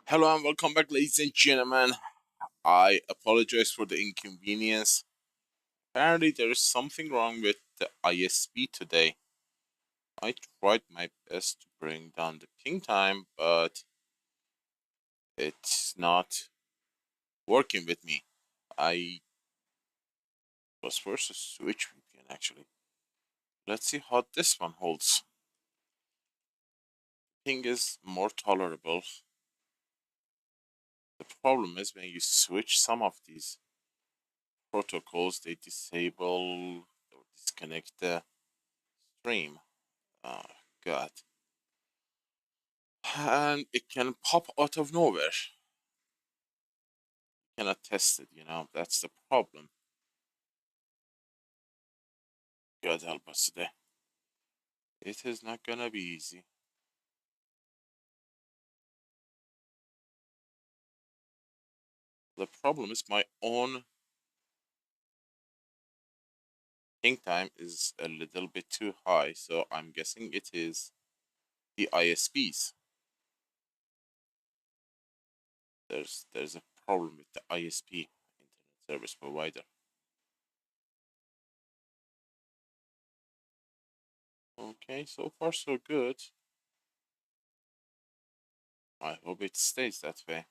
Hello and welcome back, ladies and gentlemen. I apologize for the inconvenience. Apparently, there is something wrong with the ISP today. I tried my best to bring down the ping time, but it's not working with me. I was forced to switch VPN actually. Let's see how this one holds. Ping is more tolerable. The problem is when you switch some of these protocols, they disable or disconnect the stream. Oh, God. And it can pop out of nowhere. You cannot test it, that's the problem. God help us today. It is not gonna be easy. The problem is my own ping time is a little bit too high, so I'm guessing it is the ISPs. There's a problem with the ISP, Internet Service Provider. Okay, so far so good. I hope it stays that way.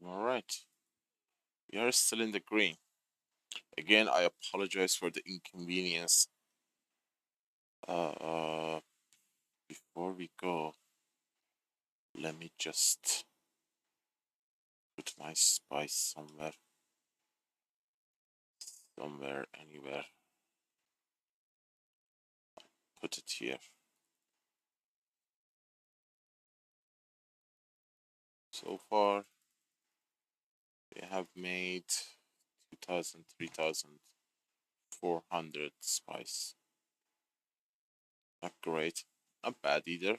Alright. We are still in the green. Again, I apologize for the inconvenience. Before we go, let me just put my spice somewhere, anywhere. Put it here. So far, we have made 2,000, 3,400 spice. Not great, not bad either.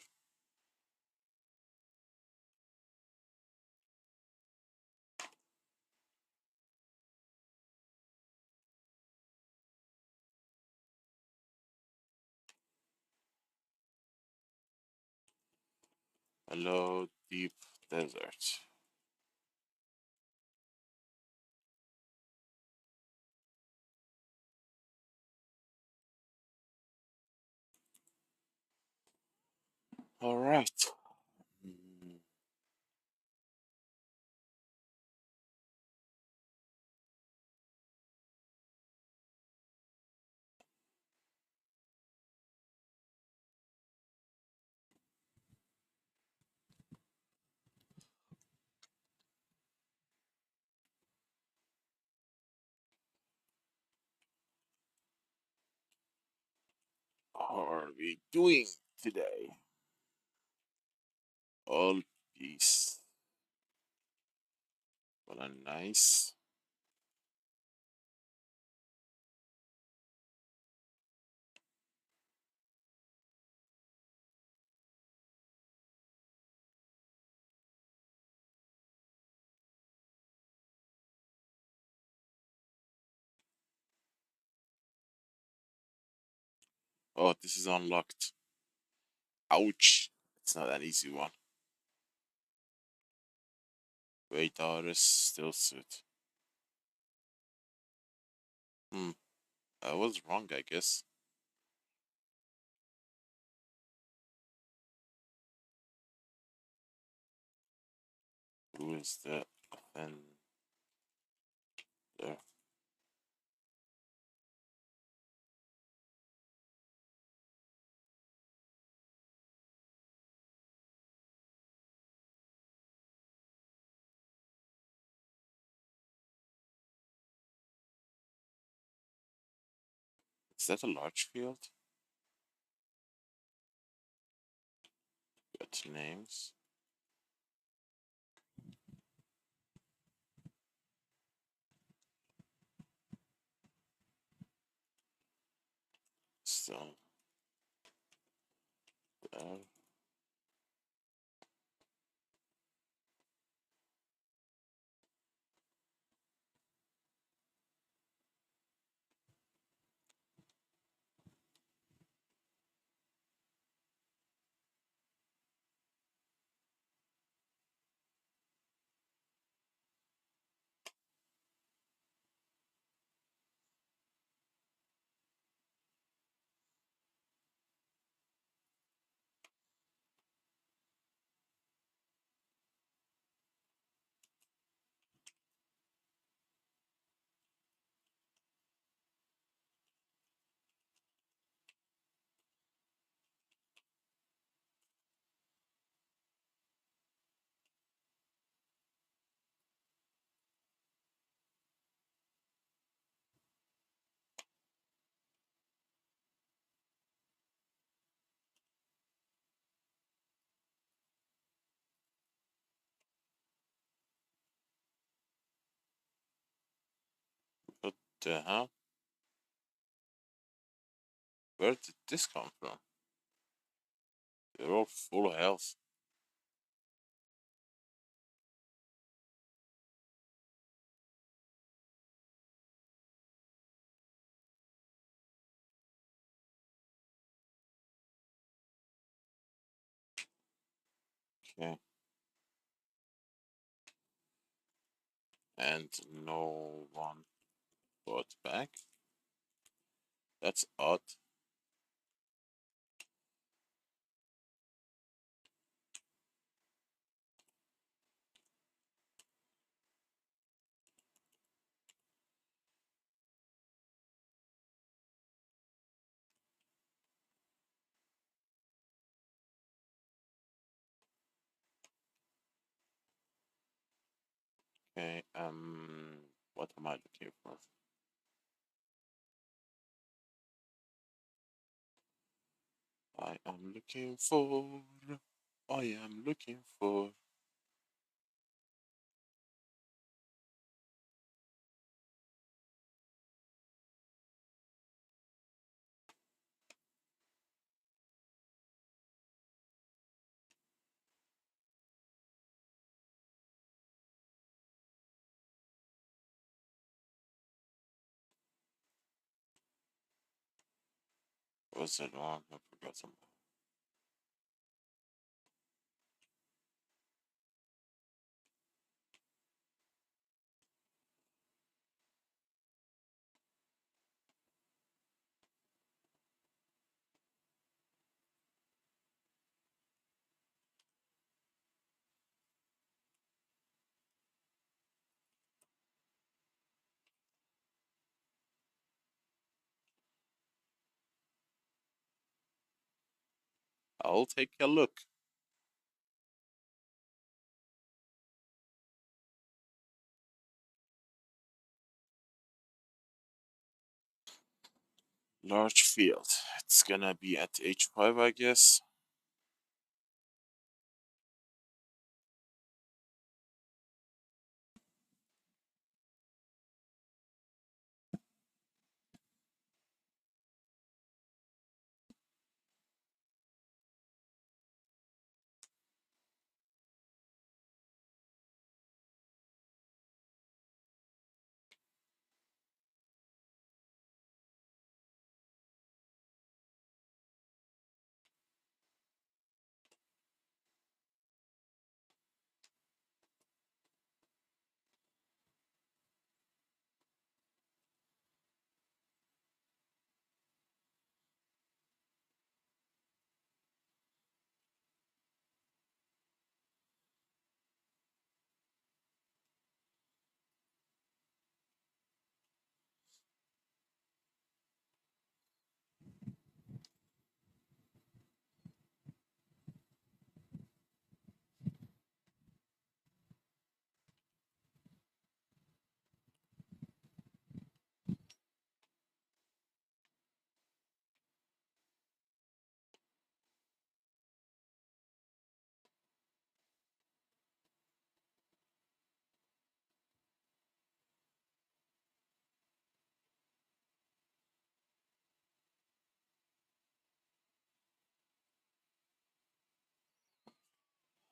Hello, deep desert. All right. How are we doing today? All peace. Well, a nice. Oh, this is unlocked. Ouch. It's not an easy one. Wait, is still suit. I was wrong, I guess. Who is the offender? Is that a large field? Got names. So there. What the hell? Where did this come from? They're all full of health. Okay. And no one bought back. That's odd. Okay, what am I looking for? I am looking for. I am looking for. What's that one? I forgot some. I'll take a look. Large field. It's gonna be at H5, I guess.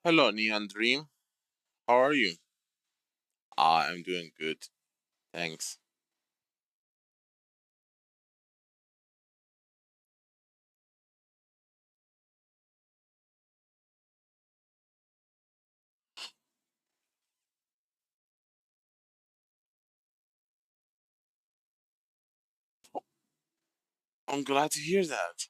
Hello, Neon Dream. How are you? I'm doing good. Thanks. I'm glad to hear that.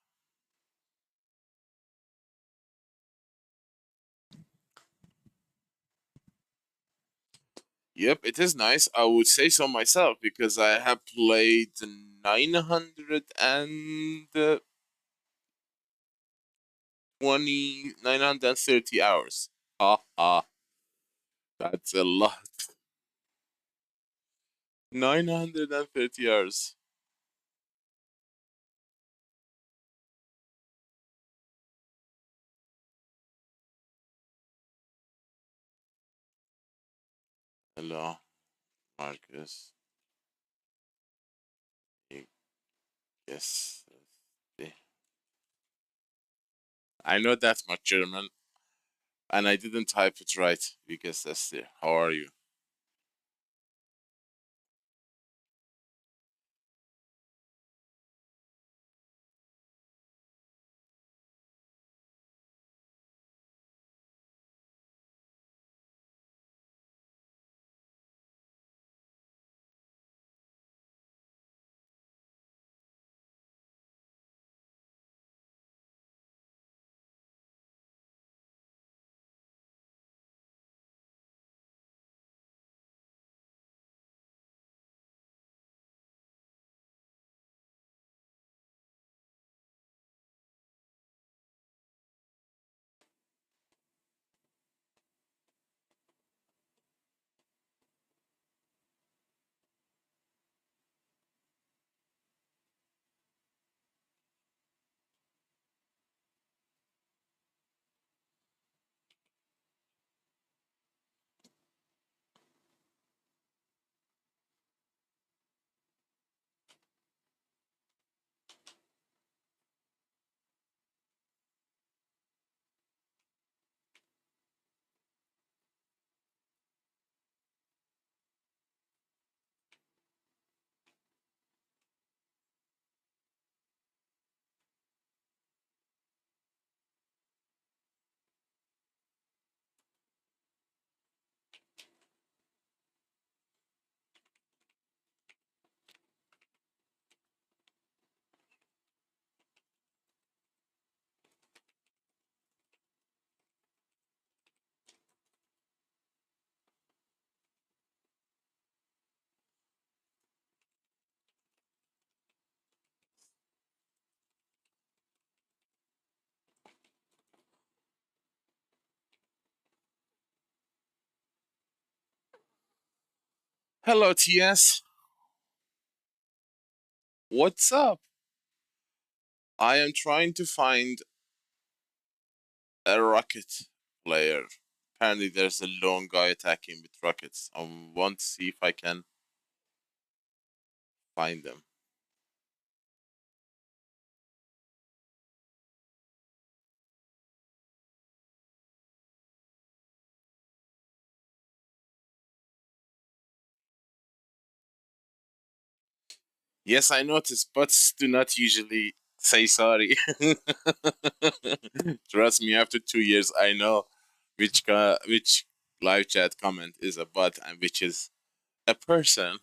Yep, it is nice. I would say so myself because I have played 930 hours. Ha ha. That's a lot. 930 hours. Hello, Marcus. Yes. I know that much German, and I didn't type it right because that's the. How are you? Hello, TS. What's up? I am trying to find a rocket player. Apparently, there's a lone guy attacking with rockets. I want to see if I can find them. Yes, I noticed, but do not usually say sorry. Trust me, after 2 years, I know which live chat comment is a bot and which is a person.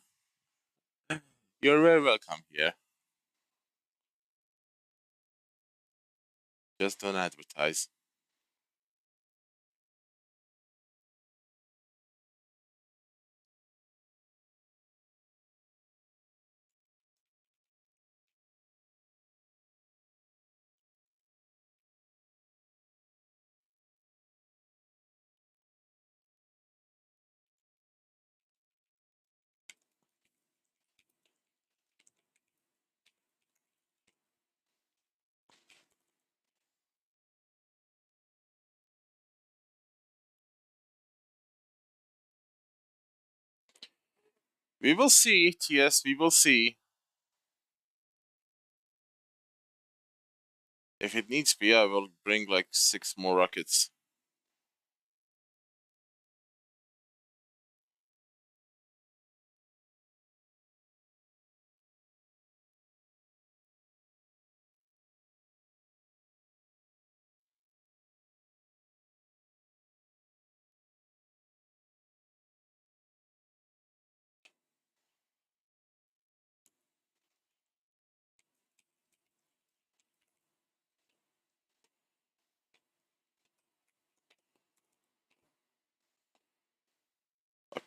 You're very welcome here. Just don't advertise. We will see, TS, we will see. If it needs be, I will bring like 6 more rockets.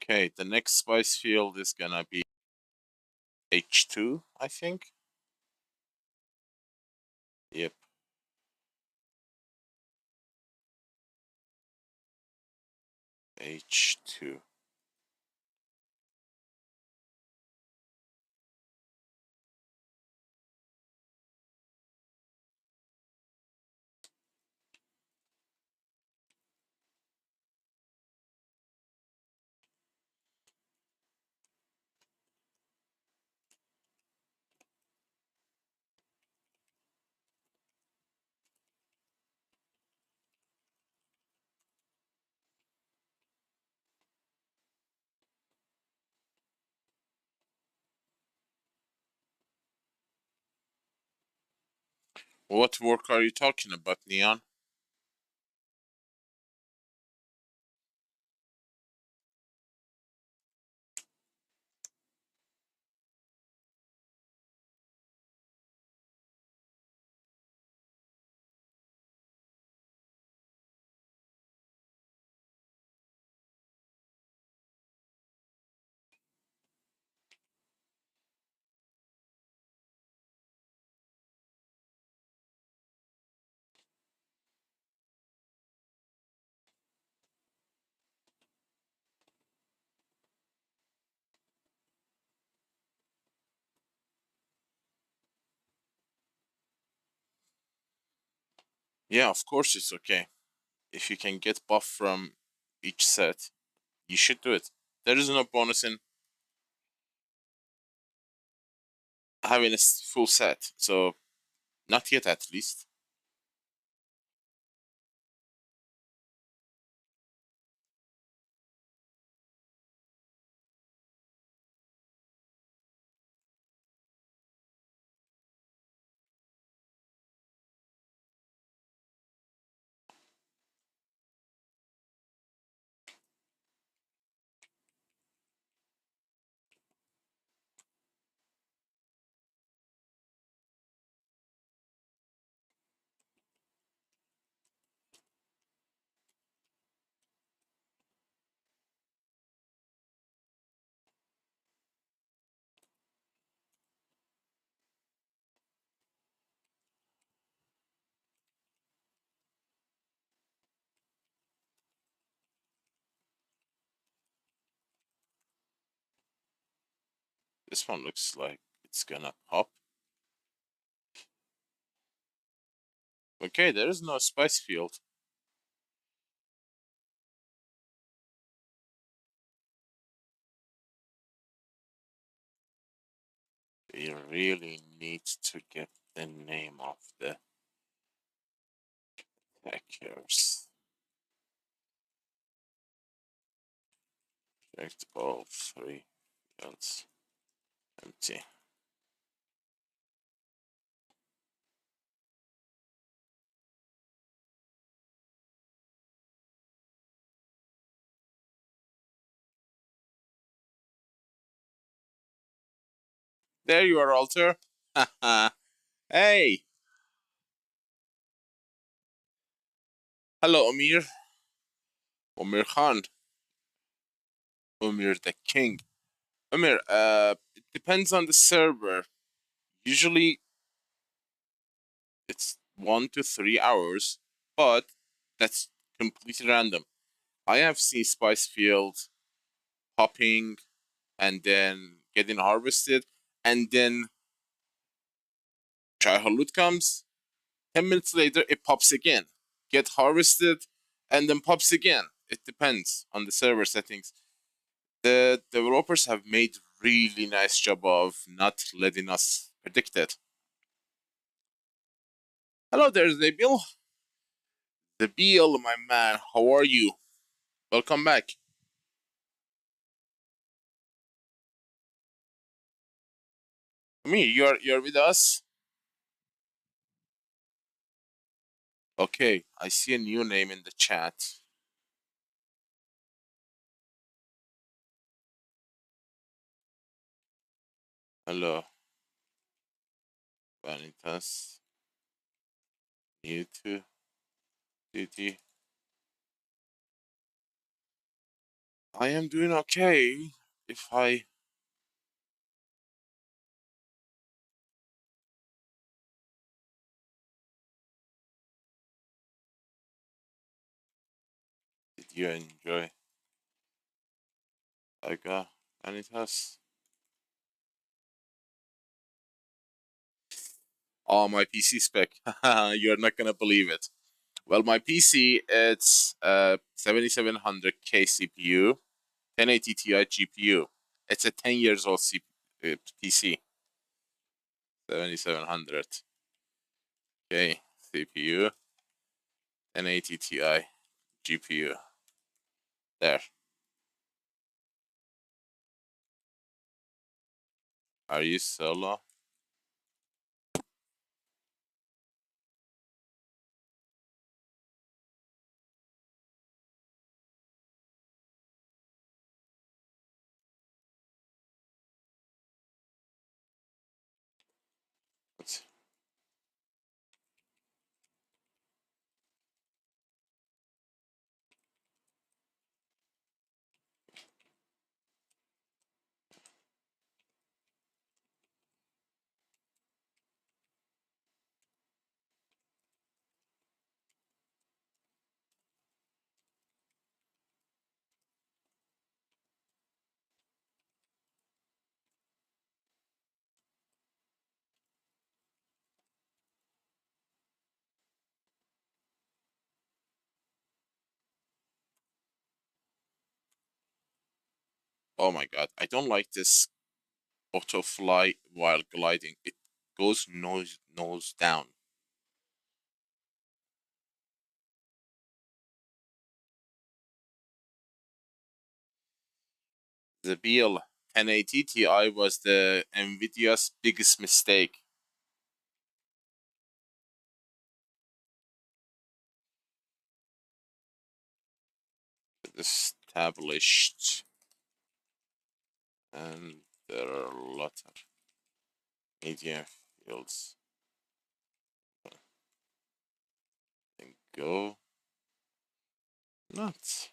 Okay, the next spice field is gonna be H2, I think. Yep. H2. What work are you talking about, Neon? Yeah, of course it's okay. If you can get buff from each set, you should do it. There is no bonus in having a full set, so not yet at least. This one looks like it's gonna pop. Okay, there is no spice field. We really need to get the name of the hackers. Checked all three fields. Empty. There you are, Alter. Hey! Hello, Omir. Omir Khan. Omir the King. Omir, it depends on the server. Usually it's 1 to 3 hours, but that's completely random. I have seen spice fields popping and then getting harvested, and then Childhood comes. 10 minutes later, it pops again. Get harvested, and then pops again. It depends on the server settings. The developers have made really nice job of not letting us predict it. Hello there, Zabil. Zabil, my man, how are you? Welcome back. Me, you're with us. Okay, I see a new name in the chat. Hello, Vanitas. You too, Didi. I am doing okay. If I did you enjoy Aga and it has my PC spec. You're not gonna believe it. Well, my PC it's 7700K CPU, 1080 Ti GPU. It's a 10 years old PC. 7700K CPU, 1080 Ti GPU. There. Are you solo? What's- Oh my god, I don't like this auto fly while gliding. It goes nose down. The BL 1080 Ti was the Nvidia's biggest mistake. Established, and there are a lot of media fields. And go nuts.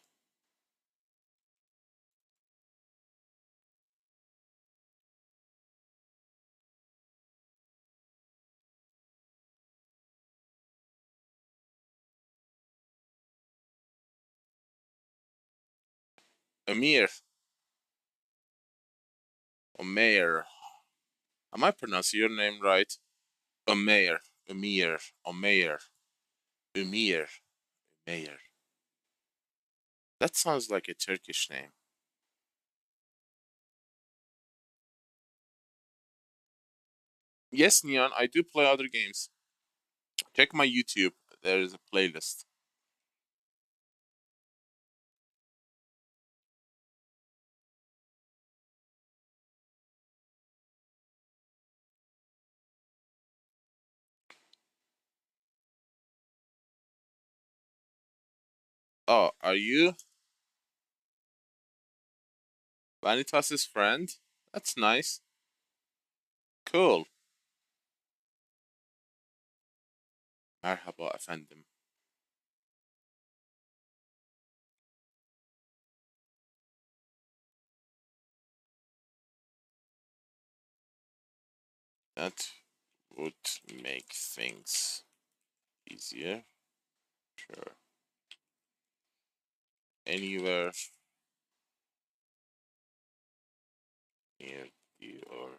Amir, Omer. Am I pronouncing your name right? Omer, Amir, Omer, Umir, Meir. That sounds like a Turkish name. Yes, Neon, I do play other games. Check my YouTube. There is a playlist. Oh, are you Vanitas's friend? That's nice. Cool. Merhaba efendim. That would make things easier. Sure. Anywhere near the or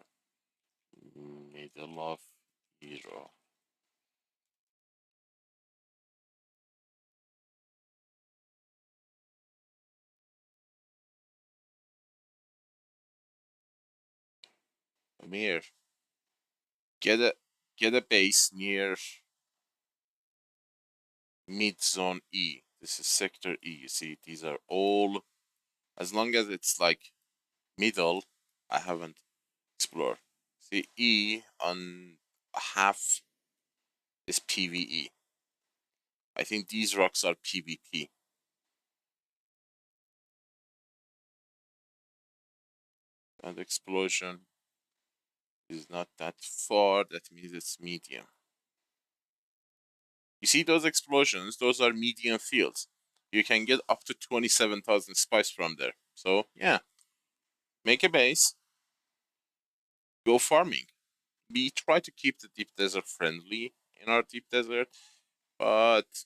middle of Europe. Amir, get a get a base near mid zone E. This is sector E. You see, these are all as long as it's like middle. I haven't explored. See, E on half is PVE. I think these rocks are PvP. And explosion is not that far. That means it's medium. You see those explosions? Those are medium fields. You can get up to 27,000 spice from there. So yeah, make a base, go farming. We try to keep the deep desert friendly in our deep desert, but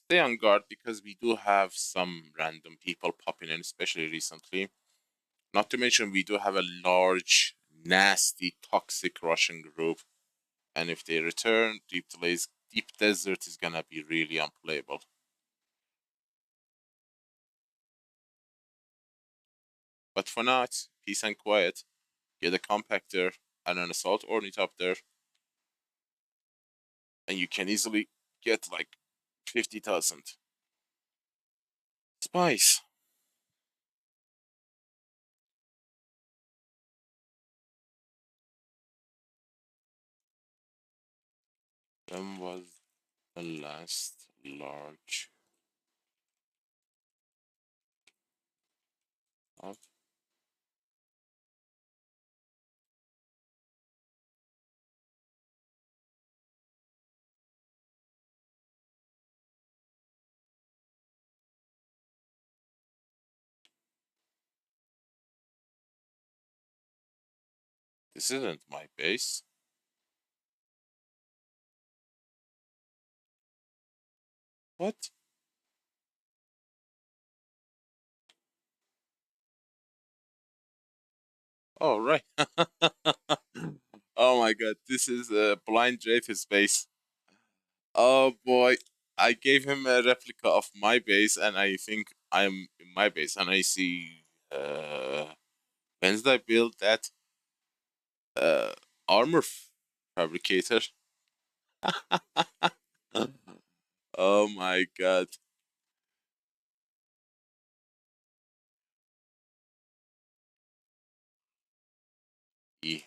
stay on guard because we do have some random people popping in, especially recently. Not to mention, we do have a large, nasty, toxic Russian group, and if they return, Deep Desert is gonna be really unplayable. But for now, it's peace and quiet. Get a compactor and an assault ornithopter, and you can easily get like 50,000 spice. When was the last large? Oh, this isn't my base. What? Oh, right. Oh my god, this is a blind Dreyfus base. Oh boy, I gave him a replica of my base, and I think I'm in my base, and I see. When did I build that uh armor fabricator? Oh my god. Yeah.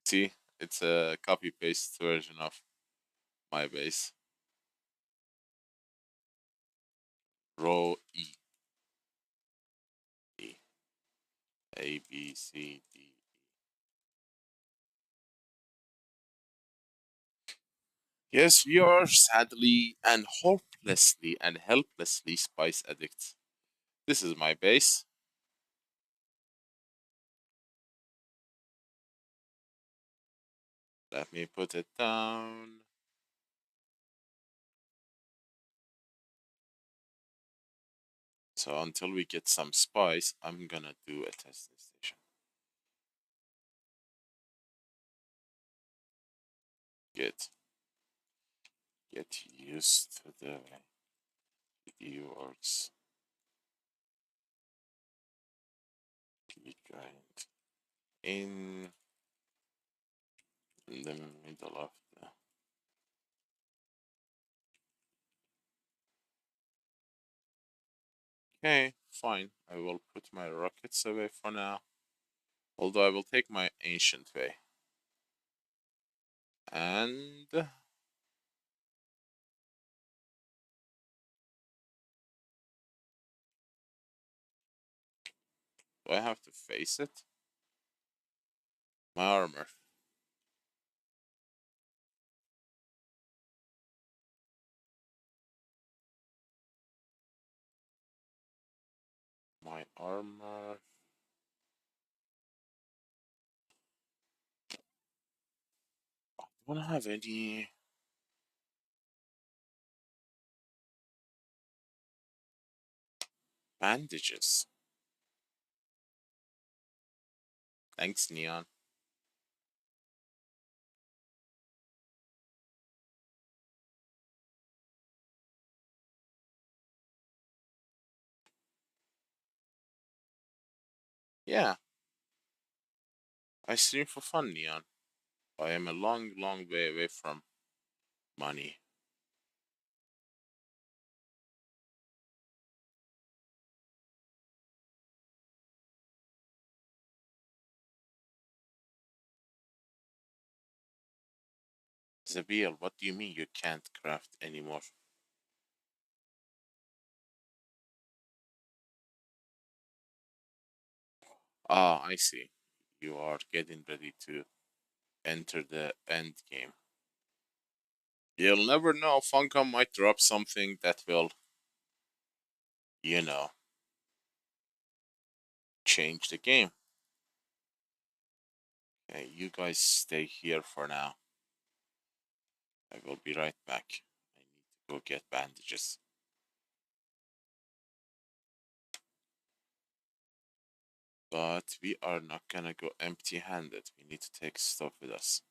See, it's a copy paste version of my base. Row E A B C D. Yes, we are sadly and hopelessly and helplessly spice addicts. This is my base. Let me put it down. So until we get some spice, I'm gonna do a testing station. Get get used to the video works. Giant in the middle of the. Okay, fine. I will put my rockets away for now. Although I will take my ancient way. And do I have to face it? My armor. My armor. I don't have any bandages. Thanks, Neon. Yeah, I stream for fun, Neon. I am a long, long way away from money. Zabiel, what do you mean you can't craft anymore? Ah, I see. You are getting ready to enter the end game. You'll never know. Funcom might drop something that will, you know, change the game. Okay, you guys stay here for now. I will be right back. I need to go get bandages. But we are not gonna go empty-handed. We need to take stuff with us.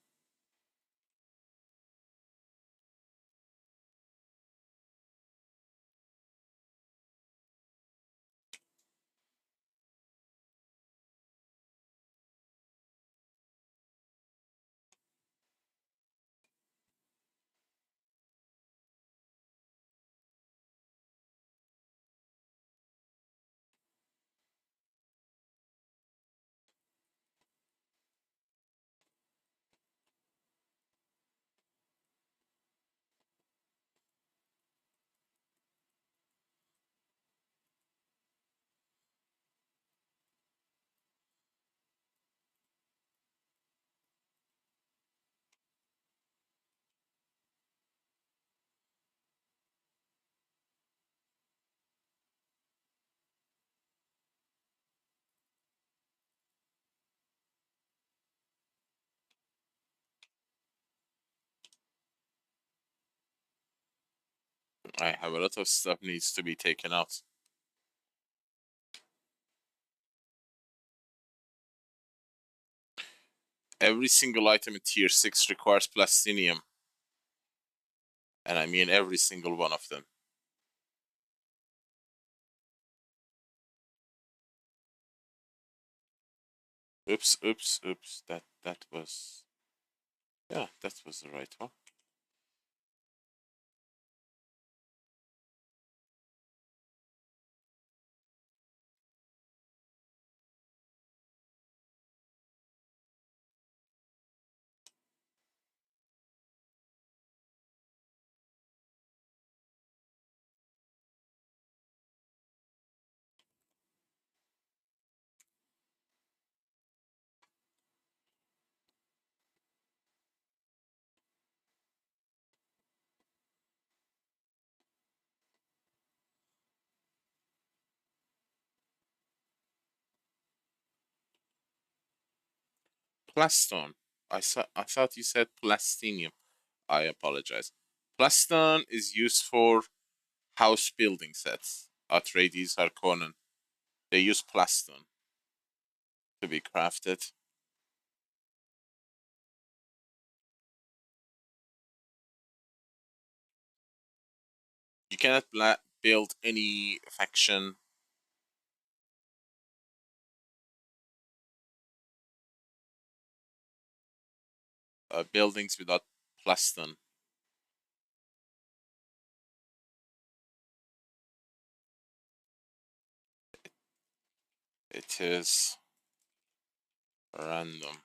I have a lot of stuff needs to be taken out. Every single item in tier 6 requires plastinium. And I mean every single one of them. Oops, oops, oops. That was... Yeah, that was the right one. Plastone. I thought you said plastinium. I apologize. Plastone is used for house building sets. Atreides, Harkonnen. They use plastone to be crafted. You cannot build any faction buildings without plastone. It is random.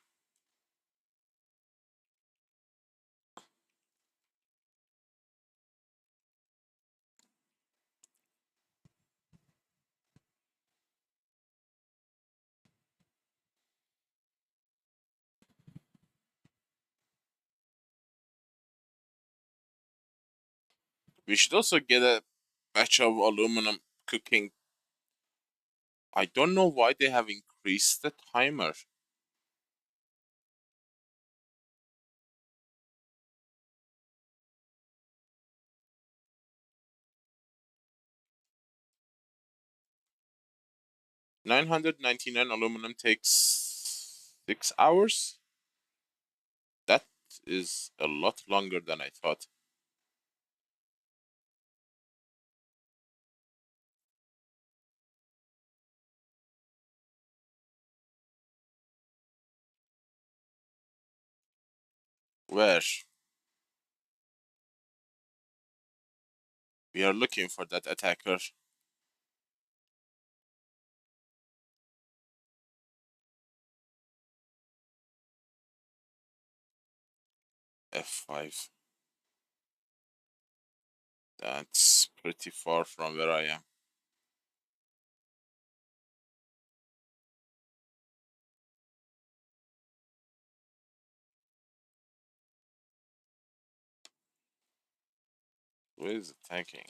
We should also get a batch of aluminum cooking. I don't know why they have increased the timer. $999 aluminum takes 6 hours. That is a lot longer than I thought. Where? We are looking for that attacker. F5. That's pretty far from where I am. Who is attacking?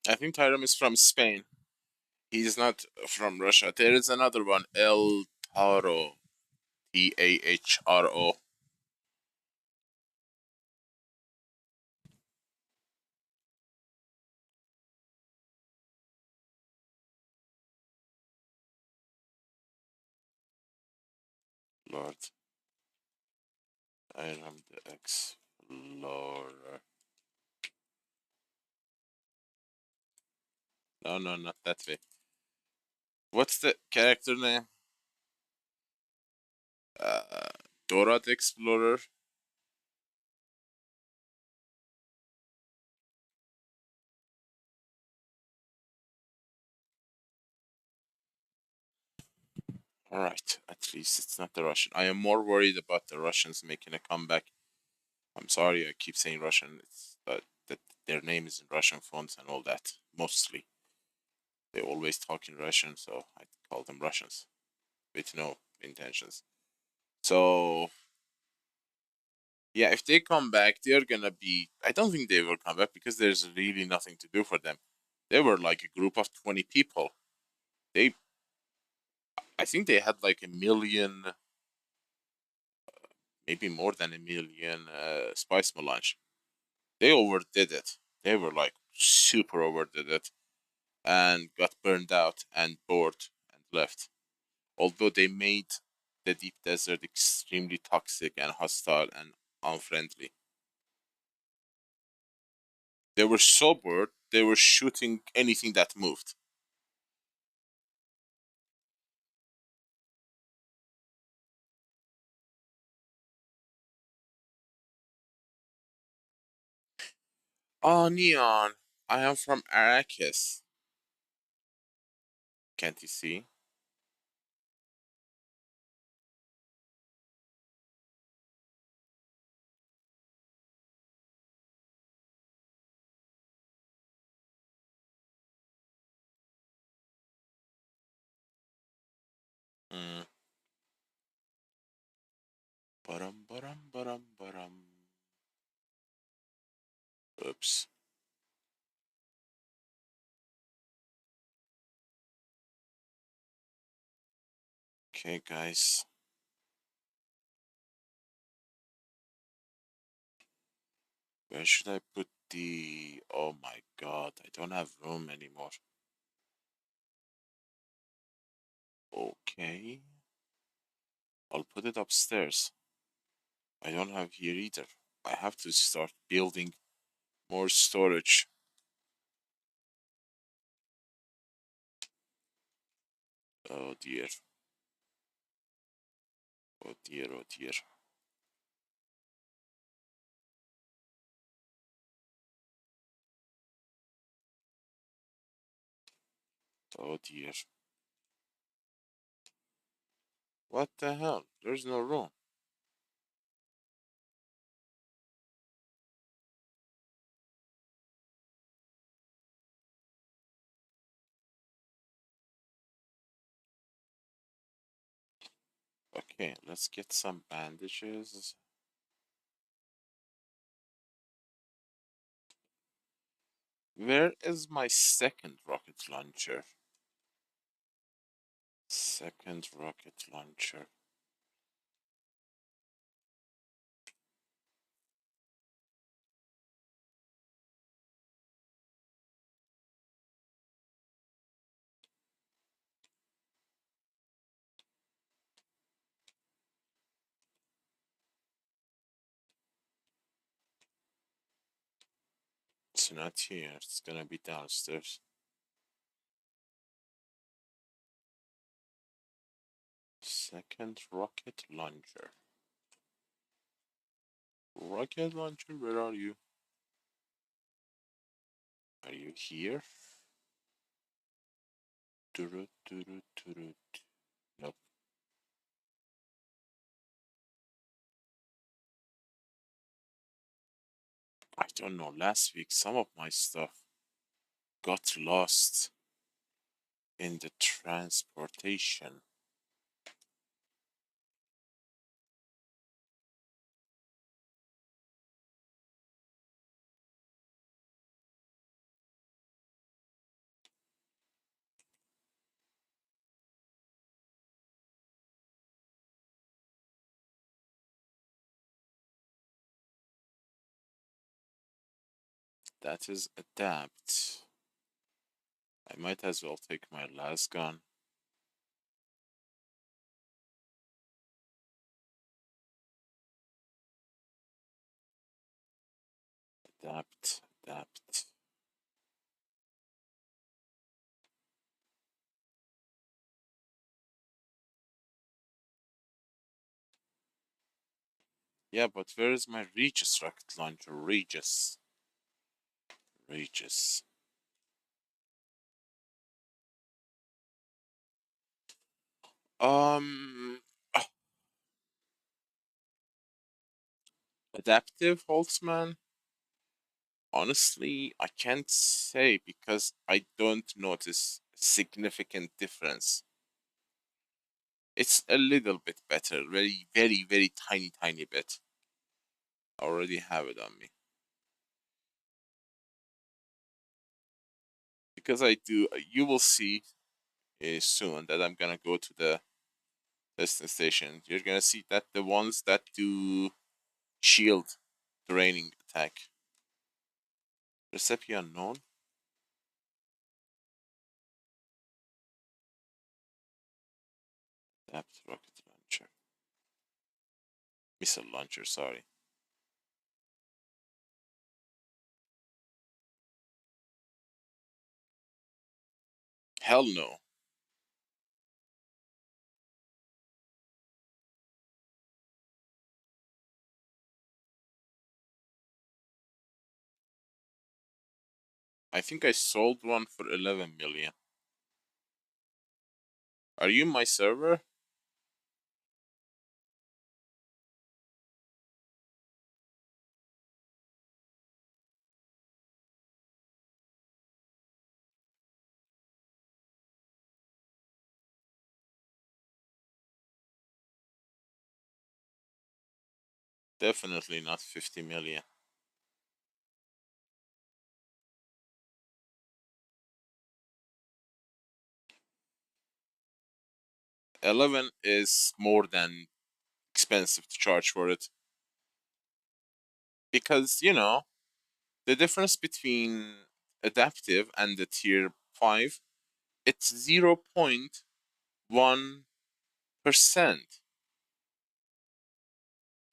I think Tyram is from Spain. He's not from Russia. There is another one, El Taro. Tahro. Lord. I am the Explorer. No, no, not that way. What's the character name? Uh, Dora the Explorer. Alright, at least it's not the Russian. I am more worried about the Russians making a comeback. I'm sorry, I keep saying Russian. It's that their name is in Russian fonts and all that. Mostly. They always talk in Russian, so I call them Russians. With no intentions. So, yeah, if they come back, they're gonna be. I don't think they will come back because there's really nothing to do for them. They were like a group of 20 people. They, I think they had like a million, maybe more than a million spice melange. They overdid it. They were like super overdid it and got burned out and bored and left. Although they made the deep desert extremely toxic and hostile and unfriendly. They were so bored, they were shooting anything that moved. Oh, Neon, I am from Arrakis. Can't you see? Mm. Ba-dum, ba-dum, ba-dum, ba-dum. Oops. Okay, guys. Where should I put the... Oh my god, I don't have room anymore. Okay. I'll put it upstairs. I don't have here either. I have to start building More storage. Oh dear. Oh dear, oh dear. Oh dear. What the hell? There's no room. Okay, let's get some bandages. Where is my second rocket launcher? Second rocket launcher. It's not here. It's gonna be downstairs. Second rocket launcher. Rocket launcher, where are you? Are you here? Turut, turut, turut. Nope. I don't know. Last week, some of my stuff got lost in the transportation. That is adapt. I might as well take my last gun. Adapt, adapt. Yeah, but where is my Regis rocket launcher? Regis. Regis. Um, Adaptive Holtzman? Honestly, I can't say because I don't notice significant difference. It's a little bit better, very, very, very tiny, tiny bit. I already have it on me. Because I do, you will see soon that I'm gonna go to the testing station. You're gonna see that the ones that do shield draining attack. Recipe unknown. Adapt rocket launcher. Missile launcher, sorry. Hell no. I think I sold one for 11 million. Are you my server? Definitely not 50 million. 11 is more than expensive to charge for it. Because, the difference between adaptive and the tier 5, it's 0.1%.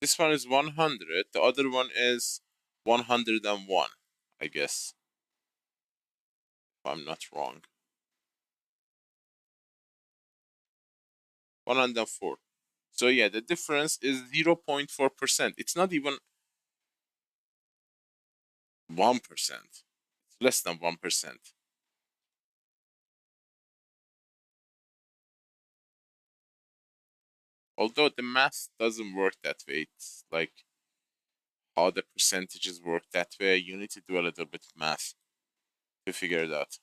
This one is 100, the other one is 101. I guess, if I'm not wrong. 104. So yeah, the difference is 0.4%. It's not even 1%. It's less than 1%. Although the math doesn't work that way. It's like how the percentages work that way. You need to do a little bit of math to figure it out.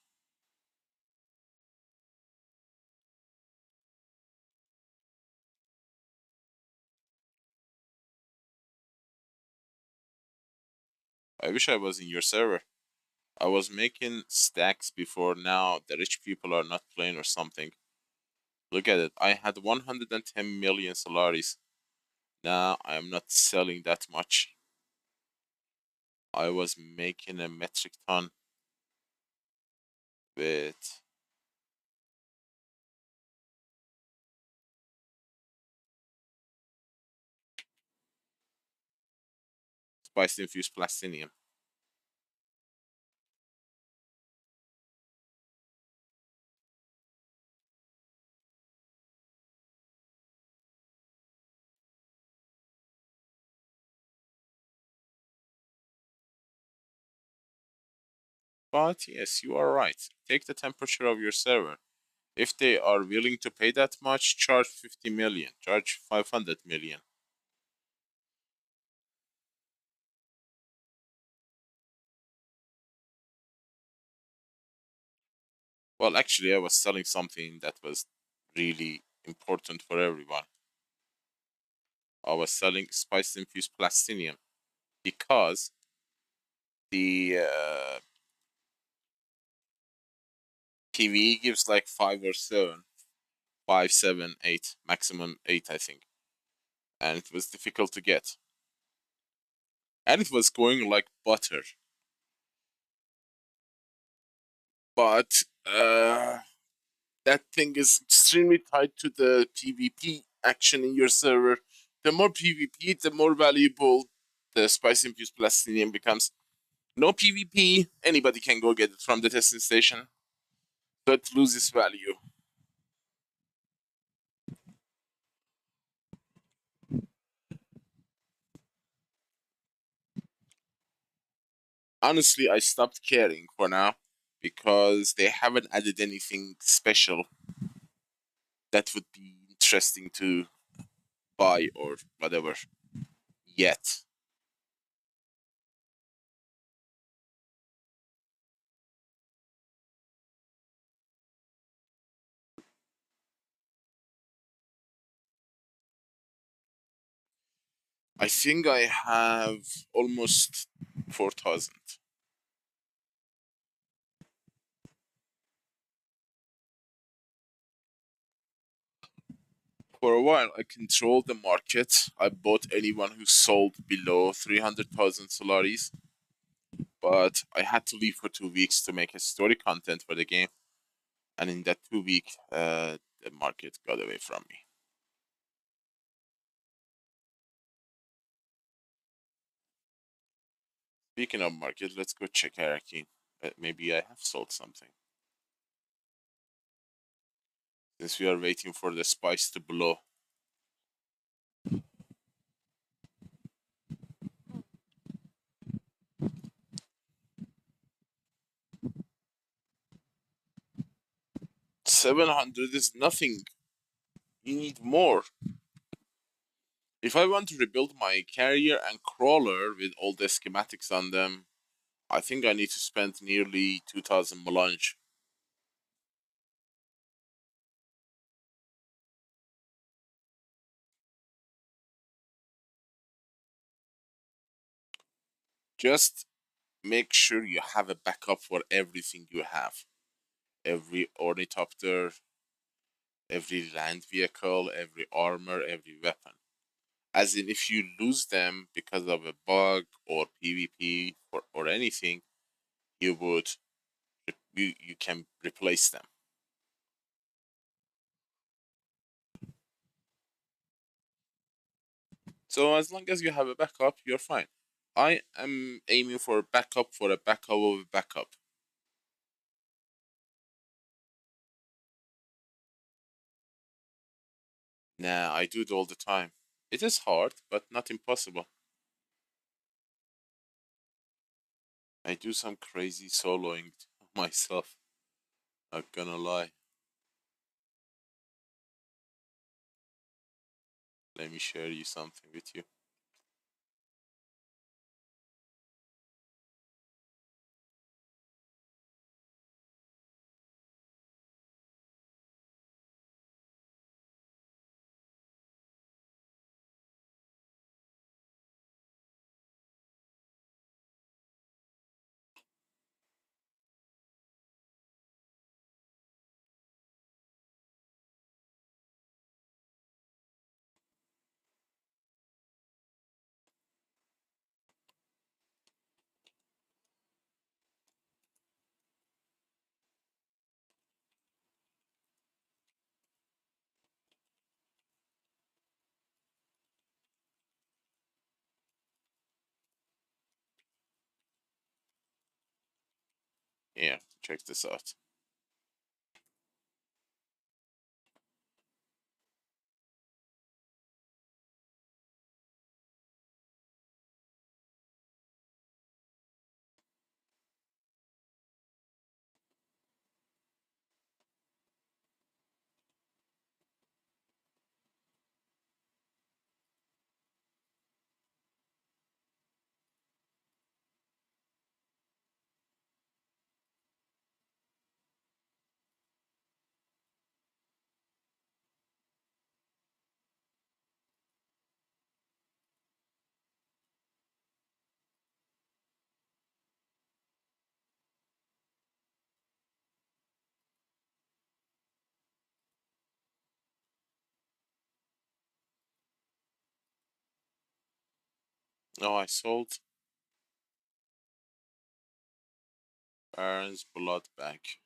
I wish I was in your server. I was making stacks before. Now the rich people are not playing or something. Look at it. I had 110 million Solaris. Now I am not selling that much. I was making a metric ton with spice infused plastinium. But yes, you are right. Take the temperature of your server. If they are willing to pay that much, charge 50 million, charge 500 million. Well, actually, I was selling something that was really important for everyone. I was selling spice infused plastinium because the PVE gives like 5 or 7, 5, 7, 8, maximum 8, I think. And it was difficult to get. And it was going like butter. But that thing is extremely tied to the PvP action in your server. The more PvP, the more valuable the spice infused plastinium becomes. No PvP, anybody can go get it from the testing station, so it loses value. Honestly, I stopped caring for now because they haven't added anything special that would be interesting to buy or whatever yet. I think I have almost 4,000. For a while, I controlled the market. I bought anyone who sold below 300,000 Solaris, but I had to leave for 2 weeks to make a story content for the game. And in that 2 week, the market got away from me. Speaking of market, let's go check hierarchy. Maybe I have sold something. Since we are waiting for the spice to blow. 700 is nothing. You need more. If I want to rebuild my carrier and crawler with all the schematics on them, I think I need to spend nearly 2,000 melange. Just make sure you have a backup for everything you have. Every ornithopter, every land vehicle, every armor, every weapon. As in, if you lose them because of a bug or PvP or anything, you would you can replace them. So as long as you have a backup, you're fine. I am aiming for a backup for a backup of a backup. Nah, I do it all the time. It is hard, but not impossible. I do some crazy soloing myself. Not gonna lie. Let me share you something with you. Yeah, check this out. Oh, I sold Baron's Blood Bank,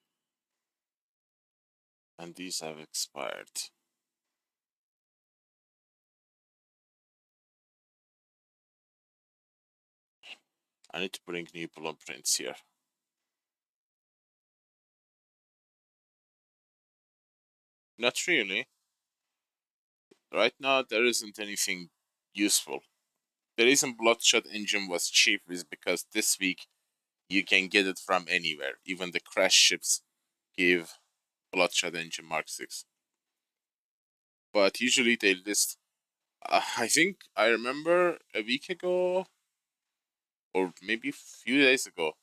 and these have expired. I need to bring new blueprints here. Not really. Right now, there isn't anything useful. The reason Bloodshot Engine was cheap is because this week you can get it from anywhere. Even the crash ships give Bloodshot Engine Mark 6. But usually they list. I think I remember a week ago, or maybe a few days ago,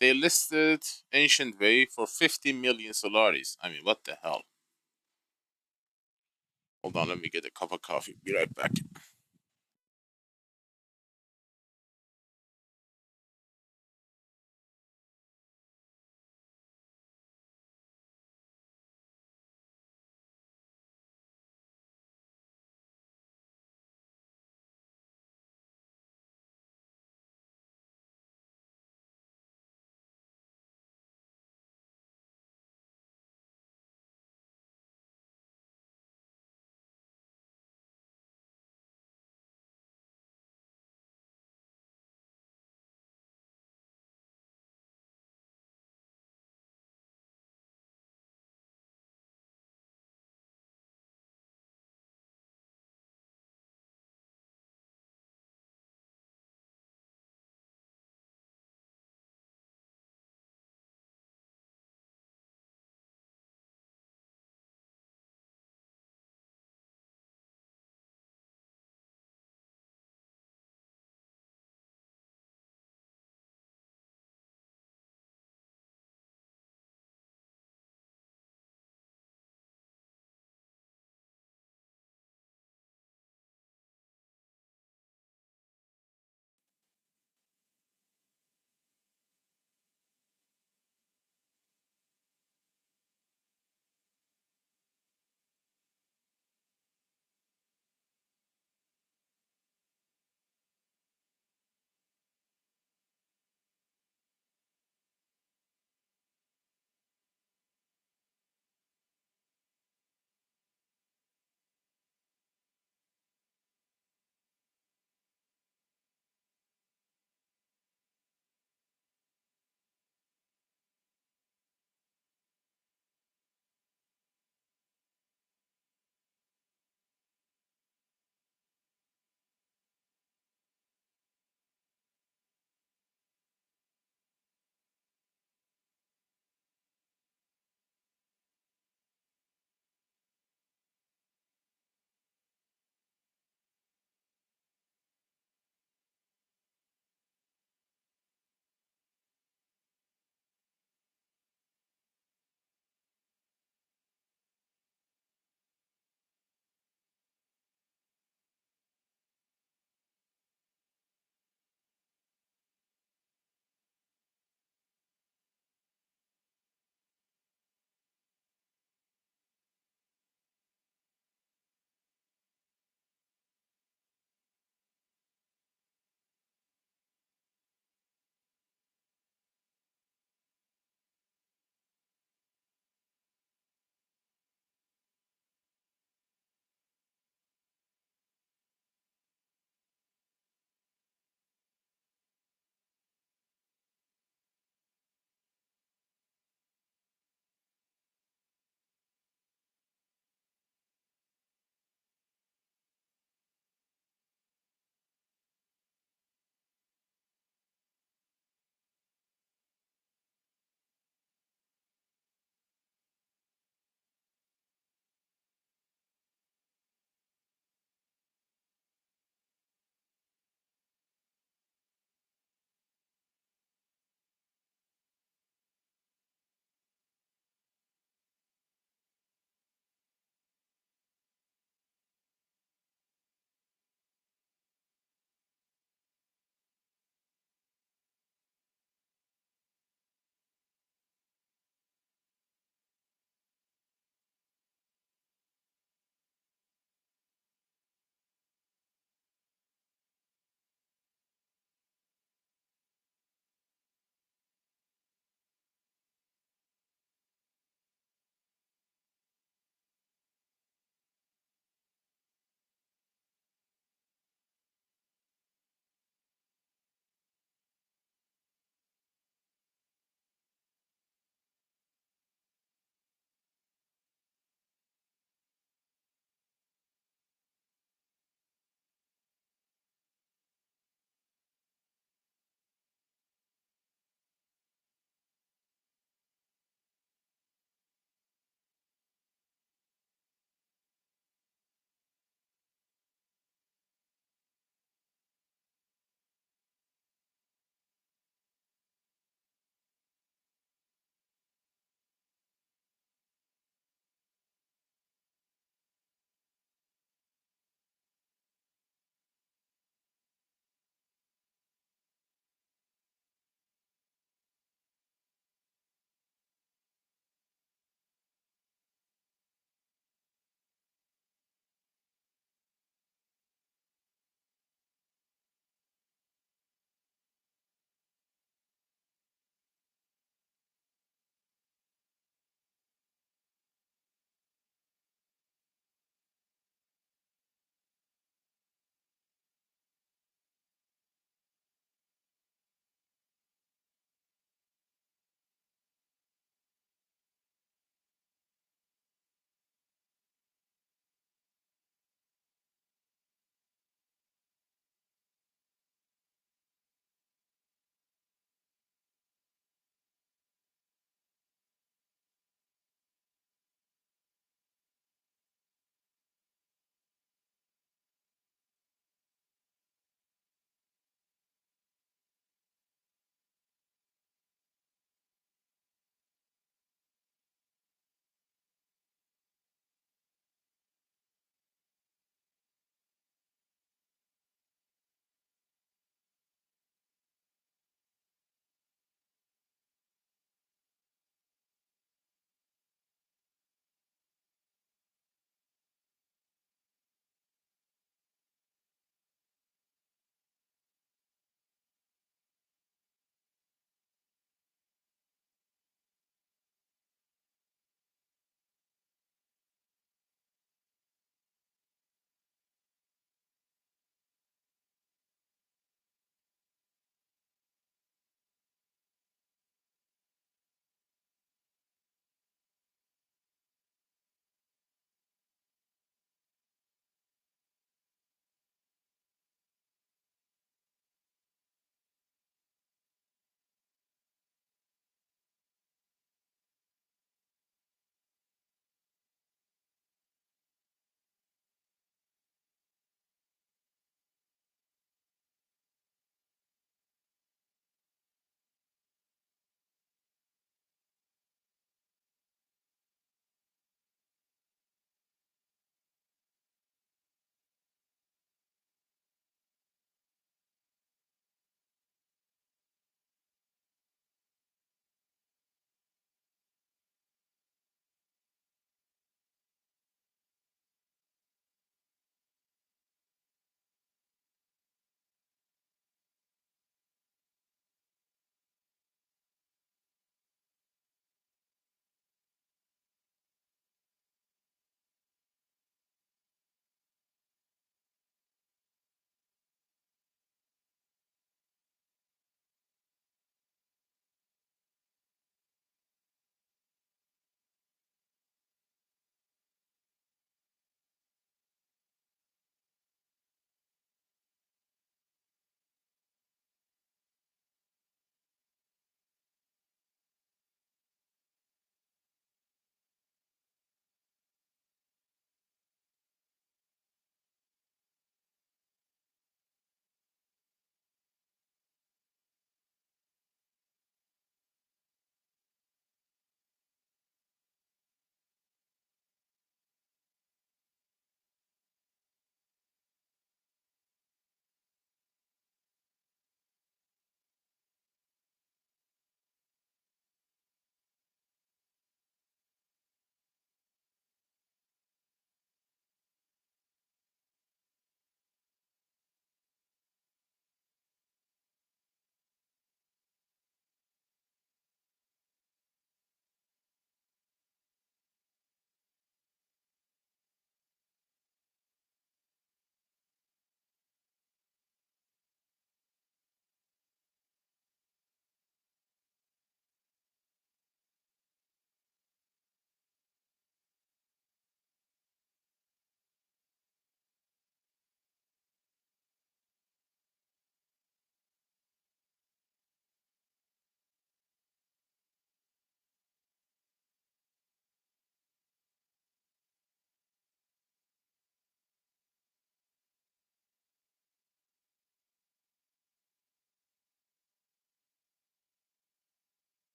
they listed Ancient Way for 50 million Solaris. I mean, what the hell? Hold on, let me get a cup of coffee. Be right back.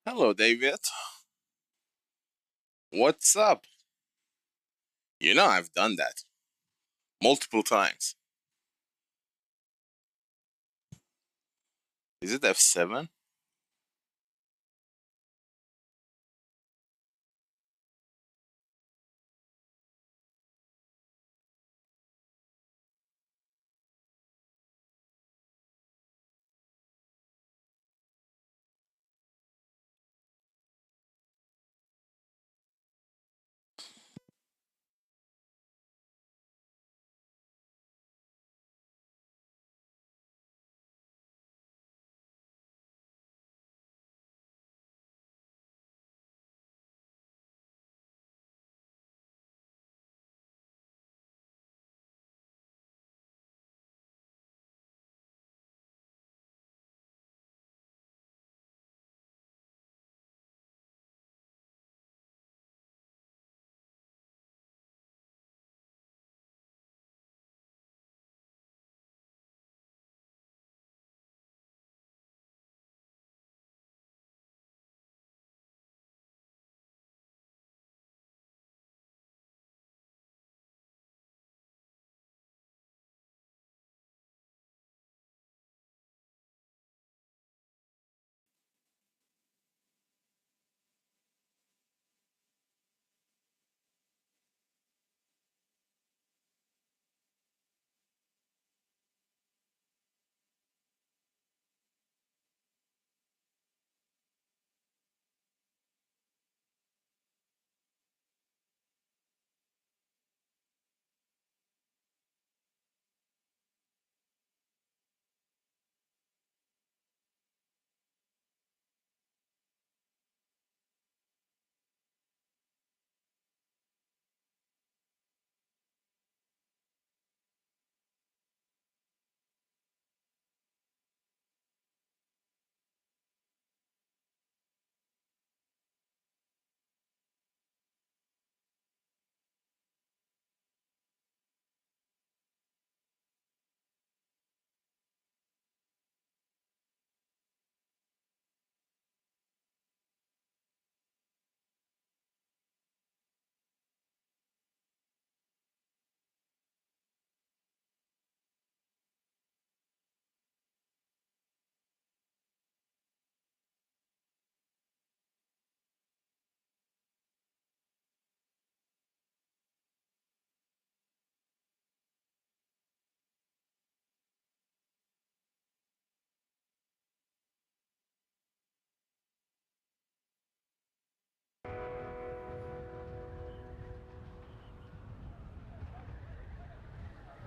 Hello, David. What's up? You know, I've done that multiple times. Is it F7?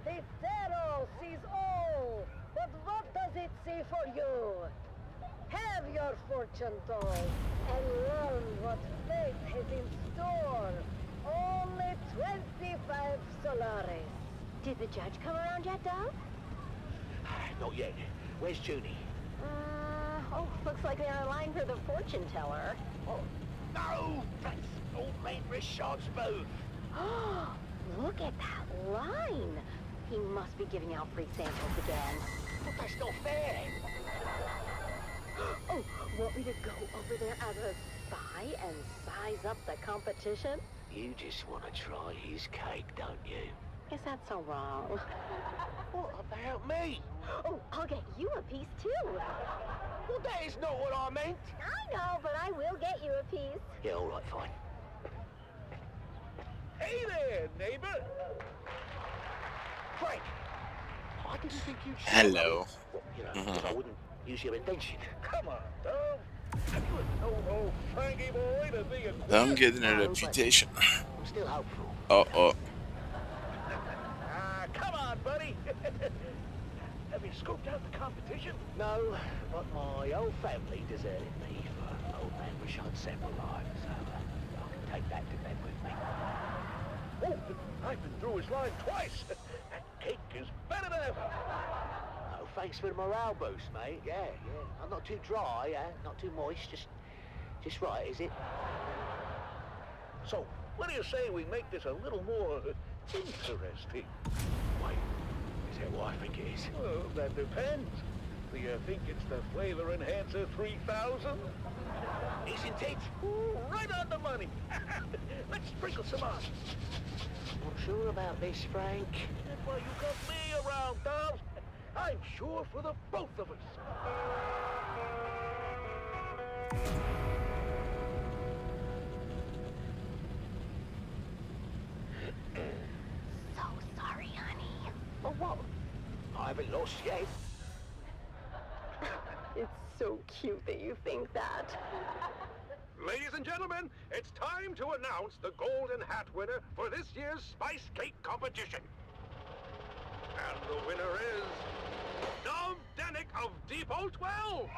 The Pharaoh sees all, but what does it see for you? Have your fortune told and learn what fate has in store. Only 25 Solaris. Did the judge come around yet, Dove? Not yet. Where's Junie? Looks like they're in line for the fortune teller. Oh, no! That's old man Richard's move. Look at that line. He must be giving out free samples again. But that's not fair. Oh, want me to go over there as a spy and size up the competition? You just want to try his cake, don't you? Is that so wrong? What about me? Oh, I'll get you a piece too. Well, that is not what I meant. I know, but I will get you a piece. Yeah, all right, fine. Hey there, neighbor! Frank! I didn't think you'd show Hello. up. Well, you know, 'cause I wouldn't use your invention. Come on, Dove. Have you no old Frankie boy to be a I'm getting a reputation. I'm still hopeful. Uh-oh. Come on, buddy. Have you scoped out the competition? No, but my old family deserted me for old man Richard's several lives, so I can take that to bed with me. Oh, I've been through his line twice. That cake is better than ever. Oh, thanks for the morale boost, mate. Yeah. I'm not too dry, not too moist, just right, is it? So, what do you say we make this a little more interesting? Wait, is that what I think it is? Well, that depends. Do you think it's the Flavor Enhancer 3000? Isn't it? Ooh, right on the money. Let's sprinkle some on. Not sure about this, Frank. That's why you got me around, Dove. I'm sure for the both of us. So sorry, honey. Oh, what? I haven't lost yet. It's so cute that you think that. Ladies and gentlemen, it's time to announce the Golden Hat winner for this year's Spice Cake competition. And the winner is Dove Denick of Depot 12.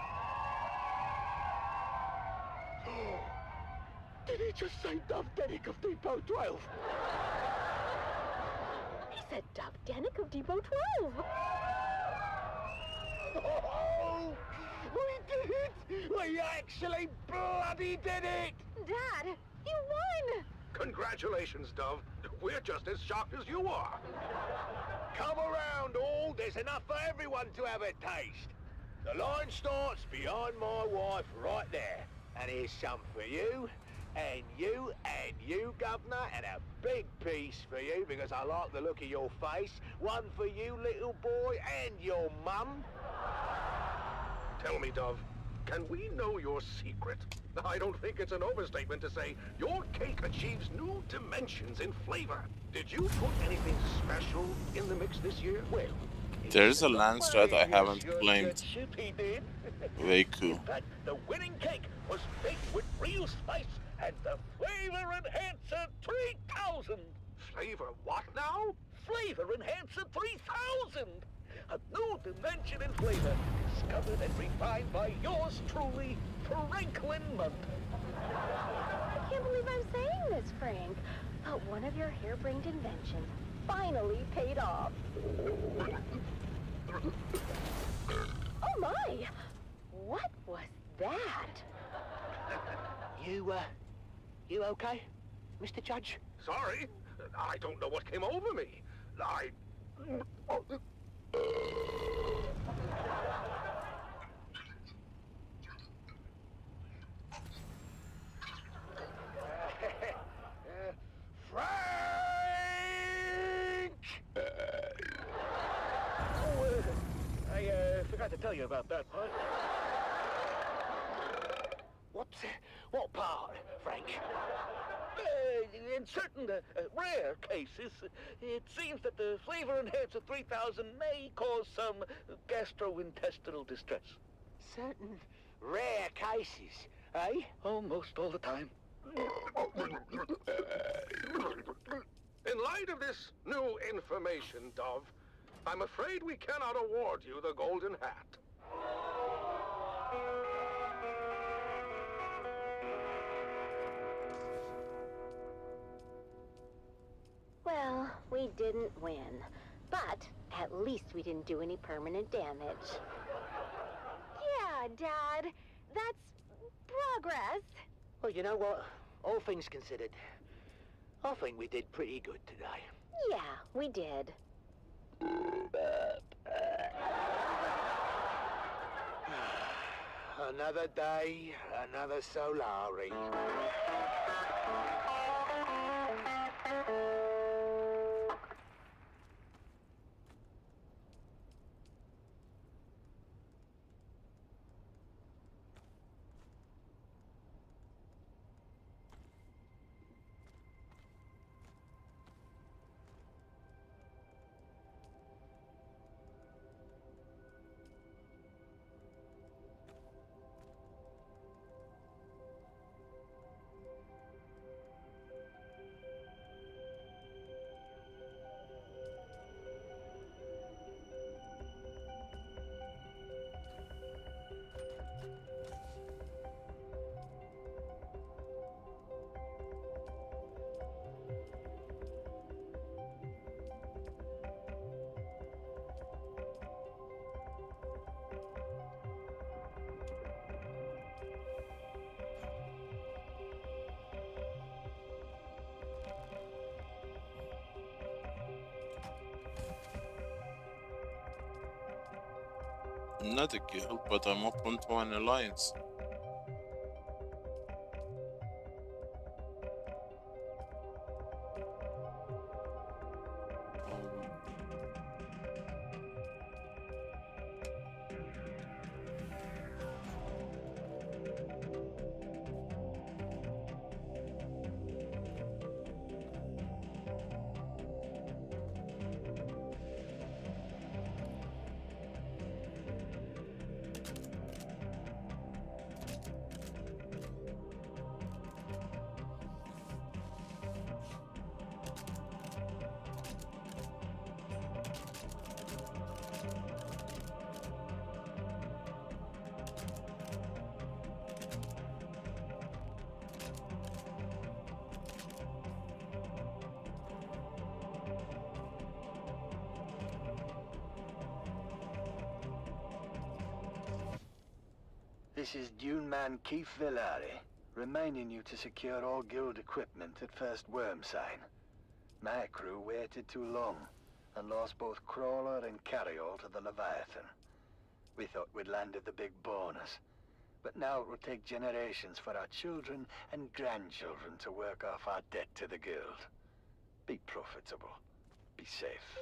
Did he just say Dove Denick of Depot 12? He said Dove Denick of Depot 12. Oh, we did it! We actually bloody did it! Dad, you won! Congratulations, Dove. We're just as shocked as you are. Come around, all. There's enough for everyone to have a taste. The line starts behind my wife right there. And here's some for you, and you, Governor, and a big piece for you because I like the look of your face. One for you, little boy, and your mum. Tell me, Dove, can we know your secret? I don't think it's an overstatement to say your cake achieves new dimensions in flavor. Did you put anything special in the mix this year? Well, There's a land strat I haven't Your claimed. he did. Very cool. In fact, the winning cake was baked with real spice and the Flavor Enhancer 3000. Flavor what now? Flavor Enhancer 3000. A new dimension in flavor, discovered and refined by yours truly, Franklin Munt. I can't believe I'm saying this, Frank. But one of your harebrained inventions finally paid off. Oh my! What was that? You okay, Mr. Judge? Sorry, I don't know what came over me. Frank! I forgot to tell you about that part. What part, Frank? In certain rare cases, it seems that the Flavor Enhancer 3000 may cause some gastrointestinal distress. Certain rare cases, eh? Almost all the time. In light of this new information, Dove, I'm afraid we cannot award you the Golden Hat. Well, we didn't win. But at least we didn't do any permanent damage. Yeah, Dad. That's progress. Well, you know what? All things considered, I think we did pretty good today. Yeah, we did. Another day, another Solari. Not a guild, but I'm open to an alliance. This is Dune Man Keith Villari, reminding you to secure all guild equipment at first worm sign. My crew waited too long and lost both crawler and carryall to the Leviathan. We thought we'd landed the big bonus, but now it will take generations for our children and grandchildren to work off our debt to the guild. Be profitable. Be safe.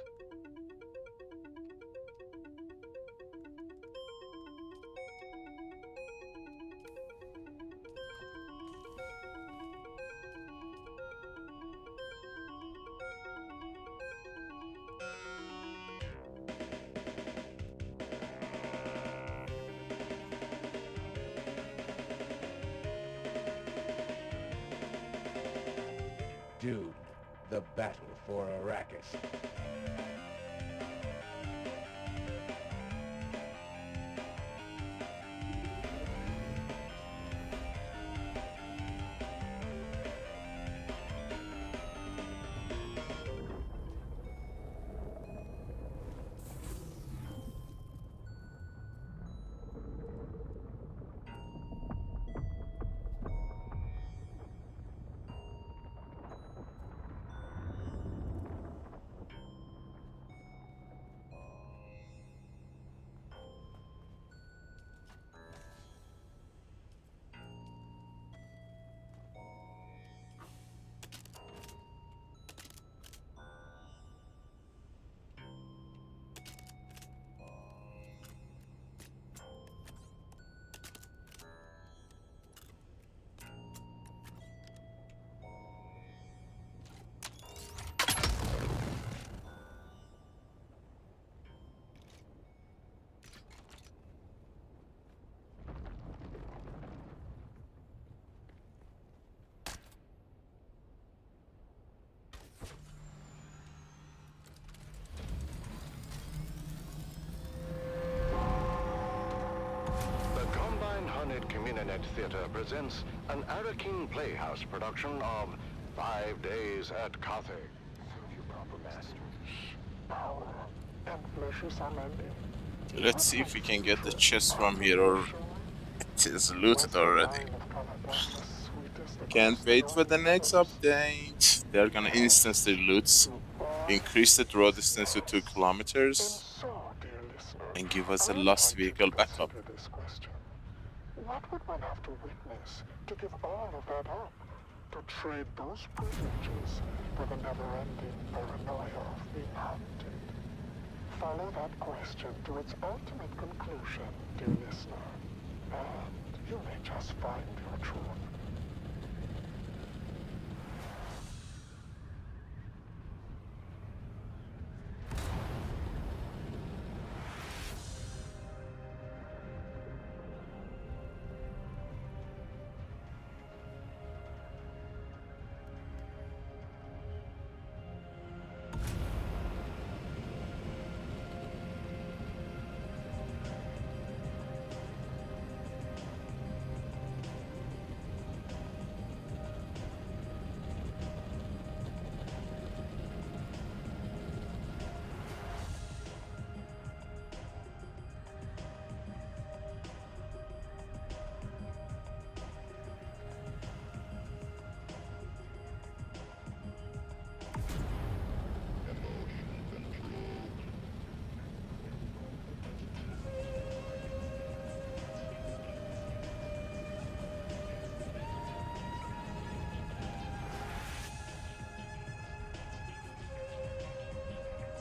Dune, the battle for Arrakis. Communinet Theatre presents an Arakin Playhouse production of 5 Days at Cathay. Serve your proper master. Power and pleasures are landing. Let's see if we can get the chest from here, or it is looted already. Can't wait for the next update. They're gonna instance the loots, increase the draw distance to 2 kilometers, and give us a lost vehicle backup. What would one have to witness to give all of that up? To trade those privileges for the never-ending paranoia of being hunted? Follow that question to its ultimate conclusion, dear listener, and you may just find your truth.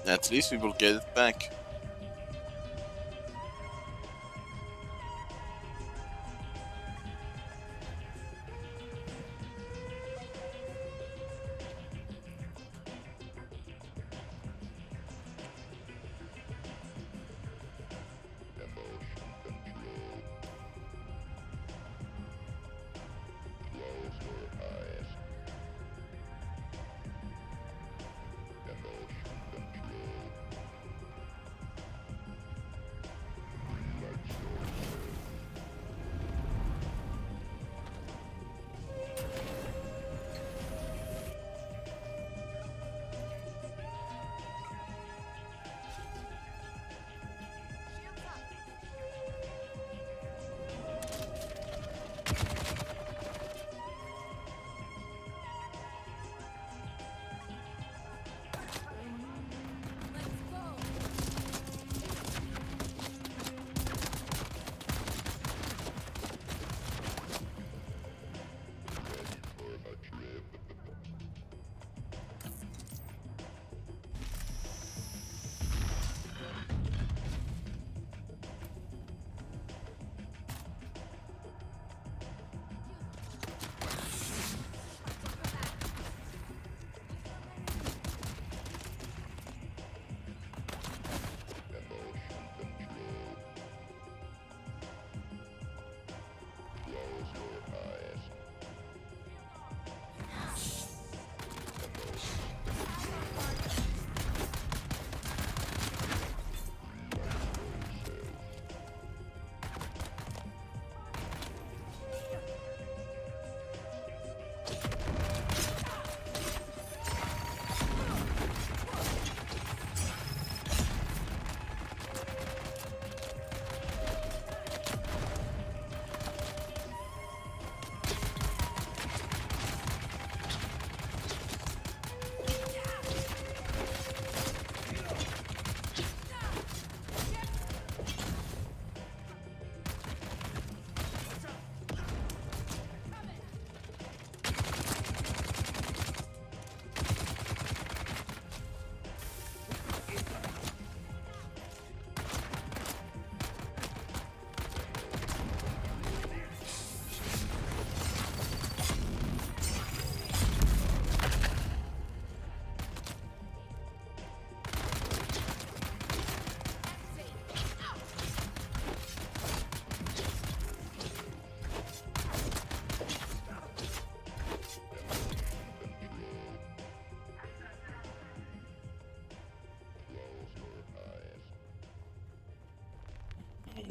At least we will get it back.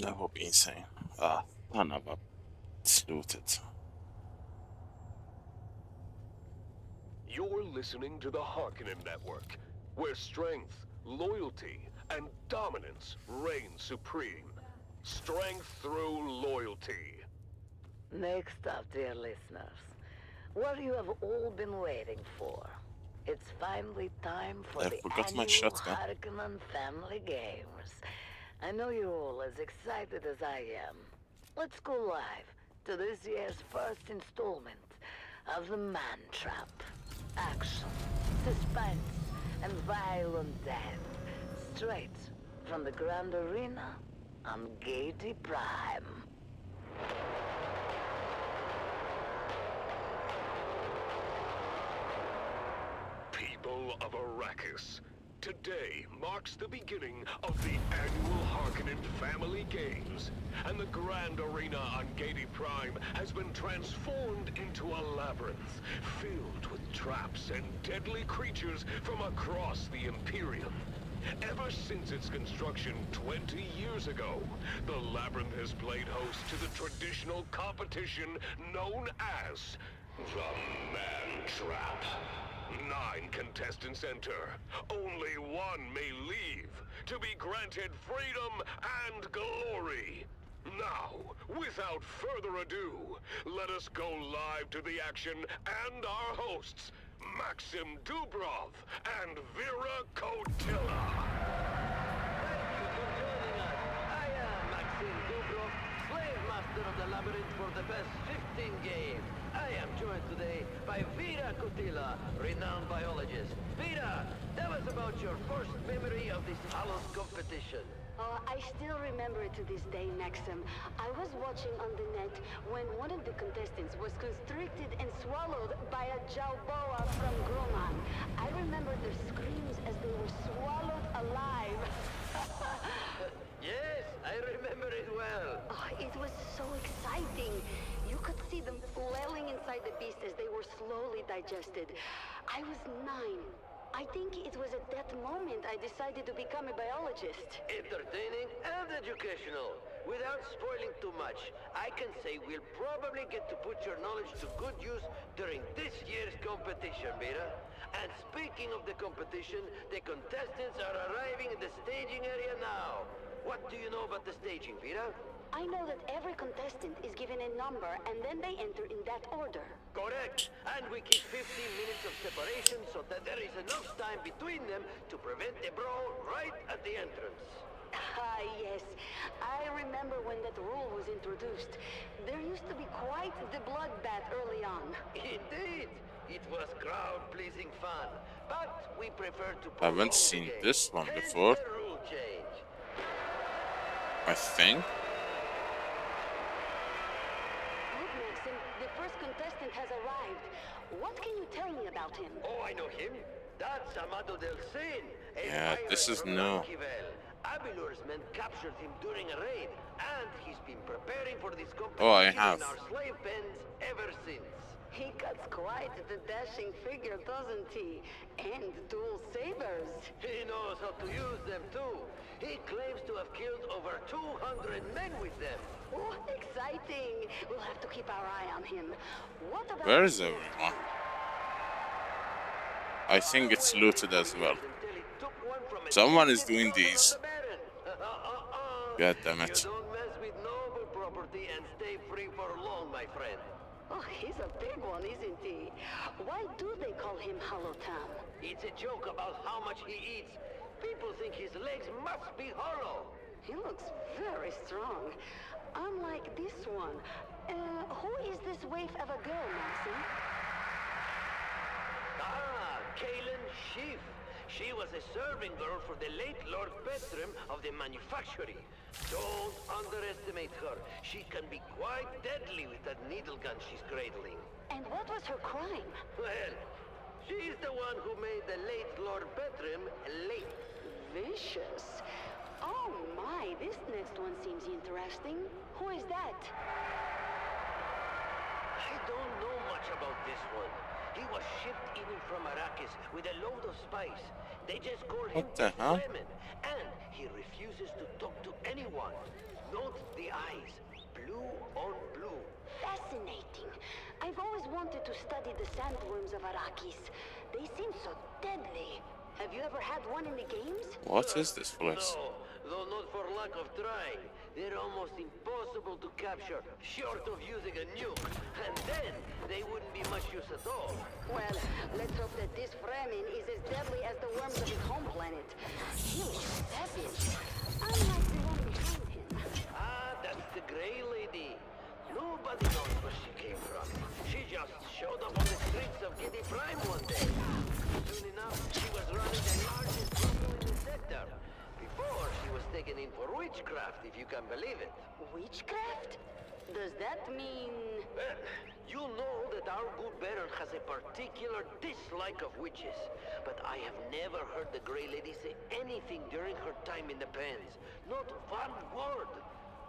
That would be insane. Son of a... It's looted. You're listening to the Harkonnen Network, where strength, loyalty, and dominance reign supreme. Strength through loyalty. Next up, dear listeners, what you have all been waiting for. It's finally time for I the forgot my annual shotgun. Harkonnen Family Games. I know you're all as excited as I am. Let's go live to this year's first installment of the Man Trap. Action, suspense, and violent death. Straight from the Grand Arena on Gaiety Prime. People of Arrakis, today marks the beginning of the annual Harkonnen Family Games, and the Grand Arena on Gaiety Prime has been transformed into a labyrinth filled with traps and deadly creatures from across the Imperium. Ever since its construction 20 years ago, the labyrinth has played host to the traditional competition known as the Man Trap. 9 contestants enter. Only one may leave, to be granted freedom and glory. Now, without further ado, let us go live to the action and our hosts, Maxim Dubrov and Vera Kotila. Thank you for joining us. I am Maxim Dubrov, slave master of the labyrinth for the past 15 games. I am joined today by by Vera Cotilla, renowned biologist. Vera, tell us about your first memory of this Hallowed competition. Oh, I still remember it to this day, Maxim. I was watching on the net when one of the contestants was constricted and swallowed by a Jauboa from Grumman. I remember their screams as they were swallowed alive. Yes, I remember it well. Oh, it was so exciting. You could see them flailing inside the beast as they were slowly digested. I was 9. I think it was at that moment I decided to become a biologist. Entertaining and educational. Without spoiling too much, I can say we'll probably get to put your knowledge to good use during this year's competition, Vera. And speaking of the competition, the contestants are arriving in the staging area now. What do you know about the staging, Vera? I know that every contestant is given a number and then they enter in that order. Correct. And we keep 15 minutes of separation so that there is enough time between them to prevent a brawl right at the entrance. Ah, yes. I remember when that rule was introduced. There used to be quite the bloodbath early on. Indeed. It was crowd-pleasing fun. But we prefer to I haven't prolong the seen game. this one Hence before. the rule change. I think. Look, Maxim, the first contestant has arrived. What can you tell me about him? Oh, I know him. That's Amado del Cin. Yeah, this is new. Abilur's men captured him during a raid, and he's been preparing for this competition Oh, I have. in our slave pens ever since. He cuts quite the dashing figure, doesn't he? And dual sabers. He knows how to use them too. He claims to have killed over 200 men with them. Oh, exciting! We'll have to keep our eye on him. What about... Where is everyone? I think it's looted as well. Until he took one from a Someone is native doing son of these. the Baron. God damn it. You don't mess with noble property and stay free for long, my friend. Oh, he's a big one, isn't he? Why do they call him Hollow-Town? It's a joke about how much he eats. People think his legs must be hollow. He looks very strong. Unlike this one. Who is this waif of a girl, Maxim? Ah, Kaylin Schiff. She was a serving girl for the late Lord Petrim of the manufactory. Don't underestimate her. She can be quite deadly with that needle gun she's cradling. And what was her crime? Well, she's the one who made the late Lord Petrim late. Vicious. Oh my, this next one seems interesting. Who is that? I don't know much about this one. He was shipped in from Arrakis with a load of spice. They just call him What the hell? Fremen, and he refuses to talk to anyone. Note the eyes, blue on blue. Fascinating. I've always wanted to study the sandworms of Arrakis. They seem so deadly. Have you ever had one in the games? What is this place? No, though not for lack of trying. They're almost impossible to capture, short of using a nuke. And then, they wouldn't be much use at all. Well, let's hope that this Fremen is as deadly as the worms of his home planet. He looks savage. Unlike the one behind him. Ah, that's the Grey Lady. Nobody knows where she came from. She just showed up on the streets of Giddy Prime one day. Soon enough, she was running the largest brothel in the sector. Before, she was taken in for witchcraft, if you can believe it. Witchcraft? Does that mean... Well, you know that our good Baron has a particular dislike of witches. But I have never heard the Grey Lady say anything during her time in the pens. Not one word.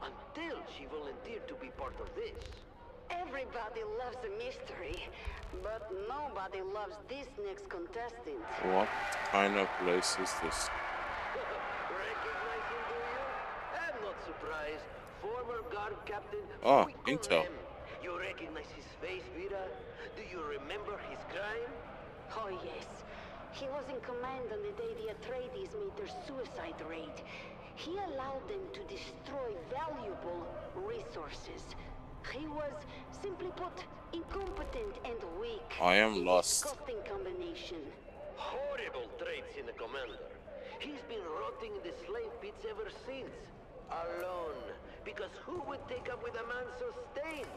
Until she volunteered to be part of this. Everybody loves a mystery, but nobody loves this next contestant. What kind of place is this? Recognize him, do you? I'm not surprised. Former guard captain Oh, Funcom. Intel. You recognize his face, Vera? Do you remember his crime? Oh yes, he was in command on the day the Atreides made their suicide raid. He allowed them to destroy valuable resources. He was, simply put, incompetent and weak. I am in lost. a disgusting combination. Horrible traits in a commander. He's been rotting in the slave pits ever since. Alone. Because who would take up with a man so stained?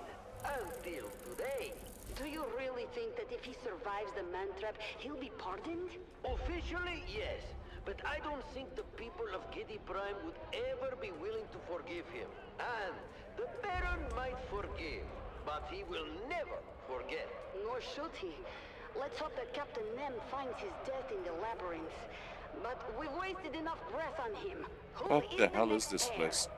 Until today. Do you really think that if he survives the man trap, he'll be pardoned? Officially, yes. But I don't think the people of Giddy Prime would ever be willing to forgive him. And the Baron might forgive, but he will never forget. Nor should he. Let's hope that Captain Nem finds his death in the labyrinth. But we've wasted enough breath on him. Who What the hell is next this heir? place?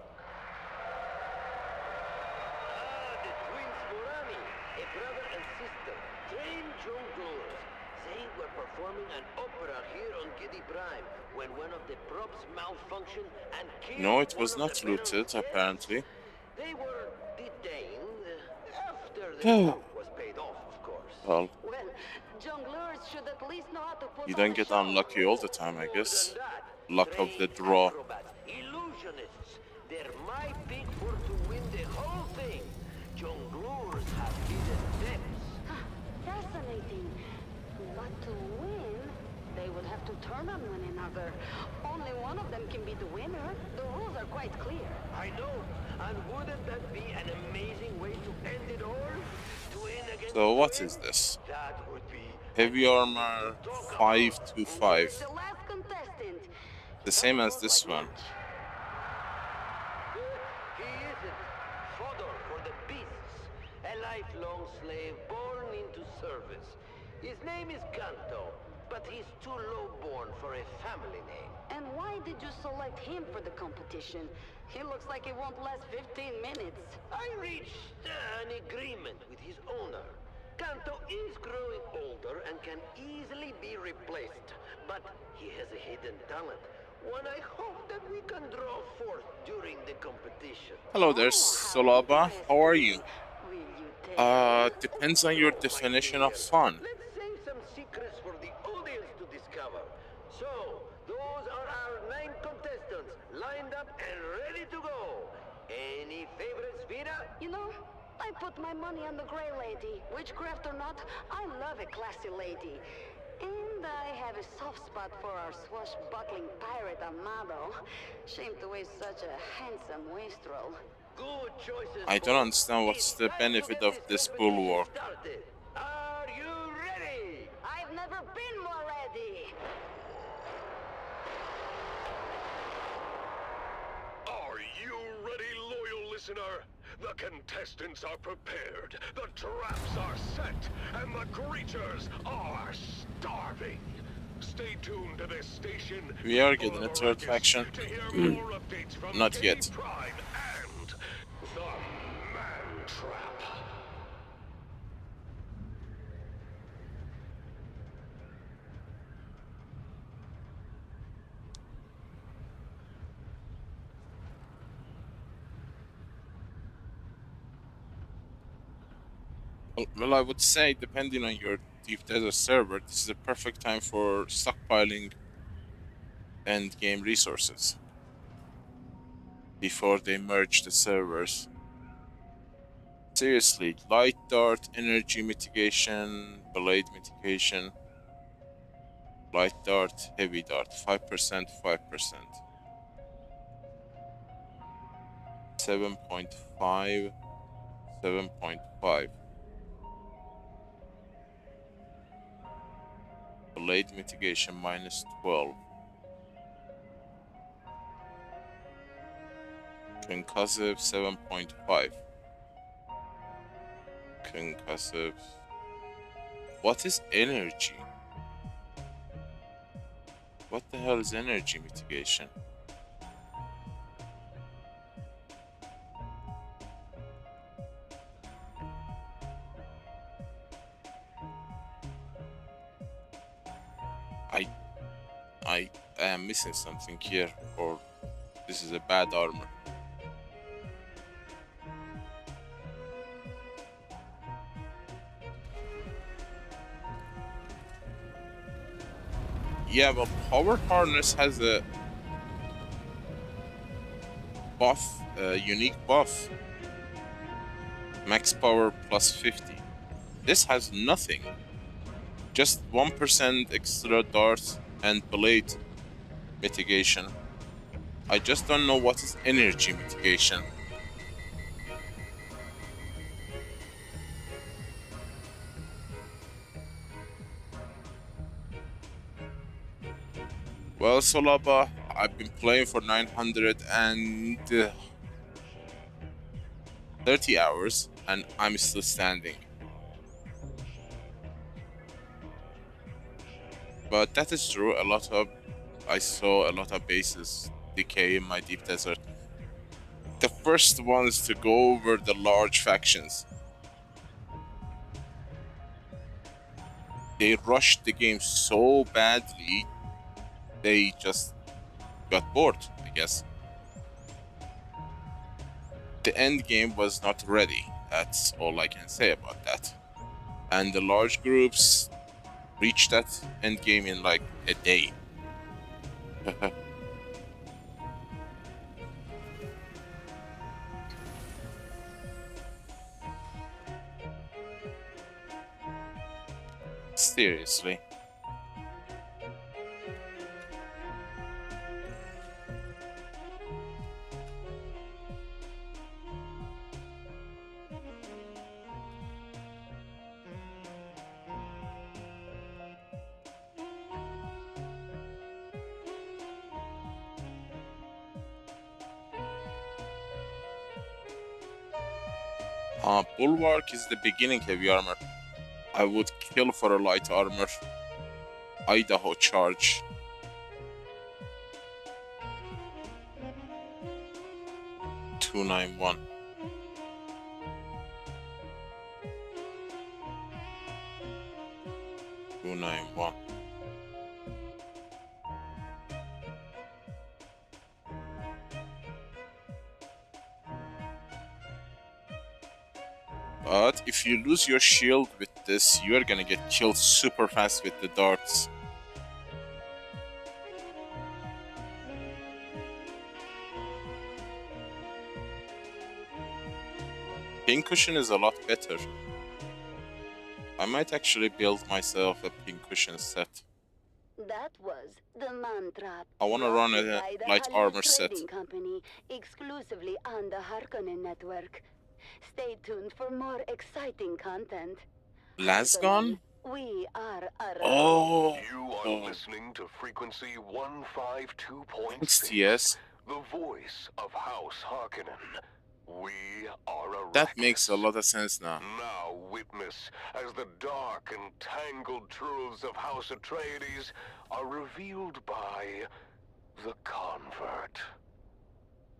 The twins Morani, a brother and sister, trained jongleurs. They were performing an opera here on Giddy Prime when one of the props malfunctioned and killed No, it was one of not the Baron's looted, guests. apparently. They were detained after the Oh. prop was paid off, of course. Well, Well, jongleurs should at least know how to put you on don't a get show. unlucky all the time, I More guess. than that, Luck of the trained draw. acrobats, illusionists. They're my pick for to win the whole thing. Jongleurs have hidden depths. Fascinating. But to win, they would have to turn on one another. Only one of them can be the winner. The rules are quite clear. I know, and wouldn't that be an amazing way to end it all? To win against So what twins? is this? That would be Heavy armor 525. The last contestant. The same as this one. He isn't. Fodder for the beasts. A lifelong slave born into service. His name is Kanto, but he's too low-born for a family name. And why did you select him for the competition? He looks like it won't last 15 minutes. I reached an agreement with his owner. Kanto is growing older and can easily be replaced, but he has a hidden talent. One I hope that we can draw forth during the competition. Hello there, Solaba. How are you? Will you tell? Depends on your definition of fun. Let's save some secrets for the audience to discover. So, those are our 9 contestants, lined up and ready to go. Any favorites, Vida? You know, I put my money on the Grey Lady. Witchcraft or not, I love a classy lady. And I have a soft spot for our swashbuckling pirate Amado. Shame to waste such a handsome wastrel. Good choices. I don't folks. understand what's It's the time to benefit get of this competition bulwark. started. Are you ready? I've never been more ready. Are you ready, loyal listener? The contestants are prepared, the traps are set, and the creatures are starving. Stay tuned to this station. We are getting a third faction. To hear more updates from Not Giddy yet. Prime and the Man Trap. Well, I would say, depending on your Deep Desert server, this is a perfect time for stockpiling end game resources before they merge the servers. Seriously, light dart, energy mitigation, blade mitigation, light dart, heavy dart, 5%, 5%. 7.5, 7.5. Blade mitigation -12. Concussive 7.5. Concussive. What is energy? What the hell is energy mitigation? I am missing something here, or this is a bad armor. Yeah, but Power Harness has a buff, a unique buff. Max power plus 50. This has nothing. Just 1% extra dart and blade mitigation. I just don't know what is energy mitigation. Well, Solaba, I've been playing for 930 hours, and I'm still standing. But that is true. I saw a lot of bases decay in my deep desert. The first ones to go over the large factions. They rushed the game so badly, they just got bored, I guess. The end game was not ready. That's all I can say about that. And the large groups reached that end game in like a day. Seriously. Bulwark is the beginning heavy armor. I would kill for a light armor. Idaho charge. $291. $291. But if you lose your shield with this, you are gonna get killed super fast with the darts. Pincushion is a lot better. I might actually build myself a pincushion set. That was the mantra. I wanna run a by the light Halil armor set. Trading Company exclusively on the Harkonnen network. Stay tuned for more exciting content. Lasgon? We are around. Oh, You are listening to frequency 152.6. yes. The voice of House Harkonnen. We are Arrakis. That makes a lot of sense now. Now witness as the dark and tangled truths of House Atreides are revealed by the Convert.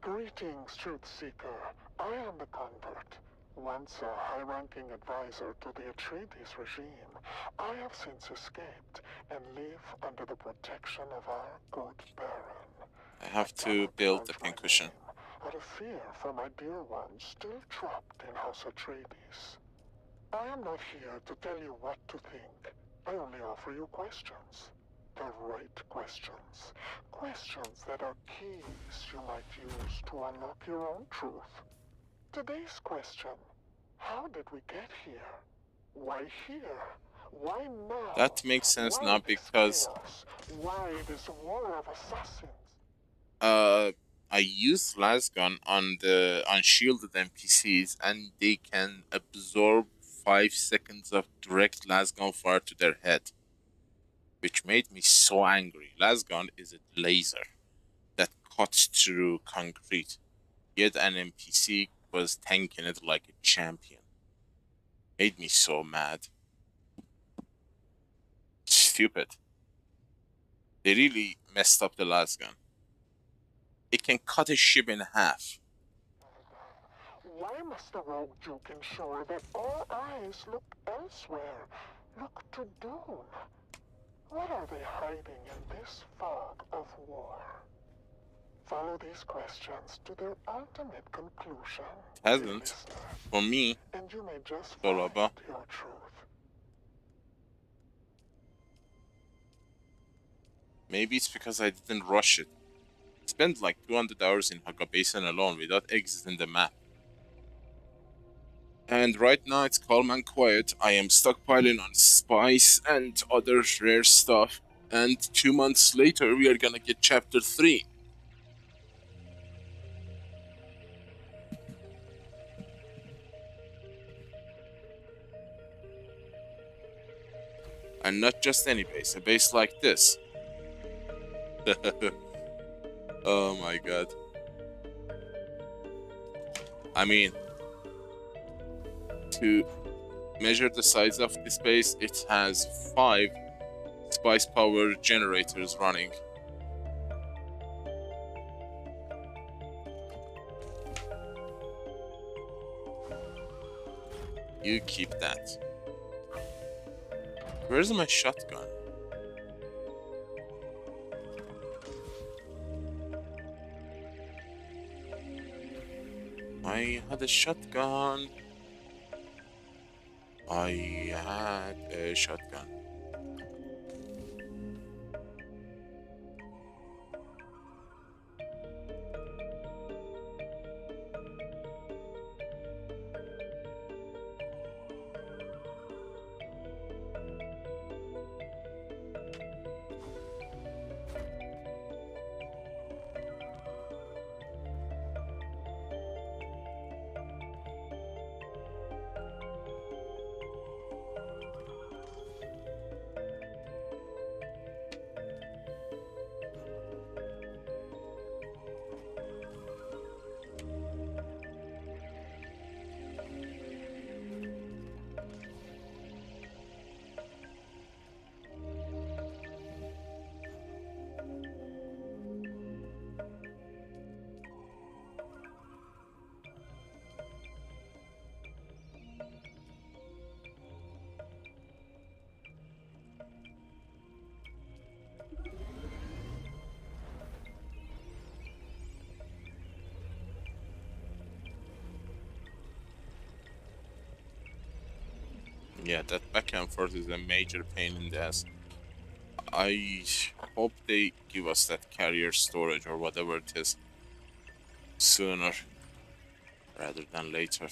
Greetings, Truth Seeker. I am the Convert. Once a high-ranking advisor to the Atreides regime, I have since escaped and live under the protection of our good Baron. I have to build the pincushion. Out of fear for my dear ones still trapped in House Atreides. I am not here to tell you what to think. I only offer you questions. The right questions. Questions that are keys you might use to unlock your own truth. Today's question: how did we get here? Why here? Why now? That makes sense now because why this war of assassins? I used Lasgun on shielded NPCs, and they can absorb 5 seconds of direct Lasgun fire to their head, which made me so angry. Lasgun is a laser that cuts through concrete, yet an NPC was tanking it like a champion. Made me so mad. Stupid. They really messed up the Lasgun. It can cut a ship in half. Why must the rogue Duke ensure that all eyes look elsewhere? Look to Dune. What are they hiding in this fog of war? Follow these questions to their ultimate conclusion. It hasn't. For me, and you may just find your truth. Maybe it's because I didn't rush it. I spent like 200 hours in Haga Basin alone without exiting the map. And right now it's calm and quiet. I am stockpiling on spice and other rare stuff. And 2 months later we are gonna get chapter 3. And not just any base, a base like this. Oh my god. I mean, to measure the size of this base, it has 5 spice power generators running. You keep that. Where's my shotgun? I had a shotgun. I had a shotgun. Yeah, that back and forth is a major pain in the ass. I hope they give us that carrier storage or whatever it is sooner rather than later.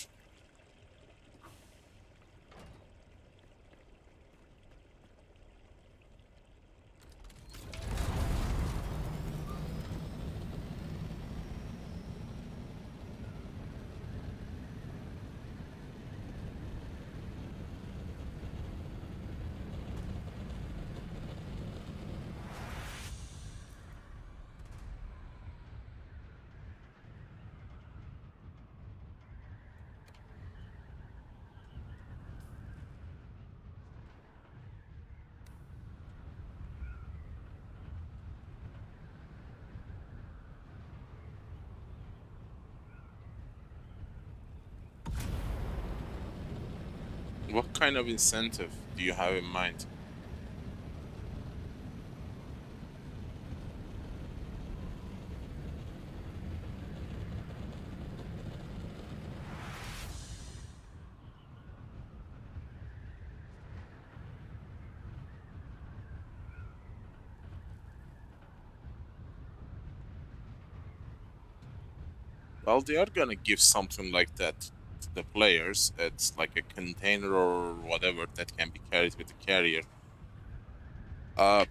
What kind of incentive do you have in mind? Well, they are gonna give something like that to the players. It's like a container or whatever that can be carried with the carrier. So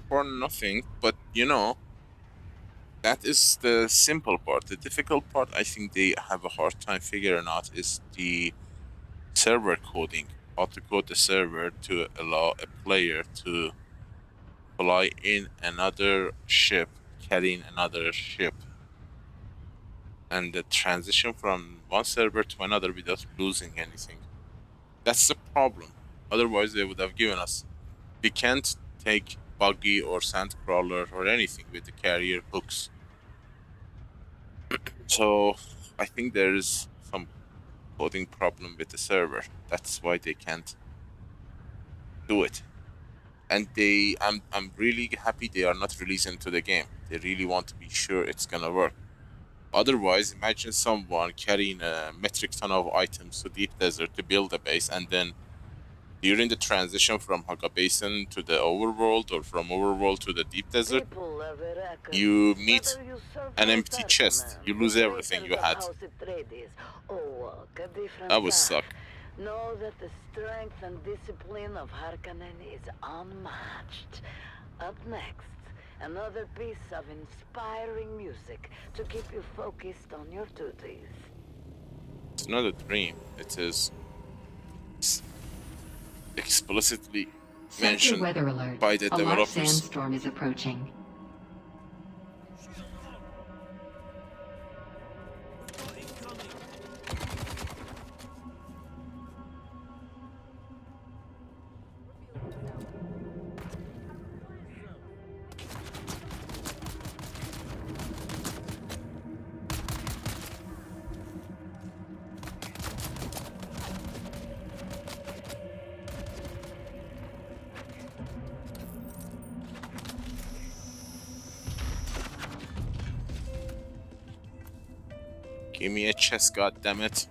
far nothing, but you know, that is the simple part. The difficult part, I think they have a hard time figuring out, is the server coding. How to code the server to allow a player to fly in another ship, carrying another ship, and the transition from one server to another without losing anything. That's the problem. Otherwise, they would have given us. We can't take buggy or sandcrawler or anything with the carrier hooks. So I think there's some coding problem with the server. That's why they can't do it. And I'm really happy they are not releasing to the game. They really want to be sure it's gonna work. Otherwise, imagine someone carrying a metric ton of items to deep desert to build a base, and then during the transition from Haga Basin to the overworld or from overworld to the deep desert, you meet an empty chest. You lose everything you had. That would suck. Know that the strength and discipline of Harkonnen is unmatched. Up next, another piece of inspiring music to keep you focused on your duties. It's not a dream. It is explicitly Sector mentioned weather alert. by the A large developers. sandstorm is approaching. Give me a chest, goddammit.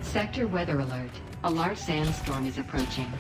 Sector weather alert. A large sandstorm is approaching.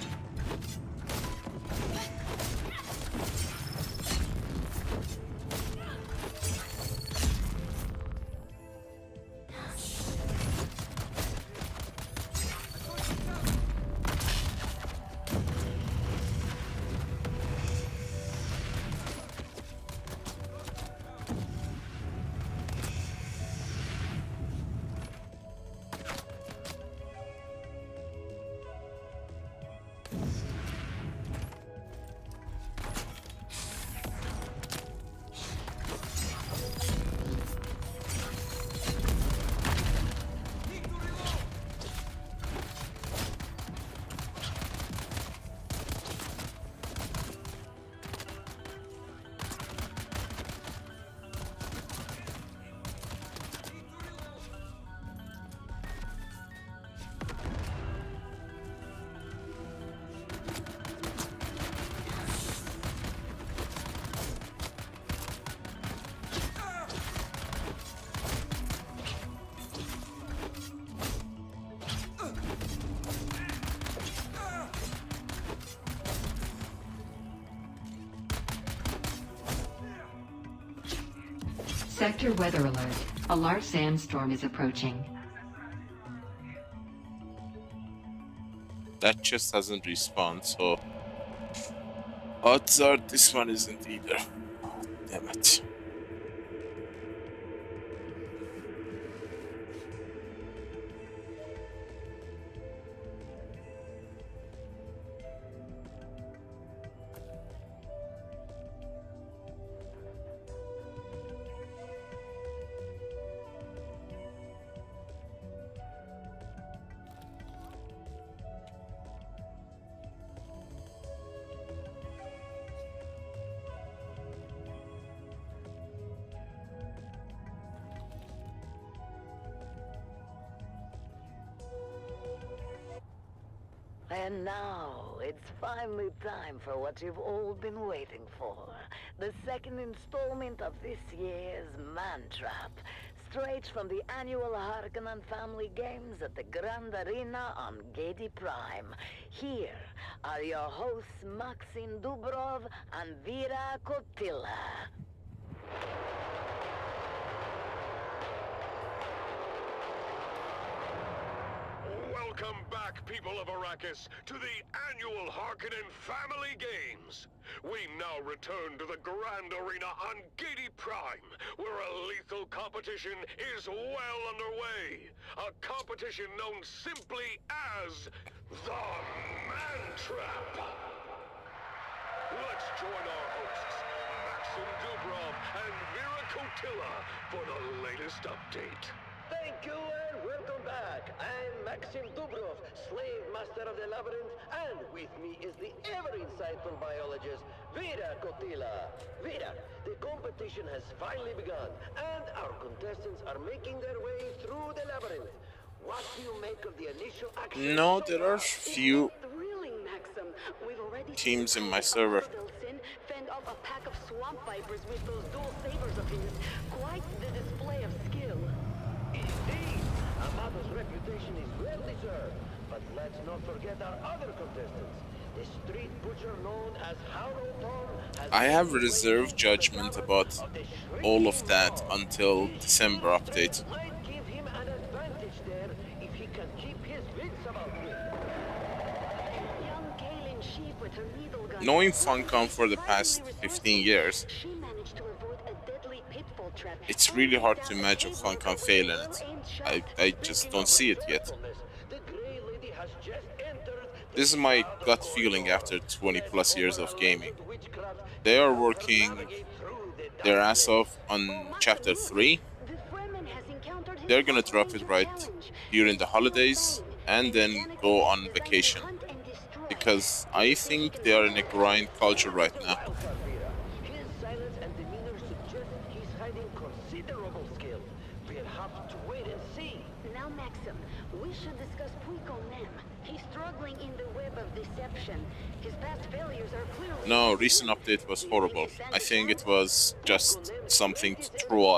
Sector weather alert. A large sandstorm is approaching. That chest hasn't respawned, so odds are this one isn't either. Oh, damn it. And now, it's finally time for what you've all been waiting for. The second installment of this year's Man Trap. Straight from the annual Harkonnen Family Games at the Grand Arena on Gedi Prime. Here are your hosts Maxim Dubrov and Vera Kotila. Welcome back, people of Arrakis, to the annual Harkonnen Family Games. We now return to the Grand Arena on Gedi Prime, where a lethal competition is well underway. A competition known simply as the Man Trap. Let's join our hosts, Maxim Dubrov and Vera Kotila, for the latest update. Thank you and welcome back. I'm Maxim Dubrov, slave master of the labyrinth, and with me is the ever-insightful biologist, Vera Kotila. Vera, the competition has finally begun, and our contestants are making their way through the labyrinth. What do you make of the initial action? No, there are few Thrilling, Maxim. We've already teams seen in my how server. Wilson fend off a pack of swamp vipers with those dual sabers of his. Quite the display of skill. Indeed, Amato's reputation is well deserved. But let's not forget our other contestants. The street butcher known I have reserved judgment about all of that until December update. Might give him an advantage there if he can keep his wits about him. Young Kaylin Sheep with her needle gun. Knowing Funcom for the past 15 years, She managed to avoid a deadly pitfall trap. it's really hard to imagine Funcom failing it. I just don't see it yet. The Grey Lady has just entered This is my gut feeling after 20 plus years of gaming. They are working their ass off on chapter 3. They're gonna drop it right during the holidays and then go on vacation. Because I think they are in a grind culture right now. His silence and demeanor suggest he's hiding considerable skill. We'll have to wait and see. Now, Maxim, we should discuss Funcom Nem. He's struggling in the web of deception. His past failures are clearly... No, recent update was horrible. I think it was just something to throw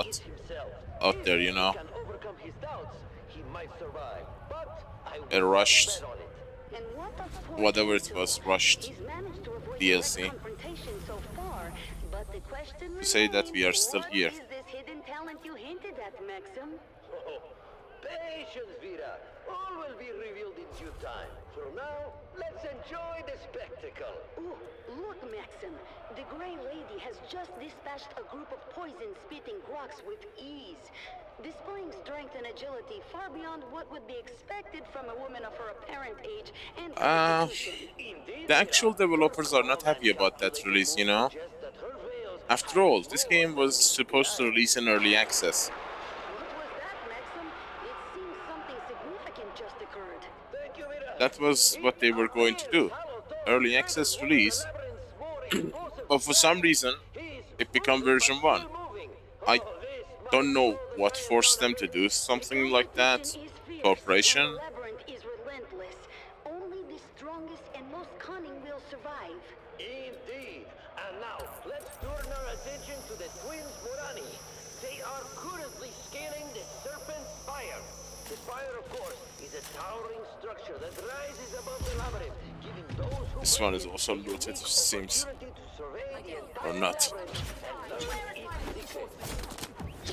out there, you know. Can overcome his doubts, he might survive. But I A will rushed, bet on it. And what of whatever it was, rushed He's managed to avoid DLC. direct confrontation so far, but the question To say that we are remains, still what here. is this hidden talent you hinted at, Maxim? Oh, patience, Vera. All will be revealed in due time. For now, let's enjoy the spectacle. Ooh, look, Maxim. The Grey Lady has just dispatched a group of poison-spitting groks with ease, displaying strength and agility far beyond what would be expected from a woman of her apparent age and constitution. The actual developers are not happy about that release, you know. After all, this game was supposed to release in early access. What was that, Maxim? It seems something significant just occurred. Thank you, Vera. That was what they were going to do. Early access release. But for some reason, it became version 1. I don't know what forced them to do something like that. Cooperation? The labyrinth is relentless. Only the strongest and most cunning will survive. Indeed. And now, let's turn our attention to the twins Morani. They are currently scaling the Serpent Spire. The spire, of course, is a towering structure that rises above the labyrinth, giving those who This one is also looted, it seems. opportunity to survey the Or entire not. labyrinth and learn its secrets.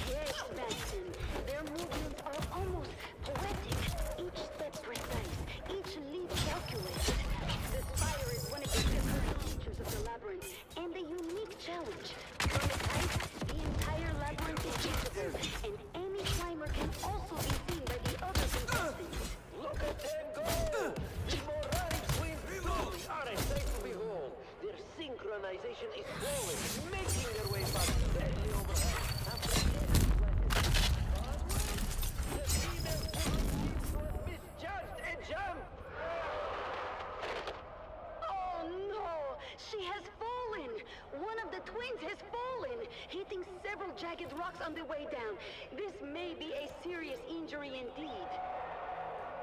Yes, Maxim. Their movements are almost poetic. Each step precise, each leap calculated. The spire is one of the different features of the labyrinth, and a unique challenge. From its height, the entire labyrinth is visible, and any climber can also be seen by the other contestants. Look at them go! The Morani twins truly are a sight to behold. Their synchronization is flawless, making their way past steadily overhead. The female was misjudged and jumped! Oh no! She has fallen! One of the twins has fallen, hitting several jagged rocks on the way down. This may be a serious injury indeed.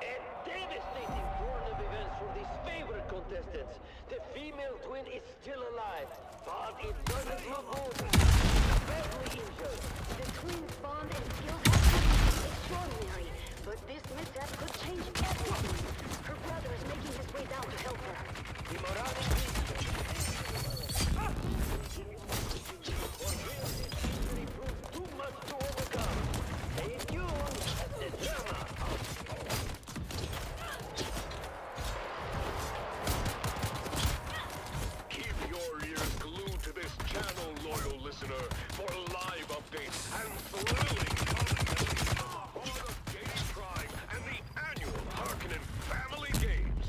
A devastating turn of events for these favorite contestants. The female twin is still alive, but it doesn't look good. Badly injured. The twins' bond and skills have been extraordinary, but this mishap could change everything. Her brother is making his way down to help her. The Morani proved too much to overcome. Stay tuned as the drama Keep your ears glued to this channel, loyal listener, for live updates and thrilling content. Part of Gay Prime and the annual Harkonnen Family Games.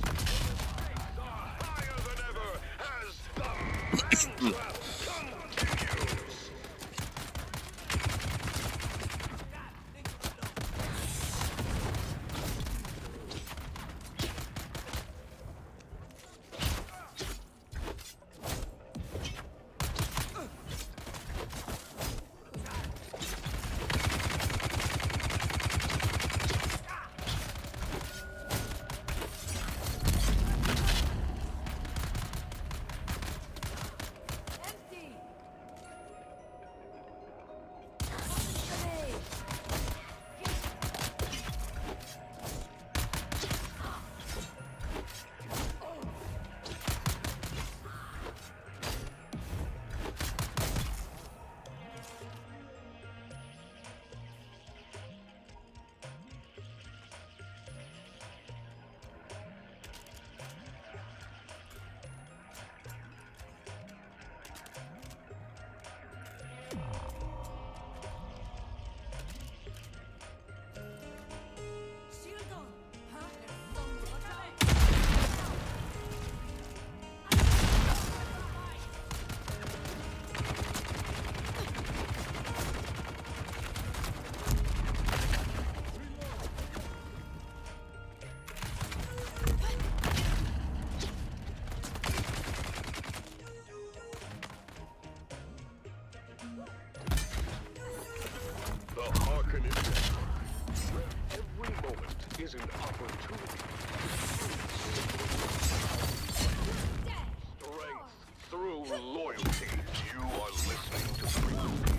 royalty. You are listening to frequency.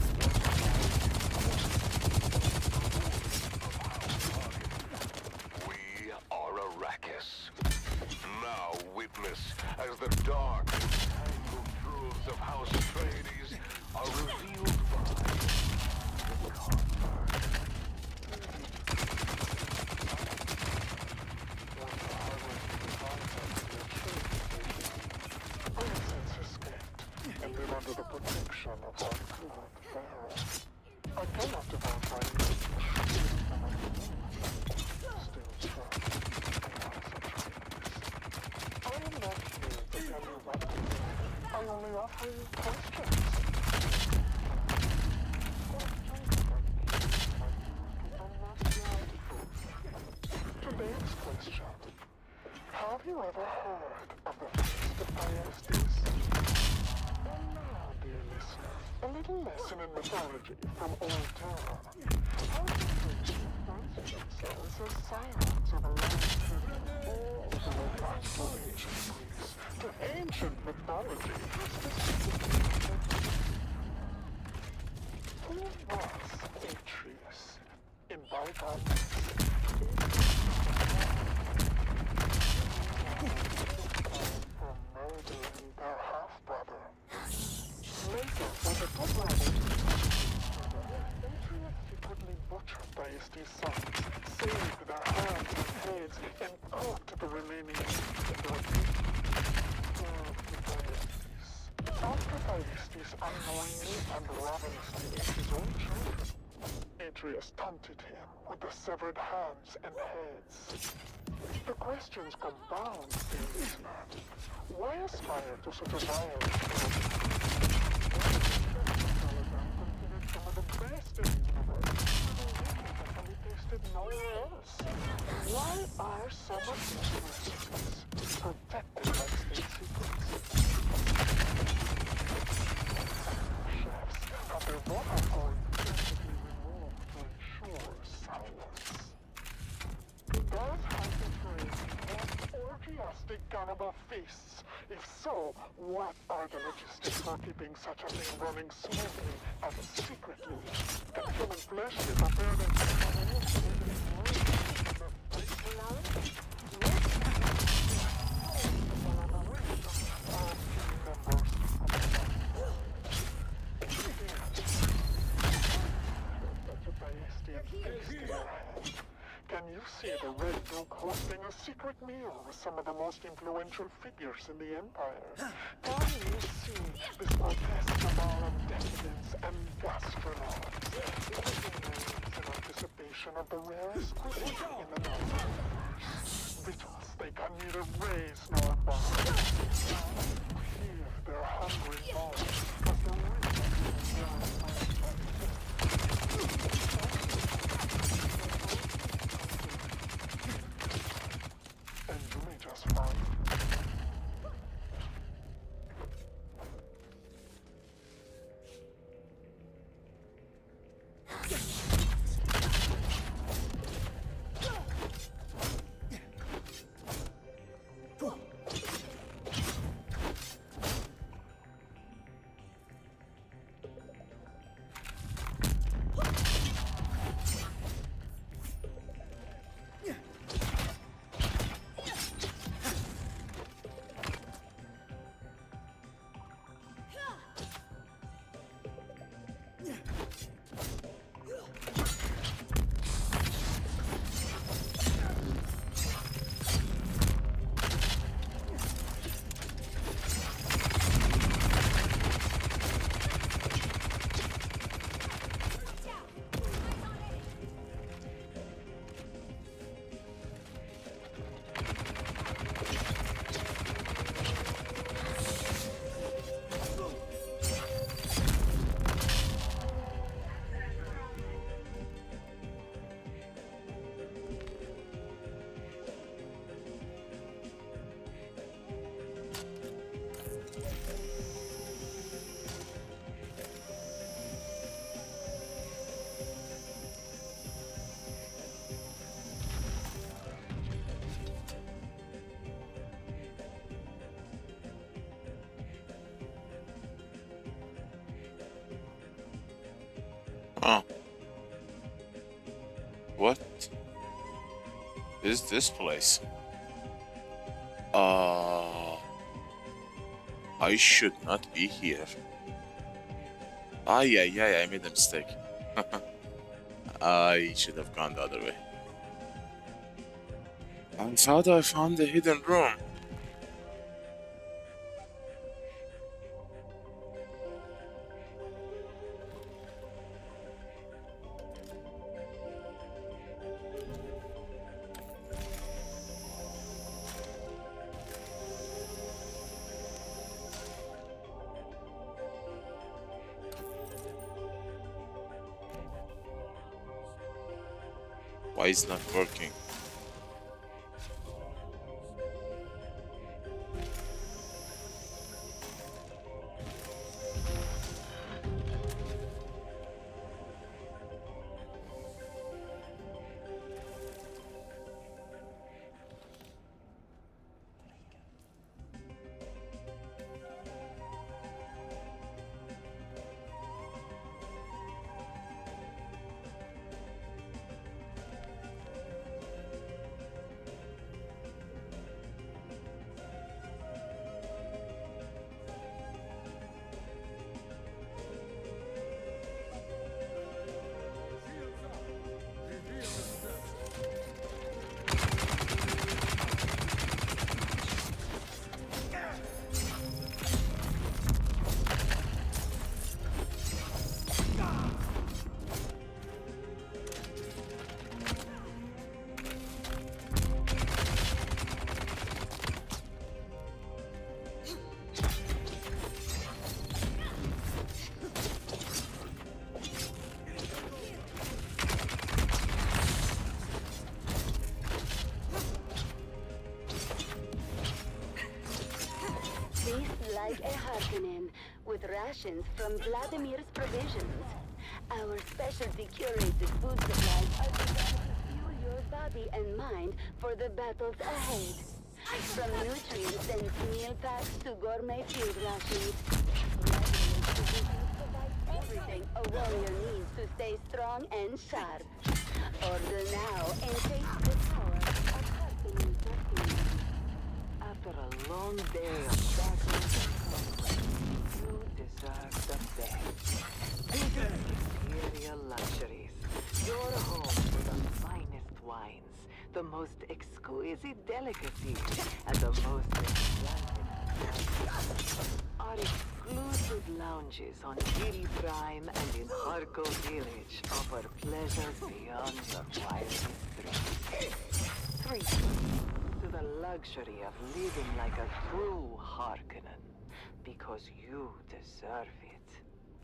We are Arrakis. Now witness as the dark and tangled truths of House Atreides are revealed by the Convert. And live under the protection of our current pharaoh. I cannot devote my youth to shooting them at the moon. Still trust in House Atreides. I am not here to tell you what to do. I only offer you questions. Today's question. Have you ever heard of the Feast of Iestes? And now, dear listener, a little lesson in mythology from old Terra. How the French fancy themselves as sirens of a land that all the way back to ancient Greece, to ancient mythology, who was Atreus? In bygone for murdering their half-brother. Later, when the good rebels Atreus secretly butchered Thyestes' sons, saved their hands and heads, and cooked the remaining meat into a pig. After Thyestes unknowingly and ravenously ate his own children, Atreus taunted him with the severed hands and heads. The questions compound, dear listener. Why aspire to such a violence? Considered some of the best in the universe, that can be tasted nowhere else. Why are some of these recipes protected like state secrets? Chefs have their vocal cords drastically removed to ensure silence. Does House Atreides host orgiastic cannibal feasts? If so, what are the logistics for keeping such a thing running smoothly and secretly? Can human flesh be prepared in such a way so that it is worthy of the personality? Can you see the Red Duke hosting a secret meal with some of the most influential figures in the Empire? Can you see this grotesque cabal of decadence and gastronauts eating their meats in anticipation of the rarest cuisine in the known? Victuals they can neither raise nor buy. Hear their hungry mouths as the rich and you may just find Oh. What is this place? I should not be here. Yeah, I made a mistake. I should have gone the other way. I thought I found the hidden room. Why is it not working? Like a Harkonnen, with rations from Vladimir's provisions. Our specialty curated food supplies are designed to fuel your body and mind for the battles ahead. From nutrients and meal packs to gourmet field rations, Vladimir's provisions provide everything a warrior needs to stay strong and sharp. Order now and taste the power of Harkonnen destiny. After a long day of battle, you deserve the best. Bigger imperial luxuries. Your home for the finest wines, the most exquisite delicacies, and the most exotic. Our exclusive lounges on Giri Prime and in Harko Village offer pleasures beyond your wildest dreams. 3. To the luxury of living like a true Harkonnen, because you deserve it.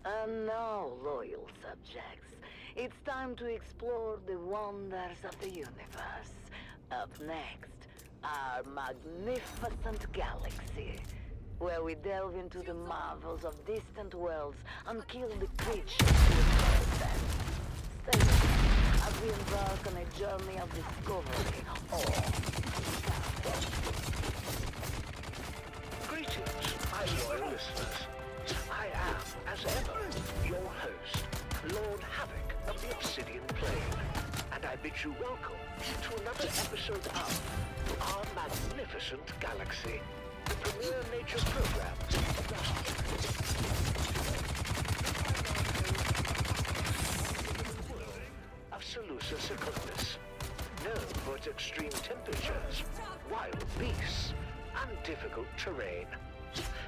And now, loyal subjects, it's time to explore the wonders of the universe. Up next, our magnificent galaxy, where we delve into the marvels of distant worlds and kill the creatures who inhabit them. Stay with us as we embark on a journey of discovery or Greetings, my loyal listeners. I am, as ever, your host, Lord Havoc of the Obsidian Plain, and I bid you welcome to another episode of Our Magnificent Galaxy, the premier nature program of the heart of Seleucia Secundus, known for its extreme temperatures, wild beasts, and difficult terrain.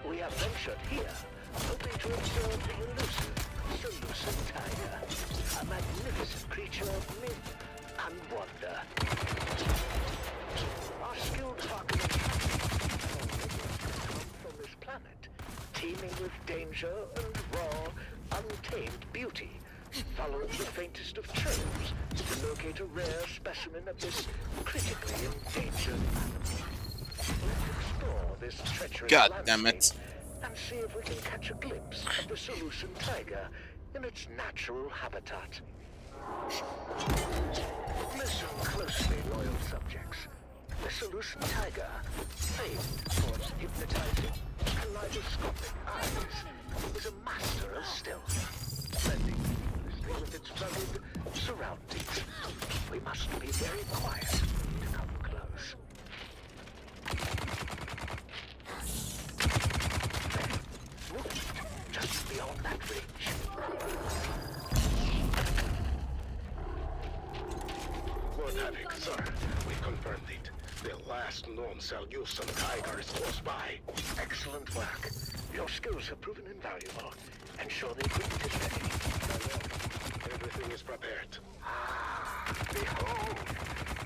We have ventured here, hoping to observe the elusive Seleucian tiger, a magnificent creature of myth and wonder. Our skilled Harkonnen come from this planet, teeming with danger and raw, untamed beauty, following the faintest of trails to locate a rare specimen of this critically endangered animal. Let's explore this treacherous landscape and see if we can catch a glimpse of the Seleucian tiger in its natural habitat. Listen closely, loyal subjects. The Seleucian tiger, famed for its hypnotizing, kaleidoscopic eyes, is a master of stealth, blending seamlessly with its beyond that ridge. Lord Havoc, sir, we confirmed it. The last known Seleucian tiger is close by. Excellent work. Your skills have proven invaluable. Ensure the equipment is ready. Everything is prepared. Behold!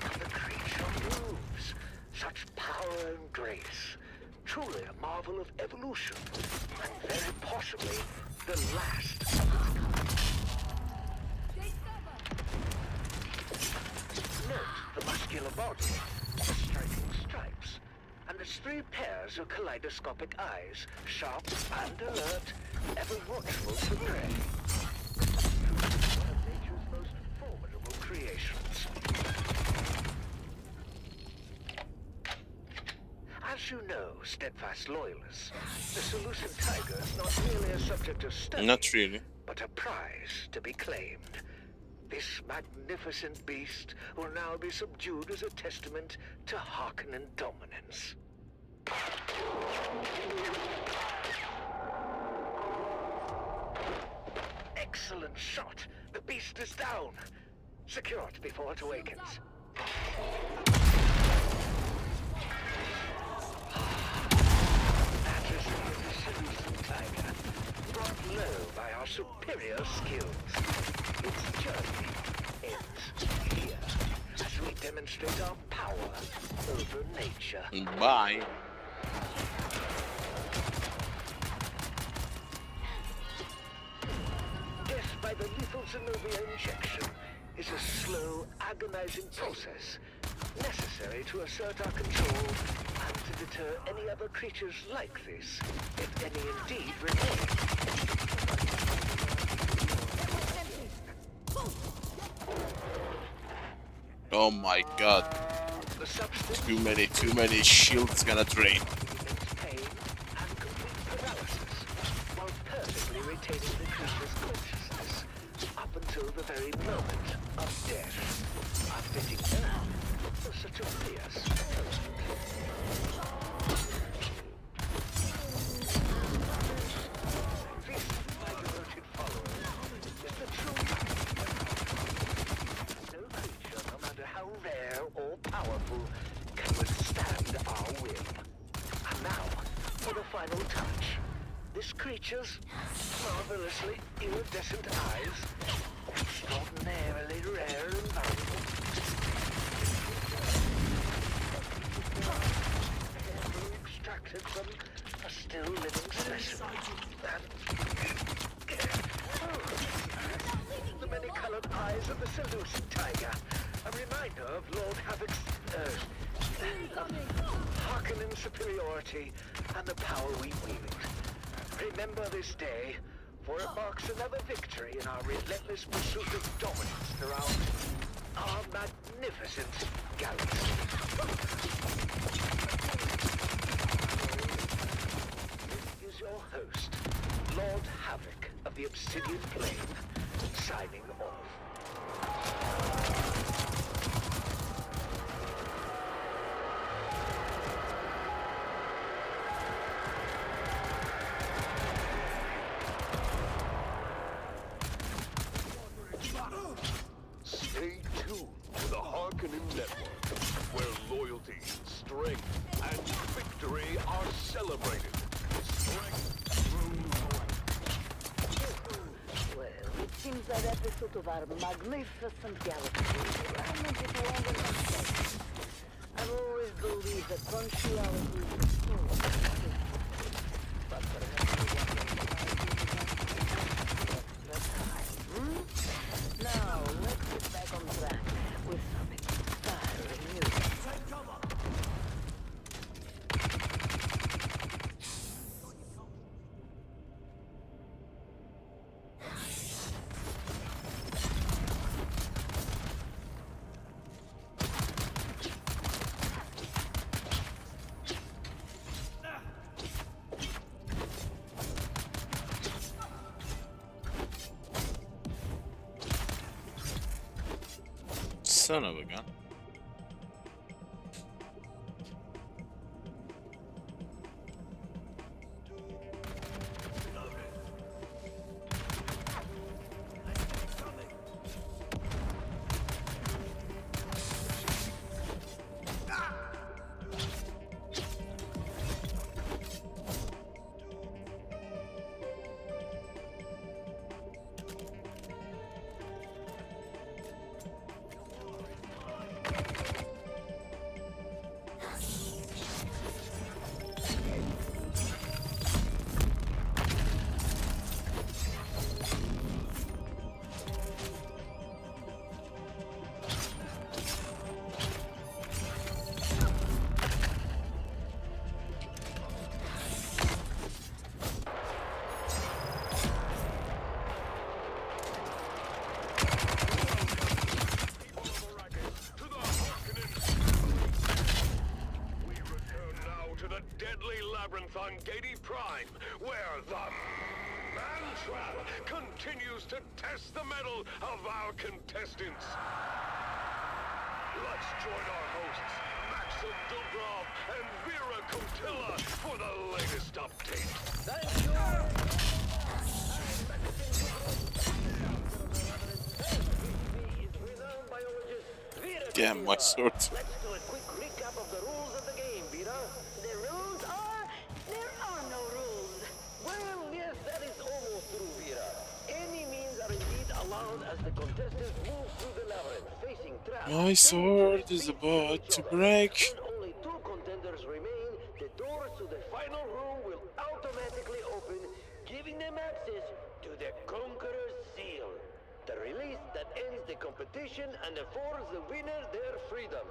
How the creature moves. Such power and grace. Truly a marvel of evolution. And very possibly the last of its kind. Note the muscular body, the striking stripes, and its 3 pairs of kaleidoscopic eyes, sharp and alert, ever watchful for prey. One of nature's most formidable creations. As you know, steadfast loyalists, the Seleucid tiger is not merely a subject of study, Not really. but a prize to be claimed. This magnificent beast will now be subdued as a testament to Harkonnen dominance. Excellent shot! The beast is down! Secure it before it awakens. Majesty of the Seleucid tiger, brought low by our superior skills. Its journey ends here, as we demonstrate our power over nature. Bye. Death by the lethal Zenobia injection is a slow, agonizing process necessary to assert our control and to deter any other creatures like this, if any indeed remain. Oh my god. Too many shields gonna drain. Pain and complete paralysis, while perfectly retaining the creature's consciousness up until the very moment of death. A fitting end for such a fierce opponent. This, my devoted followers, is the truth. No creature, no matter how rare or powerful, can withstand our will. And now, for the final touch. This creature's marvelously iridescent eyes, extraordinarily rare and valuable. Carefully extracted from a still living specimen. The many-colored eyes of the Seleucid tiger. A reminder of Lord Havoc's Harkonnen superiority and the power we wield. Remember this day, for it marks another victory in our relentless pursuit of dominance throughout our magnificent galaxy. This is your host, Lord Havoc of the Obsidian Plane, signing off. Stay tuned to the Harkonnen Network, where loyalty, strength, and victory are celebrated. Strength Well, it seems that episode of our magnificent galaxy ran into longer than expected. I've always believed that punctuality is the soul of the but perhaps now, let's get back on track with some inspiring music. Son of a gun. Prime, where the Man-Trap continues to test the mettle of our contestants. Let's join our hosts, Maxim Dubrov and Vera Kotilla, for the latest update. Thank you! Damn, my sword. Let's do a quick recap of the rules of the game, Vera. The rules are... there are no rules. Well, yes, that is almost true, Vera. Any means are indeed allowed as the contestants move through the labyrinth, facing traps. My sword is about to break. When only two contenders remain, the doors to the final room will automatically open, giving them access to the Conqueror's Seal, the release that ends the competition and affords the winner their freedom.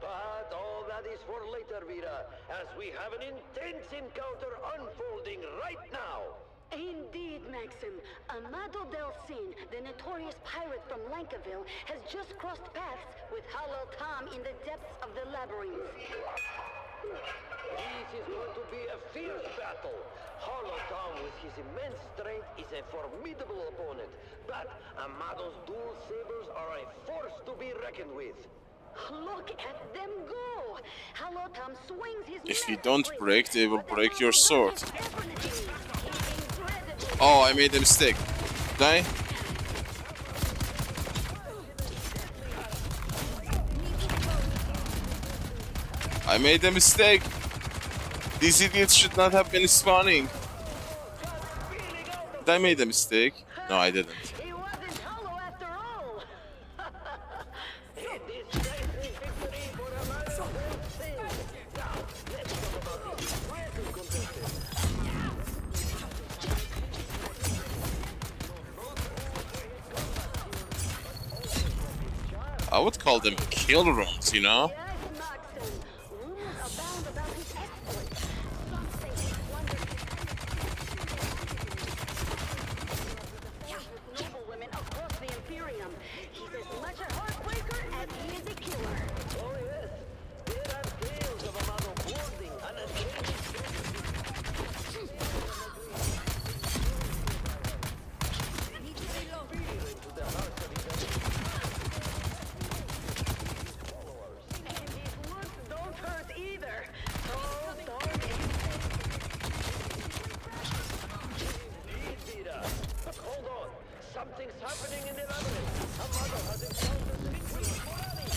But all that is for later, Vera, as we have an intense encounter unfolding right now. Indeed, Maxim. Amado Del Cin, the notorious pirate from Lankaville, has just crossed paths with Hollow Tom in the depths of the labyrinth. This is going to be a fierce battle. Hollow Tom, with his immense strength, is a formidable opponent. But Amado's dual sabers are a force to be reckoned with. Look at them go! Hollow Tom swings his If you massive don't blade, break, they will but the break your Hollow sword. Tom is effortlessly, incredibly Oh, I made a mistake. Did I? I made a mistake. These idiots should not have been spawning. Did I made a mistake? No, I didn't. He wasn't hollow after all. It is decisive victory for Amado Del Cin. Now, let's talk about these present contestants. I would call them kill rooms, you know? Yes, Maxim. Rumors abound about his exploits. Some say he's wondered noblewomen across the Imperium. He's as much a heartbreaker as he is a killer. Oh yes, there are tales of Amado boarding and attending. Into the hearts of his And his looks don't hurt either. So darn Indeed, Vera. But hold on, something's happening in the labyrinth. Amado has encountered the Queen Morani.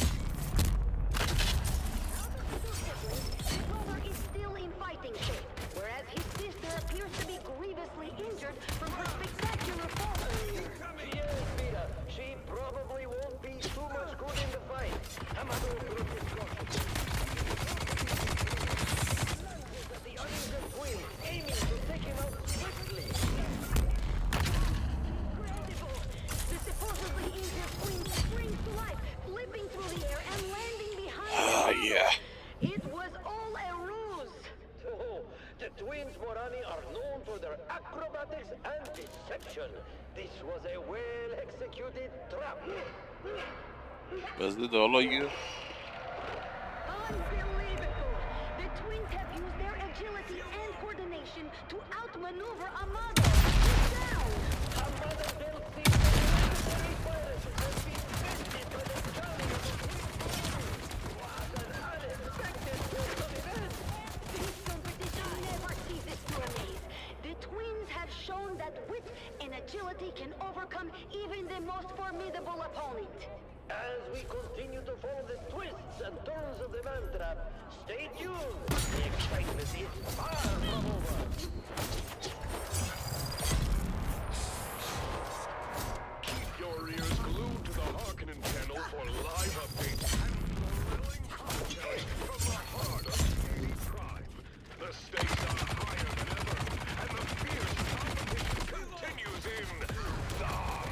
His brother is still in fighting shape, whereas his sister appears to be grievously injured from her spectacular fall earlier. Yes, Vera, she probably won't be too much good in the fight. Amado proved his caution. The uninjured Queen, aiming to take him out swiftly. Incredible! The supposedly injured queen springs to life, flipping through the air and landing behind Ah, him. yeah. It was all a ruse. Oh, the twins Morani are known for their acrobatics and deception. This was a well-executed trap. Was it all of you? Unbelievable! The twins have used their agility and coordination to outmaneuver Amado. Down! Amado Del Cin, the legendary pirate, has been bested by the drowning of the What an unexpected twist of events! This competition never ceases to amaze. The twins have shown that wit and agility can overcome even the most formidable opponent. As we continue to follow the twists and turns of the Man-Trap, stay tuned! The excitement is far from over! Keep your ears glued to the Harkonnen channel for live updates and thrilling commentary from the heart of H.O.T Prime. The stakes are higher than ever, and the fierce competition continues in the Man-Trap.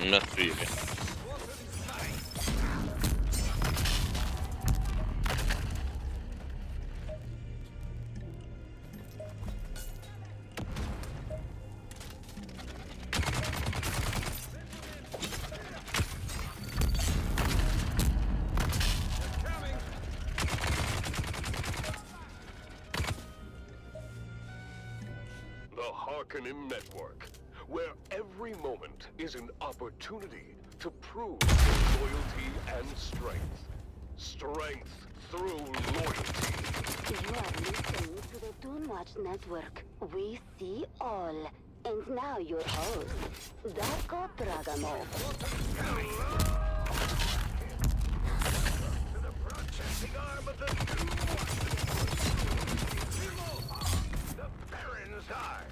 Not really. Harkonnen network, where every moment is an opportunity to prove loyalty and strength. Strength through loyalty. You are listening to the Dune Watch Network. We see all. And now your host, Darko Dragamov. To the broadcasting arm of the Dune Watch. The Baron's eyes.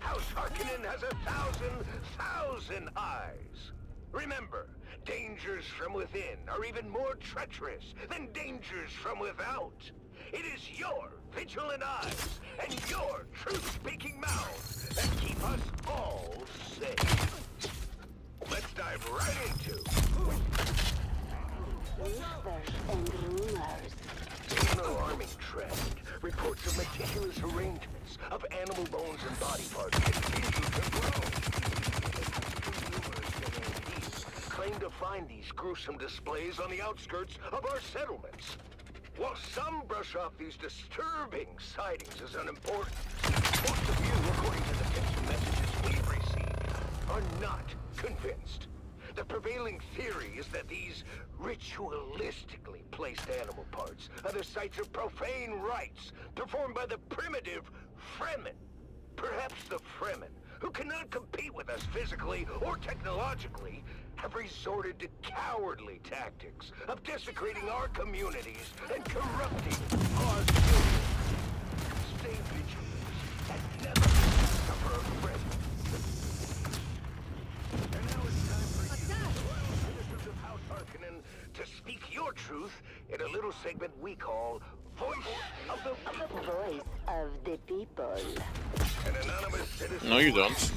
House Harkonnen has 1,000 eyes. Remember, dangers from within are even more treacherous than dangers from without. It is your vigilant eyes and your truth-speaking mouths that keep us all safe. Let's dive right into Whispers and rumors. an alarming trend. Reports of meticulous arrangements of animal bones and body parts continue to grow. Claim to find these gruesome displays on the outskirts of our settlements. While some brush off these disturbing sightings as unimportant, most of you, according to the tips and messages we've received, are not convinced. The prevailing theory is that these ritualistically placed animal parts are the sites of profane rites performed by the primitive Fremen. Perhaps the Fremen, who cannot compete with us physically or technologically, have resorted to cowardly tactics of desecrating our communities and corrupting our children. Stay vigilant and never suffer a friend. And now it's time for citizens of House Harkonnen to speak your truth in a little segment we call Voice of the People. Voice of the people. An anonymous citizen. No, you don't.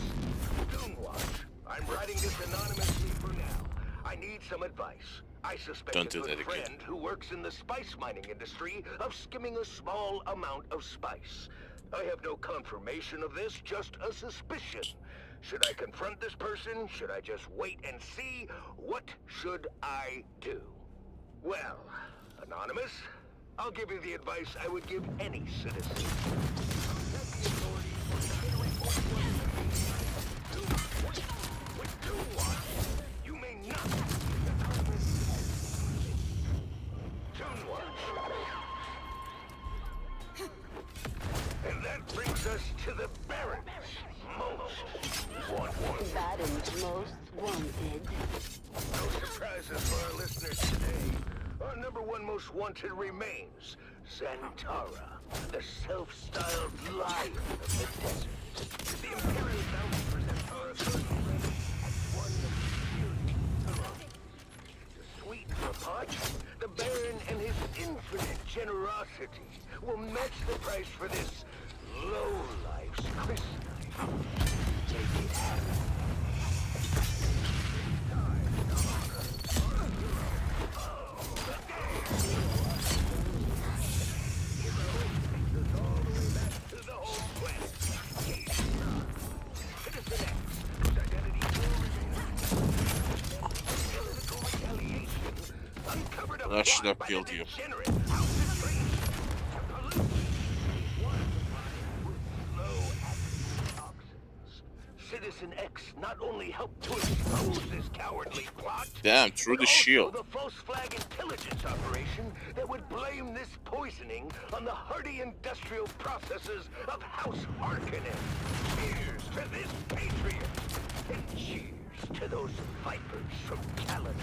Dune Watch. I'm writing this anonymously for now. I need some advice. I suspect Don't a do good that again. friend who works in the spice mining industry of skimming a small amount of spice. I have no confirmation of this, just a suspicion. Should I confront this person? Should I just wait and see? What should I do? Well, Anonymous, I'll give you the advice I would give any citizen. Contact the authorities or begin a report to us. With Dune Watch, you may not be anonymous. Dune Watch. And that brings us to the Baron's most wanted. Baron's most wanted. No surprises for our listeners today. Our #1 most wanted remains Zantara, the self-styled lion of the desert. The Imperial bounty for Zantara currently ranks at 1 billion. To sweeten the pot, the Baron and his infinite generosity will match the price for this low-life's kryptonite. Make it happen. That should have killed you. Citizen X not only helped to expose this cowardly plot, Damn, through but the shield. also the false flag intelligence operation that would blame this poisoning on the hardy industrial processes of House Harkonnen. Cheers to this patriot, and cheers to those vipers from Caladan.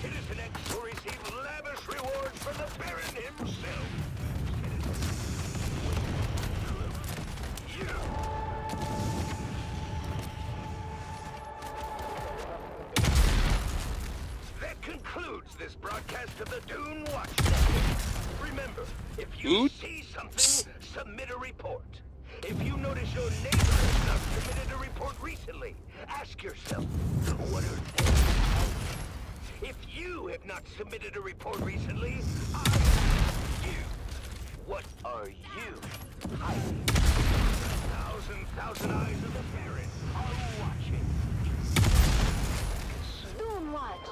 Citizen X will receive lavish rewards from the Baron himself. You. That concludes this broadcast of the Dune Watch Network. Remember, if you see something, submit a report. If you notice your neighbor has not submitted a report recently, ask yourself, what are they hiding? If you have not submitted a report recently, I ask you, what are you hiding? Thousand eyes of the parent are watching. Dune watch.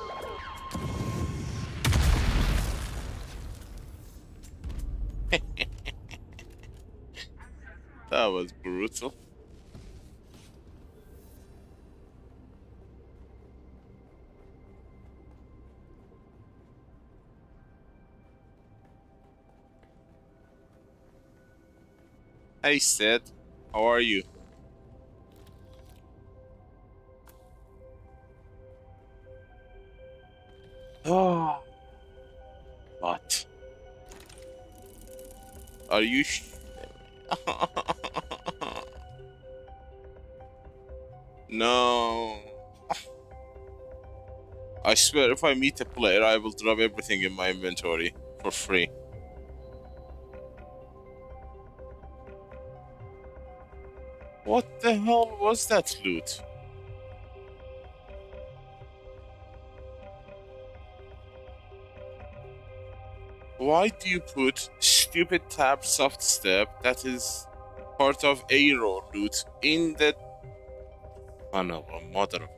That was brutal. Hey Sid, how are you? Oh, what? Are you No. I swear if I meet a player, I will drop everything in my inventory for free. What the hell was that loot? Why do you put stupid tab soft step that is part of Aero loot in the... Oh no, mother of...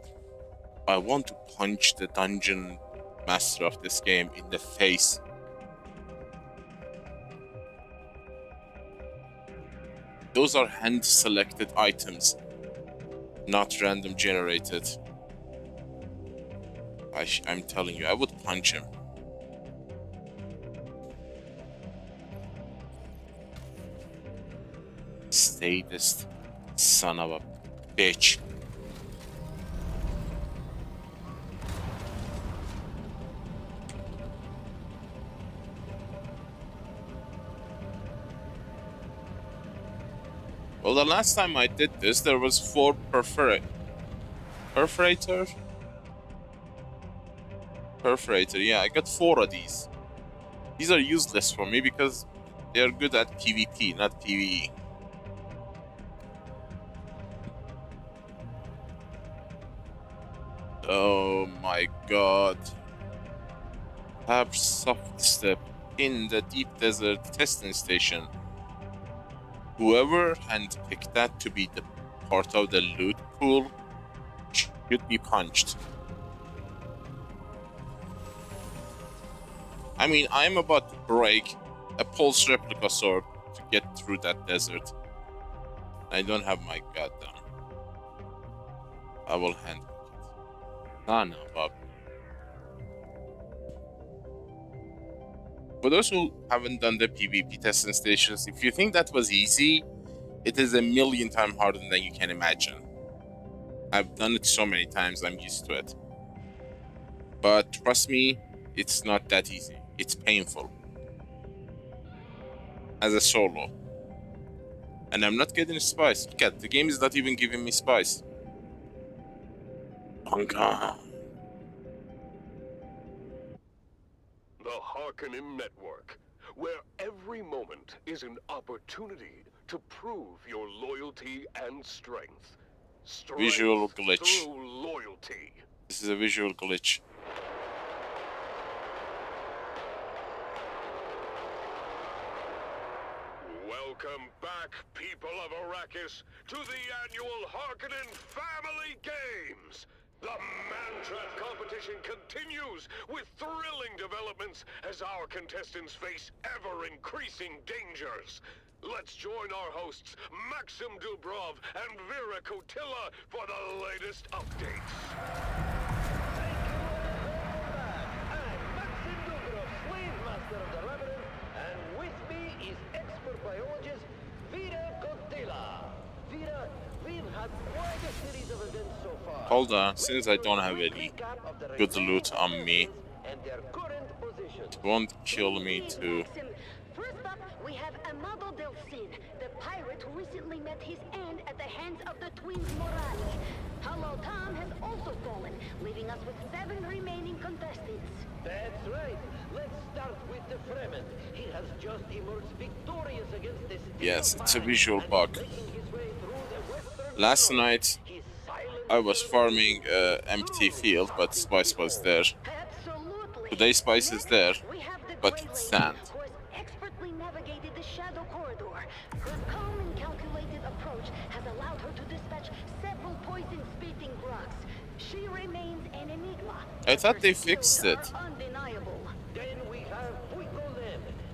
I want to punch the dungeon master of this game in the face. Those are hand-selected items, not random generated. I'm telling you, I would punch him. Sadist son of a bitch. Well, the last time I did this, there was 4 perforator. Yeah, I got 4 of these. These are useless for me because they are good at PvP, not PvE. Oh my god. Have soft step in the deep desert testing station. Whoever handpicked that to be the part of the loot pool should be punched. I mean, I'm about to break a pulse replica sword to get through that desert. I don't have my god down. I will handpick it. Ah, no, Bob. For those who haven't done the PvP testing stations, if you think that was easy, it is a million times harder than you can imagine. I've done it so many times, I'm used to it. But trust me, it's not that easy. It's painful. As a solo. And I'm not getting spice. Look at, the game is not even giving me spice. Funcom. The Harkonnen Network, where every moment is an opportunity to prove your loyalty and strength. Visual glitch. Through loyalty. This is a visual glitch. Welcome back, people of Arrakis, to the annual Harkonnen Family Games. The Mantrap competition continues with thrilling developments as our contestants face ever-increasing dangers. Let's join our hosts, Maxim Dubrov and Vera Kotila, for the latest updates. I'm Maxim Dubrov, slave master of the labyrinth, and with me is expert biologist Vera Kotila. Vera, we've had quite a series of events so far. Hold on, since I don't have any good loot on me, it won't kill me too. First up, we have a model Sin, the pirate who recently met his end at the hands of the twins Morali. Hello Tom has also fallen, leaving us with 7 remaining contestants. That's right. Let's start with the Fremen. He has just emerged victorious against the Steel Yes, it's a Band, visual and bug. is making his way through the western Last front. night, His silent I was farming determination is empty truly field, but something to Spice was behold. there. Absolutely. Today Spice is Next, there, we have the but Grey it's Lady, sand. who has expertly navigated the Shadow Corridor. Her calm and calculated approach has allowed her to dispatch several poison-spitting grugs. She remains an enigma. I but thought her they skills fixed it. are undeniable. Then we have Funcom,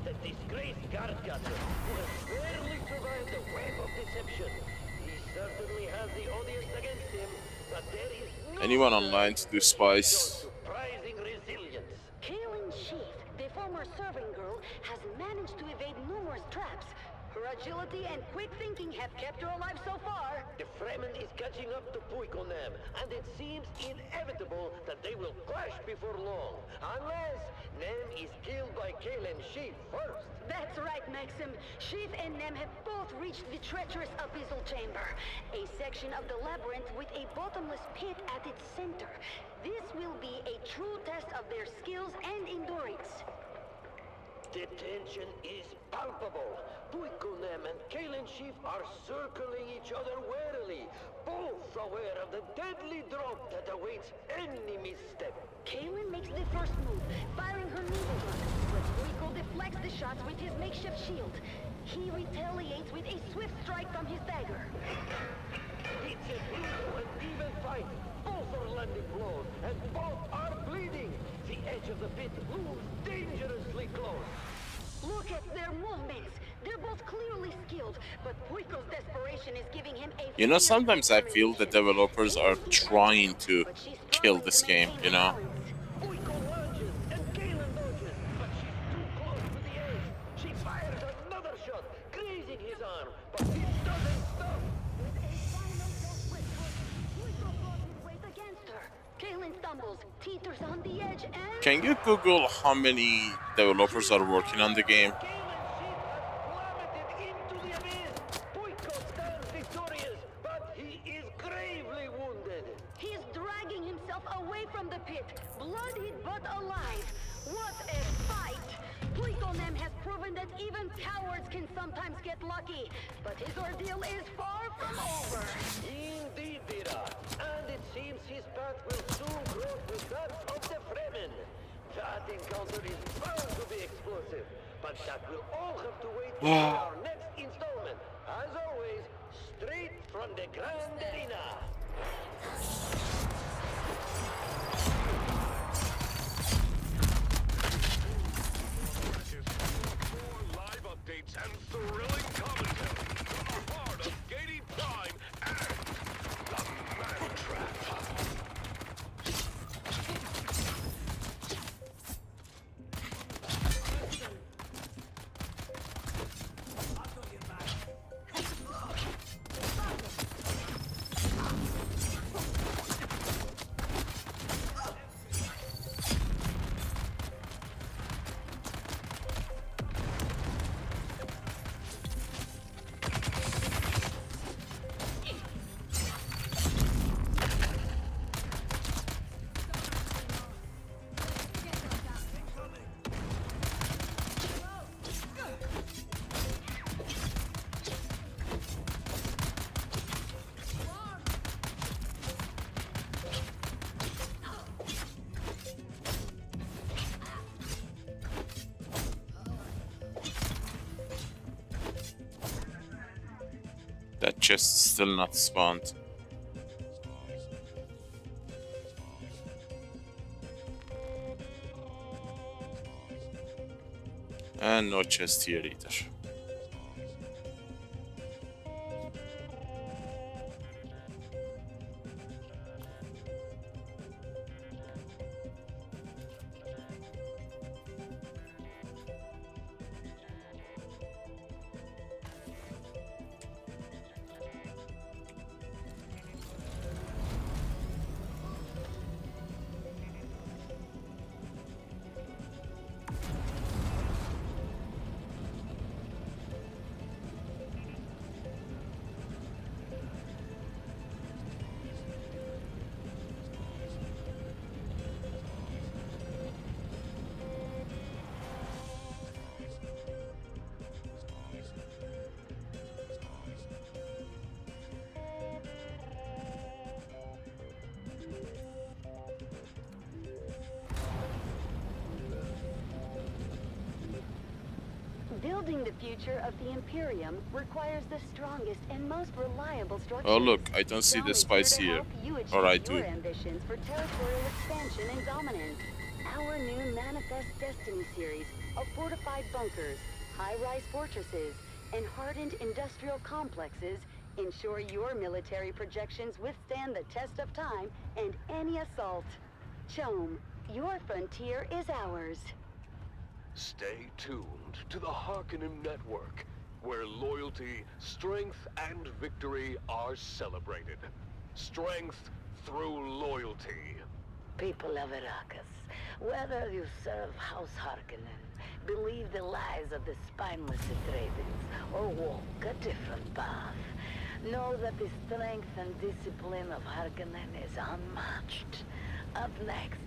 the disgraced guardcatcher, who has barely survived the web of deception. He certainly has the audience against him, but there is no Anyone doubt online to do he Spice? shows surprising resilience. Kaylin Sheath, the former serving girl, has managed to evade numerous traps. Her agility and quick thinking have kept her alive so far. The Fremen is catching up to Funcom, and it seems inevitable that they will clash before long, unless Nem is killed by Kaylin Sheath first. That's right, Maxim. Sheath and Nem have both reached the treacherous abyssal chamber, a section of the labyrinth with a bottomless pit at its center. This will be a true test of their skills and endurance. The tension is palpable. Funcom and Kaylin Sheath are circling each other warily, both aware of the deadly drop that awaits any misstep. Kaylin makes the first move, firing her needle gun, but Rico deflects the shots with his makeshift shield. He retaliates with a swift strike from his dagger. It's a brutal and even fight. Both are landing blows, and both are bleeding. The edge of the pit looms dangerously close. Look at their movements. They're both clearly skilled, but Puiko's desperation is giving him a... You know, sometimes I feel the developers are trying to kill this game, you know? Funcom lunges, and Kaylin dodges, but she's too close to the edge. She fires another shot, grazing his arm, but it doesn't stop. With a final desperate push, Puiko brought his weight against her. Kaylin stumbles, teeters on the edge, and... Can you Google how many developers are working on the game? Kaylin Sheath has plummeted into the abyss. Funcom stands victorious, but he is gravely wounded. He's dragging himself away from the pit, bloodied but alive. What a fight! Fuikonem has proven that even cowards can sometimes get lucky, but his ordeal is far from over. Indeed, Dira. And it seems his path will soon cross with that of the Fremen. That encounter is bound to be explosive, but that will all have to wait for our next installment. As always, straight from the Grand Arena. More live updates and thrilling commentary from the heart of Gady Prime and the Man Trap. That chest is still not spawned. And no chest here either. Building the future of the Imperium requires the strongest and most reliable structures. Oh look, I don't see Dome the is spice here to here. help you achieve Or I your do. ambitions for territorial expansion and dominance. Our new Manifest Destiny series of fortified bunkers, high-rise fortresses, and hardened industrial complexes ensure your military projections withstand the test of time and any assault. CHOAM, your frontier is ours. Stay tuned to the Harkonnen Network, where loyalty, strength, and victory are celebrated. Strength through loyalty. People of Arrakis, whether you serve House Harkonnen, believe the lies of the spineless Atreides, or walk a different path, know that the strength and discipline of Harkonnen is unmatched. Up next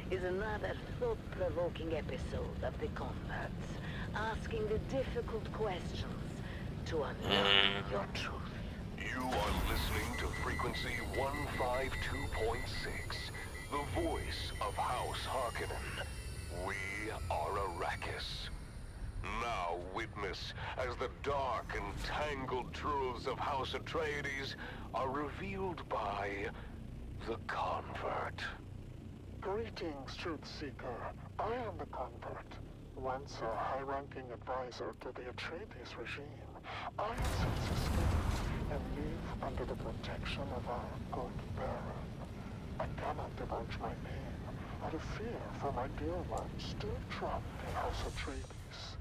is another thought-provoking episode of The Converts, asking the difficult questions to unlock your truth. You are listening to Frequency 152.6, the voice of House Harkonnen. We are Arrakis. Now witness as the dark and tangled truths of House Atreides are revealed by the Convert. Greetings, Truth Seeker. I am the Convert. Once a high-ranking advisor to the Atreides regime, I have since escaped and live under the protection of our good Baron. I cannot divulge my name out of fear for my dear ones still trapped in House Atreides.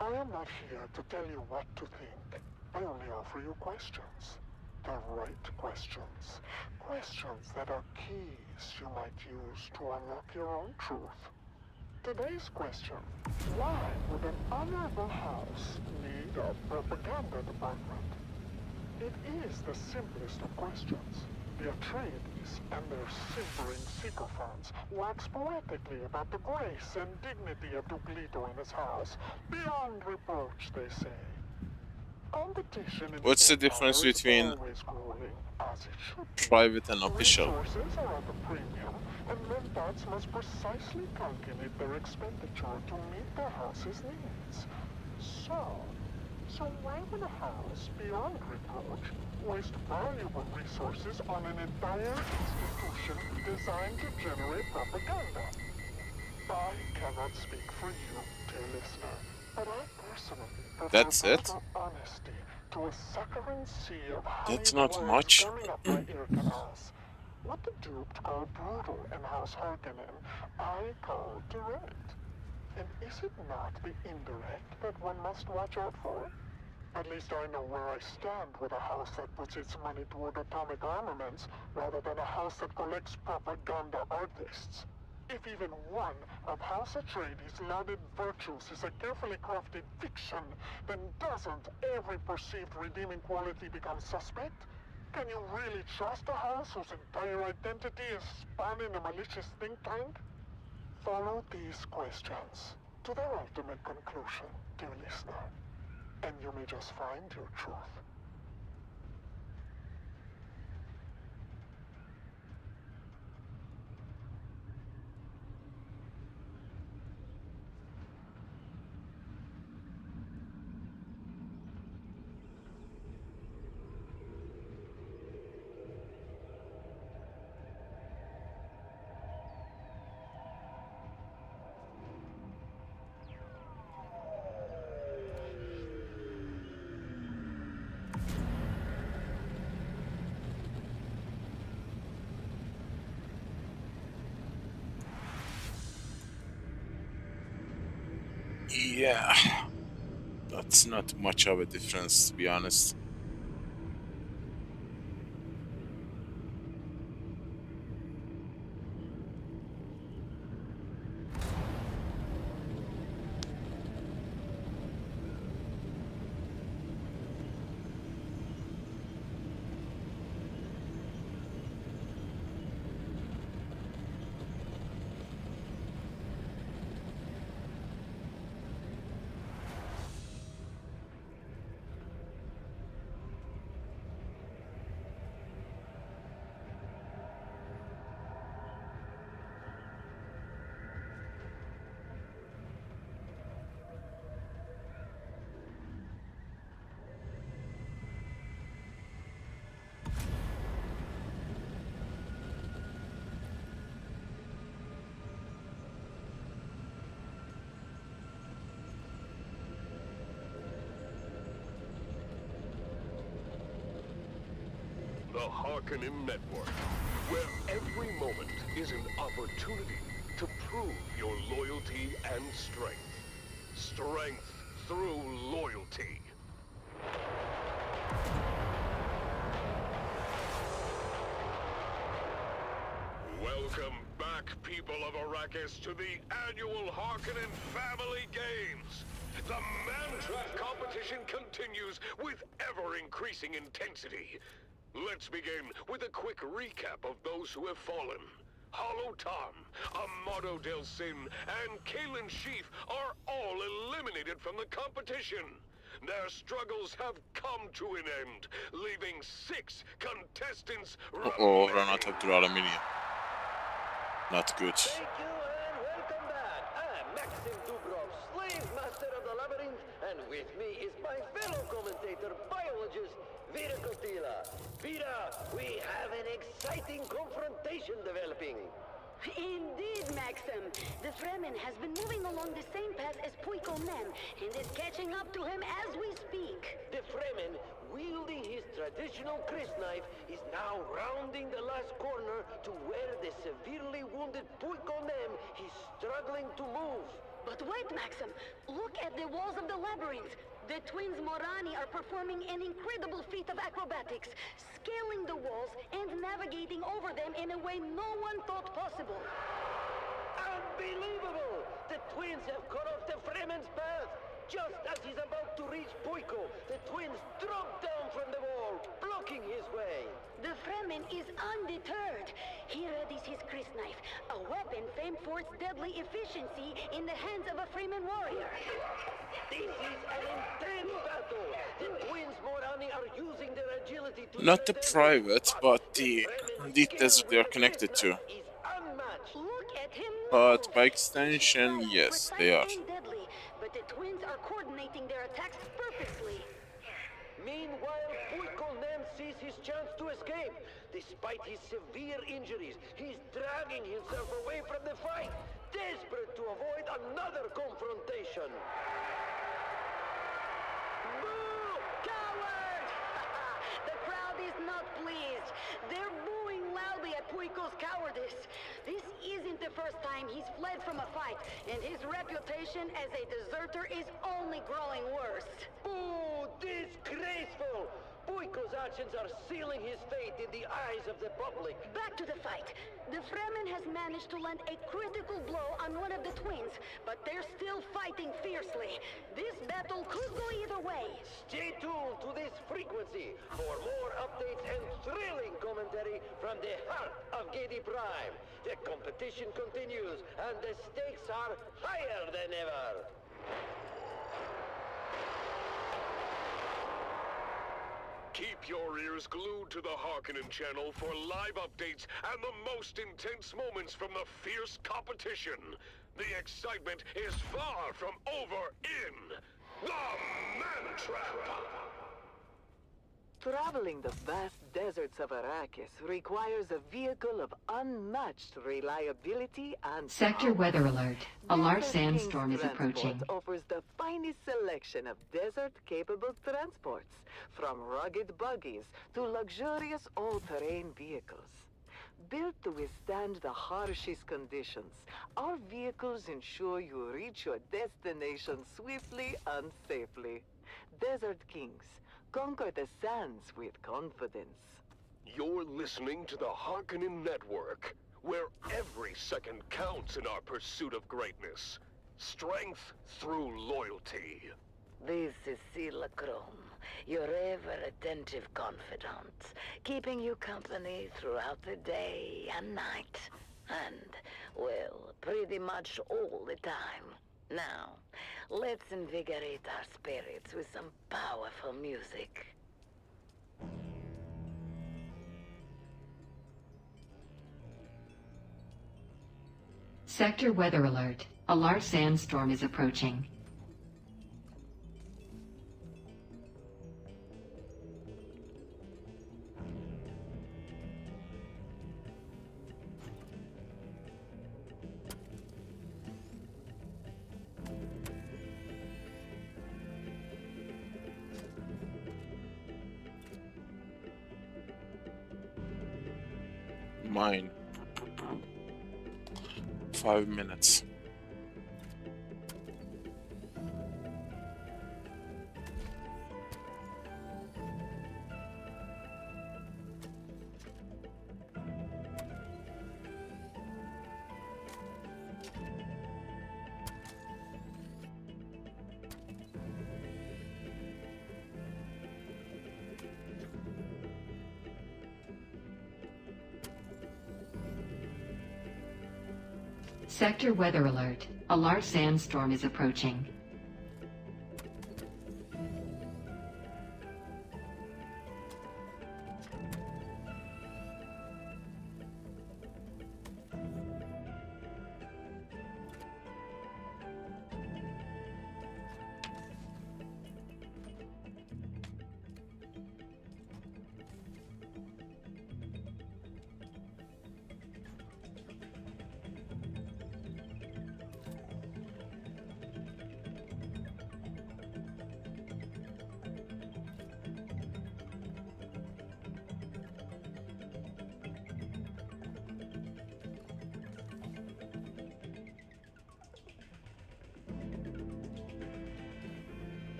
I am not here to tell you what to think. I only offer you questions. The right questions. Questions that are keys you might use to unlock your own truth. Today's question: why would an honorable house need a propaganda department? It is the simplest of questions. The Atreides and their simpering sycophants wax poetically about the grace and dignity of Duke Leto and his house. Beyond reproach, they say. Competition in What's the the difference Empire is between always growing, as it should be. private and official? Resources are at a premium, and Mentats must precisely calculate their expenditure to meet their house's needs. So why would a house, beyond reproach, waste valuable resources on an entire institution designed to generate propaganda? I cannot speak for you, dear listener, but I personally prefer That's it? brutal honesty to a saccharine sea of That's honeyed not words much. gumming up my ear canals. What the duped call brutal in House Harkonnen, I call direct. And is it not the indirect that one must watch out for? At least I know where I stand with a house that puts its money toward atomic armaments rather than a house that collects propaganda artists. If even one of House Atreides' lauded virtues is a carefully crafted fiction, then doesn't every perceived redeeming quality become suspect? Can you really trust a house whose entire identity is spun in a malicious think tank? Follow these questions to their ultimate conclusion, dear listener, and you may just find your truth. Yeah, that's not much of a difference, to be honest. The Harkonnen Network, where every moment is an opportunity to prove your loyalty and strength. Strength through loyalty. Welcome back, people of Arrakis, to the annual Harkonnen Family Games. The Man-Trap competition continues with ever-increasing intensity. Let's begin with a quick recap of those who have fallen. Hollow Tom, Amado Del Sin, and Kalen Sheaf are all eliminated from the competition. Their struggles have come to an end, leaving 6 contestants Uh-oh, Renata after aluminium. Not good. Thank you and welcome back. I'm Maxim Dubrov, slave master of the labyrinth, and with me is my fellow commentator, biologist, Vera Kotila. Vera, we have an exciting confrontation developing. Indeed, Maxim. The Fremen has been moving along the same path as Puiko Nem and is catching up to him as we speak. The Fremen, wielding his traditional crysknife, is now rounding the last corner to where the severely wounded Puiko Nem is struggling to move. But wait, Maxim. Look at the walls of the labyrinth. The twins Morani are performing an incredible feat of acrobatics, scaling the walls and navigating over them in a way no one thought possible. Unbelievable! The twins have cut off the Fremen's path. Just as he's about to reach Puiko, the twins drop down from the wall, blocking his way. The Fremen is undeterred. He readies his crysknife, a weapon famed for its deadly efficiency in the hands of a Fremen warrior. This is an intense battle. The twins Morani are using their agility to... Not the private, but the desert they are connected to. ...is unmatched. Look at him But move. by extension, yes, they are. Precise and deadly, but the twins are coordinating their attacks perfectly. Meanwhile, Puiko Nem sees his chance to escape. Despite his severe injuries, he's dragging himself away from the fight, desperate to avoid another confrontation. Boo! Coward! The crowd is not pleased. They're booing loudly at Puiko's cowardice. This isn't the first time he's fled from a fight, and his reputation as a deserter is only growing worse. Boo! Disgraceful! Puiko's actions are sealing his fate in the eyes of the public. Back to the fight. The Fremen has managed to land a critical blow on one of the twins, but they're still fighting fiercely. This battle could go either way. Stay tuned to this frequency for more updates and thrilling commentary from the heart of Gedi Prime. The competition continues, and the stakes are higher than ever. Keep your ears glued to the Harkonnen channel for live updates and the most intense moments from the fierce competition. The excitement is far from over in the Man-Trap. Traveling the vast deserts of Arrakis requires a vehicle of unmatched reliability and Sector power. weather alert. A large Desert sandstorm King's is approaching. Transport offers the finest selection of desert-capable transports, from rugged buggies to luxurious all-terrain vehicles. Built to withstand the harshest conditions, our vehicles ensure you reach your destination swiftly and safely. Desert Kings, conquer the sands with confidence. You're listening to the Harkonnen Network, where every second counts in our pursuit of greatness. Strength through loyalty. This is Sela Kron, your ever-attentive confidant, keeping you company throughout the day and night. And, well, pretty much all the time. Now, let's invigorate our spirits with some powerful music. Sector weather alert. A large sandstorm is approaching. mine. 5 minutes. Sector weather alert. A large sandstorm is approaching.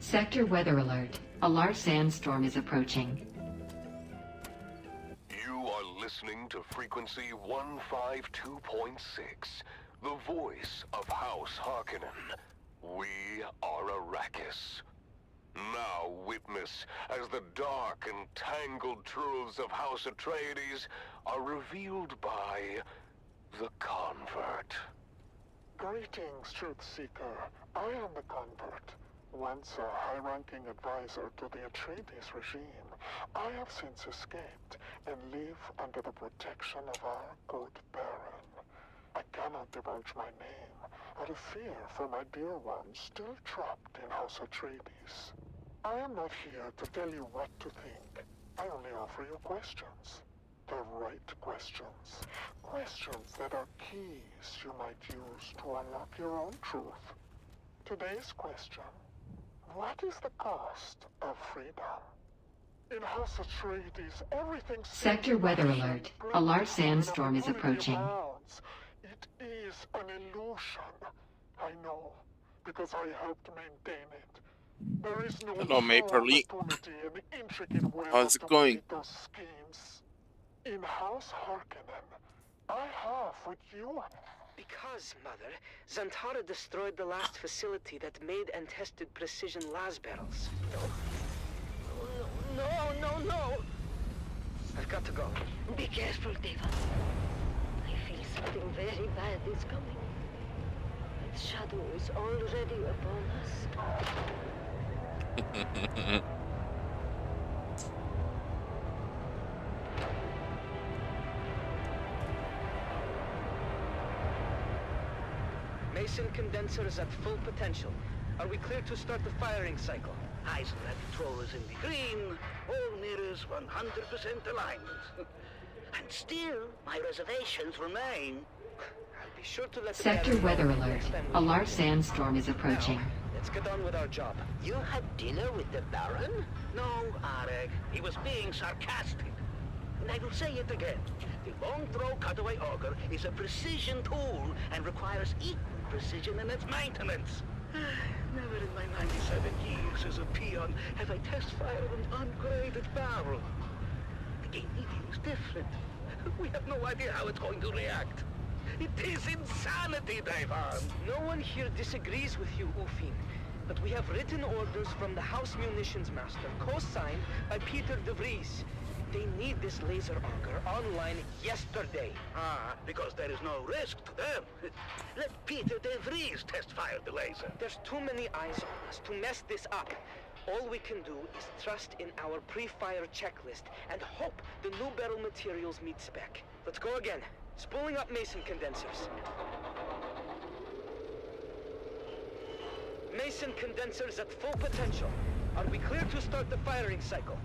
Sector weather alert. A large sandstorm is approaching. You are listening to frequency 152.6, the voice of House Harkonnen. We are Arrakis. Now witness as the dark and tangled truths of House Atreides are revealed by the Convert. Greetings, Truth Seeker. I am the Convert. Once a high-ranking advisor to the Atreides regime, I have since escaped and live under the protection of our good Baron. I cannot divulge my name out of fear for my dear ones still trapped in House Atreides. I am not here to tell you what to think. I only offer you questions. The right questions. Questions that are keys you might use to unlock your own truth. Today's question: what is the cost of freedom? In House Atreides, everything Sector weather alert. A large sandstorm is approaching. It is an illusion. I know, because I helped maintain it. There is no Hello, Maperly. opportunity in the intricate web How's of it going? those schemes. In House Harkonnen, I have what you have. Because, Mother, Zantara destroyed the last facility that made and tested precision las barrels. No. I've got to go. Be careful, Deva. I feel something very bad is coming. Its shadow is already upon us. Mason condenser is at full potential. Are we clear to start the firing cycle? Eyes and controllers in the green, all mirrors 100% alignment. And still, my reservations remain. I'll be sure to let the Sector Baron weather know alert. next time we A meet. large sandstorm is approaching. Now, let's get on with our job. You had dinner with the Baron? No, Arek, he was being sarcastic. And I will say it again. The long throw cutaway auger is a precision tool and requires equal precision in its maintenance. Never in my 97 years as a peon have I test-fired an ungraded barrel. The game meeting is different. We have no idea how it's going to react. It is insanity, Dayvan. No one here disagrees with you, Ufin. But we have written orders from the House Munitions Master, co-signed by Peter de Vries. They need this laser auger online yesterday. Ah, because there is no risk to them. Let Peter de Vries test-fire the laser. There's too many eyes on us to mess this up. All we can do is trust in our pre-fire checklist and hope the new barrel materials meet spec. Let's go again. Spooling up Mason condensers. Mason condensers at full potential. Are we clear to start the firing cycle?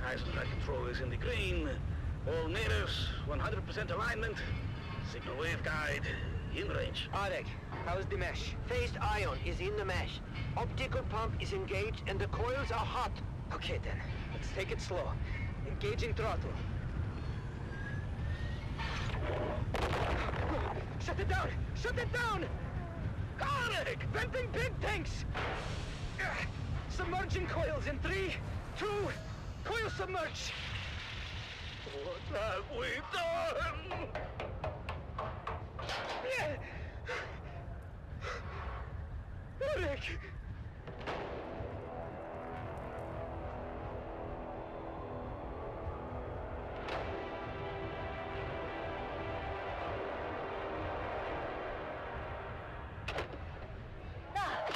Eyes and controllers in the green. All mirrors, 100% alignment. Signal waveguide, in range. Arek, how's the mesh? Phased ion is in the mesh. Optical pump is engaged and the coils are hot. Okay then, let's take it slow. Engaging throttle. Shut it down! Shut it down! Arek! Venting big tanks! Submerging coils in 3, 2, coil submerge! What have we done? Arek!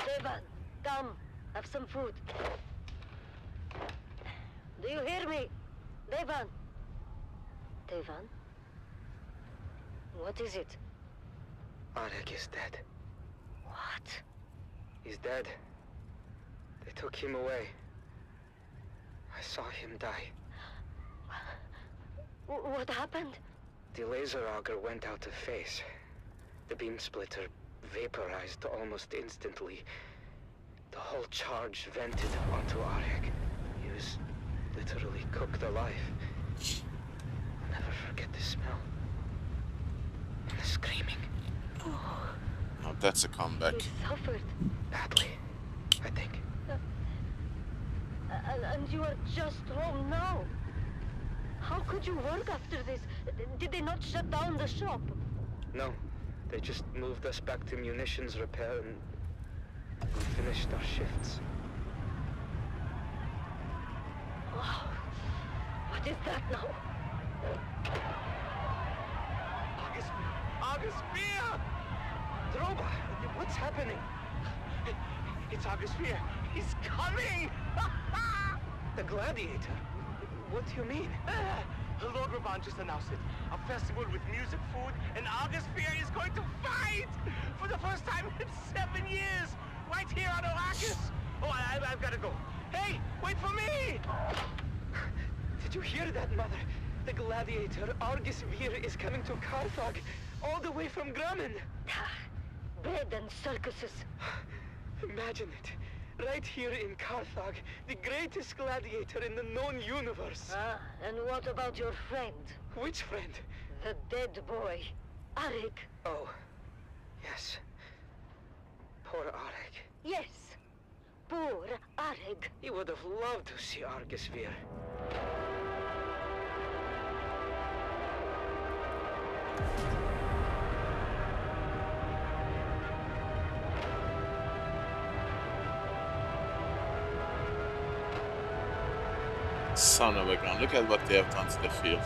Devan, come. Have some food. Do you hear me? Devan? Devan? What is it? Arek is dead. What? He's dead. They took him away. I saw him die. What happened? The laser auger went out of phase. The beam splitter vaporized almost instantly. The whole charge vented onto Arek. He was literally cooked alive. I'll never forget the smell. And the screaming. Oh, Now that's a comeback. he suffered. Badly, I think. And you are just home now. How could you work after this? Did they not shut down the shop? No, they just moved us back to munitions repair and we finished our shifts. Oh, what is that now? August Spear! Droba, what's happening? It's August Spear. He's coming! The Gladiator? What do you mean? Lord Ravan just announced it. A festival with music, food, and August Spear is going to fight! For the first time in 7 years! Right here on Arrakis! Oh, I've got to go. Hey, wait for me! Did you hear that, Mother? The Gladiator, Argus Vir, is coming to Carthage, all the way from Grumman. Bread and circuses. Imagine it. Right here in Carthage, the greatest gladiator in the known universe. Ah, and what about your friend? Which friend? The dead boy, Arik. Oh, yes. Poor Arek. Yes, poor Arik. He would have loved to see Argus Vir. Son of a gun, look at what they have done to the field.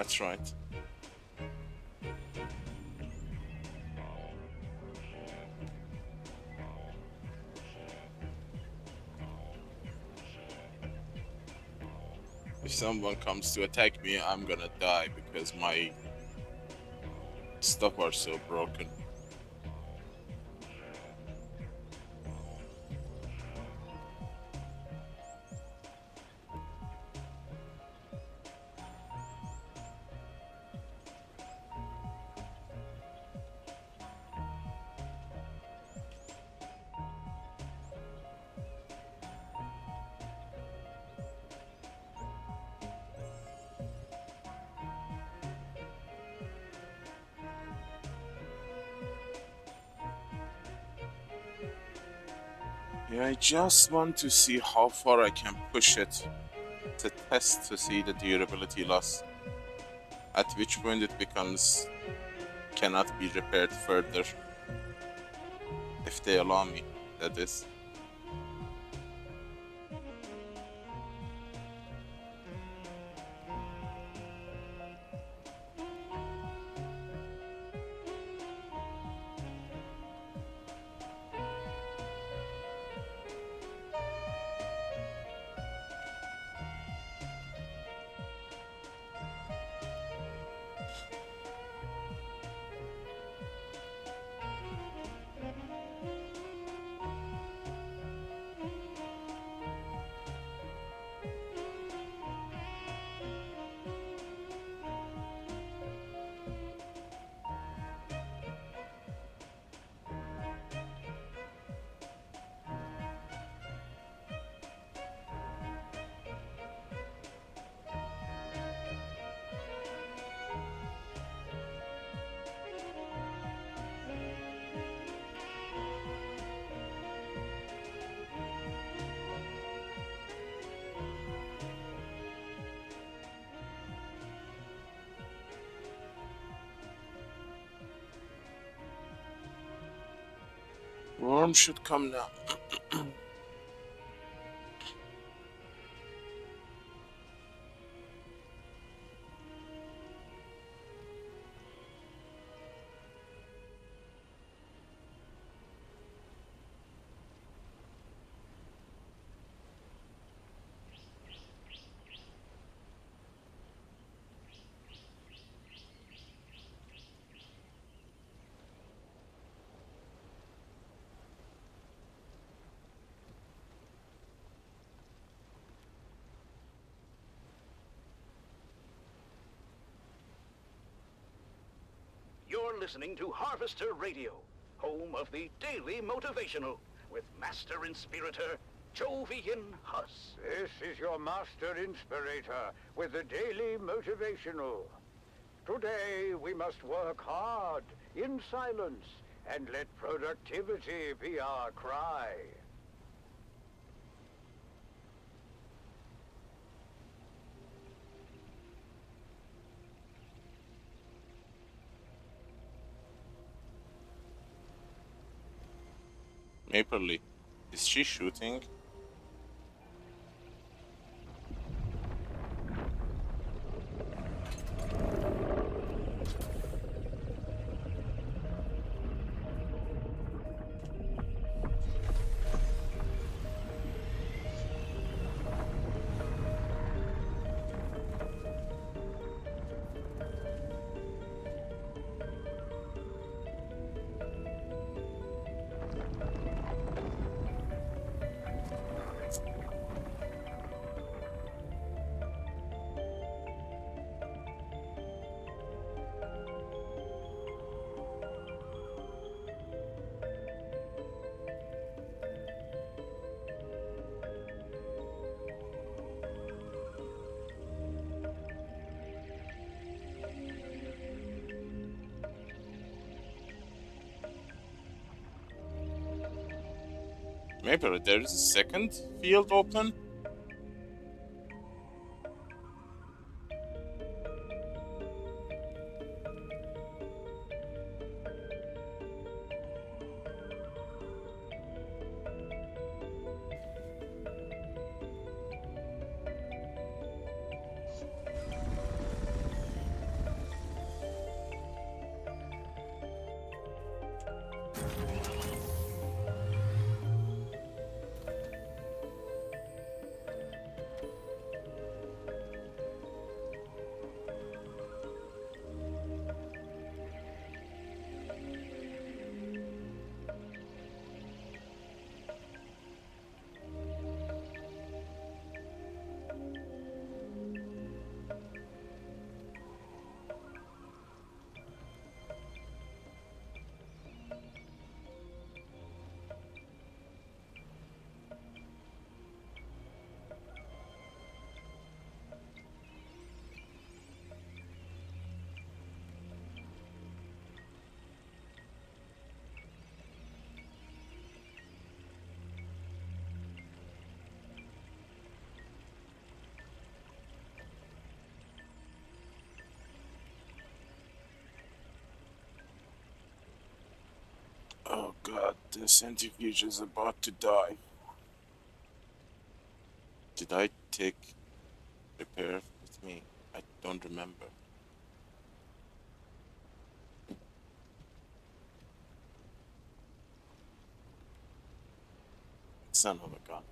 That's right. If someone comes to attack me, I'm gonna die because my stuff are so broken. Yeah, I just want to see how far I can push it to test to see the durability loss, at which point it becomes cannot be repaired further, if they allow me, that is. Worm should come now. You're listening to Harvester Radio, home of the Daily Motivational, with Master Inspirator Jovian Huss. This is your Master Inspirator with the Daily Motivational. Today we must work hard, in silence, and let productivity be our cry. Mapley, is she shooting? Maybe there is a second field open? god, the centrifuge is about to die. Did I take repair with me? I don't remember. Son of a gun.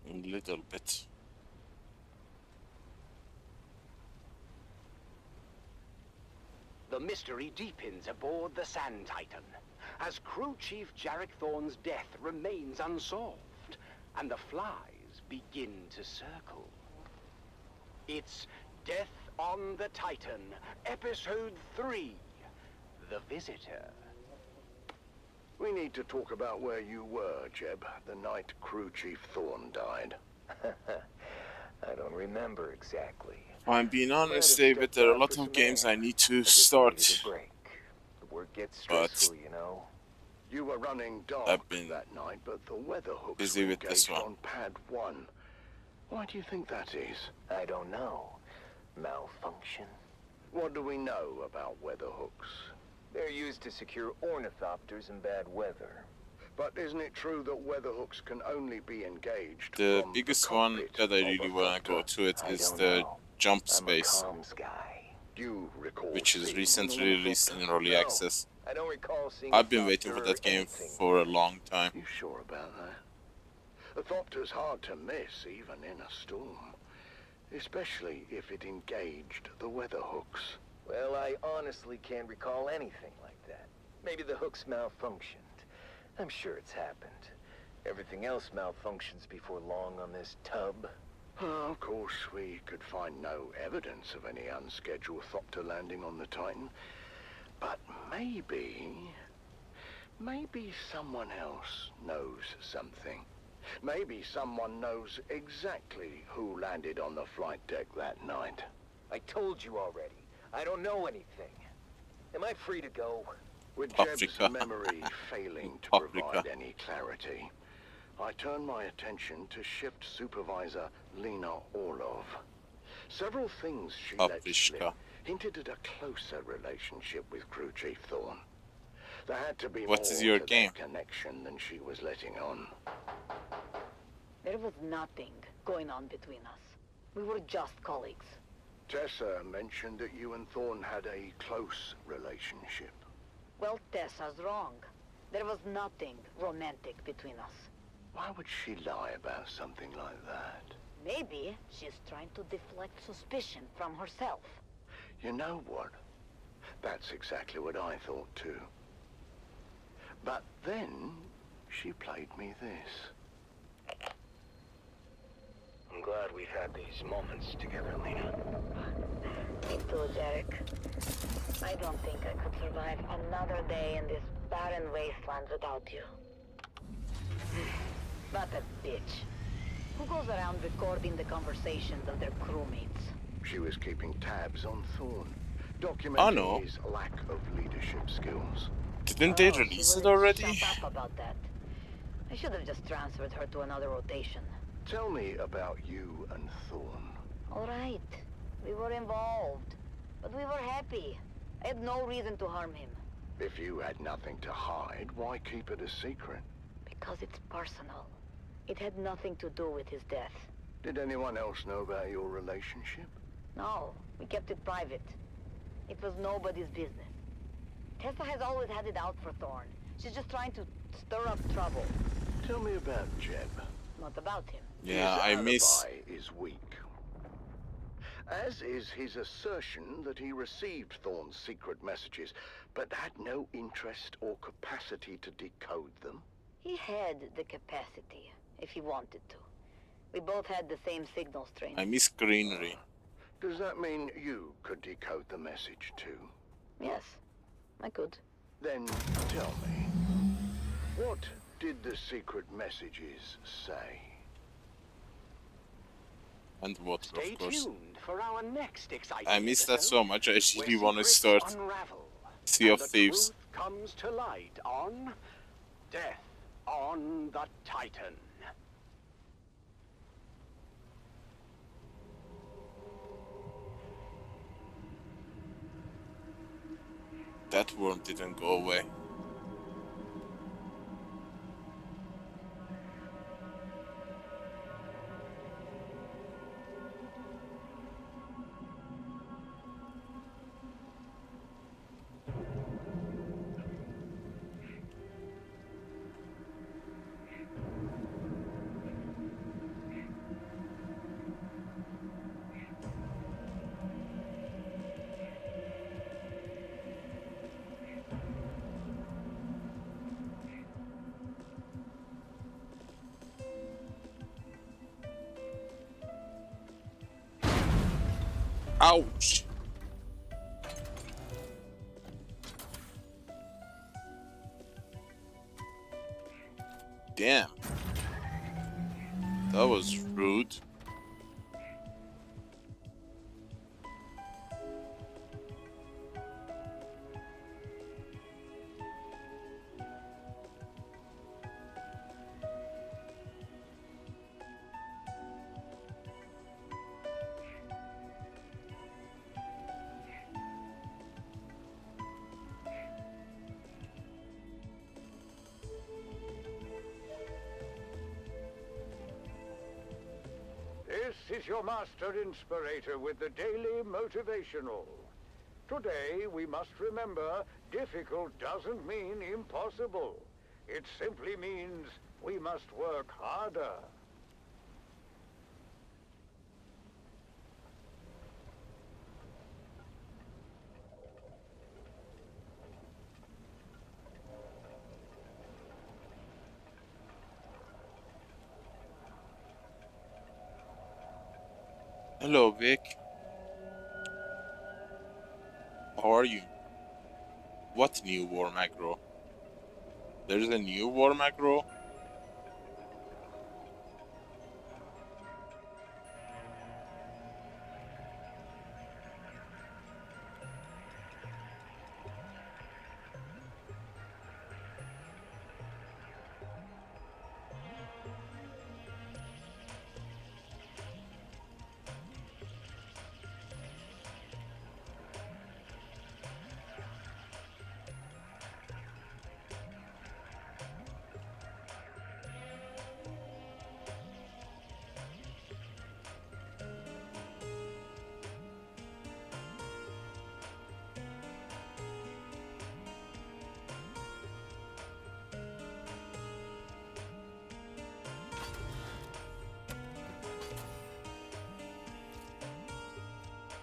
A little bit. The mystery deepens aboard the Sand Titan, as Crew Chief Jarek Thorne's death remains unsolved, and the flies begin to circle. It's Death on the Titan, Episode 3, The Visitor. We need to talk about where you were, Jeb, the night Crew Chief Thorne died. I don't remember exactly. If I'm being honest, David, there are a lot of games I need to start. The work gets stressful, you know. You were running dark I've been that night, but the weather hooks busy were with this engaged one. on pad 1. Why do you think that is? I don't know. Malfunction? What do we know about weather hooks? They're used to secure ornithopters in bad weather. But isn't it true that weather hooks can only be engaged The from biggest the one cockpit that I of really a want to go Funcom? to it is don't the know. Jump I'm a Space, comms guy. You recall which is seeing recently one of the released in Funcom? early No. access. I don't recall seeing I've a been waiting for thopter that or game anything. for a long time. You sure about that? A thopter's hard to miss, even in a storm. Especially if it engaged the weather hooks. Well, I honestly can't recall anything like that. Maybe the hooks malfunctioned. I'm sure it's happened. Everything else malfunctions before long on this tub. Of course, we could find no evidence of any unscheduled thopter landing on the Titan. But maybe someone else knows something. Maybe someone knows exactly who landed on the flight deck that night. I told you already. I don't know anything. Am I free to go? With Paprika. Jeb's memory failing to Paprika. provide any clarity, I turned my attention to Shift Supervisor Lena Orlov. Several things she let slip Paprika. hinted at a closer relationship with Crew Chief Thorne. There had to be What more is your to game? that connection than she was letting on. There was nothing going on between us. We were just colleagues. Tessa mentioned that you and Thorne had a close relationship. Well, Tessa's wrong. There was nothing romantic between us. Why would she lie about something like that? Maybe she's trying to deflect suspicion from herself. You know what? That's exactly what I thought too. But then, she played me this. I'm glad we've had these moments together, Lena. Me too, Jarek. I don't think I could survive another day in this barren wasteland without you. What a bitch. Who goes around recording the conversations of their crewmates? She was keeping tabs on Thorne, Oh documenting no. his lack of leadership skills. Didn't they She release it wouldn't already? Shut up about that. I should have just transferred her to another rotation. Tell me about you and Thorne. All right. We were involved. But we were happy. I had no reason to harm him. If you had nothing to hide, why keep it a secret? Because it's personal. It had nothing to do with his death. Did anyone else know about your relationship? No, we kept it private. It was nobody's business. Tessa has always had it out for Thorne. She's just trying to stir up trouble. Tell me about Jeb. Not about him. Yeah, His I miss. alibi is weak. As is his assertion that he received Thorne's secret messages, but had no interest or capacity to decode them. He had the capacity, if he wanted to. We both had the same signals training. I miss greenery. Does that mean you could decode the message too? Yes, I could. Then tell me, what did the secret messages say? And water, Stay of course. tuned for our next exciting I miss that episode, so much. I where really want to secrets start unravel Sea and of the Thieves. truth comes to light on Death on the Titan. That worm didn't go away. Ouch! Damn. That was rude. This is your master inspirator with the daily motivational. Today, we must remember, difficult doesn't mean impossible. It simply means we must work harder. Hello, Vic. How are you? What new war macro? There's a new war macro?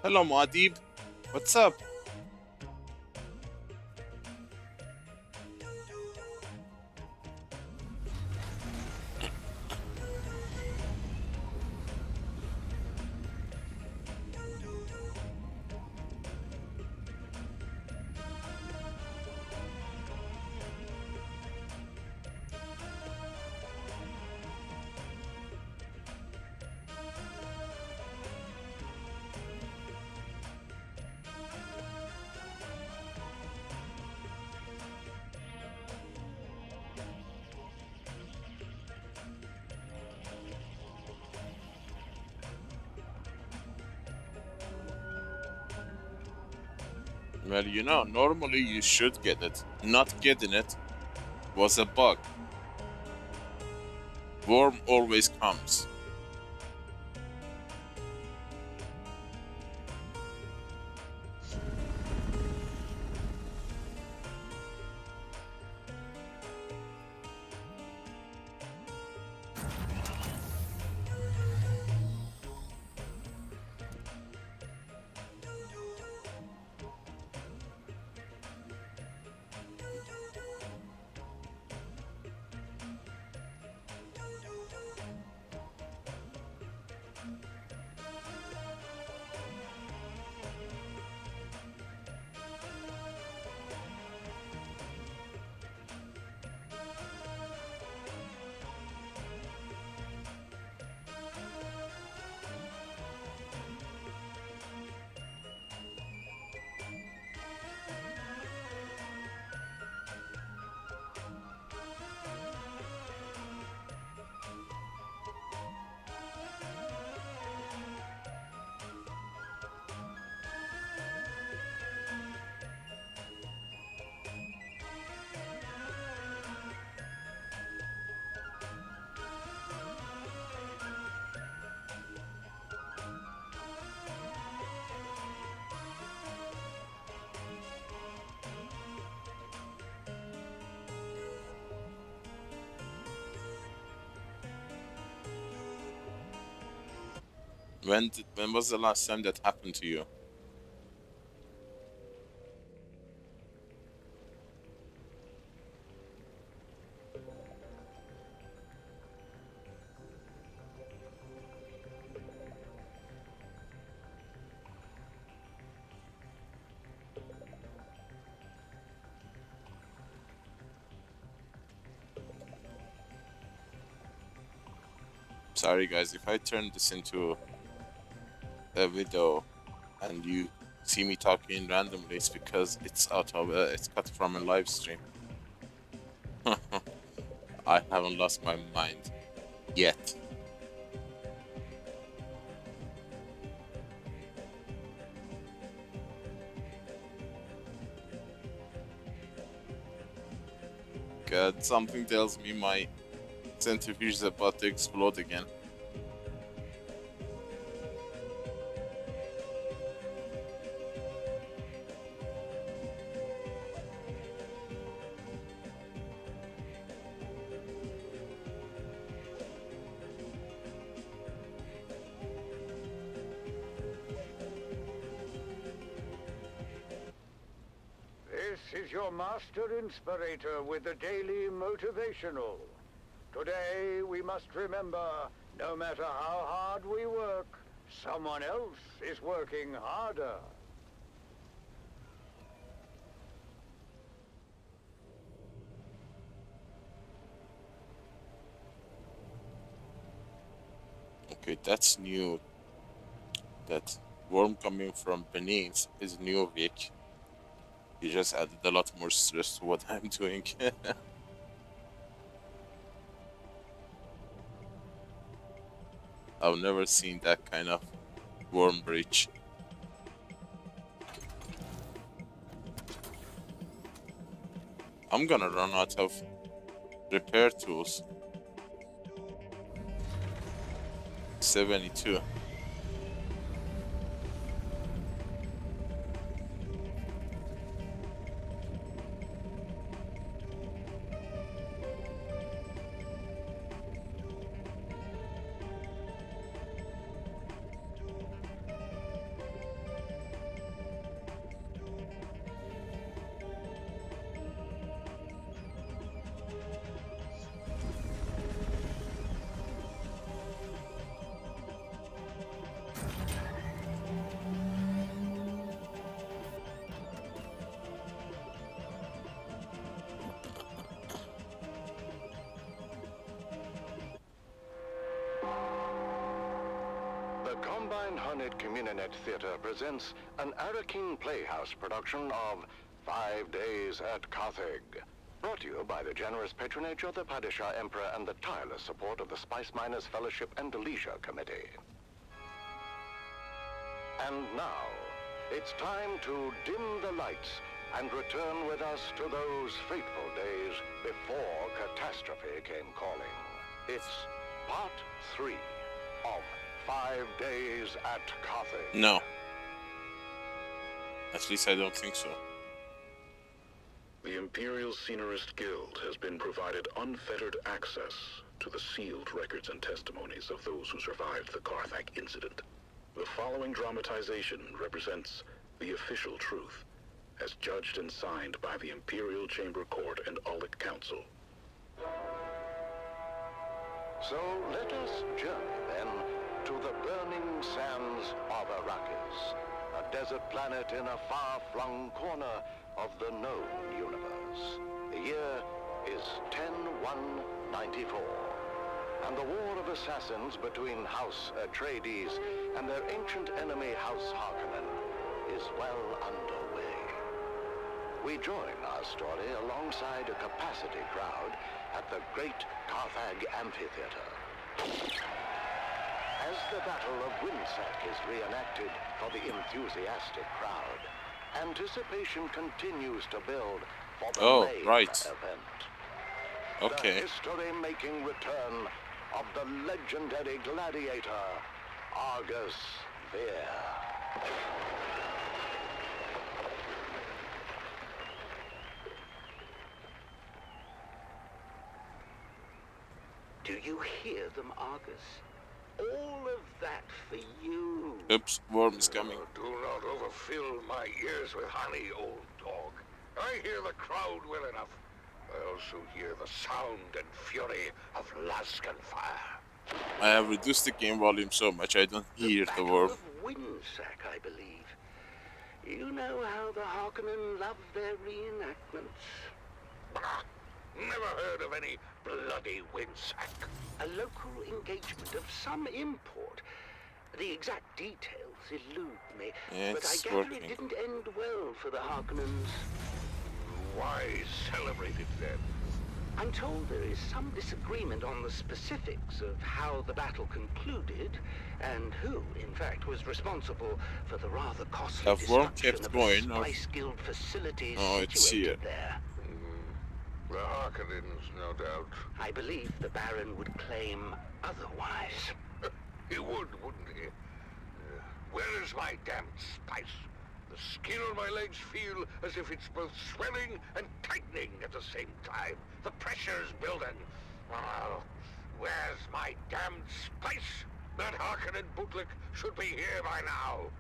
Hello, Muad'Dib. What's up? Well, you know, normally you should get it. Not getting it was a bug. Worm always comes. When was the last time that happened to you? Sorry guys, if I turn this into a video and you see me talking randomly, it's because it's cut from a live stream. I haven't lost my mind yet. God, something tells me my centrifuge is about to explode again. This is your master inspirator with the daily motivational. Today we must remember, no matter how hard we work, someone else is working harder. Okay, that's new. That worm coming from beneath is new, Vic. You just added a lot more stress to what I'm doing. I've never seen that kind of worm breach. I'm gonna run out of repair tools. 72. The Combine Hornet Communinet Theater presents an Arakin Playhouse production of 5 Days at Carthage. Brought to you by the generous patronage of the Padishah Emperor and the tireless support of the Spice Miners Fellowship and Leisure Committee. And now, it's time to dim the lights and return with us to those fateful days before catastrophe came calling. It's part 3 of 5 Days at Carthage. No. At least I don't think so. The Imperial Scenarist Guild has been provided unfettered access to the sealed records and testimonies of those who survived the Carthage incident. The following dramatization represents the official truth, as judged and signed by the Imperial Chamber Court and Aulic Council. So let us journey then to the burning sands of Arrakis, a desert planet in a far-flung corner of the known universe. The year is 10-1-94, and the war of assassins between House Atreides and their ancient enemy House Harkonnen is well underway. We join our story alongside a capacity crowd at the Great Carthage Amphitheater. As the Battle of Windsec is reenacted for the enthusiastic crowd, anticipation continues to build for the main event. Okay. The history-making return of the legendary gladiator, Argus Veer. Do you hear them, Argus? All of that for you. Oops, worm is coming. Do not overfill my ears with honey, old dog. I hear the crowd well enough. I also hear the sound and fury of Laskan fire. I have reduced the game volume so much I don't hear the worm. Windsack, I believe. You know how the Harkonnen love their reenactments. Bah! Never heard of any bloody Windsack. A local engagement of some import. The exact details elude me, but I gather it didn't end well for the Harkonnens. Why celebrate it then? I'm told there is some disagreement on the specifics of how the battle concluded, and who, in fact, was responsible for the rather costly destruction of the Spice Guild facilities situated there. The Harkonnens, no doubt. I believe the Baron would claim otherwise. He would, wouldn't he? Where is my damned spice? The skin on my legs feel as if it's both swelling and tightening at the same time. The pressure's building. Oh, where's my damned spice? That Harkonnen bootlick should be here by now.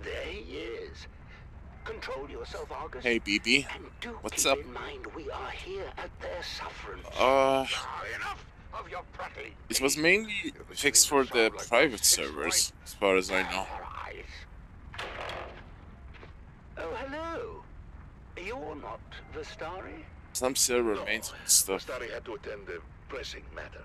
There he is. Control yourself, Argus. Hey, BB. And do What's keep up? in mind we are here at their sufferance. Enough of your prattling. It was mainly fixed for the private servers, as far as I know. Oh, hello. You're not Vestari? Some server maintenance stuff. Vestari had to attend a pressing matter.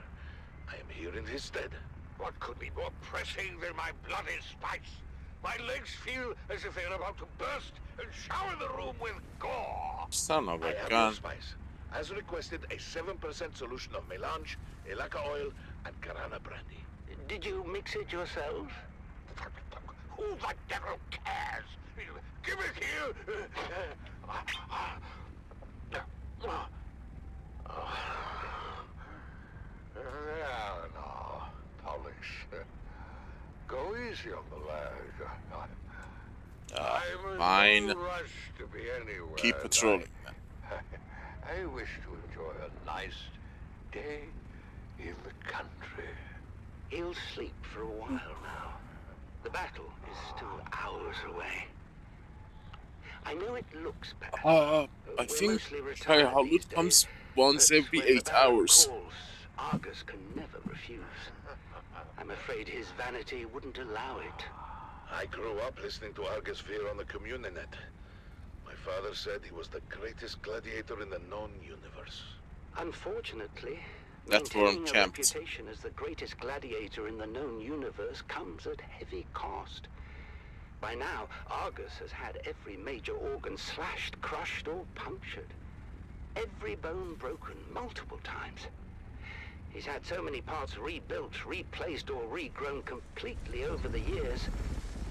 I am here in his stead. What could be more pressing than my bloody spice? My legs feel as if they're about to burst and shower the room with gore. Son of a I gun. have spice. As requested, a 7% solution of melange, elaka oil, and Karana brandy. Did you mix it yourself? Who the devil cares? Give it here! No, polish. Go easy on the lad. I'm in fine. no rush to be anywhere. Keep patrolling. I wish to enjoy a nice day in the country. He'll sleep for a while now. The battle is still hours away. I know it looks bad. I think Loot comes once every 8 hours. Argus can never refuse. I'm afraid his vanity wouldn't allow it. I grew up listening to Argus Veer on the Communinet. My father said he was the greatest gladiator in the known universe. Unfortunately, That's where I'm maintaining a camped. reputation as the greatest gladiator in the known universe comes at heavy cost. By now, Argus has had every major organ slashed, crushed, or punctured. Every bone broken multiple times. He's had so many parts rebuilt, replaced, or regrown completely over the years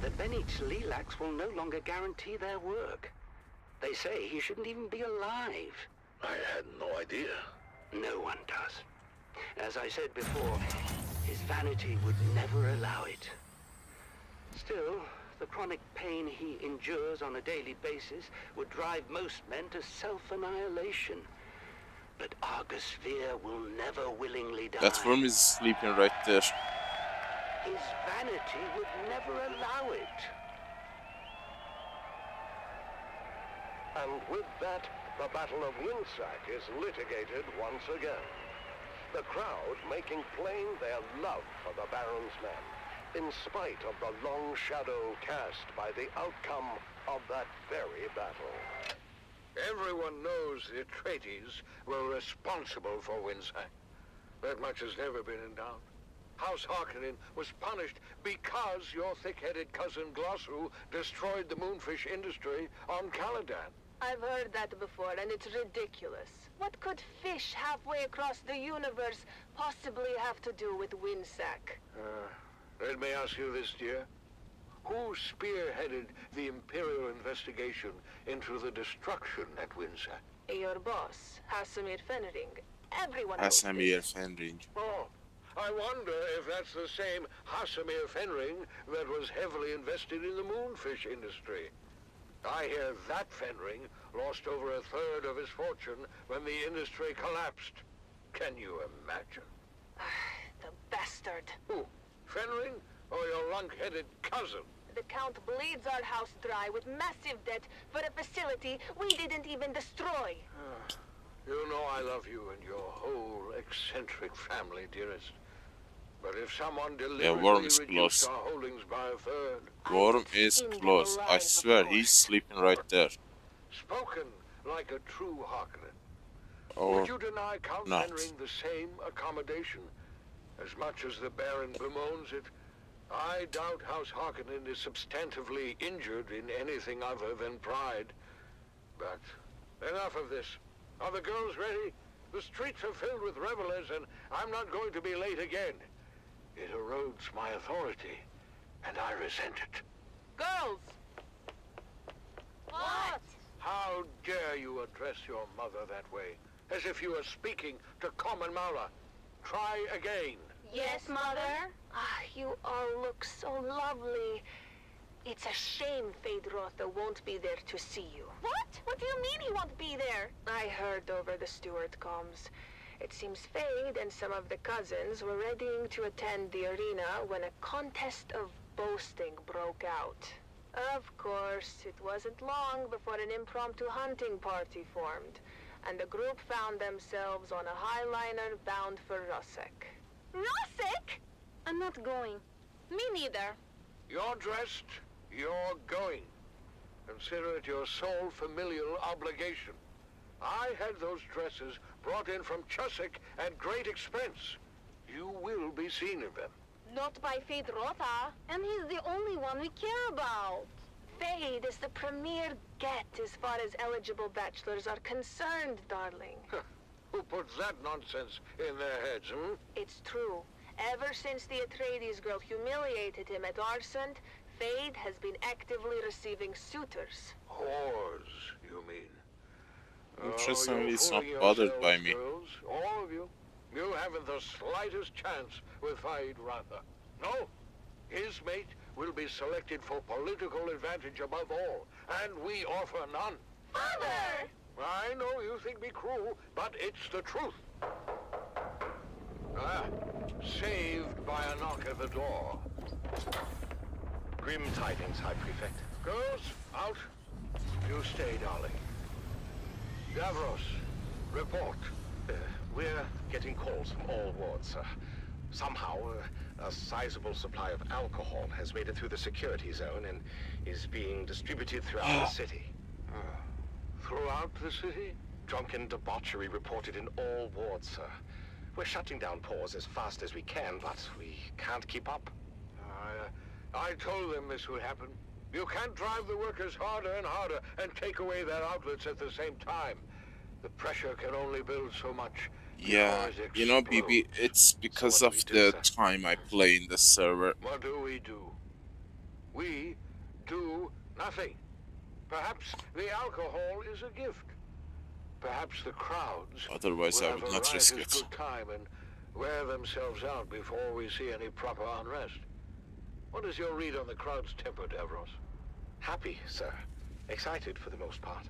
that Bennett's Lilacs will no longer guarantee their work. They say he shouldn't even be alive. I had no idea. No one does. As I said before, his vanity would never allow it. Still, the chronic pain he endures on a daily basis would drive most men to self-annihilation. But Argus Veer will never willingly die. That worm is sleeping right there. His vanity would never allow it. And with that, the Battle of Windsack is litigated once again. The crowd making plain their love for the Baron's men, in spite of the long shadow cast by the outcome of that very battle. Everyone knows the Atreides were responsible for Windsack. That much has never been in doubt. House Harkonnen was punished because your thick-headed cousin Glossu destroyed the moonfish industry on Caladan. I've heard that before, and it's ridiculous. What could fish halfway across the universe possibly have to do with Windsack? Let me ask you this, dear. Who spearheaded the Imperial investigation into the destruction at Windsack? Your boss, Hasamir Fenring. Everyone knows Hasamir Fenring. Oh, I wonder if that's the same Hasamir Fenring that was heavily invested in the moonfish industry. I hear that Fenring lost over a third of his fortune when the industry collapsed. Can you imagine? The bastard. Who? Fenring, or your lunk-headed cousin? The Count bleeds our house dry with massive debt for a facility we didn't even destroy. You know I love you and your whole eccentric family, dearest. But if someone deliberately Worm is reduced close. our holdings by a third... Worm is close. I swear, he's sleeping right there. Spoken like a true Harkonnen. Or Would you deny Count not. Fenring the same accommodation? As much as the Baron bemoans it, I doubt House Harkonnen is substantively injured in anything other than pride. But enough of this. Are the girls ready? The streets are filled with revelers, and I'm not going to be late again. It erodes my authority, and I resent it. Girls! What? How dare you address your mother that way, as if you were speaking to common Mara. Try again. Yes, Mother? Ah, you all look so lovely. It's a shame Feyd-Rautha won't be there to see you. What? What do you mean he won't be there? I heard over the steward comms. It seems Feyd and some of the cousins were readying to attend the arena when a contest of boasting broke out. Of course, it wasn't long before an impromptu hunting party formed, and the group found themselves on a highliner bound for Rosek. Rosek? I'm not going. Me neither. You're dressed, you're going. Consider it your sole familial obligation. I had those dresses brought in from Chusik at great expense. You will be seen in them. Not by Feyd-Rautha. And he's the only one we care about. Feyd is the premier get as far as eligible bachelors are concerned, darling. Who puts that nonsense in their heads, hmm? It's true. Ever since the Atreides girl humiliated him at Arsent, Feyd has been actively receiving suitors. Whores, you mean? Interestingly, you're it's not fooling bothered by yourselves, me. girls, all of you. You haven't the slightest chance with Feyd-Rautha. No. His mate will be selected for political advantage above all, and we offer none. Father! I know you think me cruel, but it's the truth. Saved by a knock at the door. Grim tidings, High Prefect. Girls, out. You stay, darling. Davros, report. We're getting calls from all wards, sir. Somehow, a sizable supply of alcohol has made it through the security zone and is being distributed throughout the city. Throughout the city? Drunken debauchery reported in all wards, sir. We're shutting down pores as fast as we can, but we can't keep up. I told them this would happen. You can't drive the workers harder and harder and take away their outlets at the same time. The pressure can only build so much. Yeah, you know, BB, it's because of the time I play in the server. What do? We do nothing. Perhaps the alcohol is a gift. Perhaps the crowds Otherwise, will I have would a not risk riotous it. good time and wear themselves out before we see any proper unrest. What is your read on the crowd's temper, Davros? Happy, sir. Excited for the most part.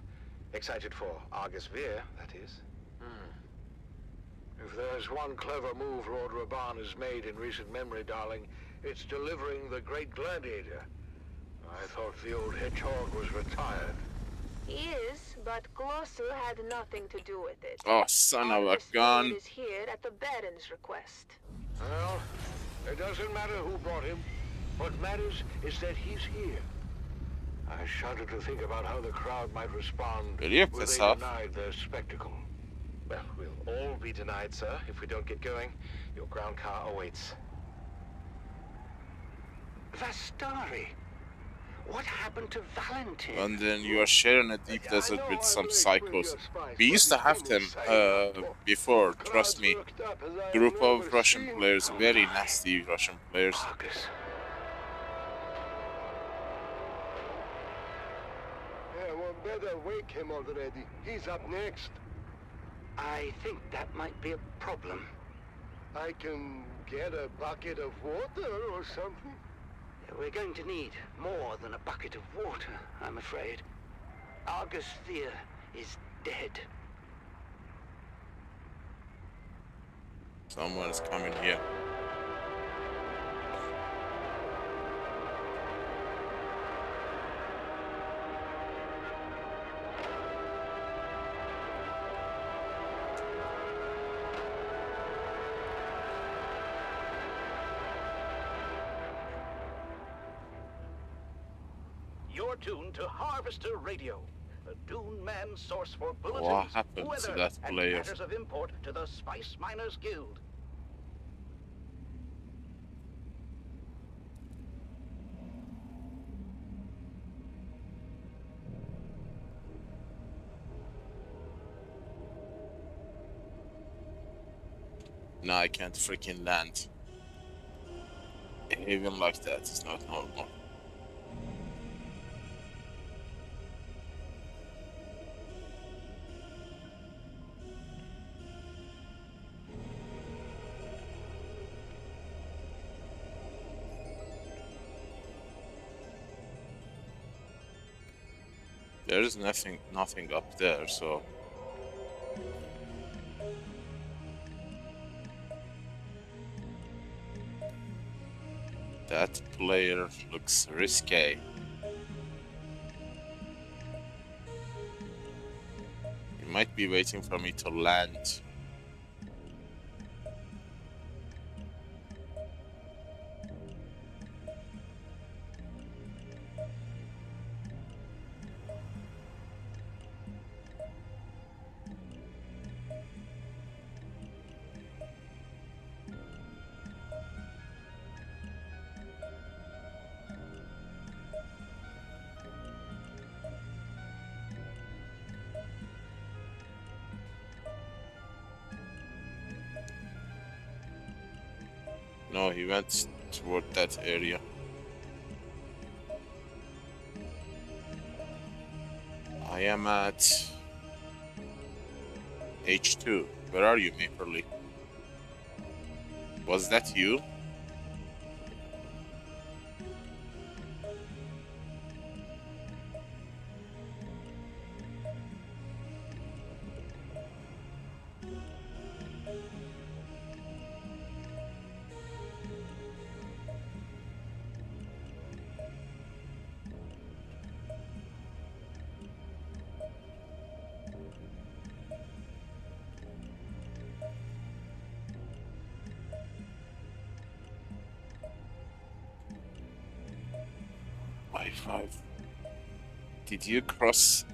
Excited for Argus Veer, that is. If there's one clever move Lord Raban has made in recent memory, darling, it's delivering the great gladiator. I thought the old hedgehog was retired. He is, but Glossu had nothing to do with it. Oh, son of a gun. He is here at the Baron's request. Well, it doesn't matter who brought him. What matters is that he's here. I shudder to think about how the crowd might respond when they denied their spectacle. Well, we'll all be denied, sir, if we don't get going. Your ground car awaits. Vastari! What happened to Valentin? And then you are sharing a deep desert with some psychos. We used to have them before, trust me. Group of Russian players, very nasty Russian players. Yeah, well, better wake him already. He's up next. I think that might be a problem. I can get a bucket of water or something. We're going to need more than a bucket of water, I'm afraid. Argus Veer is dead. Someone is coming here. Dune to Harvester Radio, a Dune man source for What bulletins, happened to weather, that and player? matters of import to the Spice Miners Guild. No, I can't freaking land. Even like that, it's not normal. There is nothing up there, so that player looks risque. He might be waiting for me to land. No, he went toward that area. I am at H.O.T. Where are you, Maperly? Was that you? I-5. Did you cross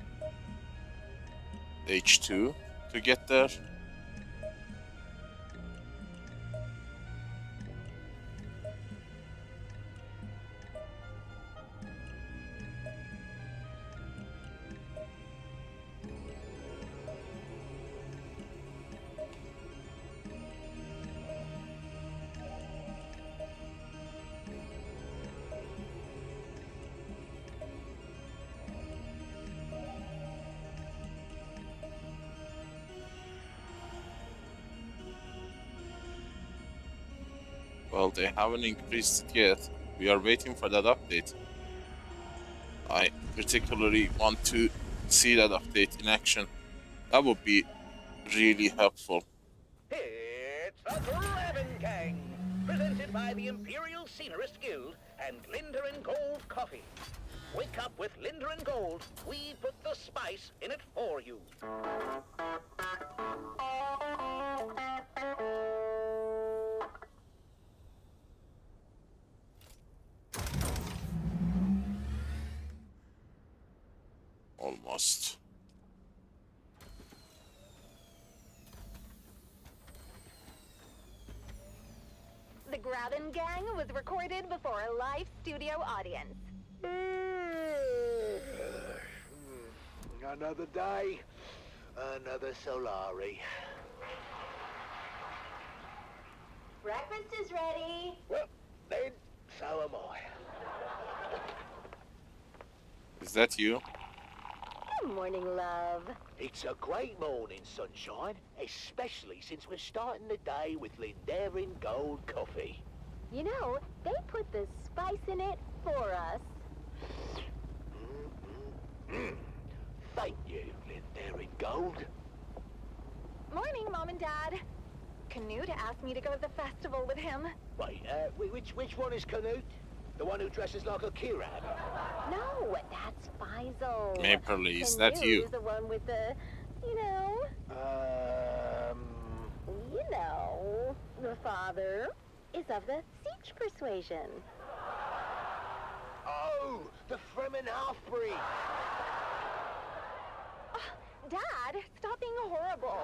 H.O.T. to get there? Well, they haven't increased it yet. We are waiting for that update. I particularly want to see that update in action. That would be really helpful. It's the Dragon Gang, presented by the Imperial Scenarist Guild and Linder and Gold Coffee. Wake up with Linder and Gold. We put the spice in it for you. Almost. The Graben Gang was recorded before a live studio audience. Another day, another Solari. Breakfast is ready. Well, then, so am I. Is that you? Good morning, love. It's a great morning, sunshine, especially since we're starting the day with Linderin Gold Coffee. You know, they put the spice in it for us. Thank you, Linderin Gold. Morning, Mom and Dad. Canute asked me to go to the festival with him. Wait, which one is Canute? The one who dresses like a Kirab? No, that's Faisal. Maperly, is that you? Is the one with the, you know, the father is of the Siege persuasion. Oh, the Fremen half-breed. Dad, stop being horrible.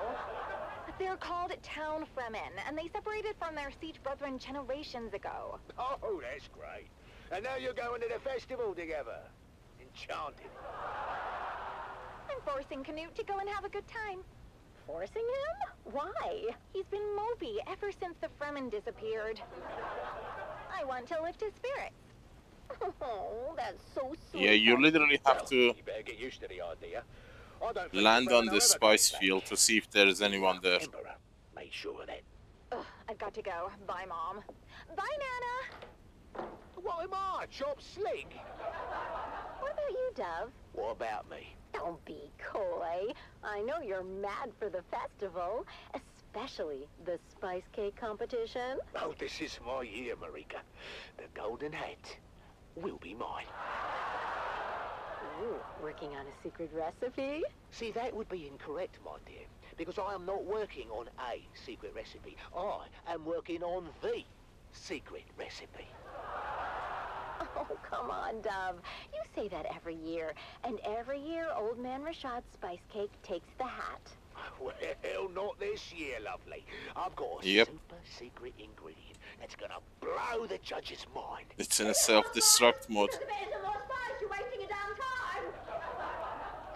They're called Town Fremen, and they separated from their siege brethren generations ago. Oh, that's great. And now you're going to the festival together. Enchanted. I'm forcing Canute to go and have a good time. Forcing him? Why? He's been mopey ever since the Fremen disappeared. I want to lift his spirits. Oh, that's so sweet. Yeah, you literally have to You better get used to the idea. I don't think land the on Fremen the are ever spice coming field to see if there's anyone there. Emperor made sure of that. Ugh, I've got to go. Bye, Mom. Bye, Nana. What am I, Chop Slick? What about you, Dove? What about me? Don't be coy. I know you're mad for the festival, especially the spice cake competition. Oh, this is my year, Marika. The golden hat will be mine. Ooh, working on a secret recipe? See, that would be incorrect, my dear, because I am not working on a secret recipe. I am working on the secret recipe. Oh, come on, Dove. You say that every year. And every year, Old Man Rashad's spice cake takes the hat. Well, not this year, lovely. I've got a super secret ingredient that's gonna blow the judge's mind. It's in a self-destruct mode. You're wasting your damn time.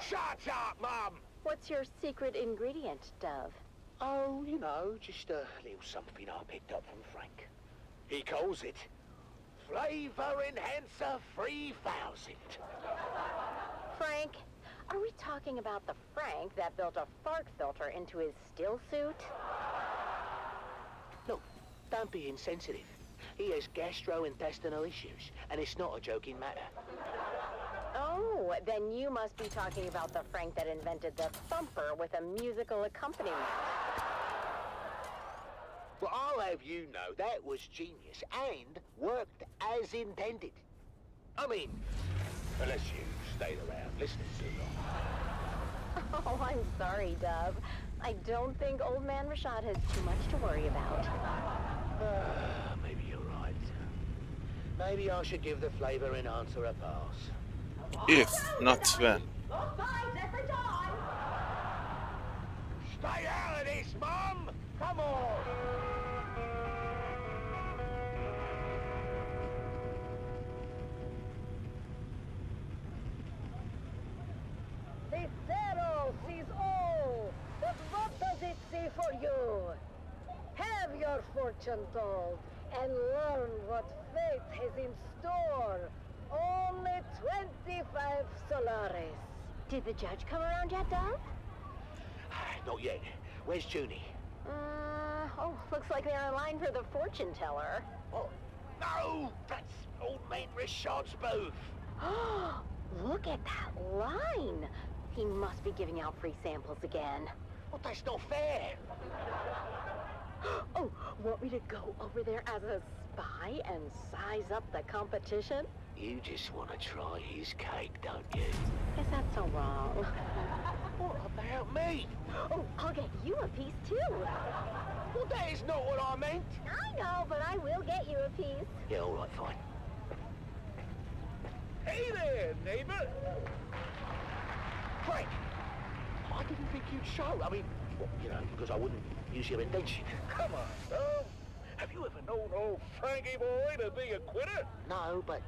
Shut up, Mum! What's your secret ingredient, Dove? Oh, you know, just a little something I picked up from Frank. He calls it Flavor Enhancer 3000. Frank? Are we talking about the Frank that built a fart filter into his still suit? Look, don't be insensitive. He has gastrointestinal issues, and it's not a joking matter. Oh, then you must be talking about the Frank that invented the thumper with a musical accompaniment. Well, I'll have you know that was genius and worked as intended. I mean, unless you stayed around listening too long. Oh, I'm sorry, Dove. I don't think Old Man Rashad has too much to worry about. Maybe you're right. Maybe I should give the flavor enhancer a pass. If, not when. Stay out of this, Mum! Come on! The Zero sees all, but what does it say for you? Have your fortune told and learn what fate has in store. Only 25 Solaris. Did the judge come around yet, Dove? Not yet. Where's Junie? Oh, looks like they're in line for the fortune teller. Oh, no! That's Old Man Rashad's booth. Look at that line. He must be giving out free samples again. Well, that's not fair. Oh, want me to go over there as a spy and size up the competition? You just want to try his cake, don't you? Is that so wrong? What about me? Oh, I'll get you a piece too. Well, that is not what I meant. I know, but I will get you a piece. Yeah, all right, fine. Hey there, neighbor. Frank, I didn't think you'd show. I mean, well, you know, because I wouldn't use your invention. Come on, Dove. Have you ever known old Frankie boy to be a quitter? No, but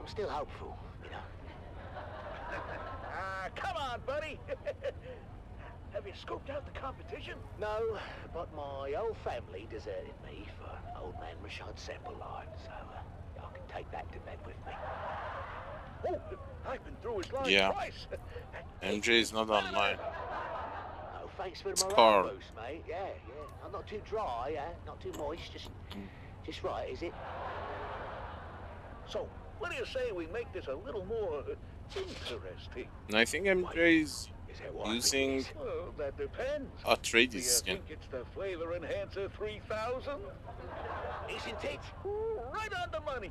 I'm still hopeful, you know. Come on, buddy. Have you scoped out the competition? No, but my old family deserted me for Old Man Rashad's sample line, so I can take that to bed with me. Oh, I've been through his line Yeah. twice. MJ's not online. Oh, thanks for It's the Carl. morale boost, mate. Yeah. I'm not too dry, not too moist, just right, is it? So, what do you say we make this a little more interesting? And I think MJ's Is that what using Well, that depends. a Do trading you skin. think it's the Flavor Enhancer 3000? Isn't it? Ooh, right on the money.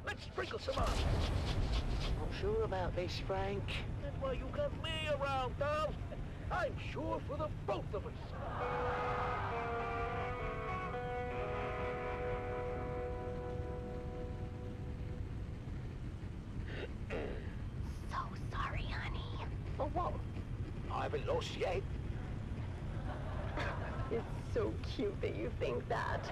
Let's sprinkle some on. Not sure about this, Frank. That's why you got me around, Dove. I'm sure for the both of us. I haven't lost yet. It's so cute that you think that.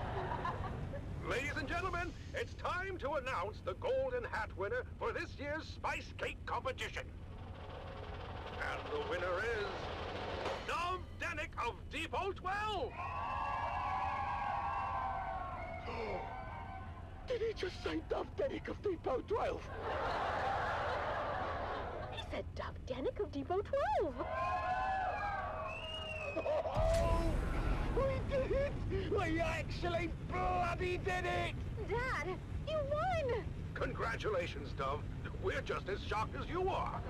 Ladies and gentlemen, it's time to announce the Golden Hat winner for this year's Spice Cake competition. And the winner is... Dove Denick of Depot 12! Did he just say Dove Denick of Depot 12? He said Dove Denick of Depot 12. Oh, we did it! We actually bloody did it! Dad, you won! Congratulations, Dove. We're just as shocked as you are.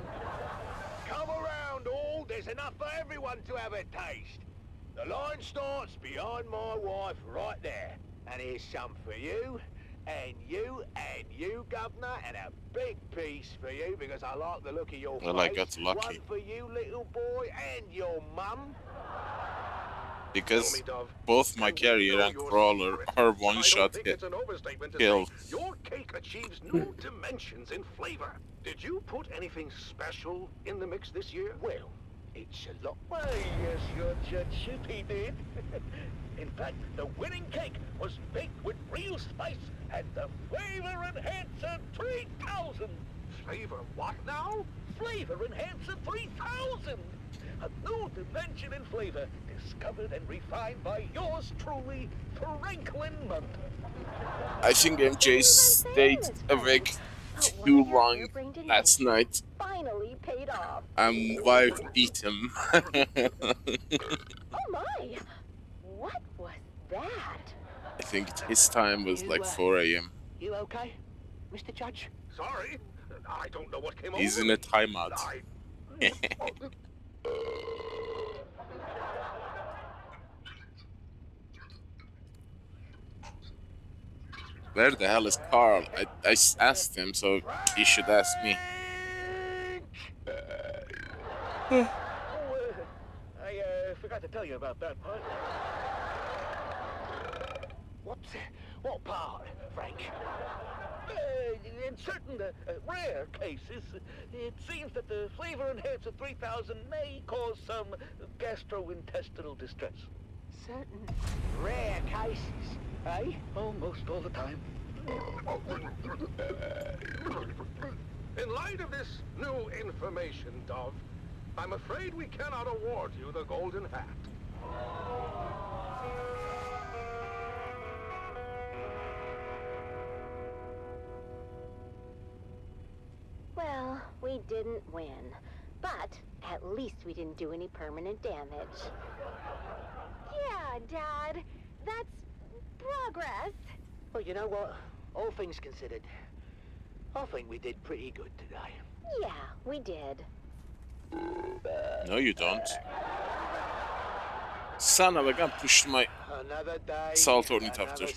Come around, all. There's enough for everyone to have a taste. The line starts behind my wife right there. And here's some for you, and you, Governor, and a big piece for you because I like the look of your Well, face. I got lucky. One for you, little boy, and your mum. Because both my carrier and crawler are one-shot hit kills. Your cake achieves new dimensions in flavor. Did you put anything special in the mix this year? Well, it's a lot. Why, yes, your Judge he did. In fact, the winning cake was baked with real spice and the Flavor Enhancer 3000. Flavor what now? Flavor Enhancer 3000. A new dimension in flavor, discovered and refined by yours truly, Franklin Munt. I think MJ stayed awake too long last night. Finally paid off. And wife beat him. Oh my! What was that? I think his time was like 4 a.m. You okay, Mr. Judge? Sorry, I don't know what came over. He's in a timeout. Where the hell is Carl? I asked him, so he should ask me. I forgot to tell you about that part. What part, Frank? In certain rare cases, it seems that the Flavor Enhancer 3000 may cause some gastrointestinal distress. Certain rare cases, eh? Almost all the time. In light of this new information, Dove, I'm afraid we cannot award you the Golden Hat. Well, we didn't win. But at least we didn't do any permanent damage. Yeah, Dad. That's progress. Well, you know what? All things considered, I think we did pretty good today. Yeah, we did. No, you don't. Son of a gun pushed my salt ornithopter.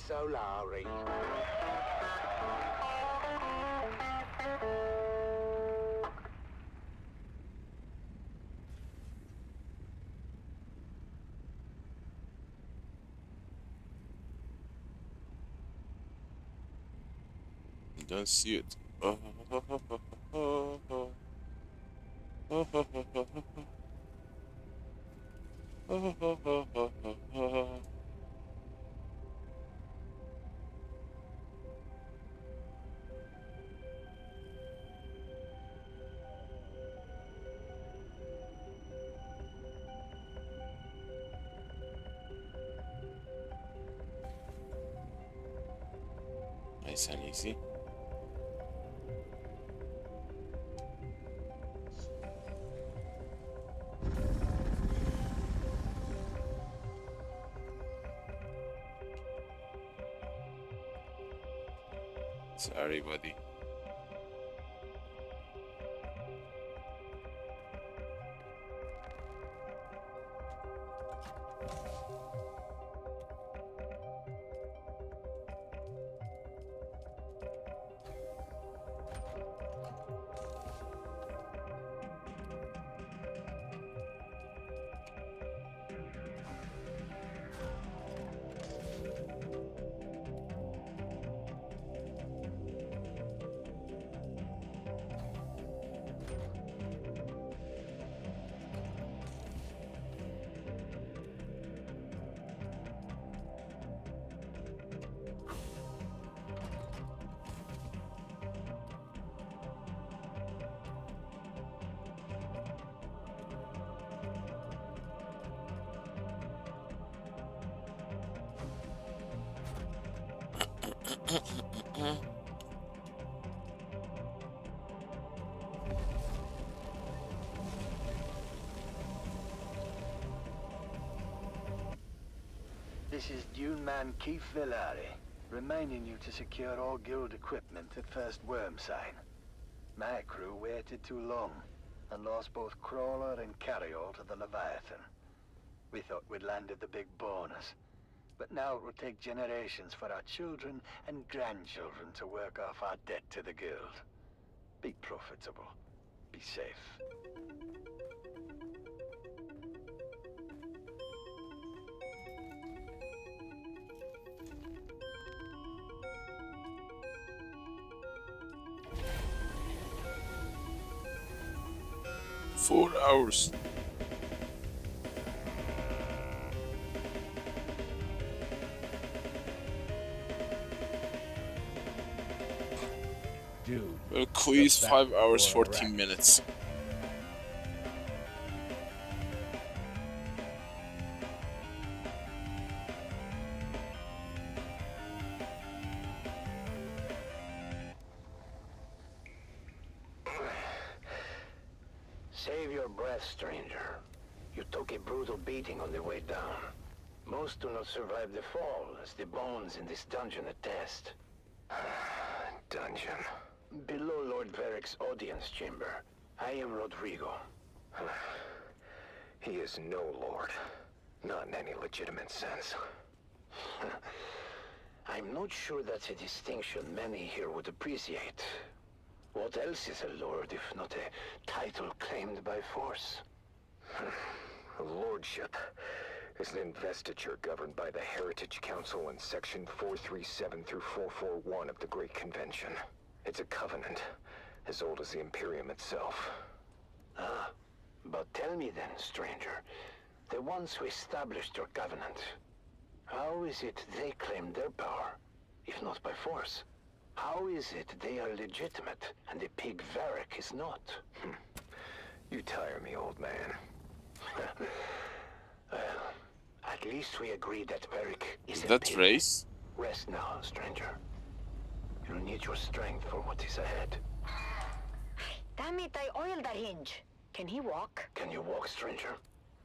You don't see it. Nice and easy. Sorry, buddy. This is Dune Man Keith Villari, reminding you to secure all guild equipment at first worm sign. My crew waited too long and lost both crawler and carryall to the Leviathan. We thought we'd landed the big bonus, but now it will take generations for our children and grandchildren to work off our debt to the guild. Be profitable. Be safe. Four hours. Dune. A quiz, The 5 hours, for 14 minutes. Save your breath, stranger. You took a brutal beating on the way down. Most do not survive the fall, as the bones in this dungeon attest. Dungeon. Below Lord Varric's audience chamber, I am Rodrigo. He is no lord. Not in any legitimate sense. I'm not sure that's a distinction many here would appreciate. What else is a lord if not a title claimed by force? A lordship is an investiture governed by the Heritage Council in Section 437 through 441 of the Great Convention. It's a covenant, as old as the Imperium itself. Ah, but tell me then, stranger, the ones who established your covenant, how is it they claim their power, if not by force? How is it they are legitimate, and the pig Varric is not? You tire me, old man. Well, at least we agree that Varric is a that pig. race? Rest now, stranger. You'll need your strength for what is ahead. Damn it, I oiled the hinge. Can he walk? Can you walk, stranger?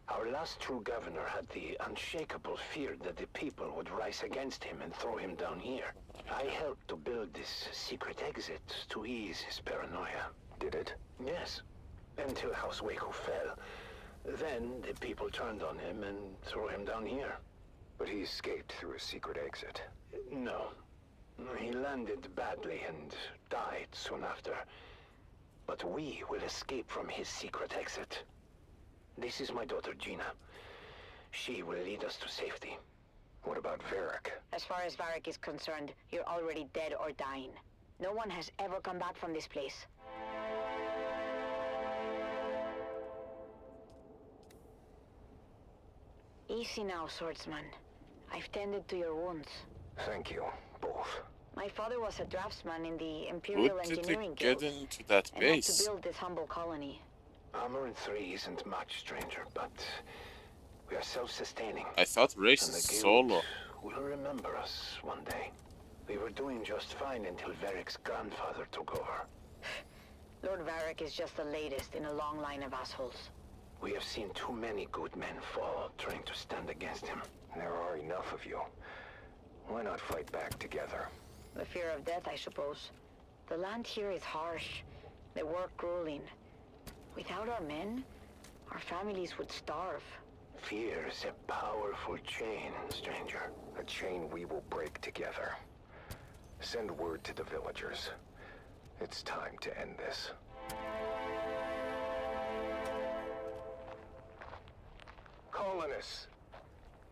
Our last true governor had the unshakable fear that the people would rise against him and throw him down here. I helped to build this secret exit to ease his paranoia. Did it? Yes. Until House Waco fell. Then the people turned on him and threw him down here. But he escaped through a secret exit. No. He landed badly and died soon after. But we will escape from his secret exit. This is my daughter, Gina. She will lead us to safety. What about Varric? As far as Varric is concerned, you're already dead or dying. No one has ever come back from this place. Easy now, swordsman. I've tended to your wounds. Thank you, both. My father was a draftsman in the Imperial What did Engineering they get Guild, into that and helped base? to build this humble colony. Armor in 3 isn't much, stranger, but we are self-sustaining. I thought race And is the solo. guild will remember us one day. We were doing just fine until Varric's grandfather took over. Lord Varric is just the latest in a long line of assholes. We have seen too many good men fall trying to stand against him. There are enough of you. Why not fight back together? The fear of death, I suppose. The land here is harsh. The work grueling. Without our men, our families would starve. Fear is a powerful chain, stranger. A chain we will break together. Send word to the villagers. It's time to end this. Colonists,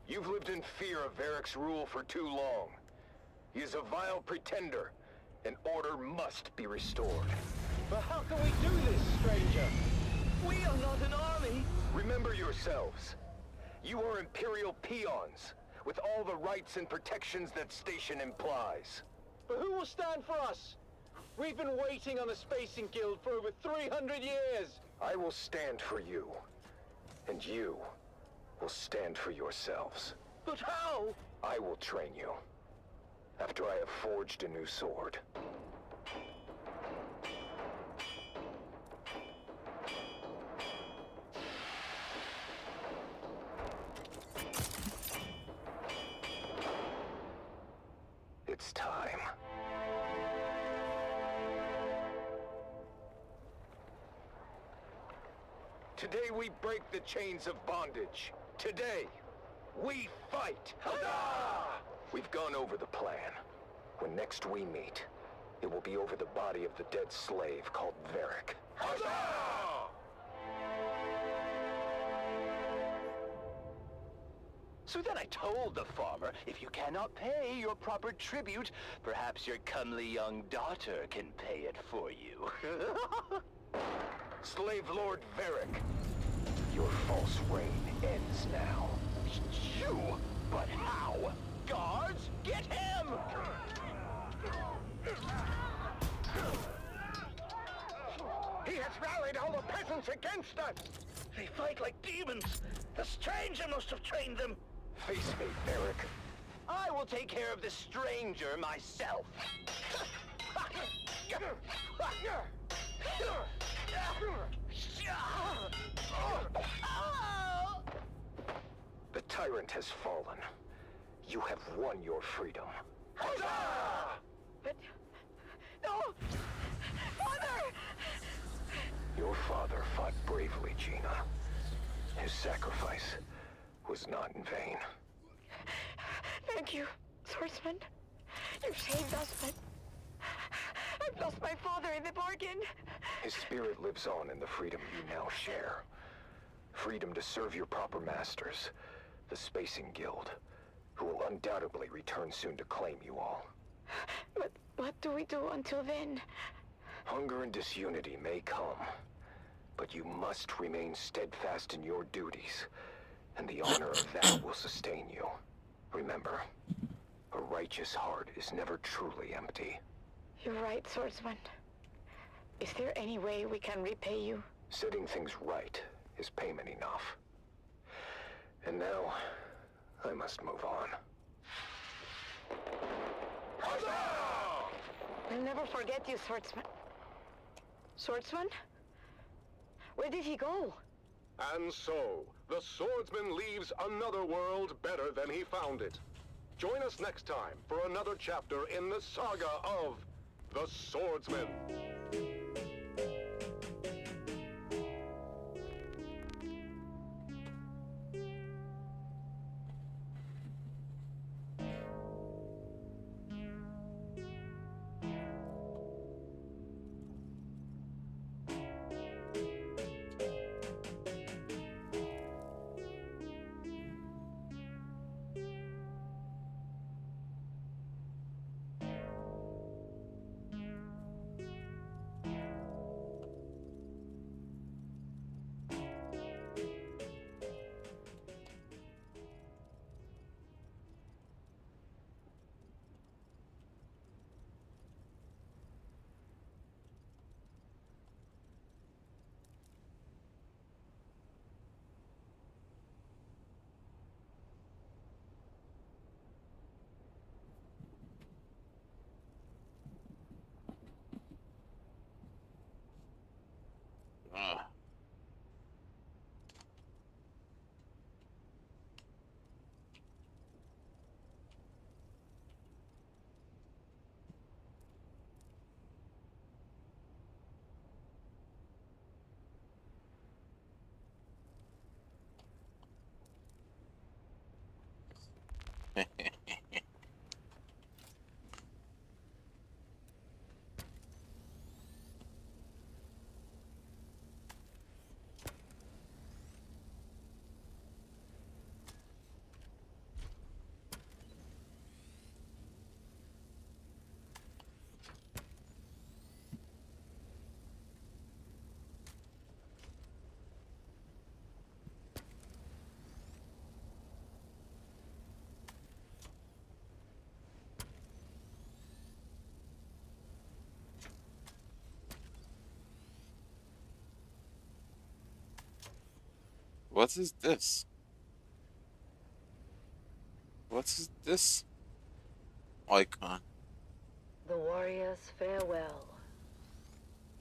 you've lived in fear of Varric's rule for too long. He is a vile pretender, and order must be restored. But how can we do this, stranger? We are not an army. Remember yourselves. You are Imperial peons, with all the rights and protections that station implies. But who will stand for us? We've been waiting on the Spacing Guild for over 300 years. I will stand for you, and you will stand for yourselves. But how? I will train you. after I have forged a new sword. It's time. Today we break the chains of bondage. Today, we fight! Huzzah! We've gone over the plan. When next we meet, it will be over the body of the dead slave called Varric. Huzzah! So then I told the farmer, if you cannot pay your proper tribute, perhaps your comely young daughter can pay it for you. Slave Lord Varric, your false reign ends now. You? But how? Guards, get him! He has rallied all the peasants against us! They fight like demons! The stranger must have trained them! Face me, Varric. I will take care of the stranger myself. The tyrant has fallen. You have won your freedom. Huzzah! But... No! Father! Your father fought bravely, Gina. His sacrifice was not in vain. Thank you, swordsman. You saved us, but... I've lost my father in the bargain. His spirit lives on in the freedom you now share. Freedom to serve your proper masters, the Spacing Guild, who will undoubtedly return soon to claim you all. But what do we do until then? Hunger and disunity may come, but you must remain steadfast in your duties, and the honor of that will sustain you. Remember, a righteous heart is never truly empty. You're right, swordsman. Is there any way we can repay you? Setting things right is payment enough. And now, I must move on. I'll never forget you, swordsman. Swordsman? Where did he go? And so, the swordsman leaves another world better than he found it. Join us next time for another chapter in the saga of the Swordsman. What is this? What is this? icon. The warrior's farewell.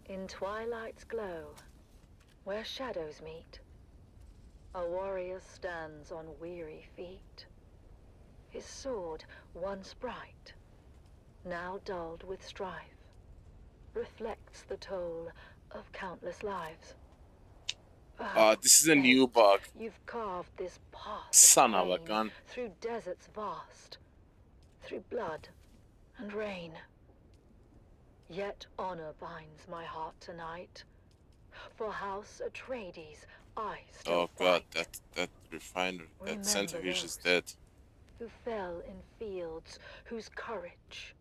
In twilight's glow, where shadows meet, a warrior stands on weary feet. His sword, once bright, now dulled with strife, reflects the toll of countless lives. This is a new bug. You've carved this path Son of a gun. through deserts vast, through blood and rain. Yet honor binds my heart tonight. For House Atreides, I still Oh god, that refiner, that centrifuge is dead. Who fell in fields whose courage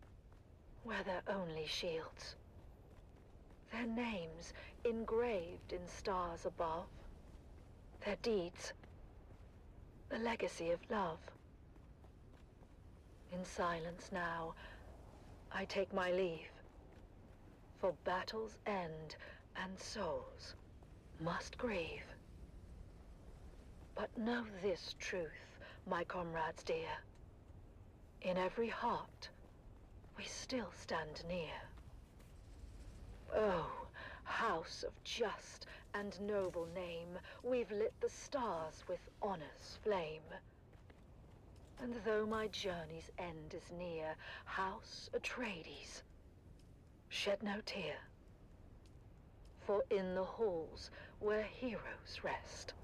were their only shields. Their names engraved in stars above. Their deeds, the legacy of love. In silence now, I take my leave. For battles end and souls must grieve. But know this truth, my comrades dear. In every heart, we still stand near. Oh, house of just and noble name, we've lit the stars with honor's flame. And though my journey's end is near, House Atreides, shed no tear. For in the halls where heroes rest,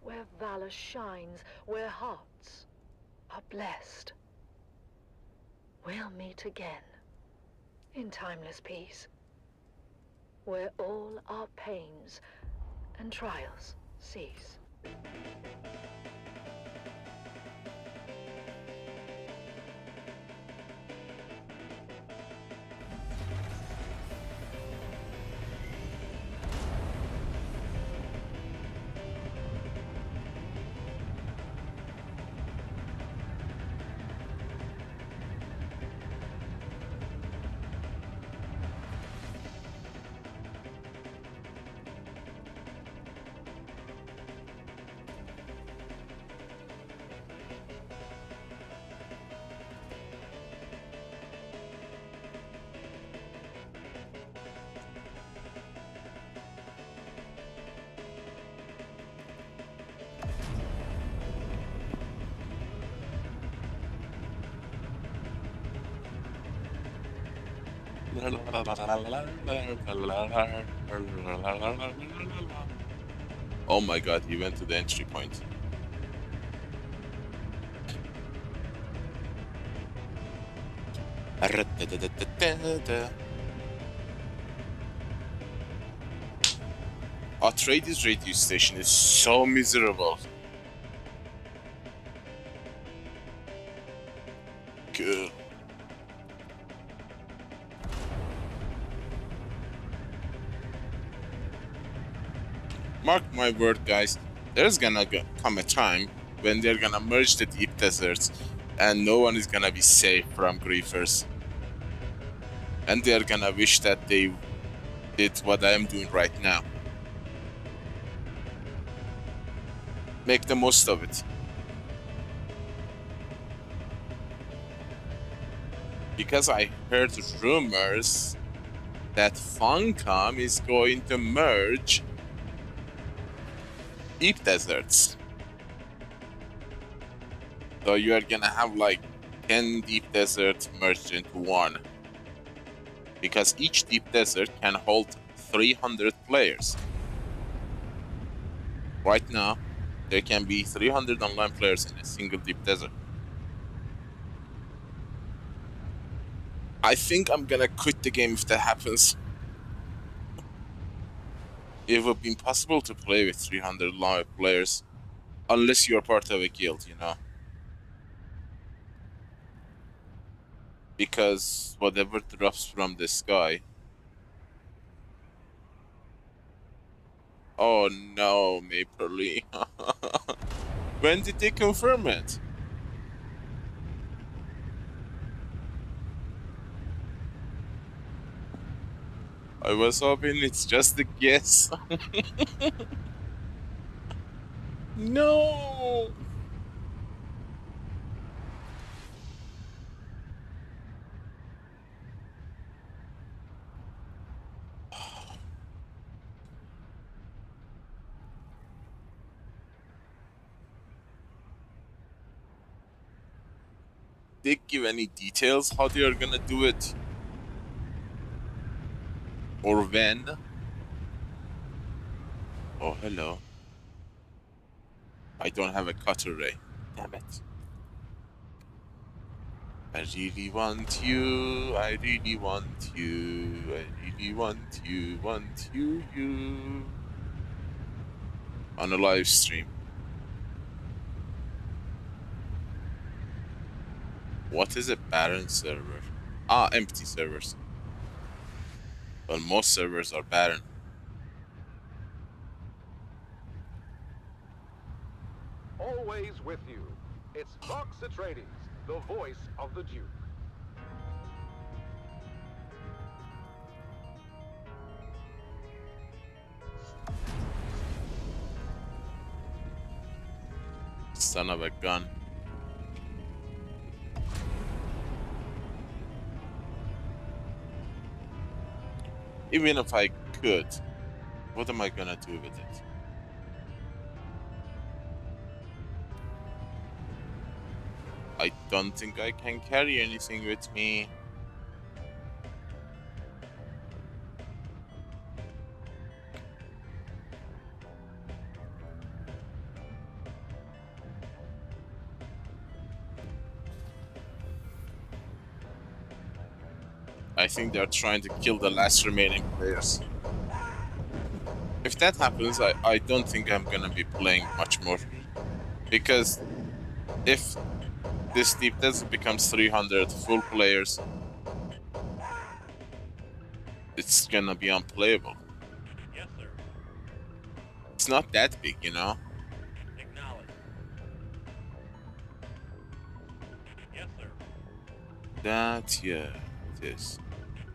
where valor shines, where hearts are blessed, we'll meet again in timeless peace, where all our pains and trials cease. Oh my god, he went to the entry point. Atreides radio station is so miserable. Good. Mark my word, guys, there's gonna come a time when they're gonna merge the deep deserts and no one is gonna be safe from griefers. And they're gonna wish that they did what I am doing right now. Make the most of it. Because I heard rumors that Funcom is going to merge deep deserts. So you are gonna have like 10 deep deserts merged into one. Because each deep desert can hold 300 players. Right now, there can be 300 online players in a single deep desert. I think I'm gonna quit the game if that happens. It would be impossible to play with 300 live players unless you're part of a guild, you know. Because whatever drops from the sky. Oh no, Maple Leaf. When did they confirm it? I was hoping it's just a guess. No! they give any details how they are gonna do it? Or when? Oh, hello. I don't have a cutter ray. Damn it. I really want you, I really want you, I really want you. On a live stream. What is a barren server? Ah, empty servers. Well, most servers are barren. Always with you. It's Fox Atreides, the voice of the Duke. Son of a gun. Even if I could, what am I gonna do with it? I don't think I can carry anything with me. I think they're trying to kill the last remaining players. If that happens, I don't think I'm gonna be playing much more. Because if this Deep Desert becomes 300 full players, it's gonna be unplayable. Yes, sir. It's not that big, you know? Acknowledge. Yes, sir. That, yeah, it is.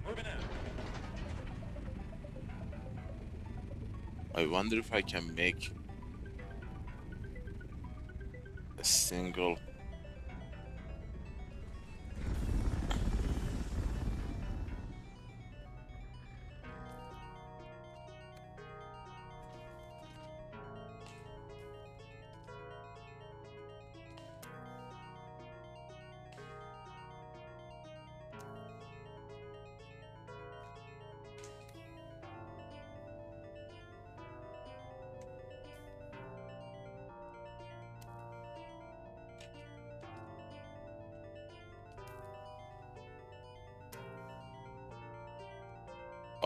Moving out. I wonder if I can make a single...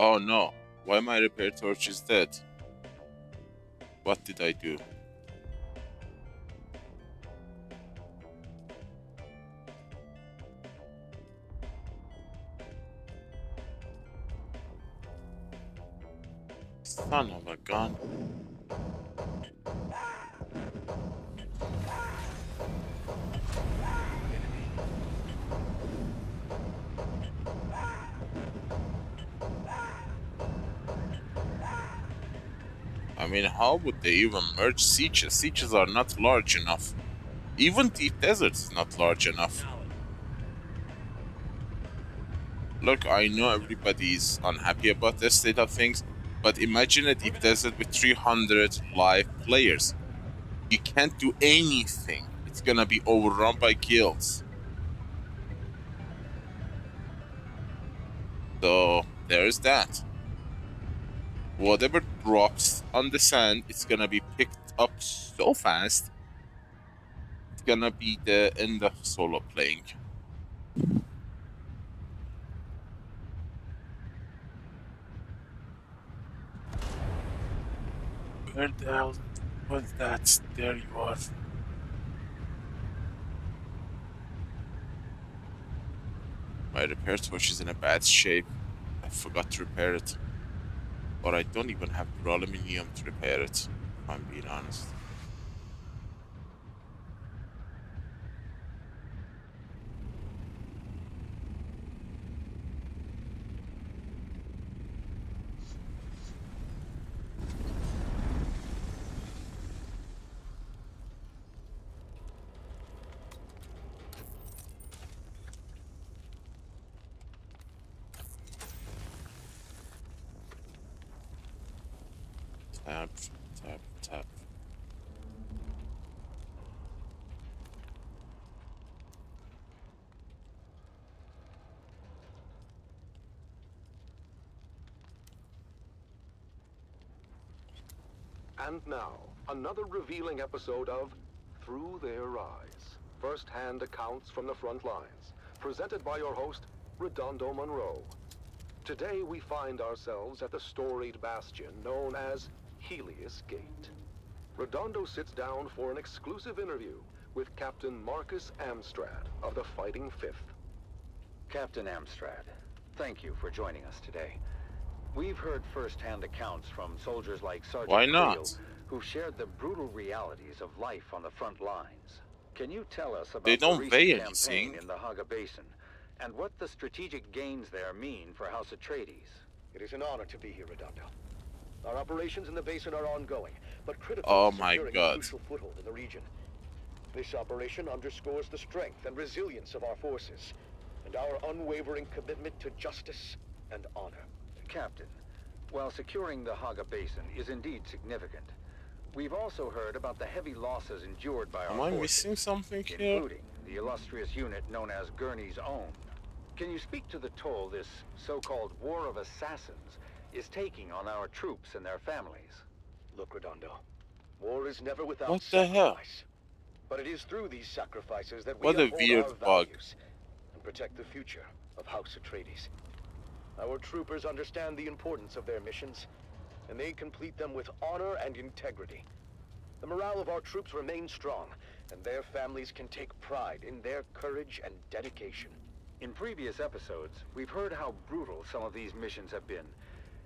Oh no, why my repair torch is dead? What did I do? Son of a gun. I mean, how would they even merge sieges? Sieges are not large enough. Even Deep Desert is not large enough. Look, I know everybody's unhappy about this state of things, but imagine a Deep Desert with 300 live players. You can't do anything. It's gonna be overrun by guilds. So, there's that. Whatever drops on the sand, it's gonna be picked up so fast. It's gonna be the end of solo playing. Where the hell was that? There you are. My repair torch is in a bad shape. I forgot to repair it. Or I don't even have aluminium to repair it, if I'm being honest. Tap, tap, tap. And now, another revealing episode of Through Their Eyes, first-hand accounts from the front lines, presented by your host, Redondo Monroe. Today we find ourselves at the storied bastion known as Helios Gate. Redondo sits down for an exclusive interview with Captain Marcus Amstrad of the Fighting Fifth. Captain Amstrad, thank you for joining us today. We've heard first-hand accounts from soldiers like Sergeant Why not? Creel, who've shared the brutal realities of life on the front lines. Can you tell us about They the don't recent weigh campaign anything. in the Haga Basin, and what the strategic gains there mean for House Atreides? It is an honor to be here, Redondo. Our operations in the basin are ongoing, but critical Oh to my securing a God. crucial foothold in the region. This operation underscores the strength and resilience of our forces, and our unwavering commitment to justice and honor. Captain, while securing the Haga Basin is indeed significant, we've also heard about the heavy losses endured by Am our I forces, missing something here? including the illustrious unit known as Gurney's Own. Can you speak to the toll this so-called War of Assassins is taking on our troops and their families? Look, Redondo, war is never without What the hell? sacrifice. But it is through these sacrifices that we What a uphold weird our bug. values and protect the future of House Atreides. Our troopers understand the importance of their missions, and they complete them with honor and integrity. The morale of our troops remains strong, and their families can take pride in their courage and dedication. In previous episodes, we've heard how brutal some of these missions have been,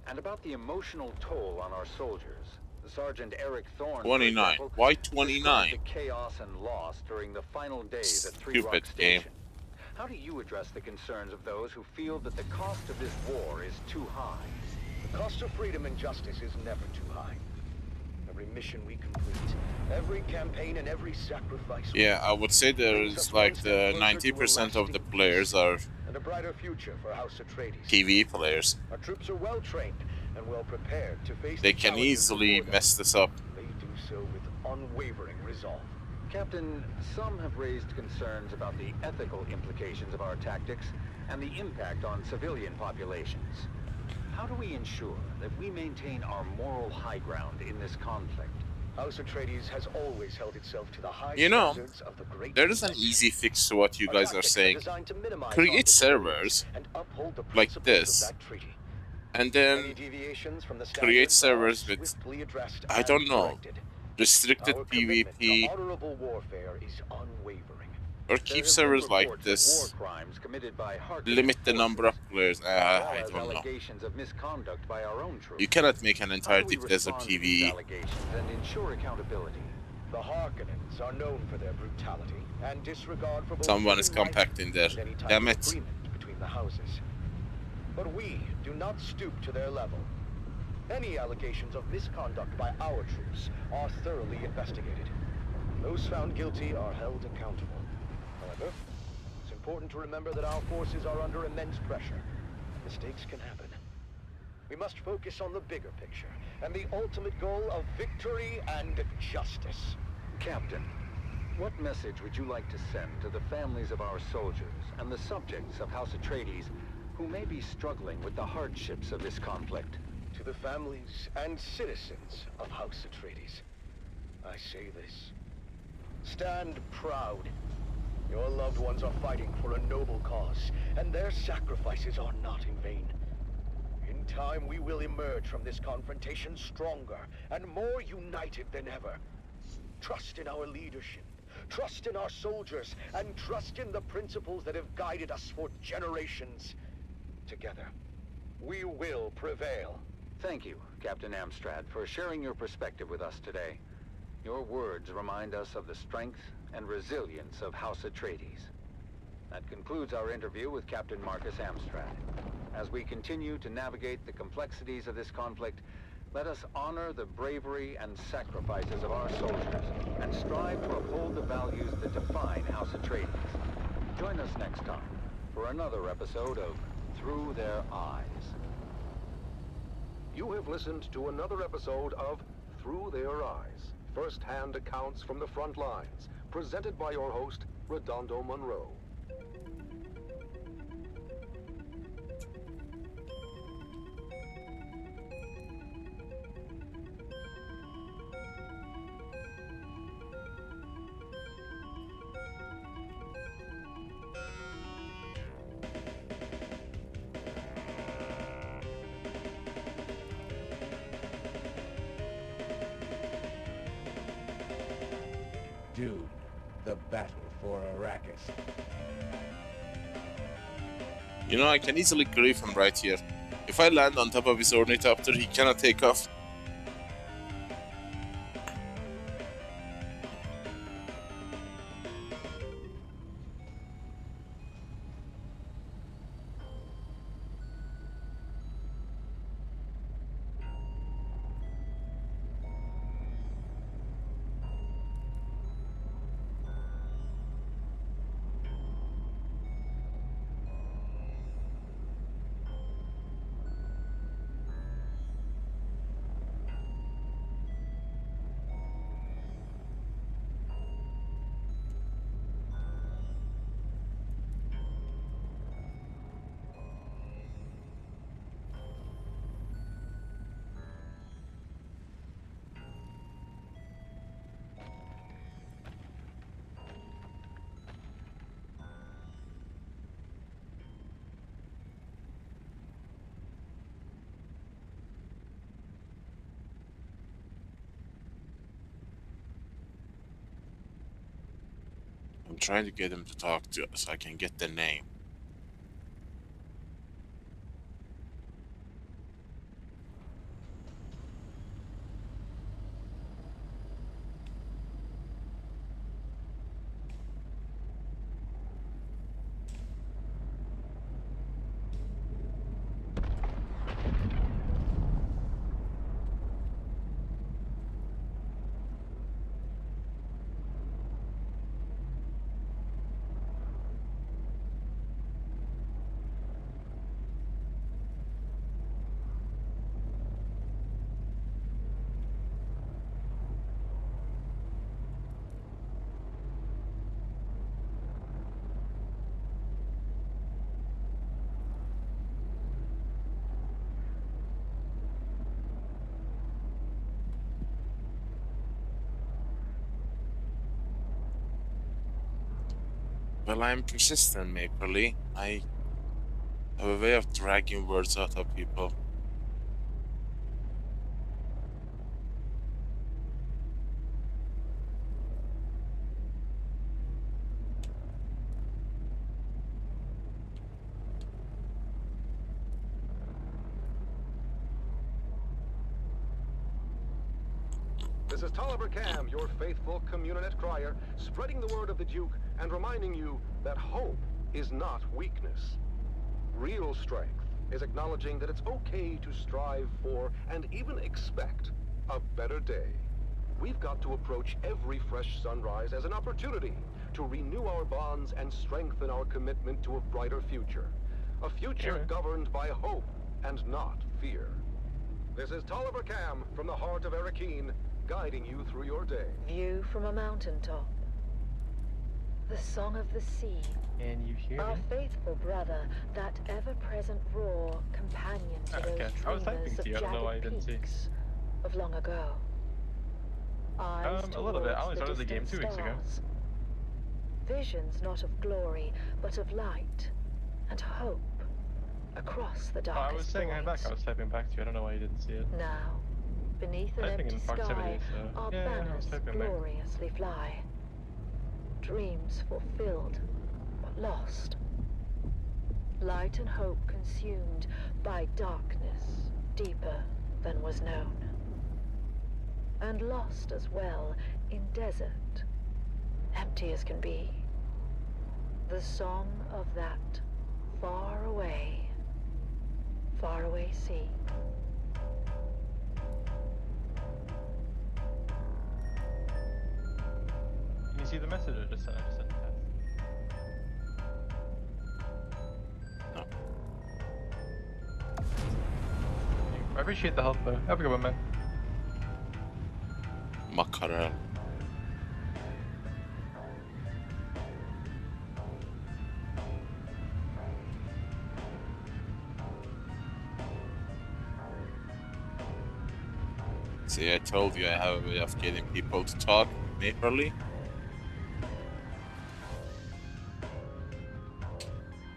and about the emotional toll on our soldiers. Sergeant Eric Thorne, 29. for example, Why described 29? the chaos and loss during the final days at Three Stupid Rock game. Station. How do you address the concerns of those who feel that the cost of this war is too high? The cost of freedom and justice is never too high. Every mission we complete, every campaign and every sacrifice. Yeah, I would say there is like the 90% of the players are and a brighter future for House Atreides. PvE players. Our troops are well trained and well prepared to face They the can challenges easily before them. mess this up. They do so with unwavering resolve. Captain, some have raised concerns about the ethical implications of our tactics and the impact on civilian populations. How do we ensure that we maintain our moral high ground in this conflict? House Atreides has always held itself to the high You know, standards of the great there is an easy fix to what you guys are saying. Create servers like this, and then create servers with, I don't know, restricted PvP, honorable warfare is unwavering. or keep servers like this, limit the number of players, I don't know. Allegations of misconduct by our own troops. You cannot make an entire How do we city as a respond to these PvE. allegations and ensure accountability? The Harkonnens are known for their brutality and disregard for both Someone is human life compacting there. and any type Damn of it. agreement between the houses. But we do not stoop to their level. Any allegations of misconduct by our troops are thoroughly investigated. Those found guilty are held accountable. However, it's important to remember that our forces are under immense pressure. Mistakes can happen. We must focus on the bigger picture and the ultimate goal of victory and justice. Captain, what message would you like to send to the families of our soldiers and the subjects of House Atreides who may be struggling with the hardships of this conflict? To the families and citizens of House Atreides, I say this. Stand proud. Your loved ones are fighting for a noble cause, and their sacrifices are not in vain. In time, we will emerge from this confrontation stronger and more united than ever. Trust in our leadership, trust in our soldiers, and trust in the principles that have guided us for generations. Together, we will prevail. Thank you, Captain Amstrad, for sharing your perspective with us today. Your words remind us of the strength and resilience of House Atreides. That concludes our interview with Captain Marcus Amstrad. As we continue to navigate the complexities of this conflict, let us honor the bravery and sacrifices of our soldiers and strive to uphold the values that define House Atreides. Join us next time for another episode of Through Their Eyes. You have listened to another episode of Through Their Eyes, first-hand accounts from the front lines, presented by your host, Redondo Monroe. Dune, the battle for Arrakis. You know, I can easily grief him right here. If I land on top of his ornithopter, he cannot take off. I'm trying to get him to talk to us so I can get the name. Well, I'm persistent, Mapley. I have a way of dragging words out of people. This is Tolliver Cam, your faithful Communinet crier, spreading the word of the Duke and reminding you that hope is not weakness. Real strength is acknowledging that it's okay to strive for and even expect a better day. We've got to approach every fresh sunrise as an opportunity to renew our bonds and strengthen our commitment to a brighter future. A future governed by hope and not fear. This is Tolliver Cam from the heart of Arakeen, guiding you through your day. View from a mountaintop. The song of the sea. Can you hear Our me? faithful brother, that ever-present roar, companion to Okay, I was those typing dreamers to of you. I don't know why I jagged didn't see. peaks of long ago. Eyes A little bit. I towards only started the game distant 2 weeks ago. stars. Visions not of glory, but of light and hope across the Oh, darkest I was saying I'm back. voids. I was typing back to you. I don't know why you didn't see it. Now, beneath an Typing empty in proximity, sky, so our yeah, I was banners typing back. gloriously fly. Dreams fulfilled, but lost. Light and hope consumed by darkness deeper than was known. And lost as well in desert, empty as can be. The song of that far away sea. Can you see the message I just sent? I just sent it past. No. I appreciate the help though. Have a good one, man. Mackerel. See, I told you I have a way of getting people to talk properly.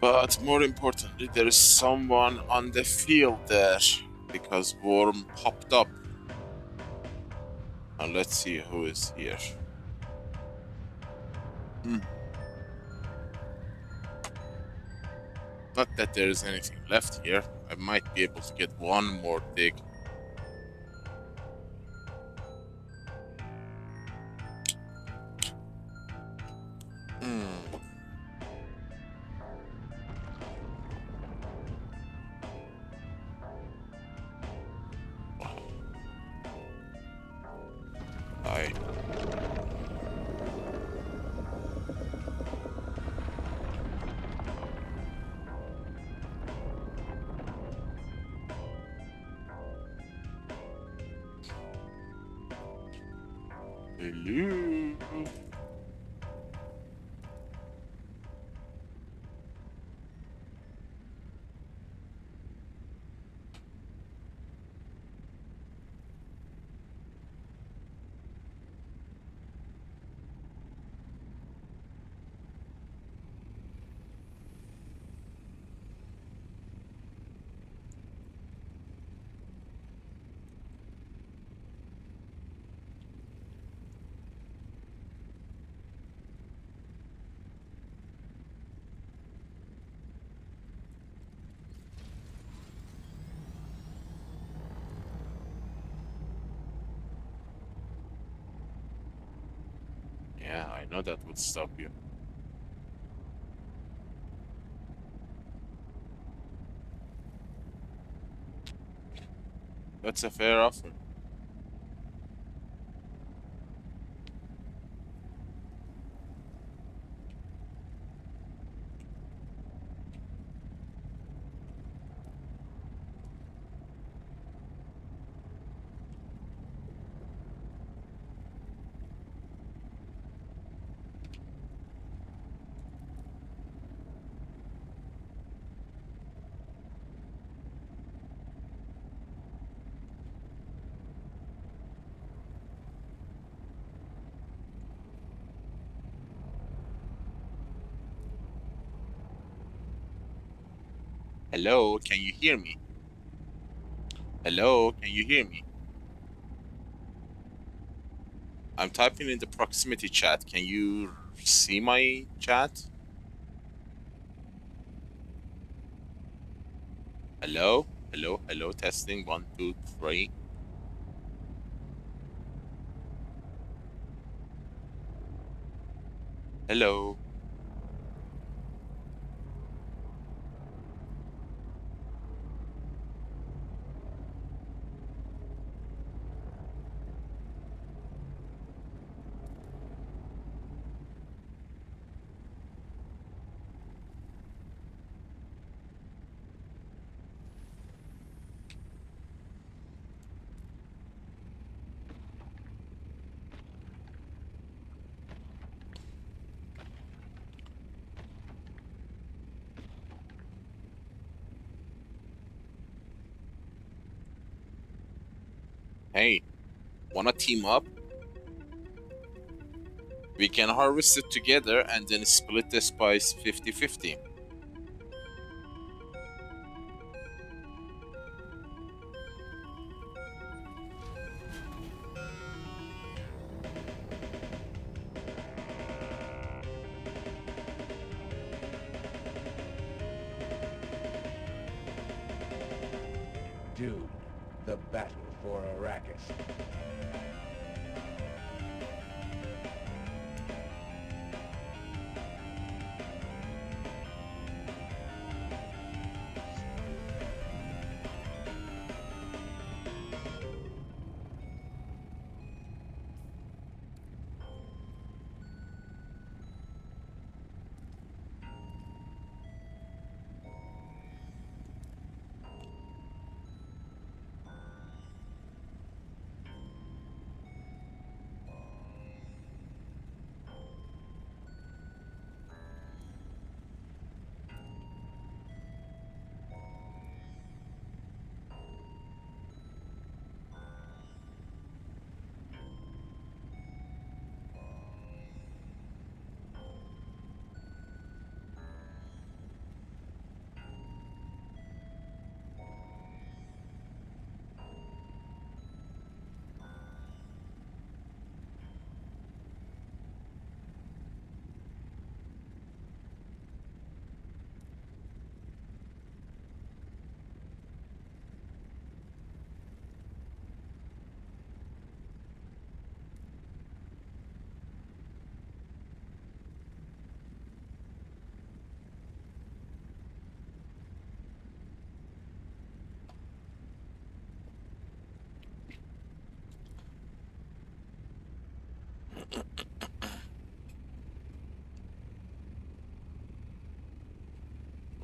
But more importantly, there is someone on the field there, because Worm popped up. And let's see who is here. Hmm. Not that there is anything left here. I might be able to get one more dig. Hmm. I Hello. Yeah, I know that would stop you. That's a fair offer. Hello, can you hear me? Hello, can you hear me? I'm typing in the proximity chat. Can you see my chat? Hello? Hello? Hello? Testing. 1, 2, 3. Hello? Hey, wanna team up? We can harvest it together and then split the spice 50-50. Dune, the battle for Arrakis.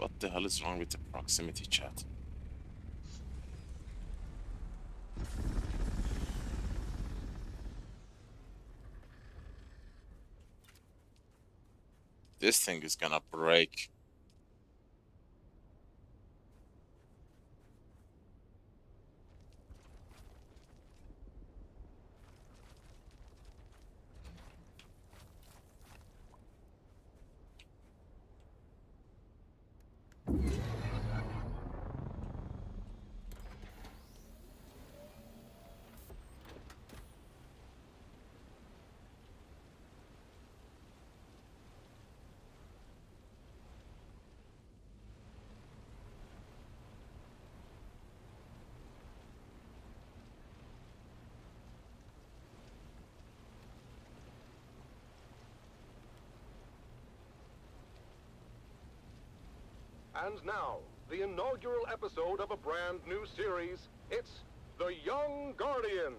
What the hell is wrong with the proximity chat? This thing is gonna break. And now, the inaugural episode of a brand new series. It's The Young Guardians.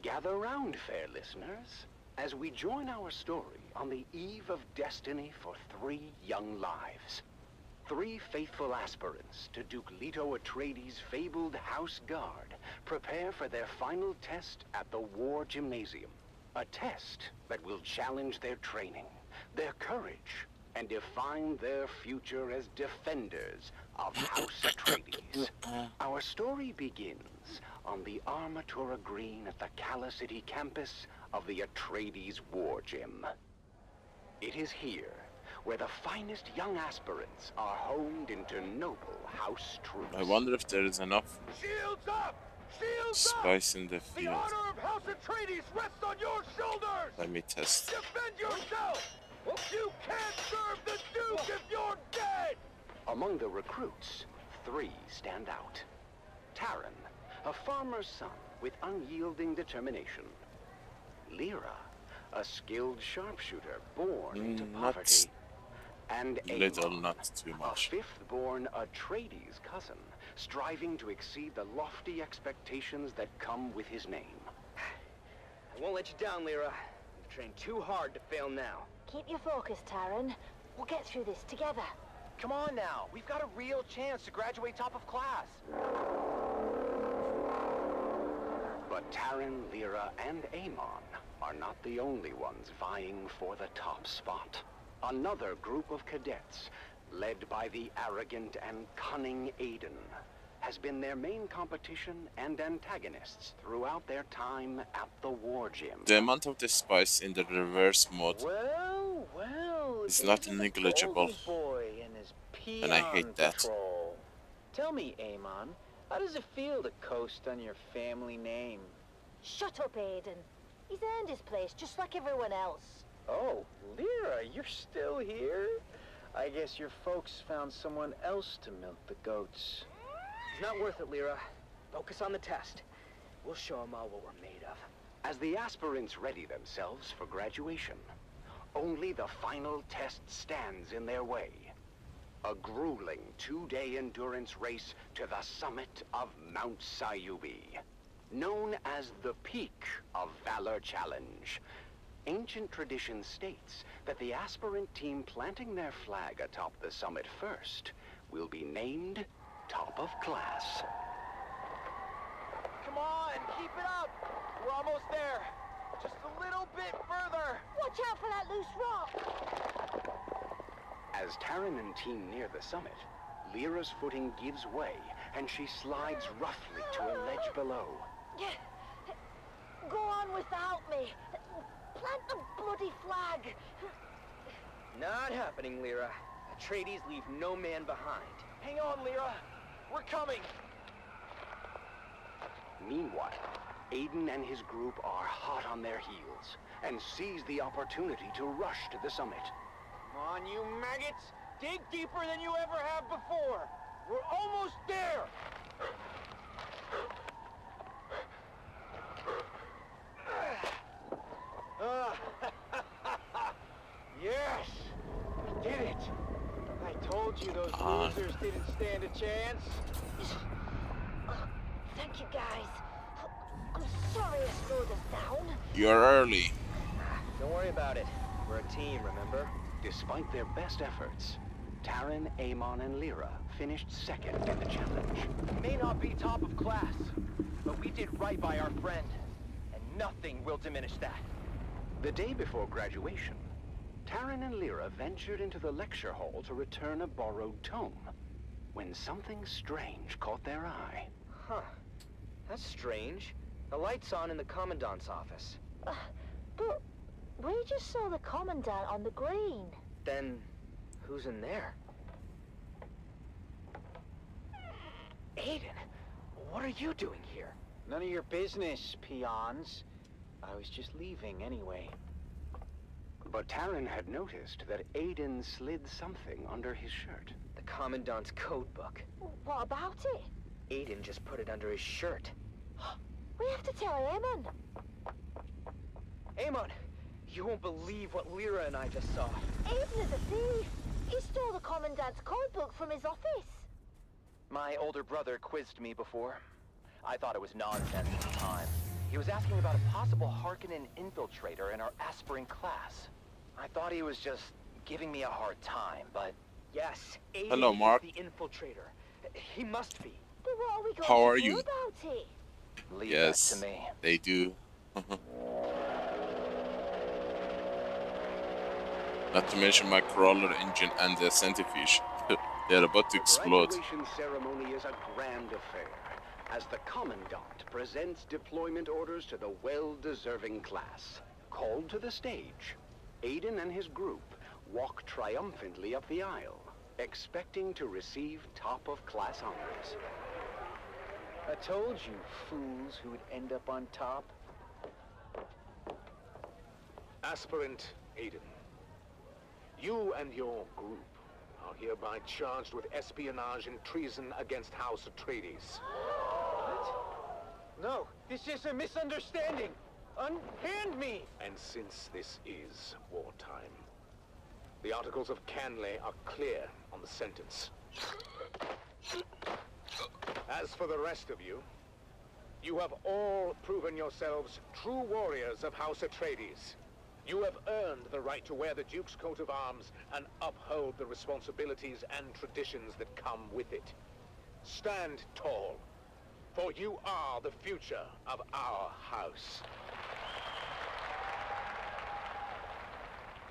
Gather round, fair listeners, as we join our story on the eve of destiny for 3 young lives. 3 faithful aspirants to Duke Leto Atreides' fabled House Guard prepare for their final test at the War Gymnasium. A test that will challenge their training, their courage, and define their future as defenders of House Atreides. Our story begins on the Armatura Green at the Cala City campus of the Atreides War Gym. It is here where the finest young aspirants are honed into noble House troops. I wonder if there is enough Shields up! Shields spice in the up! The field. honor of House Atreides rests on your shoulders! Let me test. Defend yourself! You can't serve the Duke if you're dead! Among the recruits, 3 stand out. Taran, a farmer's son with unyielding determination. Lyra, a skilled sharpshooter born into poverty. And little, Aemon, not too much. a 5th-born Atreides cousin, striving to exceed the lofty expectations that come with his name. I won't let you down, Lyra. You've trained too hard to fail now. Keep your focus, Taran. We'll get through this together. Come on now. We've got a real chance to graduate top of class. But Taran, Lyra, and Aemon are not the only ones vying for the top spot. Another group of cadets, led by the arrogant and cunning Aiden, has been their main competition and antagonists throughout their time at the War Gym. The amount of the spice in the reverse mode is not negligible, Boy and his and I hate that. patrol. Tell me, Aemon, how does it feel to coast on your family name? Shut up, Aiden. He's earned his place just like everyone else. Oh, Lyra, you're still here? I guess your folks found someone else to milk the goats. It's not worth it, Lyra. Focus on the test. We'll show them all what we're made of. As the aspirants ready themselves for graduation, only the final test stands in their way. A grueling 2-day endurance race to the summit of Mount Sayubi, known as the Peak of Valor Challenge. Ancient tradition states that the aspirant team planting their flag atop the summit first will be named top of class. Come on, keep it up! We're almost there. Just a little bit further. Watch out for that loose rock! As Taran and team near the summit, Lyra's footing gives way, and she slides roughly to a ledge below. Go on without me. Plant the bloody flag. Not happening, Lyra. Atreides leave no man behind. Hang on, Lyra. We're coming. Meanwhile, Aiden and his group are hot on their heels and seize the opportunity to rush to the summit. Come on, you maggots! Dig deeper than you ever have before! We're almost there! Yes! We did it! I told you those losers didn't stand a chance. Thank you, guys. I'm sorry I slowed us down. You're early. Don't worry about it. We're a team, remember? Despite their best efforts, Taran, Amon, and Lyra finished second in the challenge. May not be top of class, but we did right by our friend, and nothing will diminish that. The day before graduation, Taran and Lyra ventured into the lecture hall to return a borrowed tome, when something strange caught their eye. Huh. That's strange. The light's on in the Commandant's office. But we just saw the Commandant on the green. Then, who's in there? Aiden, what are you doing here? None of your business, peons. I was just leaving anyway. But Taran had noticed that Aiden slid something under his shirt. The Commandant's code book. What about it? Aiden just put it under his shirt. We have to tell Amon. Amon, you won't believe what Lyra and I just saw. Aiden is a thief. He stole the Commandant's code book from his office. My older brother quizzed me before. I thought it was nonsense at the time. He was asking about a possible Harkonnen infiltrator in our aspirant class. I thought he was just giving me a hard time, but... Yes, Aiden Hello, Mark. is the infiltrator. He must be. But what are we going How to are do you? about it? Leave Yes, that to me. they do. Not to mention my crawler engine and the centrifuge. They're about to explode. The graduation ceremony is a grand affair, as the Commandant presents deployment orders to the well-deserving class. Called to the stage, Aiden and his group walk triumphantly up the aisle, expecting to receive top-of-class honors. I told you fools who would end up on top. Aspirant Aiden, you and your group are hereby charged with espionage and treason against House Atreides. What? No, this is a misunderstanding. Unhand me! And since this is wartime, the Articles of Canley are clear on the sentence. As for the rest of you, you have all proven yourselves true warriors of House Atreides. You have earned the right to wear the Duke's coat of arms and uphold the responsibilities and traditions that come with it. Stand tall, for you are the future of our house.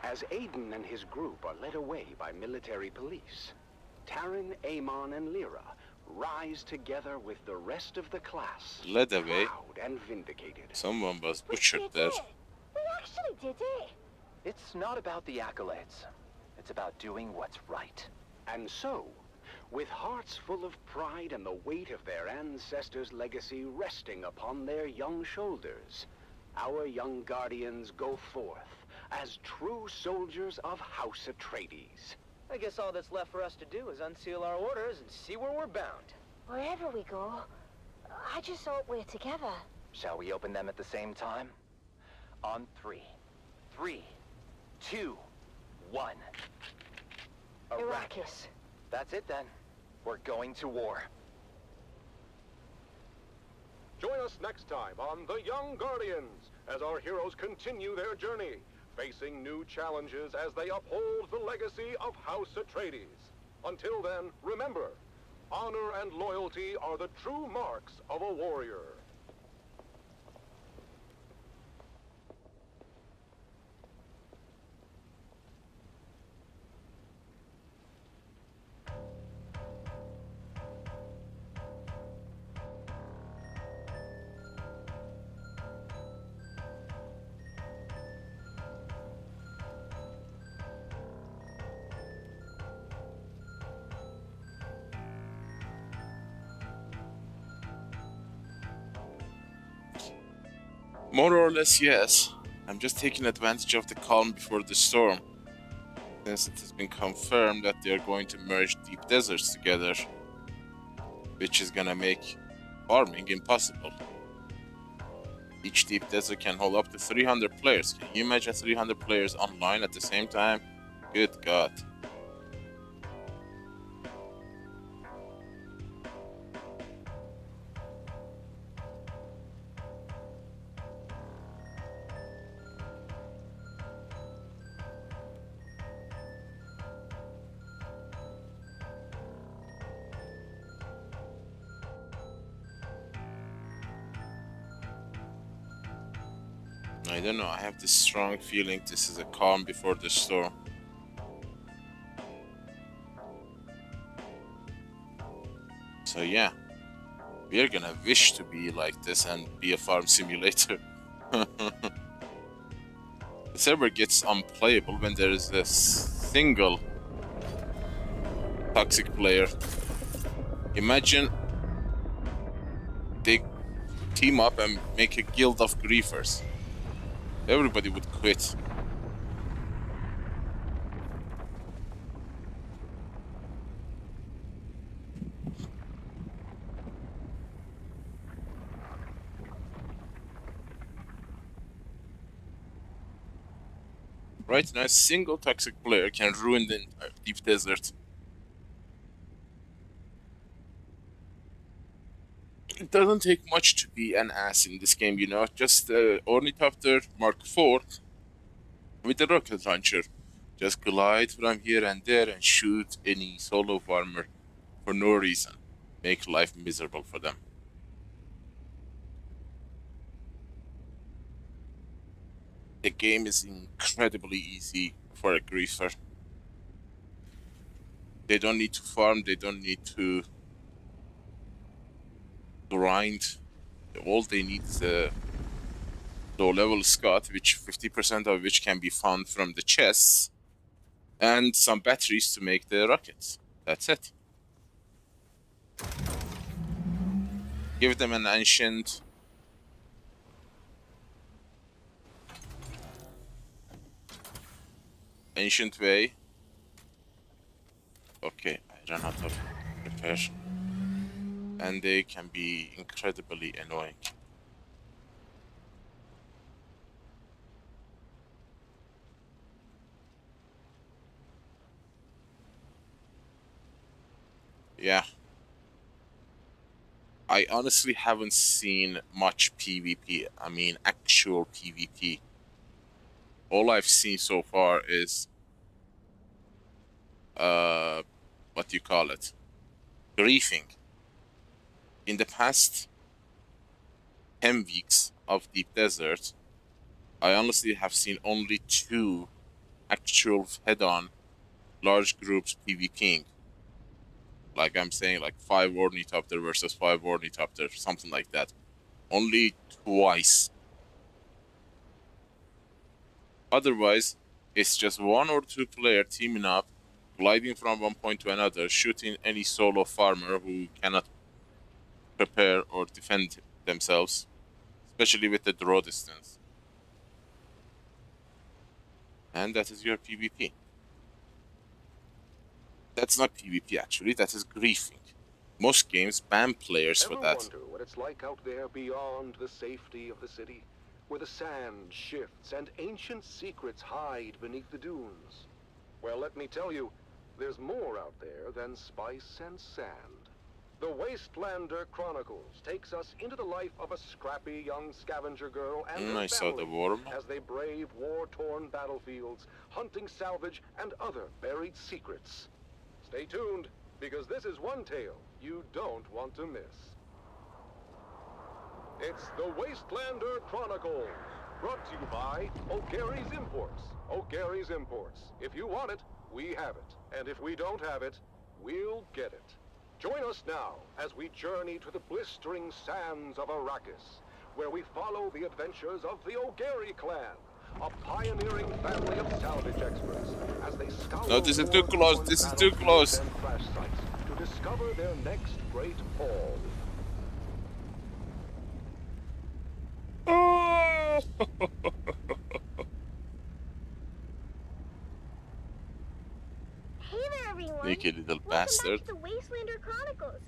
As Aiden and his group are led away by military police, Taran, Amon, and Lyra rise together with the rest of the class, Led away. proud and vindicated. Someone was butchered there. We actually did it. It's not about the accolades. It's about doing what's right. And so, with hearts full of pride and the weight of their ancestors' legacy resting upon their young shoulders, our young guardians go forth as true soldiers of House Atreides. I guess all that's left for us to do is unseal our orders and see where we're bound. Wherever we go, I just hope we're together. Shall we open them at the same time? On 3. 3, 2, 1. Arrakis. That's it then. We're going to war. Join us next time on The Young Guardians as our heroes continue their journey, facing new challenges as they uphold the legacy of House Atreides. Until then, remember, honor and loyalty are the true marks of a warrior. More or less, yes. I'm just taking advantage of the calm before the storm, since it has been confirmed that they are going to merge deep deserts together, which is gonna make farming impossible. Each deep desert can hold up to 300 players. Can you imagine 300 players online at the same time? Good God. I don't know, I have this strong feeling this is a calm before the storm. So yeah, we are gonna wish to be like this and be a farm simulator. The server gets unplayable when there is a single toxic player. Imagine they team up and make a guild of griefers. Everybody would quit. Right now, a single toxic player can ruin the deep desert. It doesn't take much to be an ass in this game, you know. Just Ornithopter Mark IV with a rocket launcher. Just glide from here and there and shoot any solo farmer for no reason. Make life miserable for them. The game is incredibly easy for a griefer. They don't need to farm, they don't need to grind. All they need is a low-level Scott, which 50% of which can be found from the chests, and some batteries to make the rockets. That's it. Give them an ancient way. Okay, I ran out of repair. And they can be incredibly annoying. Yeah. I honestly haven't seen much PvP. I mean, actual PvP. All I've seen so far is, what do you call it? Griefing. In the past 10 weeks of Deep Desert, I honestly have seen only 2 actual head-on large groups PvPing. Like I'm saying, like 5 Ornithopter versus 5 Ornithopter, something like that. Only twice. Otherwise, it's just 1 or 2 player teaming up, gliding from one point to another, shooting any solo farmer who cannot prepare or defend themselves, especially with the draw distance. And that is your PvP. That's not PvP actually, that is griefing. Most games ban players for that. Ever wonder what it's like out there beyond the safety of the city, where the sand shifts and ancient secrets hide beneath the dunes? Well, let me tell you, there's more out there than spice and sand. The Wastelander Chronicles takes us into the life of a scrappy young scavenger girl and her family as they brave war-torn battlefields, hunting salvage and other buried secrets. Stay tuned, because this is one tale you don't want to miss. It's the Wastelander Chronicles, brought to you by O'Gary's Imports. O'Gary's Imports. If you want it, we have it. And if we don't have it, we'll get it. Join us now as we journey to the blistering sands of Arrakis, where we follow the adventures of the O'Gary clan, a pioneering family of salvage experts, as they scour No, this is too close, this is too close. crash sites to discover their next great haul. Hey there, everyone! Sneaky little Welcome bastard. back to the Wastelander Chronicles.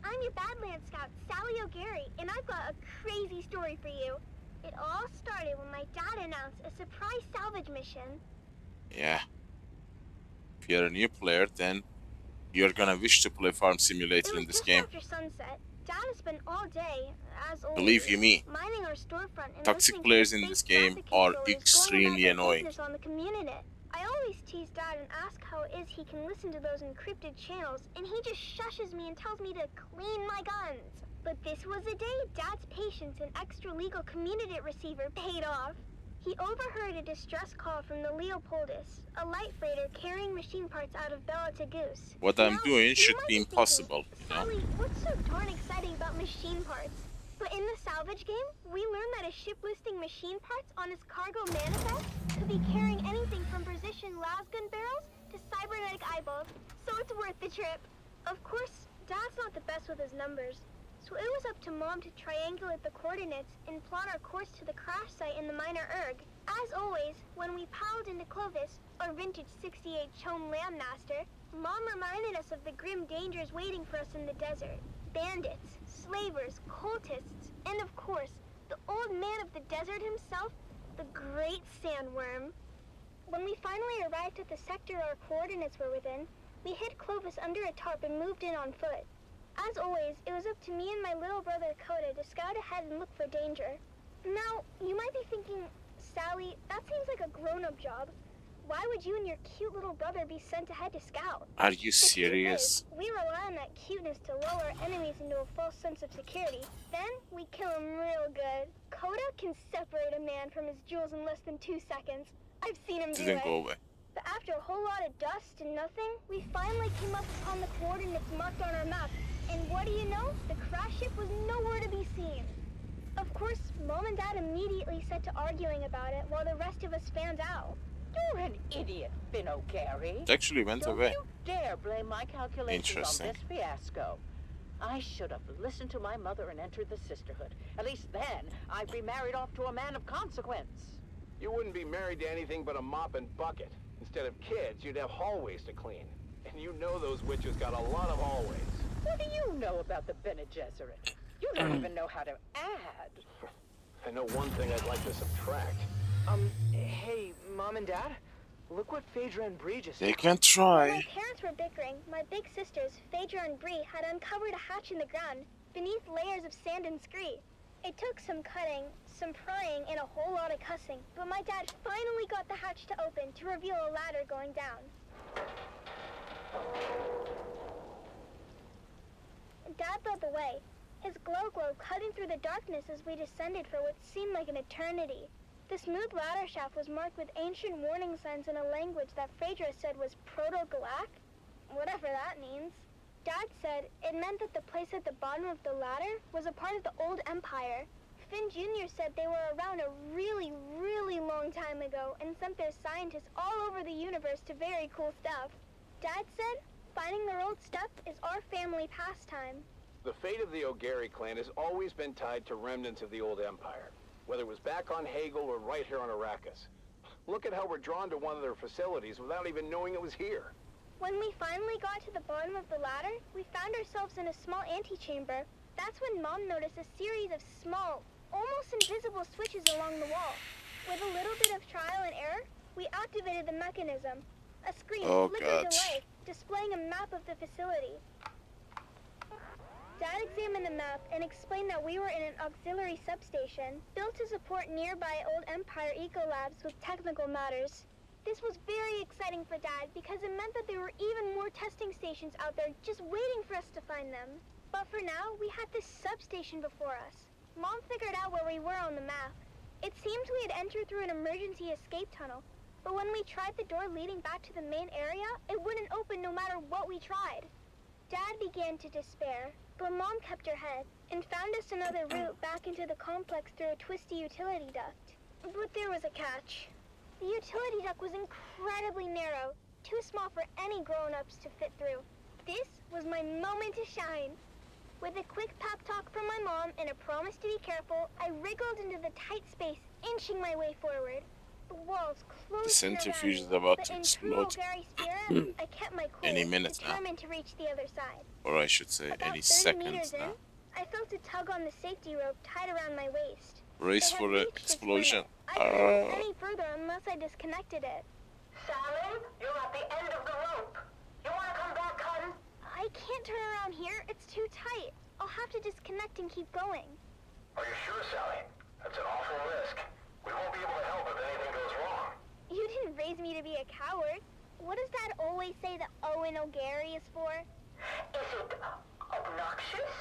I'm your Badlands Scout, Sally O'Gary, and I've got a crazy story for you. It all started when my dad announced a surprise salvage mission. Yeah. If you're a new player, then you're gonna wish to play Farm Simulator in this game. After sunset, Dad has spent all day, as always, Believe you me, mining our storefront and toxic players in this game are extremely annoying. on the community. I always tease Dad and ask how it is he can listen to those encrypted channels, and he just shushes me and tells me to clean my guns. But this was the day Dad's patience and extra legal community receiver paid off. He overheard a distress call from the Leopoldus, a light freighter carrying machine parts out of Bella to Goose. What I'm Now, doing you should might be thinking, impossible, you know? Sally, what's so darn exciting about machine parts? But in the salvage game, we learned that a ship listing machine parts on its cargo manifest could be carrying anything from precision lasgun barrels to cybernetic eyeballs, so it's worth the trip. Of course, Dad's not the best with his numbers, so it was up to Mom to triangulate the coordinates and plot our course to the crash site in the Minor Erg. As always, when we piled into Clovis, our vintage 68 Chone Landmaster, Mom reminded us of the grim dangers waiting for us in the desert. Bandits, slavers, cultists, and of course, the old man of the desert himself, the Great Sandworm. When we finally arrived at the sector our coordinates were within, we hid Clovis under a tarp and moved in on foot. As always, it was up to me and my little brother Coda to scout ahead and look for danger. Now, you might be thinking, Sally, that seems like a grown-up job. Why would you and your cute little brother be sent ahead to scout? Are you The truth serious? is, we rely on that cuteness to lull our enemies into a false sense of security. Then, we kill them real good. Coda can separate a man from his jewels in less than 2 seconds. I've seen him do Didn't it. go away. But after a whole lot of dust and nothing, we finally came up upon the coordinates marked on our map. And what do you know? The crash ship was nowhere to be seen. Of course, Mom and Dad immediately set to arguing about it while the rest of us fanned out. You're an idiot, Finn O'Gary. It actually went away. Don't you dare blame my calculations on Interesting. this fiasco. I should have listened to my mother and entered the sisterhood. At least then, I'd be married off to a man of consequence. You wouldn't be married to anything but a mop and bucket. Instead of kids, you'd have hallways to clean. And you know those witches got a lot of hallways. What do you know about the Bene Gesserit? You don't even know how to add. I know one thing I'd like to subtract. Hey, Mom and Dad? Look what Phaedra and Bree just They found. can While try. my parents were bickering, my big sisters, Phaedra and Bree, had uncovered a hatch in the ground beneath layers of sand and scree. It took some cutting, some prying, and a whole lot of cussing, but my dad finally got the hatch to open to reveal a ladder going down. Dad led the way, his glow cutting through the darkness as we descended for what seemed like an eternity. The smooth ladder shaft was marked with ancient warning signs in a language that Phaedra said was Proto-Galactic, whatever that means. Dad said it meant that the place at the bottom of the ladder was a part of the old empire. Finn Jr. said they were around a really, really long time ago and sent their scientists all over the universe to very cool stuff. Dad said finding their old stuff is our family pastime. The fate of the O'Gary clan has always been tied to remnants of the old empire, whether it was back on Hagel or right here on Arrakis. Look at how we're drawn to one of their facilities without even knowing it was here. When we finally got to the bottom of the ladder, we found ourselves in a small antechamber. That's when Mom noticed a series of small, almost invisible switches along the wall. With a little bit of trial and error, we activated the mechanism. A screen flickered to life, displaying a map of the facility. Dad examined the map and explained that we were in an auxiliary substation, built to support nearby old Empire ecolabs with technical matters. This was very exciting for Dad because it meant that there were even more testing stations out there just waiting for us to find them. But for now, we had this substation before us. Mom figured out where we were on the map. It seemed we had entered through an emergency escape tunnel, but when we tried the door leading back to the main area, it wouldn't open no matter what we tried. Dad began to despair, but Mom kept her head and found us another route back into the complex through a twisty utility duct. But there was a catch. The utility duct was incredibly narrow, too small for any grown-ups to fit through. This was my moment to shine. With a quick pep talk from my mom and a promise to be careful, I wriggled into the tight space, inching my way forward. The walls closed. The centrifuge is around me, about but to in explode. true O'Gary spirit, I kept my cool, Any minute now. determined to reach the other side. Or I should say, About any 30 meters seconds in, now. I felt a tug on the safety rope tied around my waist. Race It had for the reached its explosion. limit. I couldn't go any further unless I disconnected it. Sally, you're at the end of the rope. You want to come back, hun? I can't turn around here. It's too tight. I'll have to disconnect and keep going. Are you sure, Sally? That's an awful risk. We won't be able to help if anything goes wrong. You didn't raise me to be a coward. What does Dad always say that Owen O'Gary is for? Is it obnoxious?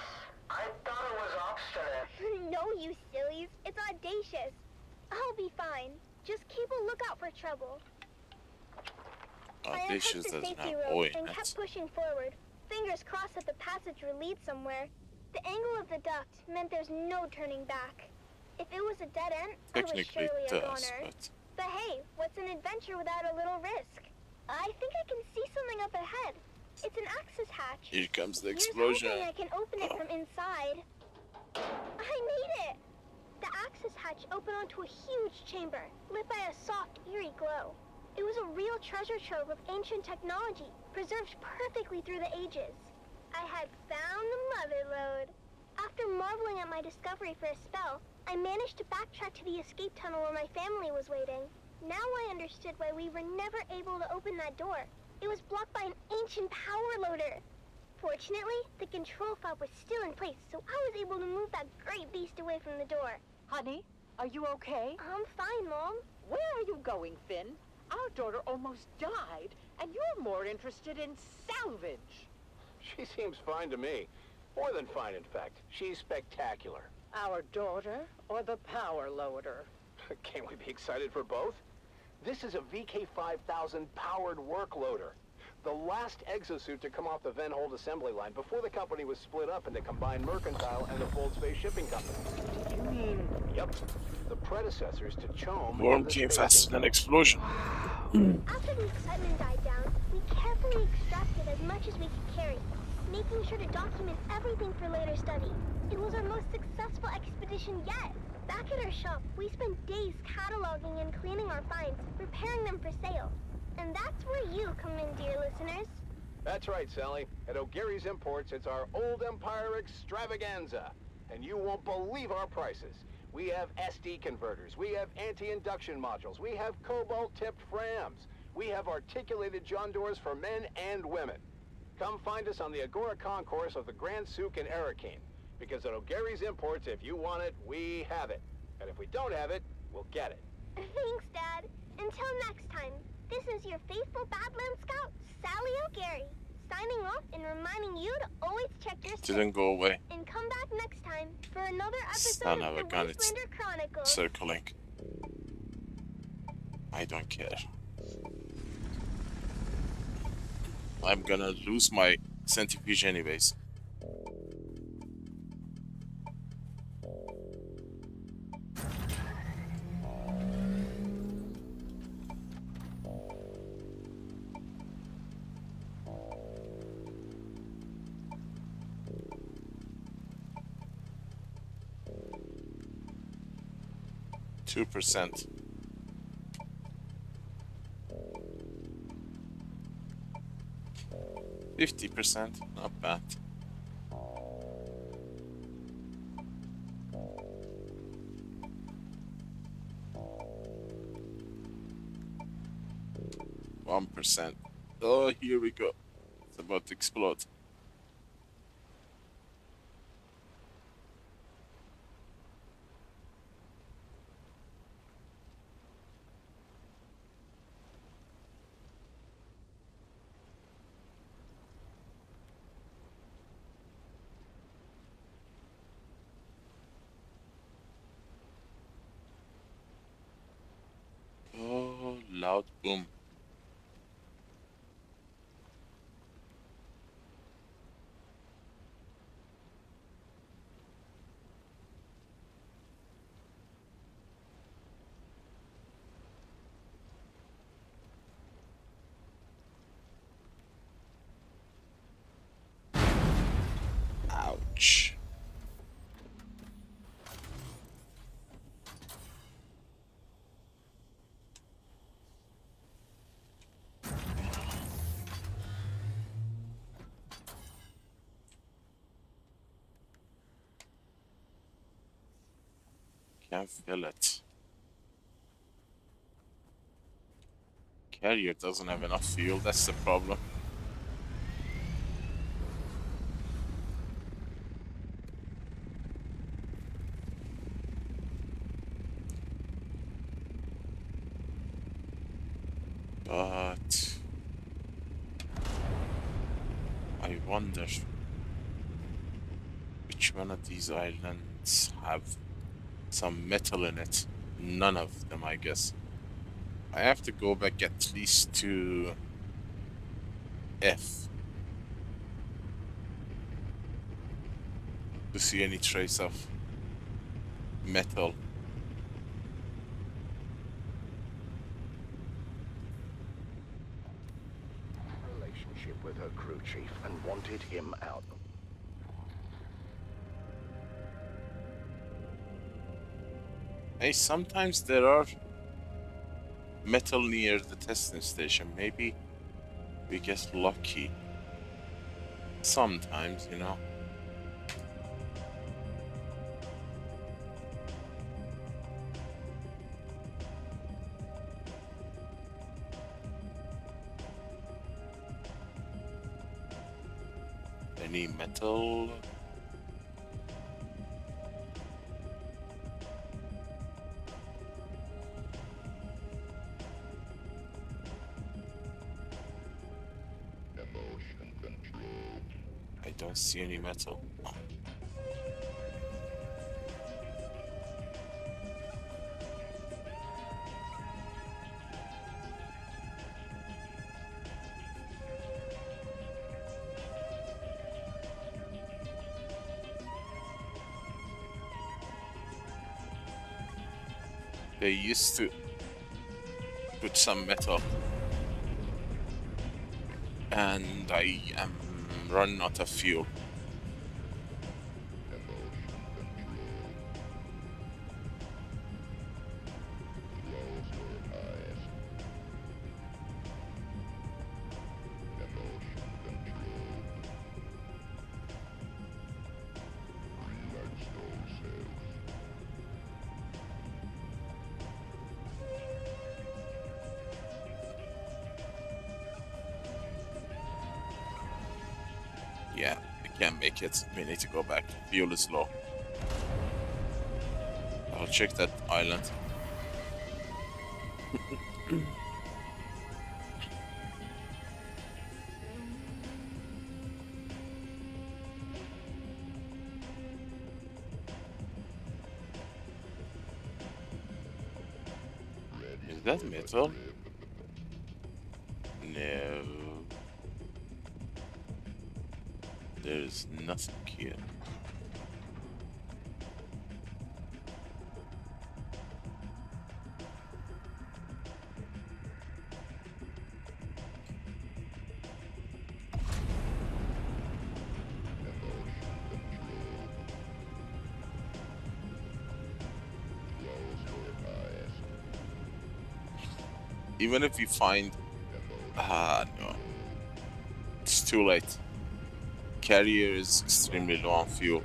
I thought it was obstinate. No, you sillies. It's audacious. I'll be fine. Just keep a lookout for trouble. I this unhooked the doesn't safety have rope oil and in kept it. pushing forward. Fingers crossed that the passage would lead somewhere. The angle of the duct meant there's no turning back. If it was a dead end, I was Technically surely it a does, goner. but But hey, what's an adventure without a little risk? I think I can see something up ahead. It's an access hatch. here comes the Here's explosion. hoping I can open it from inside. I made it! The access hatch opened onto a huge chamber, lit by a soft, eerie glow. It was a real treasure trove of ancient technology, preserved perfectly through the ages. I had found the mother lode. After marveling at my discovery for a spell, I managed to backtrack to the escape tunnel where my family was waiting. Now I understood why we were never able to open that door. It was blocked by an ancient power loader. Fortunately, the control fob was still in place, so I was able to move that great beast away from the door. Honey, are you okay? I'm fine, Mom. Where are you going, Finn? Our daughter almost died, and you're more interested in salvage. She seems fine to me. More than fine, in fact. She's spectacular. Our daughter or the power loader? Can't we be excited for both? This is a VK5000 powered work loader. The last exosuit to come off the Venhold assembly line before the company was split up into Combined Mercantile and the Fold Space Shipping Company. You mean... Yep. The predecessors to CHOAM... Worm came faster than explosion. After the excitement died down, we carefully extracted as much as we could carry, making sure to document everything for later study. It was our most successful expedition yet. Back at our shop, we spent days cataloging and cleaning our finds, preparing them for sale. And that's where you come in, dear listeners. That's right, Sally. At O'Gary's Imports, it's our Old Empire extravaganza. And you won't believe our prices. We have SD converters, we have anti-induction modules, we have cobalt-tipped frams, we have articulated John doors for men and women. Come find us on the Agora Concourse of the Grand Souk in Arakeen. Because at O'Gary's Imports, if you want it, we have it. And if we don't have it, we'll get it. Thanks, Dad. Until next time, this is your faithful Badland Scout, Sally O'Gary, signing off and reminding you to always check your Didn't go away. and come back next time for another episode Son of of a the gun, it's Wastelander Chronicles. circling. I don't care. I'm gonna lose my centrifuge anyways. %. 50%, not bad. %. Oh, here we go. It's about to explode. Oh, loud boom. Ouch. Can't feel it. Carrier doesn't have enough fuel, that's the problem. But I wonder which one of these islands have some metal in it. None of them, I guess. I have to go back at least to F to see any trace of metal. Relationship with her crew chief and wanted him out. Hey, sometimes there are metal near the testing station. Maybe we get lucky. Sometimes, you know. Any metal? I don't see any metal. Oh. They used to put some metal, and I am running out of fuel. Yeah, I can't make it. We need to go back. Fuel is low. I'll check that island. Is that metal? No. There's nothing here. Even if we find... no. It's too late. Carrier is extremely low on fuel.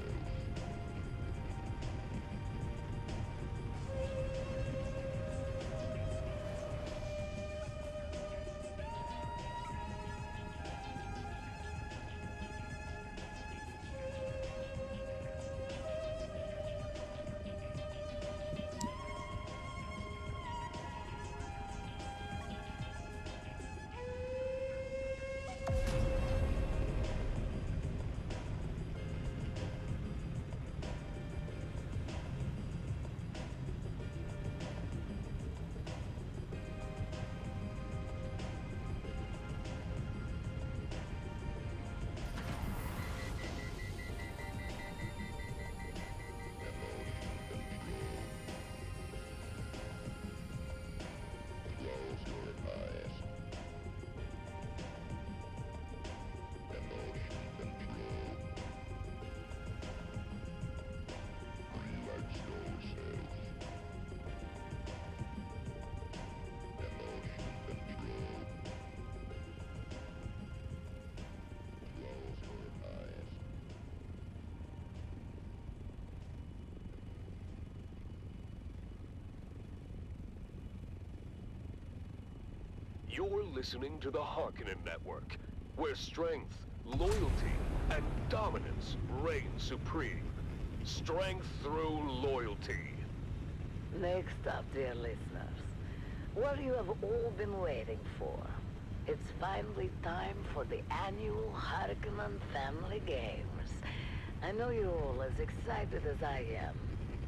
You're listening to the Harkonnen Network, where strength, loyalty, and dominance reign supreme. Strength through loyalty. Next up, dear listeners, what you have all been waiting for. It's finally time for the annual Harkonnen Family Games. I know you're all as excited as I am.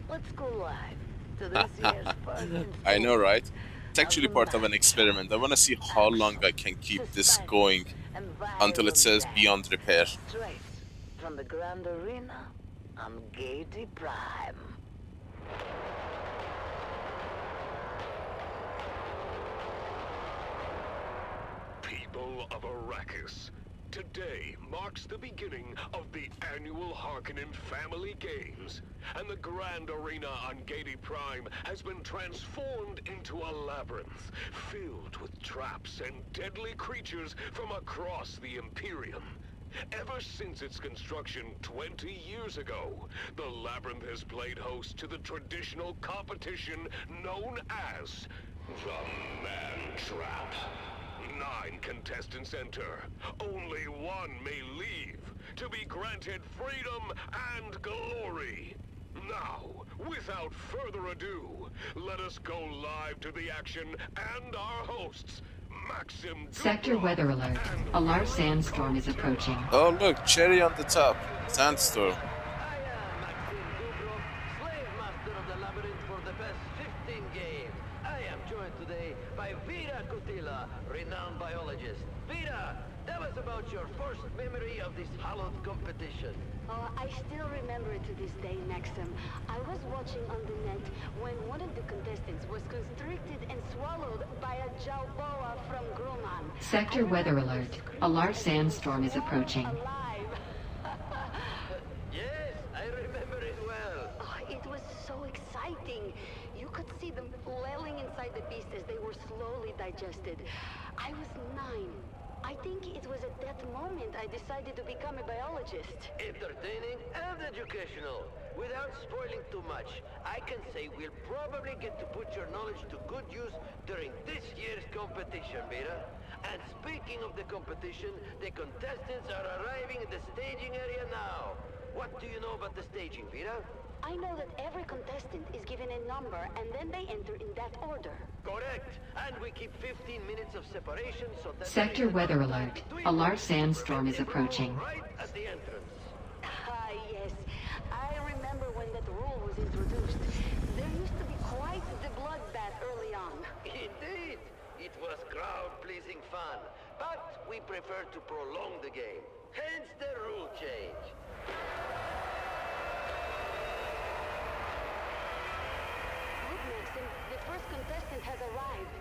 Let's go live to this year's first I know, right? It's actually part of an experiment. I want to see how long I can keep this going until it says beyond repair. Straight from the Grand Arena on Gaiety Prime. People of Arrakis, today marks the beginning of the annual Harkonnen Family Games, and the Grand Arena on Gaiety Prime has been transformed into a labyrinth filled with traps and deadly creatures from across the Imperium. Ever since its construction 20 years ago, the labyrinth has played host to the traditional competition known as the Man Trap. 9 contestants enter. Only one may leave, to be granted freedom and glory. Now, without further ado, let us go live to the action and our hosts, Maxim Sector weather alert. A large sandstorm is approaching. Oh look, cherry on the top. Sandstorm. Slave master of the labyrinth for the past 15 games. I am joined today by Vera Kutila, renowned biologist. Vera, tell us about your first memory of this hallowed competition. Oh, I still remember it to this day, Maxim. I was watching on the net when one of the contestants was constricted and swallowed by a Jalboa from Grumman. Sector weather alert. A large sandstorm is approaching. Yes, I remember it well. Oh, it was so exciting. You could see them flailing inside the beast as they were slowly digested. I was 9. I think it was at that moment I decided to become a biologist. Entertaining and educational. Without spoiling too much, I can say we'll probably get to put your knowledge to good use during this year's competition, Vera. And speaking of the competition, the contestants are arriving at the staging area now. What do you know about the staging, Vera? I know that every contestant is given a number and then they enter in that order. Correct. And we keep 15 minutes of separation so that... Sector weather alert. A large sandstorm is approaching. Right at the entrance. Ah, yes. I remember when that rule was introduced. There used to be quite the bloodbath early on. Indeed. It was crowd-pleasing fun. But we prefer to prolong the game. Hence the rule change. Maxim, the first contestant has arrived.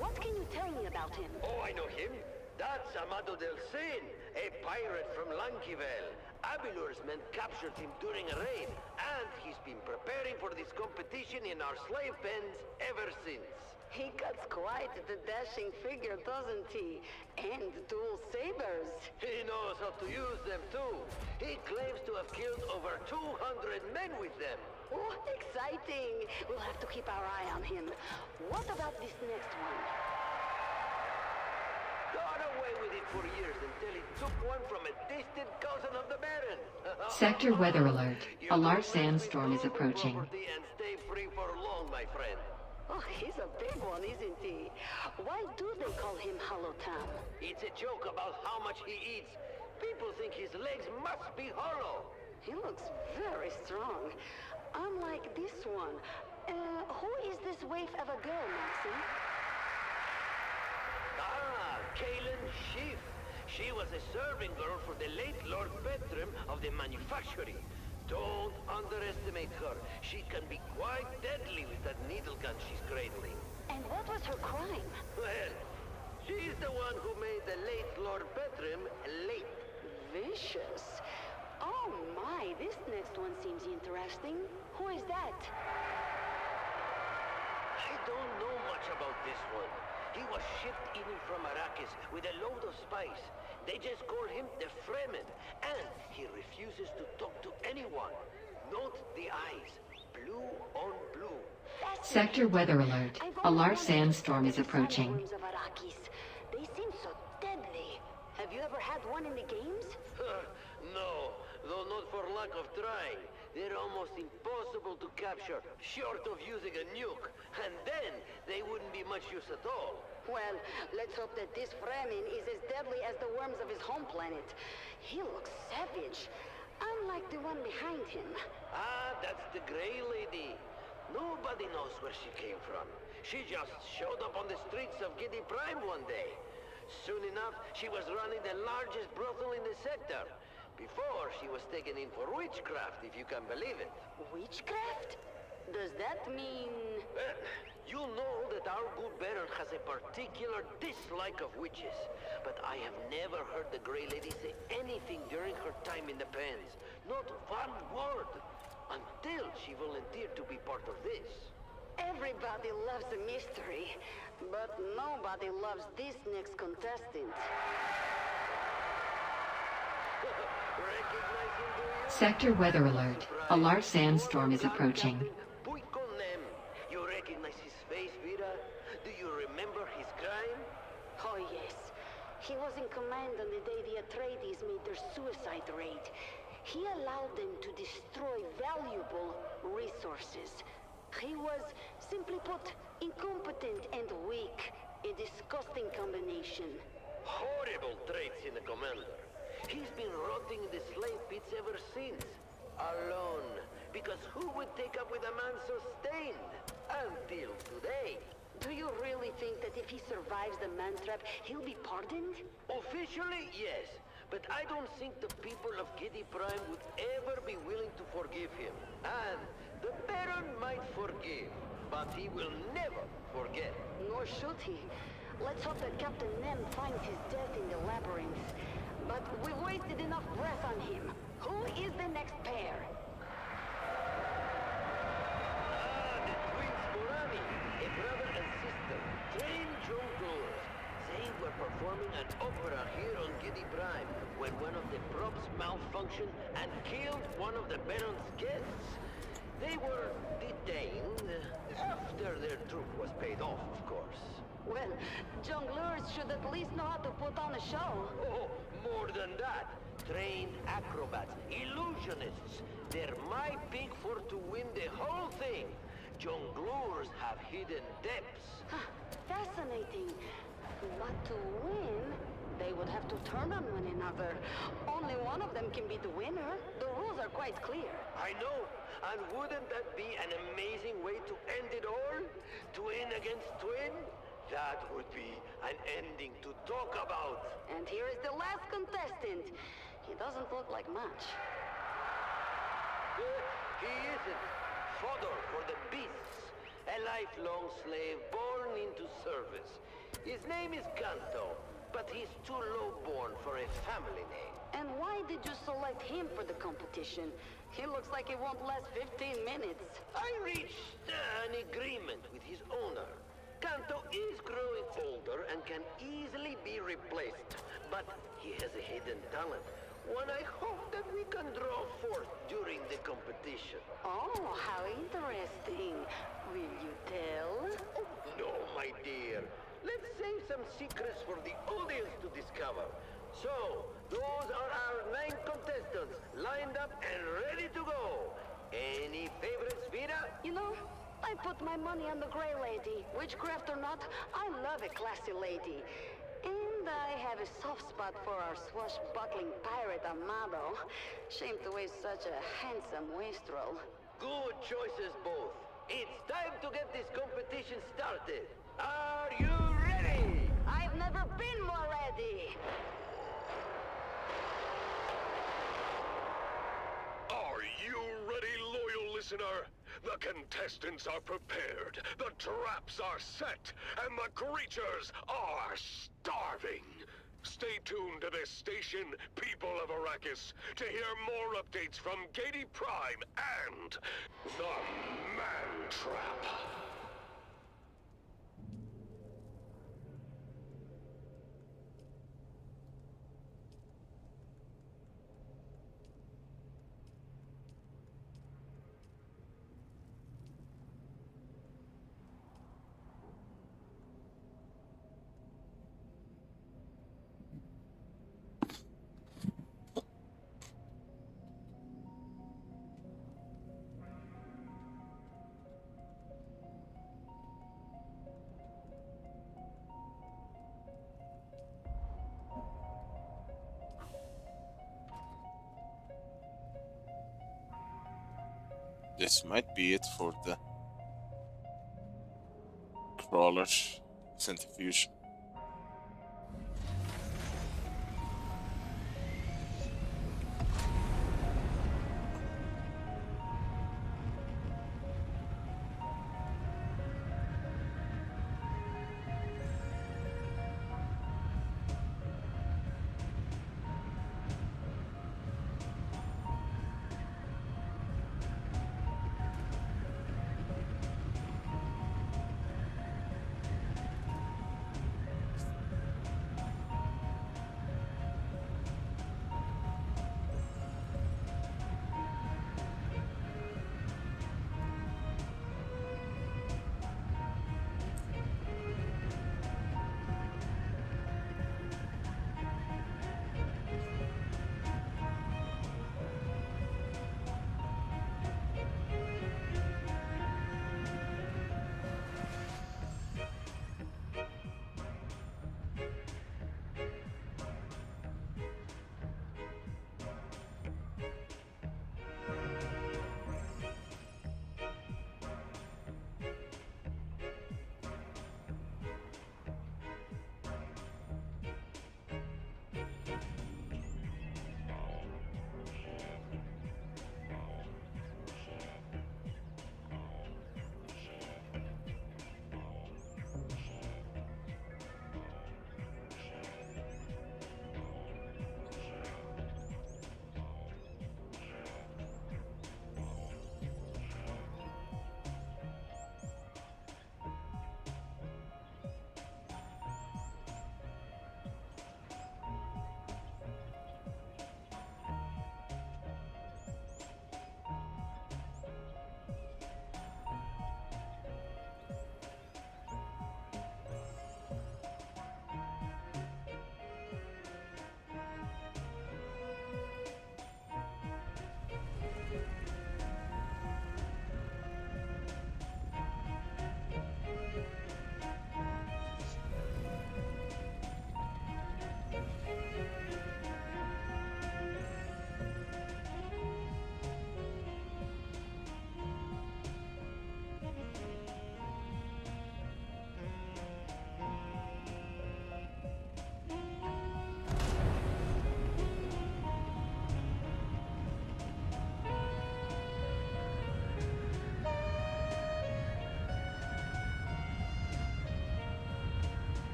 What can you tell me about him? Oh, I know him. That's Amado del Cin, a pirate from Lankivel. Abilur's men captured him during a raid, and he's been preparing for this competition in our slave pens ever since. He cuts quite the dashing figure, doesn't he? And dual sabers. He knows how to use them too. He claims to have killed over 200 men with them. Oh, exciting! We'll have to keep our eye on him. What about this next one? Got away with it for years until he took one from a distant cousin of the Baron. Sector weather alert. A large sandstorm is approaching. And stay free for long, my friend. Oh, he's a big one, isn't he? Why do they call him Holotam? It's a joke about how much he eats. People think his legs must be hollow. He looks very strong. Unlike this one. Who is this waif of a girl, Maxim? Ah, Kaelin Schiff. She was a serving girl for the late Lord Bertram of the manufactory. Don't underestimate her. She can be quite deadly with that needle gun she's cradling. And what was her crime? Well, she's the one who made the late Lord Bertram late. Vicious. Oh my, this next one seems interesting. Who is that? I don't know much about this one. He was shipped in from Arrakis with a load of spice. They just call him the Fremen, and he refuses to talk to anyone. Note the eyes, blue on blue. Sector weather alert. A large sandstorm is approaching. They seem so deadly. Have you ever had one in the games? No, though not for lack of trying. They're almost impossible to capture, short of using a nuke. And then, they wouldn't be much use at all. Well, let's hope that this Fremen is as deadly as the worms of his home planet. He looks savage, unlike the one behind him. Ah, that's the Grey Lady. Nobody knows where she came from. She just showed up on the streets of Giddy Prime one day. Soon enough, she was running the largest brothel in the sector. Before, she was taken in for witchcraft, if you can believe it. Witchcraft? Does that mean... Well, you know that our good Baron has a particular dislike of witches. But I have never heard the Grey Lady say anything during her time in the pens. Not one word. Until she volunteered to be part of this. Everybody loves a mystery, but nobody loves this next contestant. Sector weather alert. A large sandstorm is approaching. You recognize his face, Vera? Do you remember his crime? Oh, yes. He was in command on the day the Atreides made their suicide raid. He allowed them to destroy valuable resources. He was, simply put, incompetent and weak. A disgusting combination. Horrible traits in a commander. He's been rotting in the slave pits ever since. Alone. Because who would take up with a man so stained? Until today. Do you really think that if he survives the mantrap, he'll be pardoned? Officially, yes. But I don't think the people of Giddy Prime would ever be willing to forgive him. And the Baron might forgive, but he will never forget. Nor should he. Let's hope that Captain Nem finds his death in the labyrinth. But we've wasted enough breath on him. Who is the next pair? The twins Morani, a brother and sister, trained jongleurs. They were performing an opera here on Giddy Prime when one of the props malfunctioned and killed one of the Baron's guests. They were detained after their troupe was paid off, of course. Well, jongleurs should at least know how to put on a show. Oh, more than that. Trained acrobats, illusionists. They're my pick for to win the whole thing. Jongleurs have hidden depths. Fascinating. But to win, they would have to turn on one another. Only one of them can be the winner. The rules are quite clear. I know. And wouldn't that be an amazing way to end it all? Twin against twin? That would be an ending to talk about. And here is the last contestant. He doesn't look like much. He isn't. Fodder for the beasts. A lifelong slave born into service. His name is Kanto, but he's too low-born for a family name. And why did you select him for the competition? He looks like he won't last 15 minutes. I reached an agreement with his owner. Kanto is growing older and can easily be replaced, but he has a hidden talent, one I hope that we can draw forth during the competition. Oh, how interesting. Will you tell? Oh, no, my dear. Let's save some secrets for the audience to discover. So, those are our 9 contestants, lined up and ready to go. Any favorites, Vida? You know, I put my money on the Grey Lady. Witchcraft or not, I love a classy lady. And I have a soft spot for our swashbuckling pirate Amado. Shame to waste such a handsome wastrel. Good choices both. It's time to get this competition started. Are you ready? I've never been more ready. Are you ready, loyal listener? The contestants are prepared, the traps are set, and the creatures are starving. Stay tuned to this station, people of Arrakis, to hear more updates from Giddy Prime and the Man Trap. This might be it for the crawler centrifuge.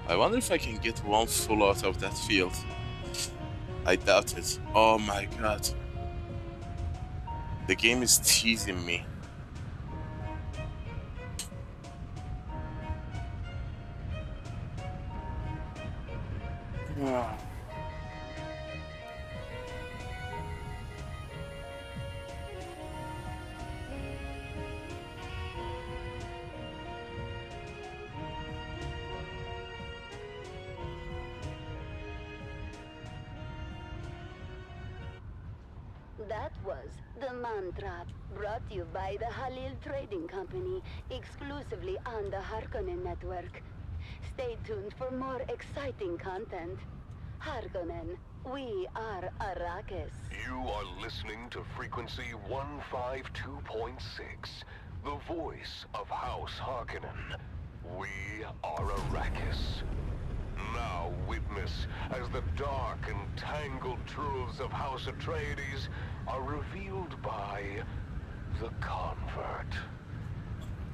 I wonder if I can get one full out of that field. I doubt it. Oh my god. The game is teasing me. That was The Mantra, brought to you by the Halil Trading Company, exclusively on the Harkonnen network. Stay tuned for more exciting content. Harkonnen, we are Arrakis. You are listening to frequency 152.6, the voice of House Harkonnen. We are Arrakis. Now witness as the dark and tangled truths of House Atreides are revealed by the Convert.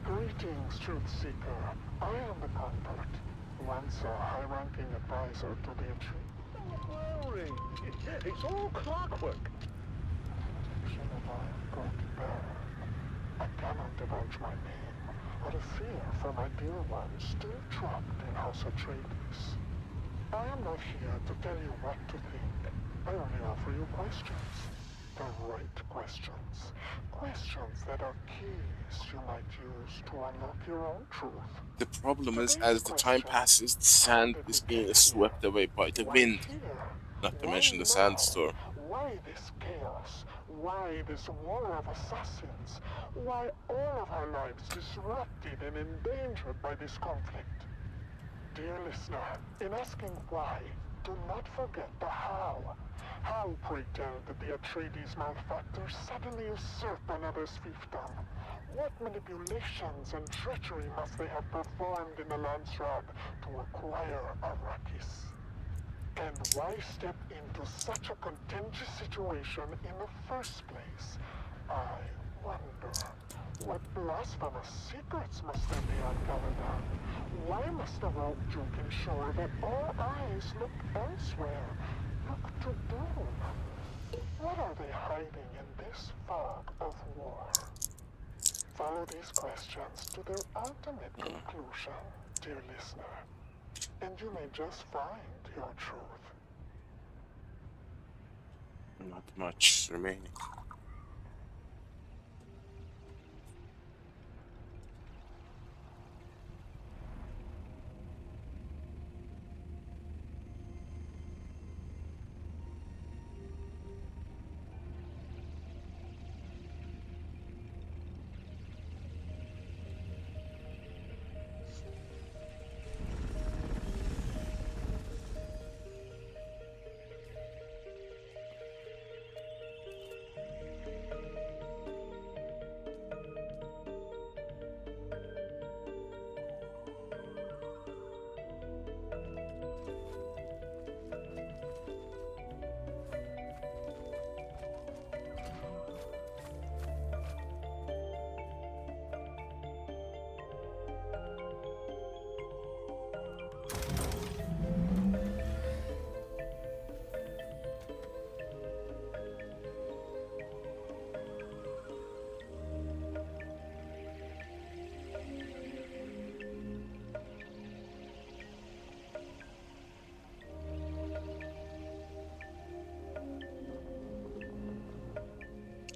Greetings, Truth Seeker. I am the Convert, once a high-ranking advisor to the Intrigue. Don't worry. It's all clockwork. I cannot divulge my name, out of fear for my dear ones still trapped in House Atreides. I am not here to tell you what to think. I only offer you questions. The right questions. Questions that are keys you might use to unlock your own truth. The problem is, as the time passes, the sand is being swept away by the wind. Not to mention the sandstorm. Why this chaos? Why this war of assassins? Why all of our lives disrupted and endangered by this conflict? Dear listener, in asking why, do not forget the how. How, pray tell, did the Atreides malefactors suddenly usurp another's fiefdom? What manipulations and treachery must they have performed in the Landsraad to acquire Arrakis? And why step into such a contentious situation in the first place? I wonder. What blasphemous secrets must there be on Caladan? Why must the rogue Duke ensure that all eyes look elsewhere? Look to Dune. What are they hiding in this fog of war? Follow these questions to their ultimate conclusion, dear listener, and you may just find your truth. Not much remaining.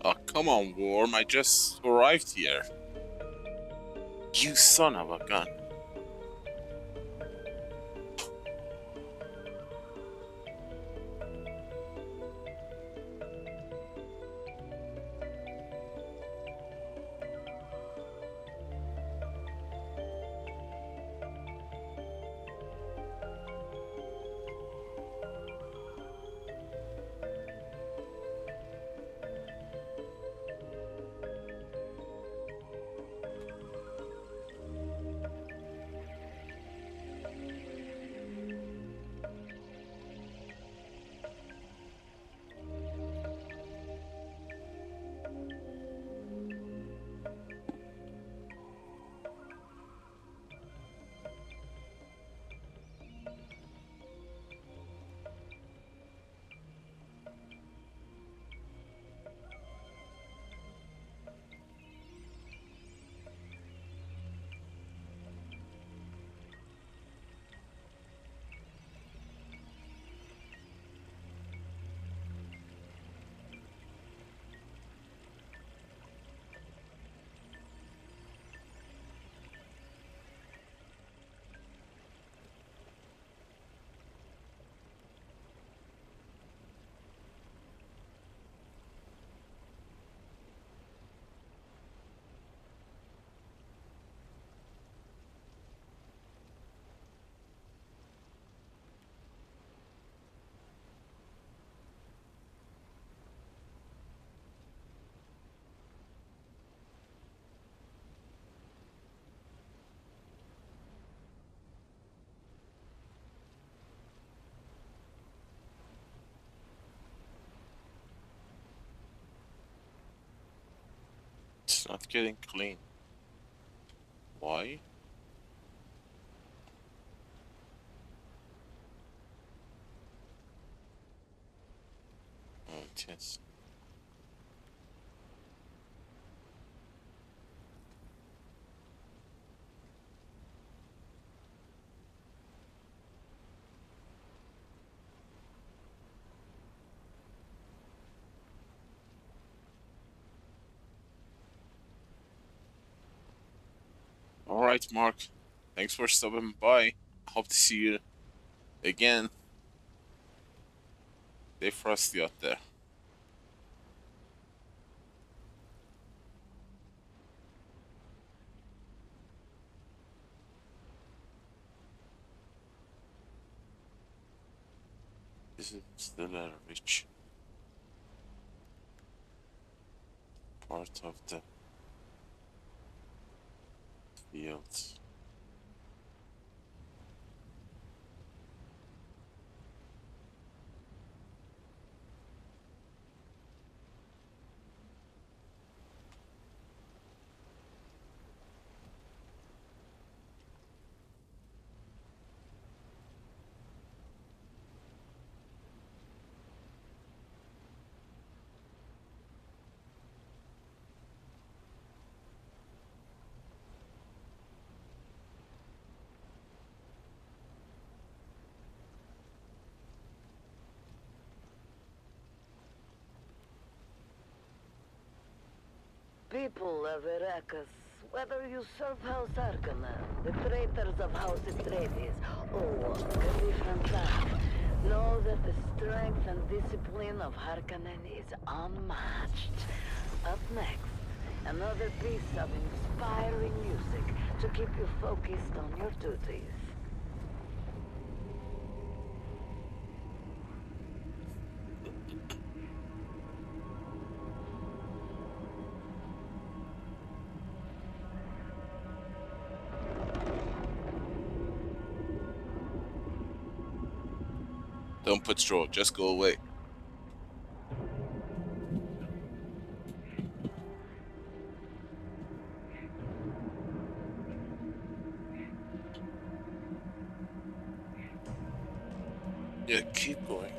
Oh, come on, Worm. I just arrived here. You son of a gun. It's not getting clean. Why? Oh, it is. Alright, Mark. Thanks for stopping by. Hope to see you again. Stay frosty out there. This is still a rich part of the field. People of Arrakis, whether you serve House Harkonnen, the traitors of House Atreides, or a different path, know that the strength and discipline of Harkonnen is unmatched. Up next, another piece of inspiring music to keep you focused on your duties. Don't patrol, just go away. Yeah, keep going.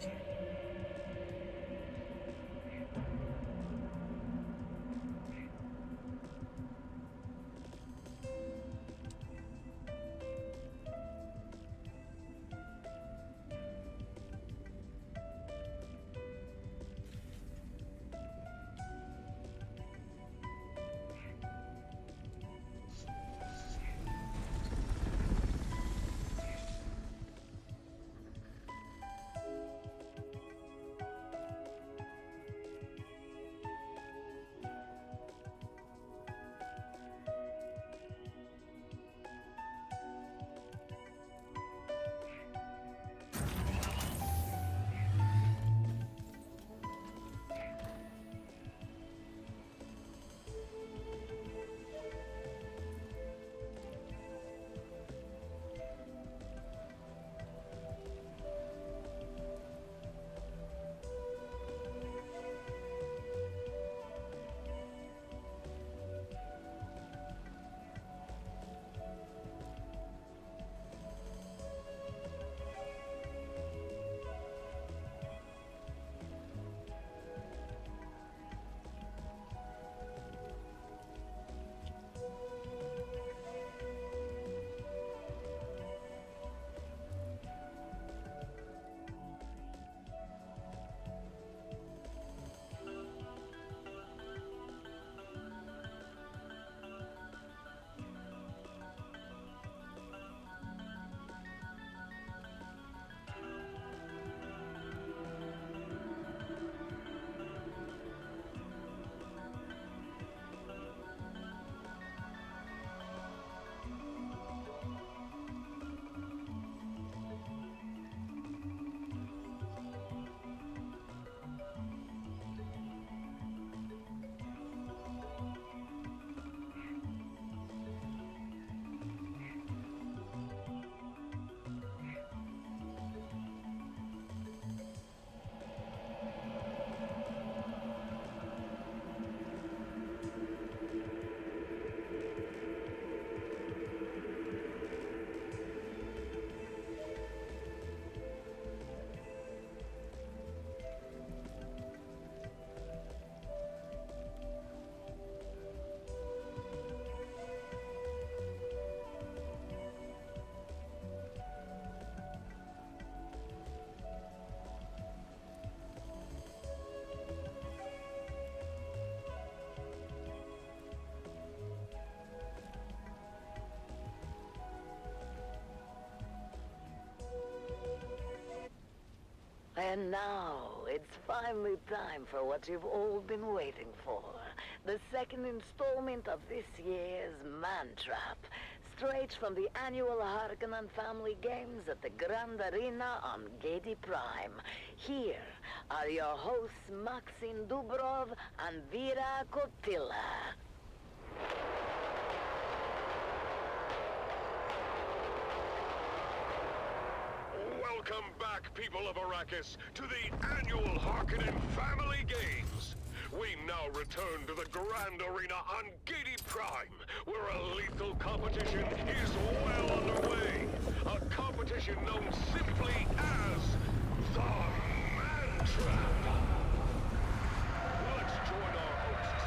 And now, it's finally time for what you've all been waiting for. The second installment of this year's Man Trap, straight from the annual Harkonnen Family Games at the Grand Arena on Gedi Prime. Here are your hosts Maxim Dubrov and Vera Kotila. Welcome back, people of Arrakis, to the annual Harkonnen Family Games. We now return to the Grand Arena on Gedi Prime, where a lethal competition is well underway. A competition known simply as the Man Trap. Let's join our hosts,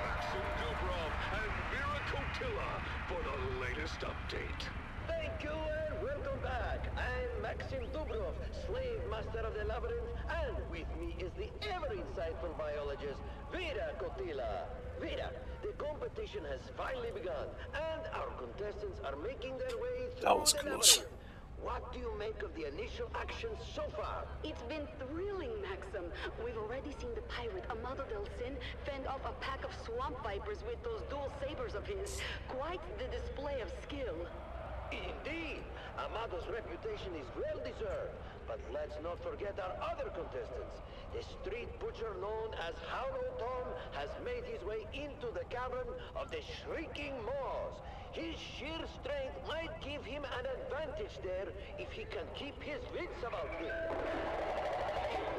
Maxim Dubrov and Vera Kotila, for the latest update. Thank you and welcome back. I'm Maxim Dubrov, slave master of the labyrinth, and with me is the ever-insightful biologist, Vera Kotila. Vera, the competition has finally begun, and our contestants are making their way through That was the close. labyrinth. What do you make of the initial action so far? It's been thrilling, Maxim. We've already seen the pirate Amado Del Sin fend off a pack of swamp vipers with those dual sabers of his. Quite the display of skill. Indeed, Amado's reputation is well deserved. But let's not forget our other contestants. The street butcher known as H.O.T has made his way into the cavern of the Shrieking Maws. His sheer strength might give him an advantage there if he can keep his wits about him.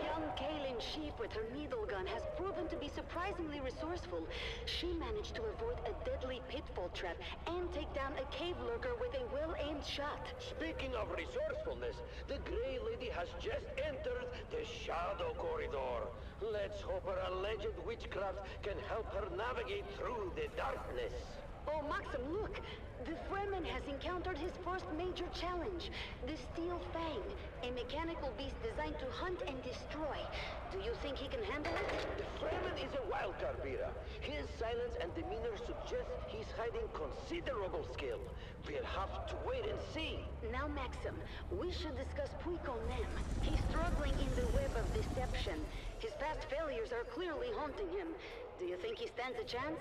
Young Kaylin Sheep with her needle gun has proven to be surprisingly resourceful. She managed to avoid a deadly pitfall trap and take down a cave lurker with a well-aimed shot. Speaking of resourcefulness, the Grey Lady has just entered the Shadow Corridor. Let's hope her alleged witchcraft can help her navigate through the darkness. Oh, Maxim, look! The Fremen has encountered his first major challenge, the Steel Fang, a mechanical beast designed to hunt and destroy. Do you think he can handle it? The Fremen is a wildcard, Vera. His silence and demeanor suggest he's hiding considerable skill. We'll have to wait and see. Now, Maxim, we should discuss Funcom. He's struggling in the web of deception. His past failures are clearly haunting him. Do you think he stands a chance?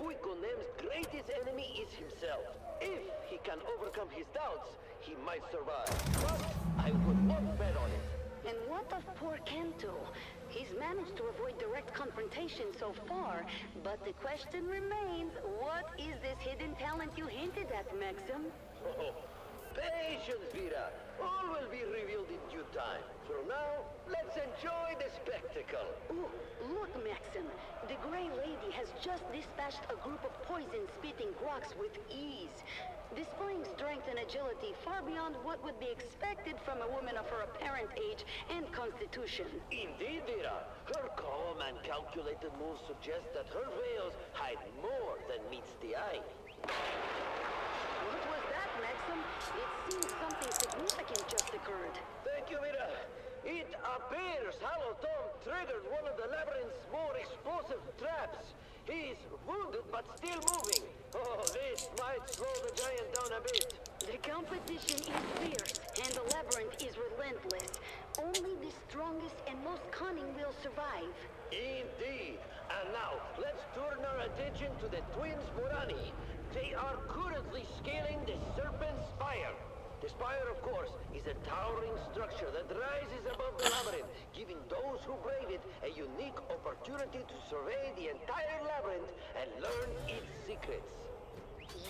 Funcom's greatest enemy is himself. If he can overcome his doubts, he might survive. But I would not bet on it. And what of poor Kento? He's managed to avoid direct confrontation so far, but the question remains, what is this hidden talent you hinted at, Maxim? Oh, patience, Vera. All will be revealed in due time. For now, let's enjoy the spectacle. Ooh, look, Maxim. The Grey Lady has just dispatched a group of poison-spitting rocks with ease, displaying strength and agility far beyond what would be expected from a woman of her apparent age and constitution. Indeed, Vera. Her calm and calculated moves suggest that her veils hide more than meets the eye. What was that, Maxim? It seems something significant just occurred. Thank you, Vera. It appears H.O.T triggered one of the labyrinth's more explosive traps. He's wounded but still moving. Oh, this might slow the giant down a bit. The competition is fierce, and the labyrinth is relentless. Only the strongest and most cunning will survive. Indeed. And now, let's turn our attention to the twins Morani. They are currently scaling the Serpent Spire. The spire, of course, is a towering structure that rises above the labyrinth, giving those who brave it a unique opportunity to survey the entire labyrinth and learn its secrets.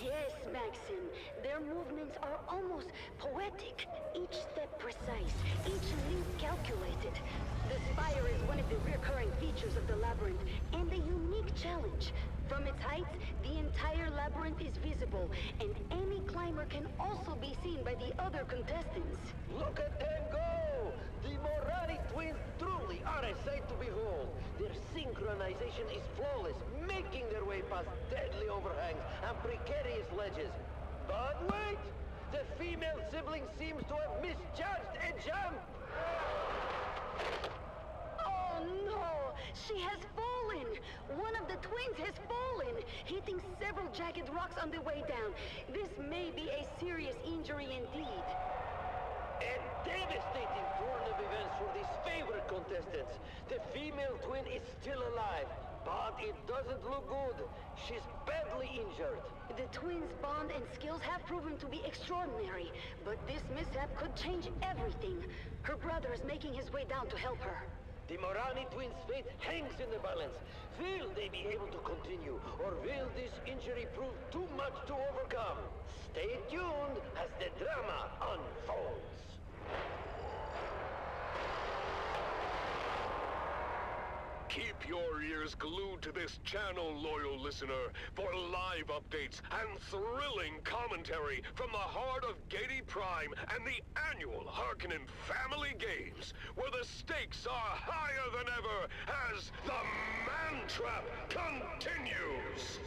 Yes, Maxim. Their movements are almost poetic. Each step precise, each leap calculated. The spire is one of the recurring features of the labyrinth, and a unique challenge. From its height, the entire labyrinth is visible, and any climber can also be seen by the other contestants. Look at them go! The Morani twins truly are a sight to behold. Their synchronization is flawless, making their way past deadly overhangs and precarious ledges. But wait! The female sibling seems to have misjudged a jump! Oh no! She has fallen! One of the twins has fallen, hitting several jagged rocks on the way down. This may be a serious injury indeed. A devastating turn of events for these favorite contestants. The female twin is still alive, but it doesn't look good. She's badly injured. The twins' bond and skills have proven to be extraordinary, but this mishap could change everything. Her brother is making his way down to help her. The Morani twins' fate hangs in the balance. Will they be able to continue, or will this injury prove too much to overcome? Stay tuned as the drama unfolds. Keep your ears glued to this channel, loyal listener, for live updates and thrilling commentary from the heart of Gaiety Prime and the annual Harkonnen Family Games, where the stakes are higher than ever as the Man Trap continues!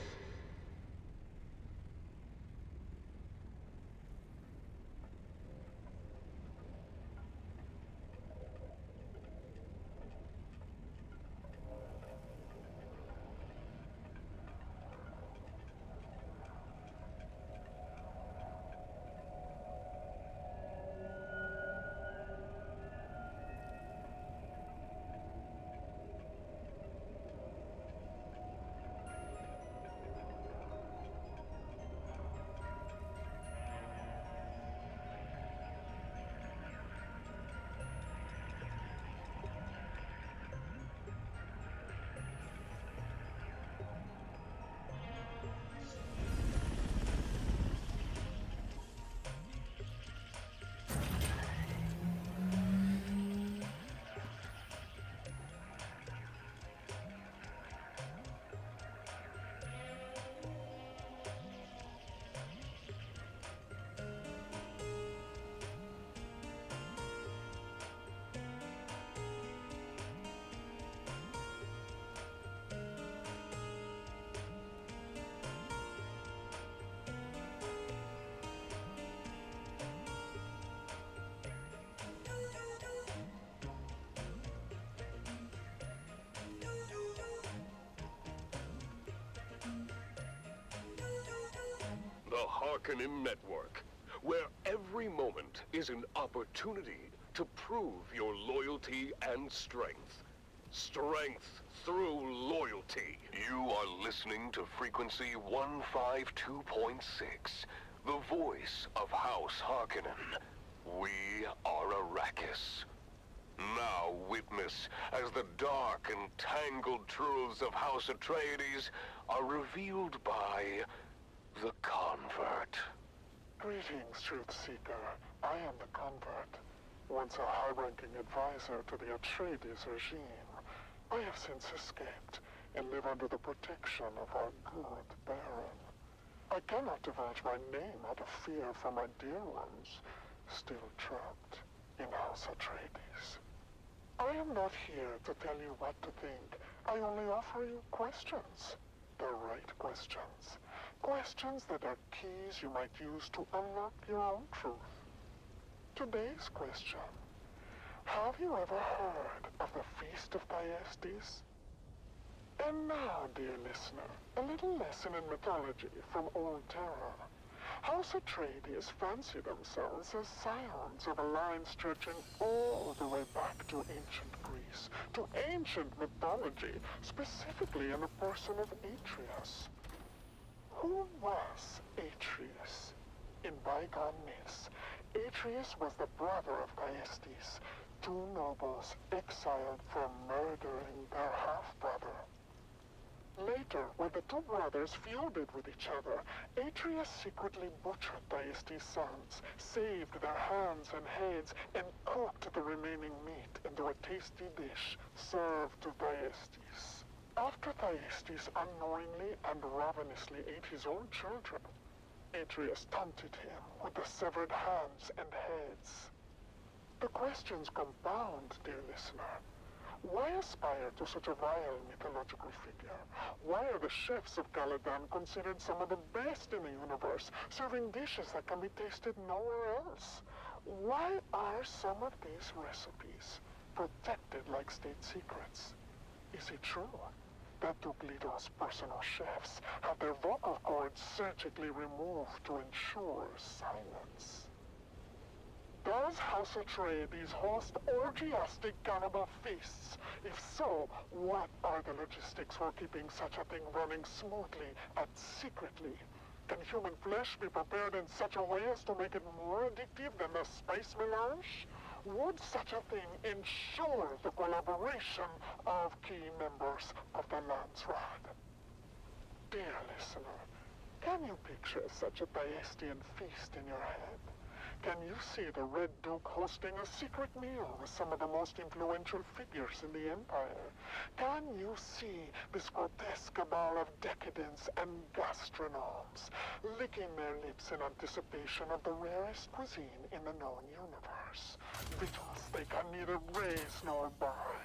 The Harkonnen Network, where every moment is an opportunity to prove your loyalty and strength. Strength through loyalty. You are listening to frequency 152.6, the voice of House Harkonnen. We are Arrakis. Now witness as the dark and tangled truths of House Atreides are revealed by the Convert. Greetings, Truth Seeker. I am the Convert. Once a high-ranking advisor to the Atreides regime, I have since escaped and live under the protection of our good Baron. I cannot divulge my name out of fear for my dear ones, still trapped in House Atreides. I am not here to tell you what to think. I only offer you questions. The right questions. Questions that are keys you might use to unlock your own truth. Today's question. Have you ever heard of the Feast of Thyestes? And now, dear listener, a little lesson in mythology from old terror. House Atreides fancy themselves as scions of a line stretching all the way back to ancient Greece, to ancient mythology, specifically in the person of Atreus. Who was Atreus? In bygone myths, Atreus was the brother of Thyestes, two nobles exiled for murdering their half-brother. Later, when the two brothers feuded with each other, Atreus secretly butchered Thyestes' sons, saved their hands and heads, and cooked the remaining meat into a tasty dish served to Thyestes. After Thyestes unknowingly and ravenously ate his own children, Atreus taunted him with the severed hands and heads. The questions compound, dear listener. Why aspire to such a vile mythological figure? Why are the chefs of Caladan considered some of the best in the universe, serving dishes that can be tasted nowhere else? Why are some of these recipes protected like state secrets? Is it true that Duglito's personal chefs have their vocal cords surgically removed to ensure silence? Does House Atreides host orgiastic cannibal feasts? If so, what are the logistics for keeping such a thing running smoothly and secretly? Can human flesh be prepared in such a way as to make it more addictive than the spice melange? Would such a thing ensure the collaboration of key members of the Landsrod? Dear listener, can you picture such a Thyestian feast in your head? Can you see the Red Duke hosting a secret meal with some of the most influential figures in the Empire? Can you see this grotesque cabal of decadents and gastronomes licking their lips in anticipation of the rarest cuisine in the known universe? Victuals they can neither raise nor buy.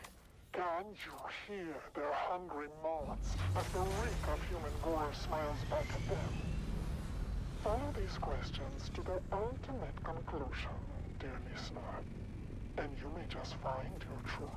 Can you hear their hungry mouths as the reek of human gore smiles back at them? Follow these questions to their ultimate conclusion, dear listener, and you may just find your truth.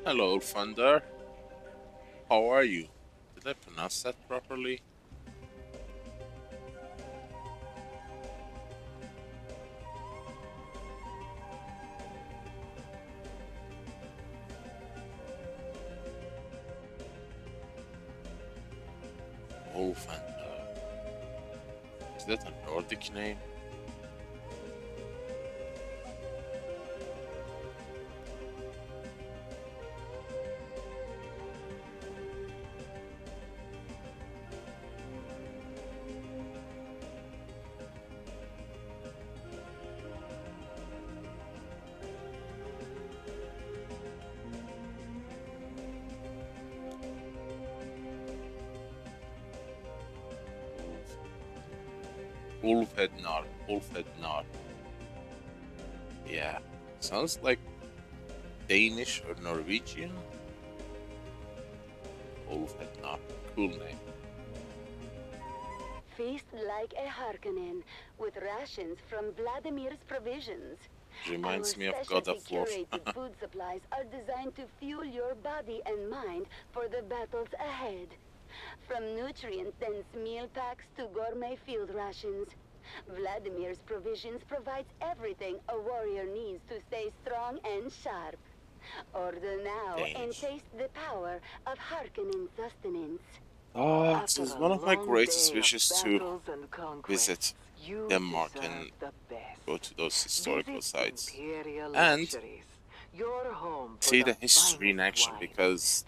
Hello, Thunder. How are you? Did I pronounce that properly? Oh, Thunder. Is that a Nordic name? Ulfhednar. Yeah, sounds like Danish or Norwegian. Ulfhednar, cool name. Feast like a Harkonnen, with rations from Vladimir's provisions. Reminds Our me of God of War. specially curated food supplies are designed to fuel your body and mind for the battles ahead. From nutrient-dense meal packs to gourmet field rations, Vladimir's provisions provides everything a warrior needs to stay strong and sharp. Order now and taste the power of Harkonnen sustenance. This is one of my greatest wishes to visit Denmark and go to those historical sites and see the history in action, because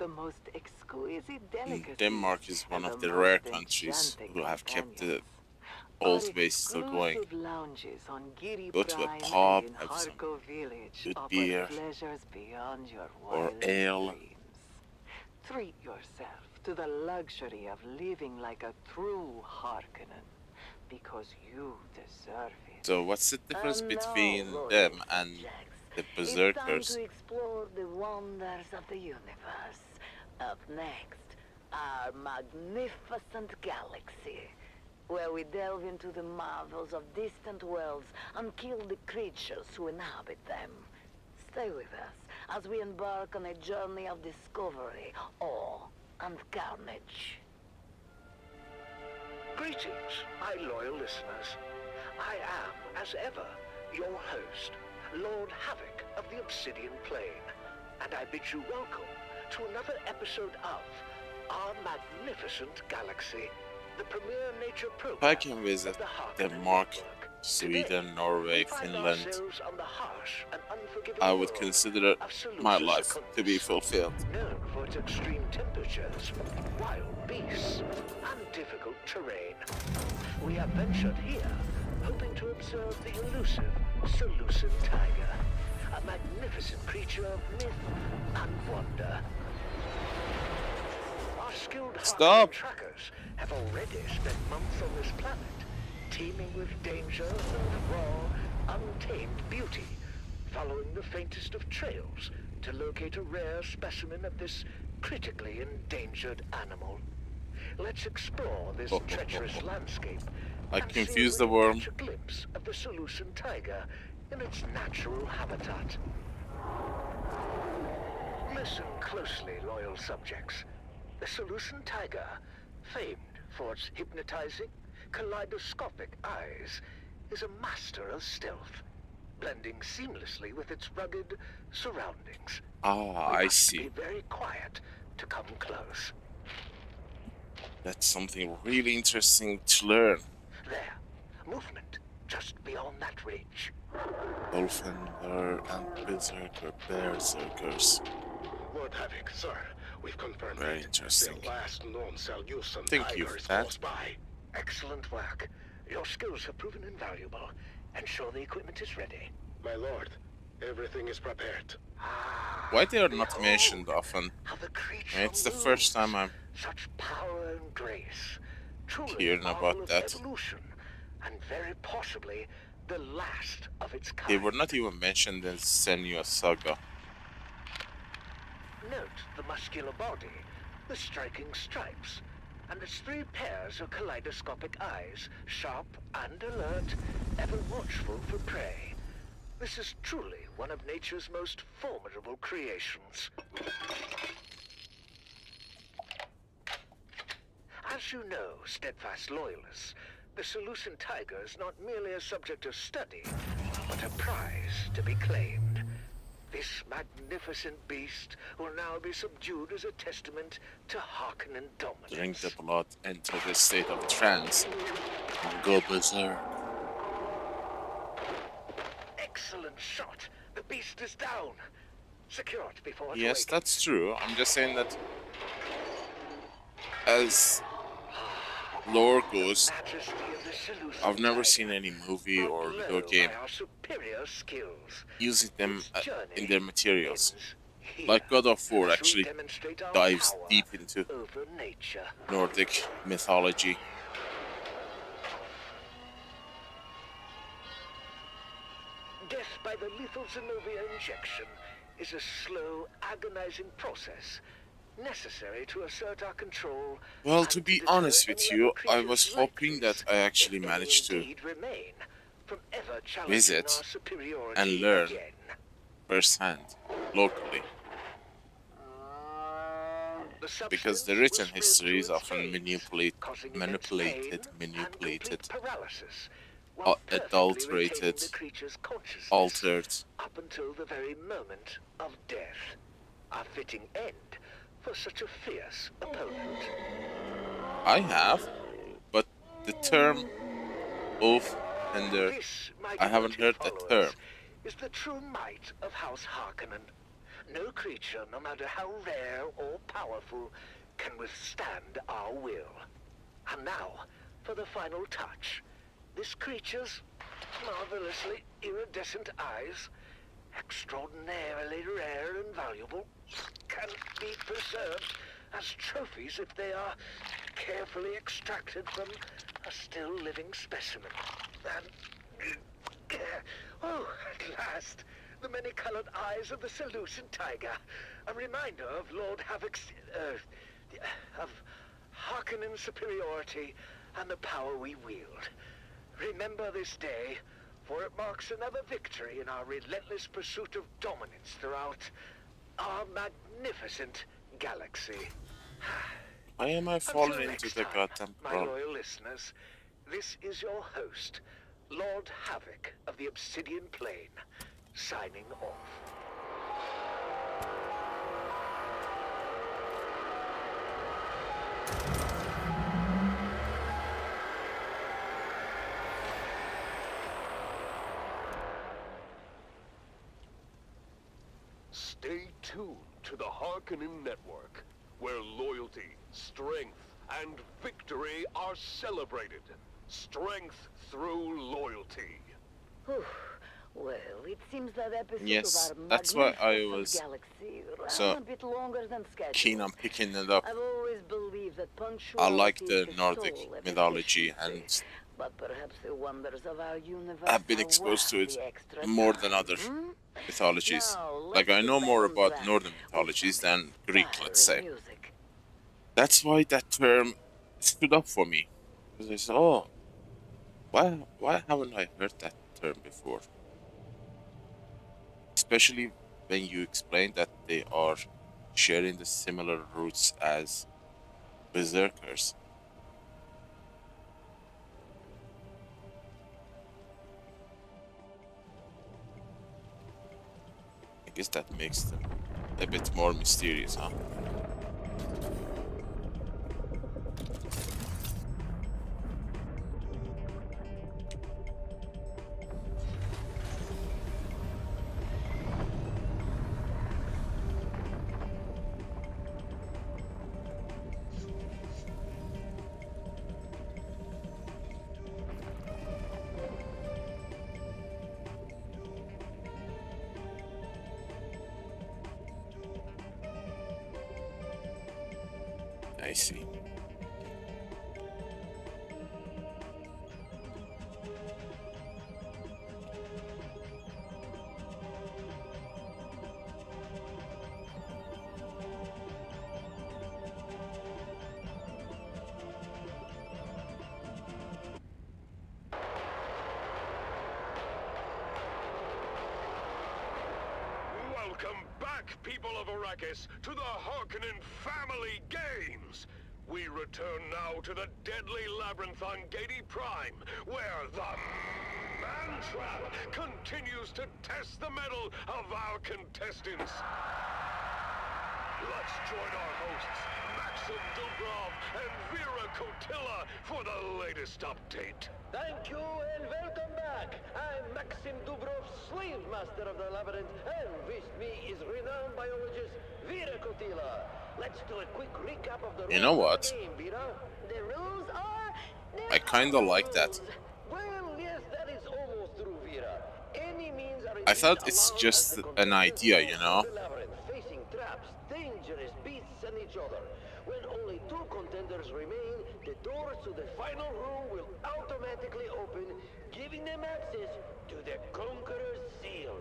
Denmark is one of the rare countries who have kept the old ways still going. Go to a pub, have some good beer or ale. Treat yourself to the luxury of living like a true Harkonnen, because you deserve it. So what's the difference between them and the Berserkers? It's time to explore the wonders of the universe. Up next, our magnificent galaxy, where we delve into the marvels of distant worlds and kill the creatures who inhabit them. Stay with us as we embark on a journey of discovery, awe, and carnage. Greetings, my loyal listeners. I am, as ever, your host, Lord Havoc of the Obsidian Plain, and I bid you welcome to another episode of Our Magnificent Galaxy, the premier nature program. I can visit Denmark, Sweden, Norway, Finland. I would consider my life to be fulfilled. Known for its extreme temperatures, wild beasts, and difficult terrain. We have ventured here, hoping to observe the elusive Seleucid tiger, a magnificent creature of myth and wonder. Our skilled Harkonnen trackers have already spent months on this planet, teeming with danger and raw, untamed beauty, following the faintest of trails to locate a rare specimen of this critically endangered animal. Let's explore this treacherous landscape. I confuse the worm. Catch a glimpse of the Seleucid tiger in its natural habitat. Listen closely, loyal subjects. The Seleucid tiger, famed for its hypnotizing, kaleidoscopic eyes, is a master of stealth, blending seamlessly with its rugged surroundings. I see. Be very quiet to come close. That's something really interesting to learn. There, movement just beyond that ridge. Wolfender and Berserkers. Lord Havoc, sir, we've confirmed Very interesting. the last known Seleucid Thank you tiger is for that. close by. Excellent work. Your skills have proven invaluable. Ensure the equipment is ready. My lord, everything is prepared. Why they are not mentioned often? It's the first time I'm Such power and grace. Truly hearing about that. evolution, and very possibly the last of its kind. They were not even mentioned in Senua Saga. Note the muscular body, the striking stripes, and its 3 pairs of kaleidoscopic eyes, sharp and alert, ever watchful for prey. This is truly one of nature's most formidable creations. As you know, steadfast loyalists, the Seleucid tiger is not merely a subject of study, but a prize to be claimed. This magnificent beast will now be subdued as a testament to Harkonnen dominance. Drink the blood, enter the state of trance, and go berserk. Excellent shot! The beast is down! Secure it before it Yes, awakens. that's true. I'm just saying that as lore goes, I've never seen any movie or video game using them in their materials. Like God of War actually dives deep into Nordic mythology. Death by the lethal Zenobia injection is a slow, agonizing process necessary to assert our control. Well, to be honest with you, I was hoping that I actually managed to visit and learn firsthand, locally. Because the written history is often manipulated. Paralysis, while perfectly retaining adulterated, the creature's consciousness altered. up until the very moment of death. A fitting end for such a fierce opponent. I have, but the term Oathender, This, my I haven't devoted heard the term. followers, is the true might of House Harkonnen. No creature, no matter how rare or powerful, can withstand our will. And now, for the final touch. This creature's marvelously iridescent eyes, extraordinarily rare and valuable, can be preserved as trophies if they are carefully extracted from a still living specimen. And oh, at last, the many-colored eyes of the Seleucid tiger, a reminder of Lord Havoc's, of Harkonnen's superiority and the power we wield. Remember this day, for it marks another victory in our relentless pursuit of dominance throughout our magnificent galaxy. Why am I falling into the goddamn My problem? loyal listeners, this is your host, Lord Havoc of the Obsidian Plain, signing off. Stay tuned to the Harkonnen Network, where loyalty, strength, and victory are celebrated. Strength through loyalty. Well, it seems that episode Yes, of our that's why I magnificent was galaxy ran so a bit longer than scheduled. keen on picking it up. I've always believed that I punctuality like is the the Nordic soul of mythology efficiency. and But perhaps the wonders of our universe I've been are exposed to worth it the extra more time, than other mythologies. Now, Like let's I get know back more on about track northern with mythologies some than Greek, let's say. inspiring music. That's why that term stood up for me. Because I said, oh, why haven't I heard that term before? Especially when you explain that they are sharing the similar roots as berserkers. I guess that makes them a bit more mysterious, huh? I see. Welcome back, people of Arrakis, to the Harkonnen Family Games! We return now to the deadly labyrinth on Gedi Prime, where the Man-Trap continues to test the mettle of our contestants. Let's join our hosts, Maxim Dubrov and Vera Kotila, for the latest update. Thank you and welcome back. I'm Maxim Dubrov, slave master of the labyrinth, and with me is renowned biologist Vera Kotila. Let's do a quick recap of the rules You know of what? the game, Vera. The rules are... I kinda like that. Well, yes, that is almost true, Vera. Any means are I thought indeed it's allowed just as the an idea, contestants you go know? through the labyrinth, facing traps, dangerous beasts, and each other. When only two contenders remain, the doors to the final room will automatically open, giving them access to the Conqueror's Seal.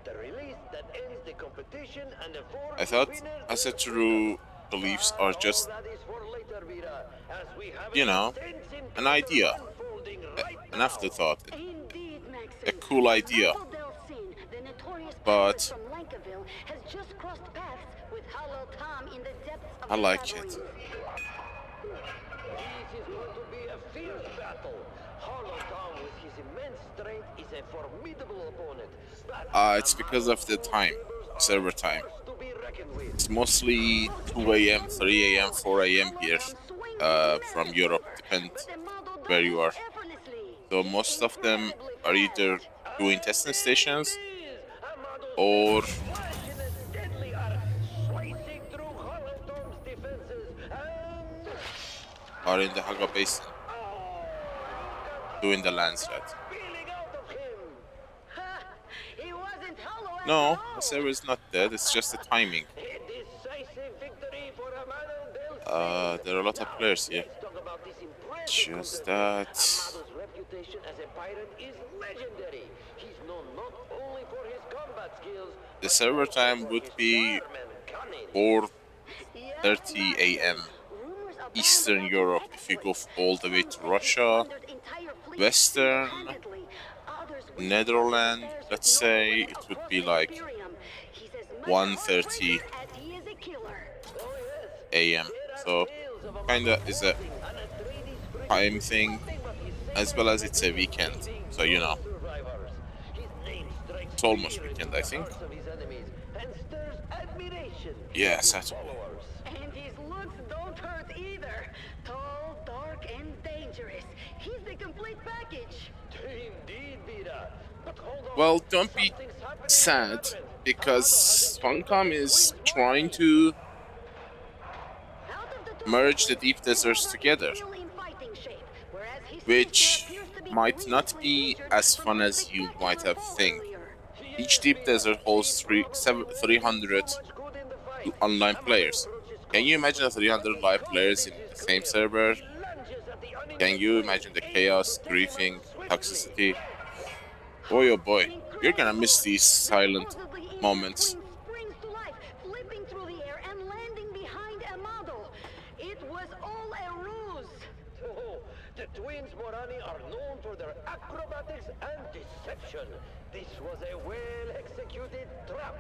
The release that ends the competition and the four I thought winners Asetru beliefs are just, that is for later, Vera, as we have you know, an idea, an afterthought, Indeed, Maxim. a cool idea. Michael Delcine, the notorious But pirate from Lankaville, has just crossed paths with Hollow Tom in the depths of I the like it. labyrinth. This is going to be a fierce battle. battle. Holocom with his immense strength is a formidable opponent. But It's because of the time, server time. It's mostly 2 a.m., 3 a.m., 4 a.m. here from Europe, depends where you are. So most of them are either doing testing stations or are in the Haga Basin doing the landslide. No, the server is not dead, it's just the timing. There are a lot of players here. Just that Amado's reputation as a pirate is legendary. He's known not only for his combat skills, the server time would be 4:30 a.m. Eastern Europe if you go all the way to Russia, Western, Netherlands, let's say it would be like 1:30 a.m. So kinda is a time thing as well as it's a weekend. So you know, it's almost weekend I think. Yeah, Saturday. And his looks don't hurt either. Tall, dark, and dangerous. He's the complete package. Indeed, Vida. But hold on. Well, don't be sad because Funcom is trying to merge the deep deserts together, which might not be as fun as you might have think. Each deep desert holds 300 online players. Can you imagine 300 live players in the same server? Can you imagine the chaos, griefing, toxicity? Boy oh boy, you're gonna miss these silent moments. The twins Morani are known for their acrobatics and deception. This was a well-executed trap.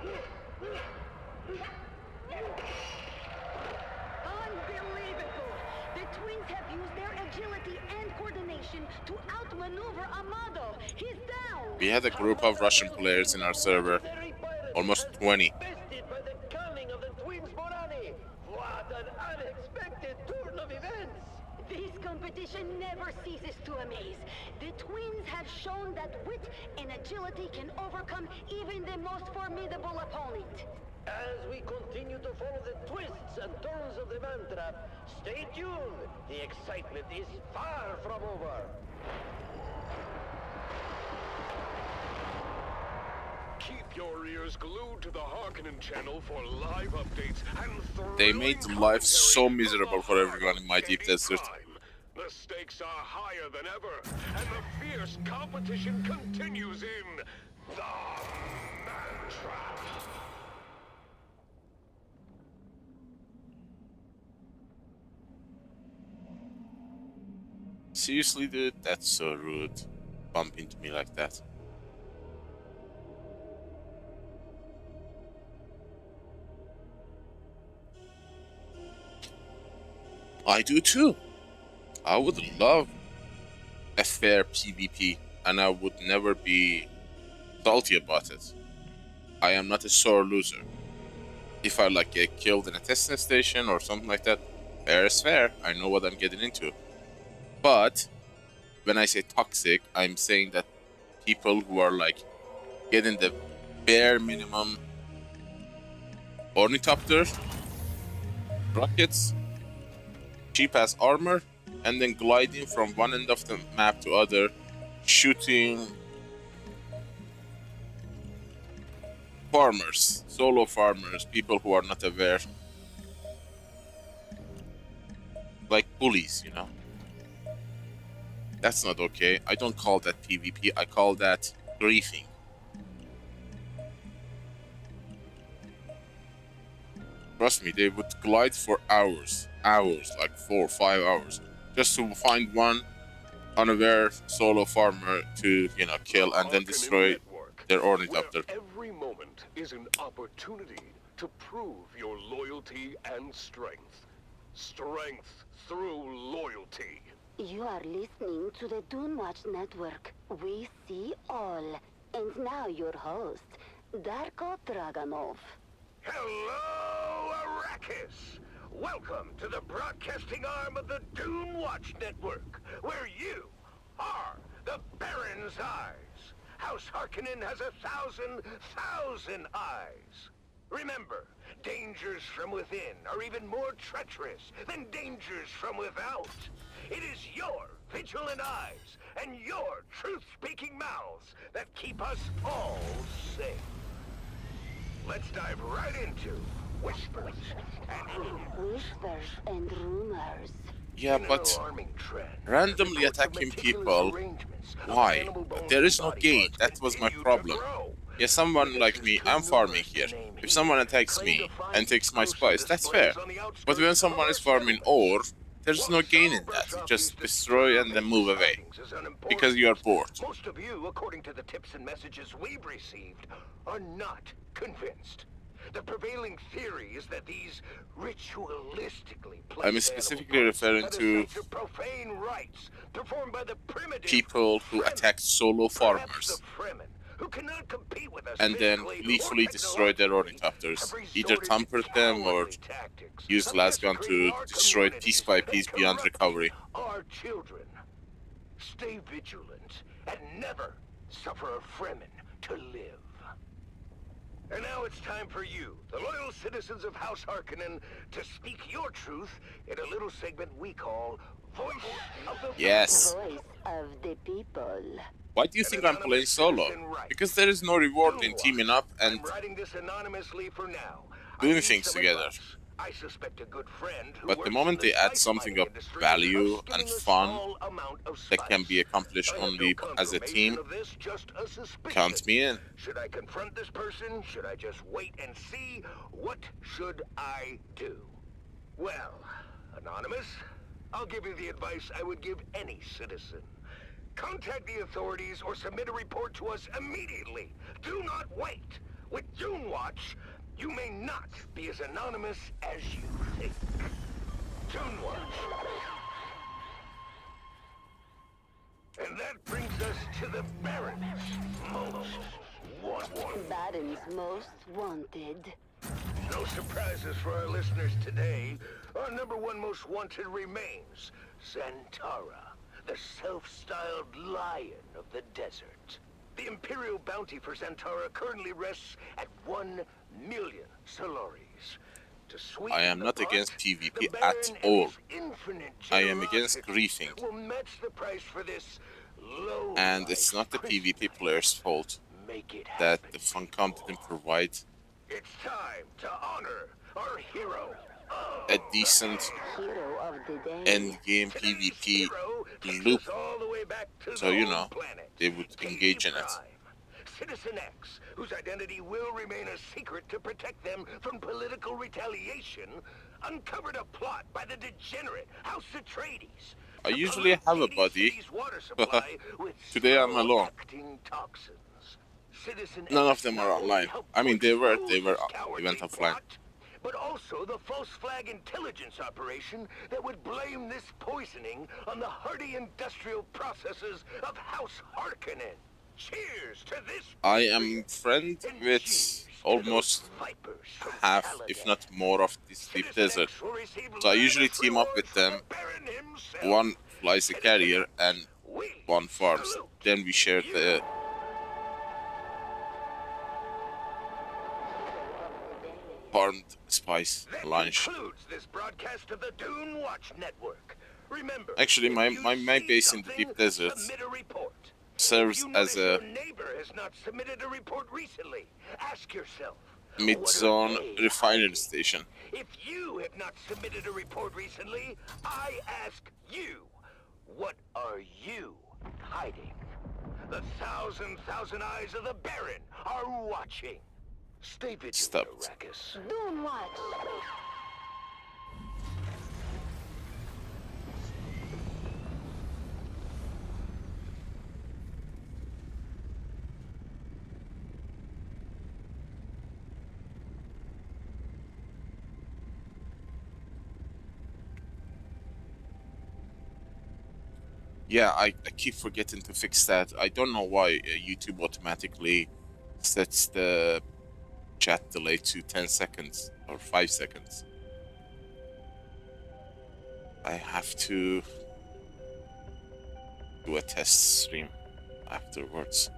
Unbelievable! The twins have used their agility and coordination to outmaneuver Amado. He's down! We had a group of Russian players in our server, almost 20. What an unexpected turn of events! This competition never ceases to amaze. The twins have shown that wit and agility can overcome even the most formidable opponent. As we continue to follow the twists and turns of the man trap, stay tuned. The excitement is far from over. Keep your ears glued to the Harkonnen channel for live updates and They made life so miserable for everyone in my deep desert. The stakes are higher than ever, and the fierce competition continues in the Man Trap. Seriously, dude, that's so rude. Bump into me like that. I do too. I would love a fair PvP, and I would never be salty about it. I am not a sore loser. If I like get killed in a testing station or something like that, fair is fair. I know what I'm getting into. But when I say toxic, I'm saying that people who are like getting the bare minimum ornithopter, rockets, cheap ass armor, and then gliding from one end of the map to other, shooting farmers, solo farmers, people who are not aware, like bullies, you know. That's not okay. I don't call that PvP, I call that griefing. Trust me, they would glide for hours, like 4 or 5 hours, just to find one unaware solo farmer to, you know, kill and then destroy their ornithopter. Every moment is an opportunity to prove your loyalty and strength. Strength through loyalty. You are listening to the Dune Watch Network. We see all. And now your host, Darko Draganov. Hello, Arrakis! Welcome to the broadcasting arm of the Dune Watch Network, where you are the Baron's eyes. House Harkonnen has 1,000,000 eyes. Remember, dangers from within are even more treacherous than dangers from without. It is your vigilant eyes and your truth-speaking mouths that keep us all safe. Let's dive right into whispers and rumors. Yeah, but randomly attacking people, why? There is no gain. That was my problem. Yeah, someone like me, I'm farming here. If someone attacks me and takes my spice, that's fair. But when someone is farming ore, there's no gain in that. You just destroy and then move away. Because you are bored. Most of you, according to the tips and messages we've received, are not convinced. The prevailing theory is that these ritualistically I'm specifically referring to profane rites performed by the primitive people who attack solo farmers who cannot compete with us and then gleefully destroy their ornithopters, either tampered them or used lasgun to destroy it piece by piece beyond recovery. Our children. Stay vigilant and never suffer a Fremen to live. And now it's time for you, the loyal citizens of House Harkonnen, to speak your truth in a little segment we call Voice of the Yes. Voice of the people. Why do you think I'm playing solo? Because there is no reward in teaming up and doing things together. But the moment they add something of value and fun that can be accomplished only as a team, count me in. Should I confront this person? Should I just wait and see? What should I do? Well, Anonymous, I'll give you the advice I would give any citizen. Contact the authorities or submit a report to us immediately. Do not wait. With Dune Watch, you may not be as anonymous as you think. Dune Watch. And that brings us to the Baron's most wanted. Baron's most wanted. No surprises for our listeners today. Our #1 most wanted remains Zantara, the self-styled lion of the desert. The Imperial bounty for Zantara currently rests at 1,000,000 Solaris. I am not against PvP at all. I am against griefing. And it's not the PvP player's fault that the Funcom didn't provide it's time to honor our hero. a decent endgame PvP loop, so you know, they would engage in it. Citizen X, whose identity will remain a secret to protect them from political retaliation, uncovered a plot by the degenerate House Atreides. I usually have a buddy. Today I'm alone. None of them are online. I mean, they were went offline. But also the false flag intelligence operation that would blame this poisoning on the hardy industrial processes of House Harkonnen. Cheers to this. I am friend with almost half, if not more, of this deep desert. So I usually team up with them. One flies a carrier and one farms. Then we share the farmed spice lunch. This broadcast of the Dune Watch Network. Remember, actually, my base in the deep desert serves as a mid-zone refinery station. If you have not submitted a report recently, I ask you, what are you hiding? The thousand eyes of the Baron are watching. Stay vigilant, Arrakis. Dune Watch. Yeah, I keep forgetting to fix that. I don't know why YouTube automatically sets the chat delay to 10 seconds or 5 seconds. I have to do a test stream afterwards.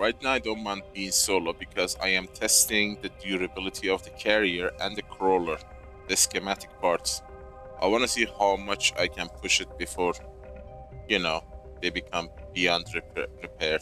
Right now I don't mind being solo because I am testing the durability of the carrier and the crawler, the schematic parts. I want to see how much I can push it before, you know, they become beyond repair.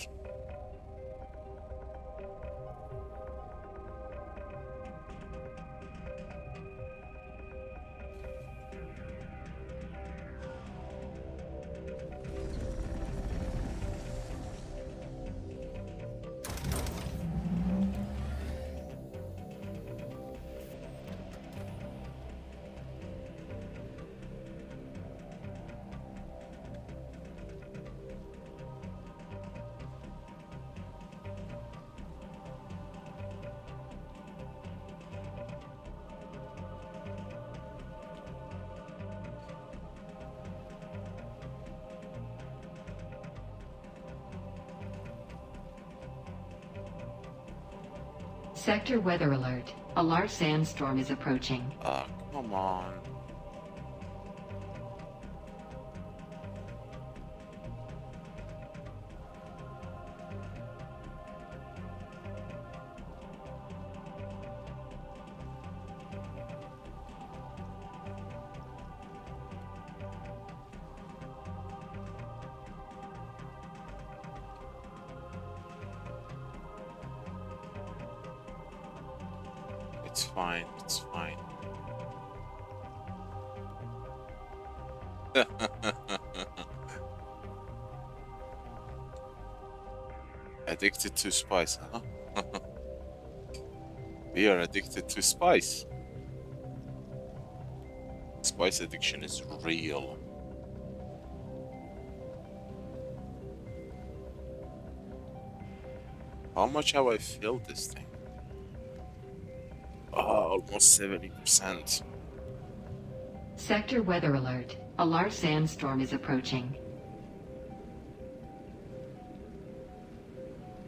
Sector weather alert. A large sandstorm is approaching. Come on. It's fine, it's fine. Addicted to spice, huh? We are addicted to spice. Spice addiction is real. How much have I filled this thing? Oh, almost 70%. Sector weather alert. A large sandstorm is approaching.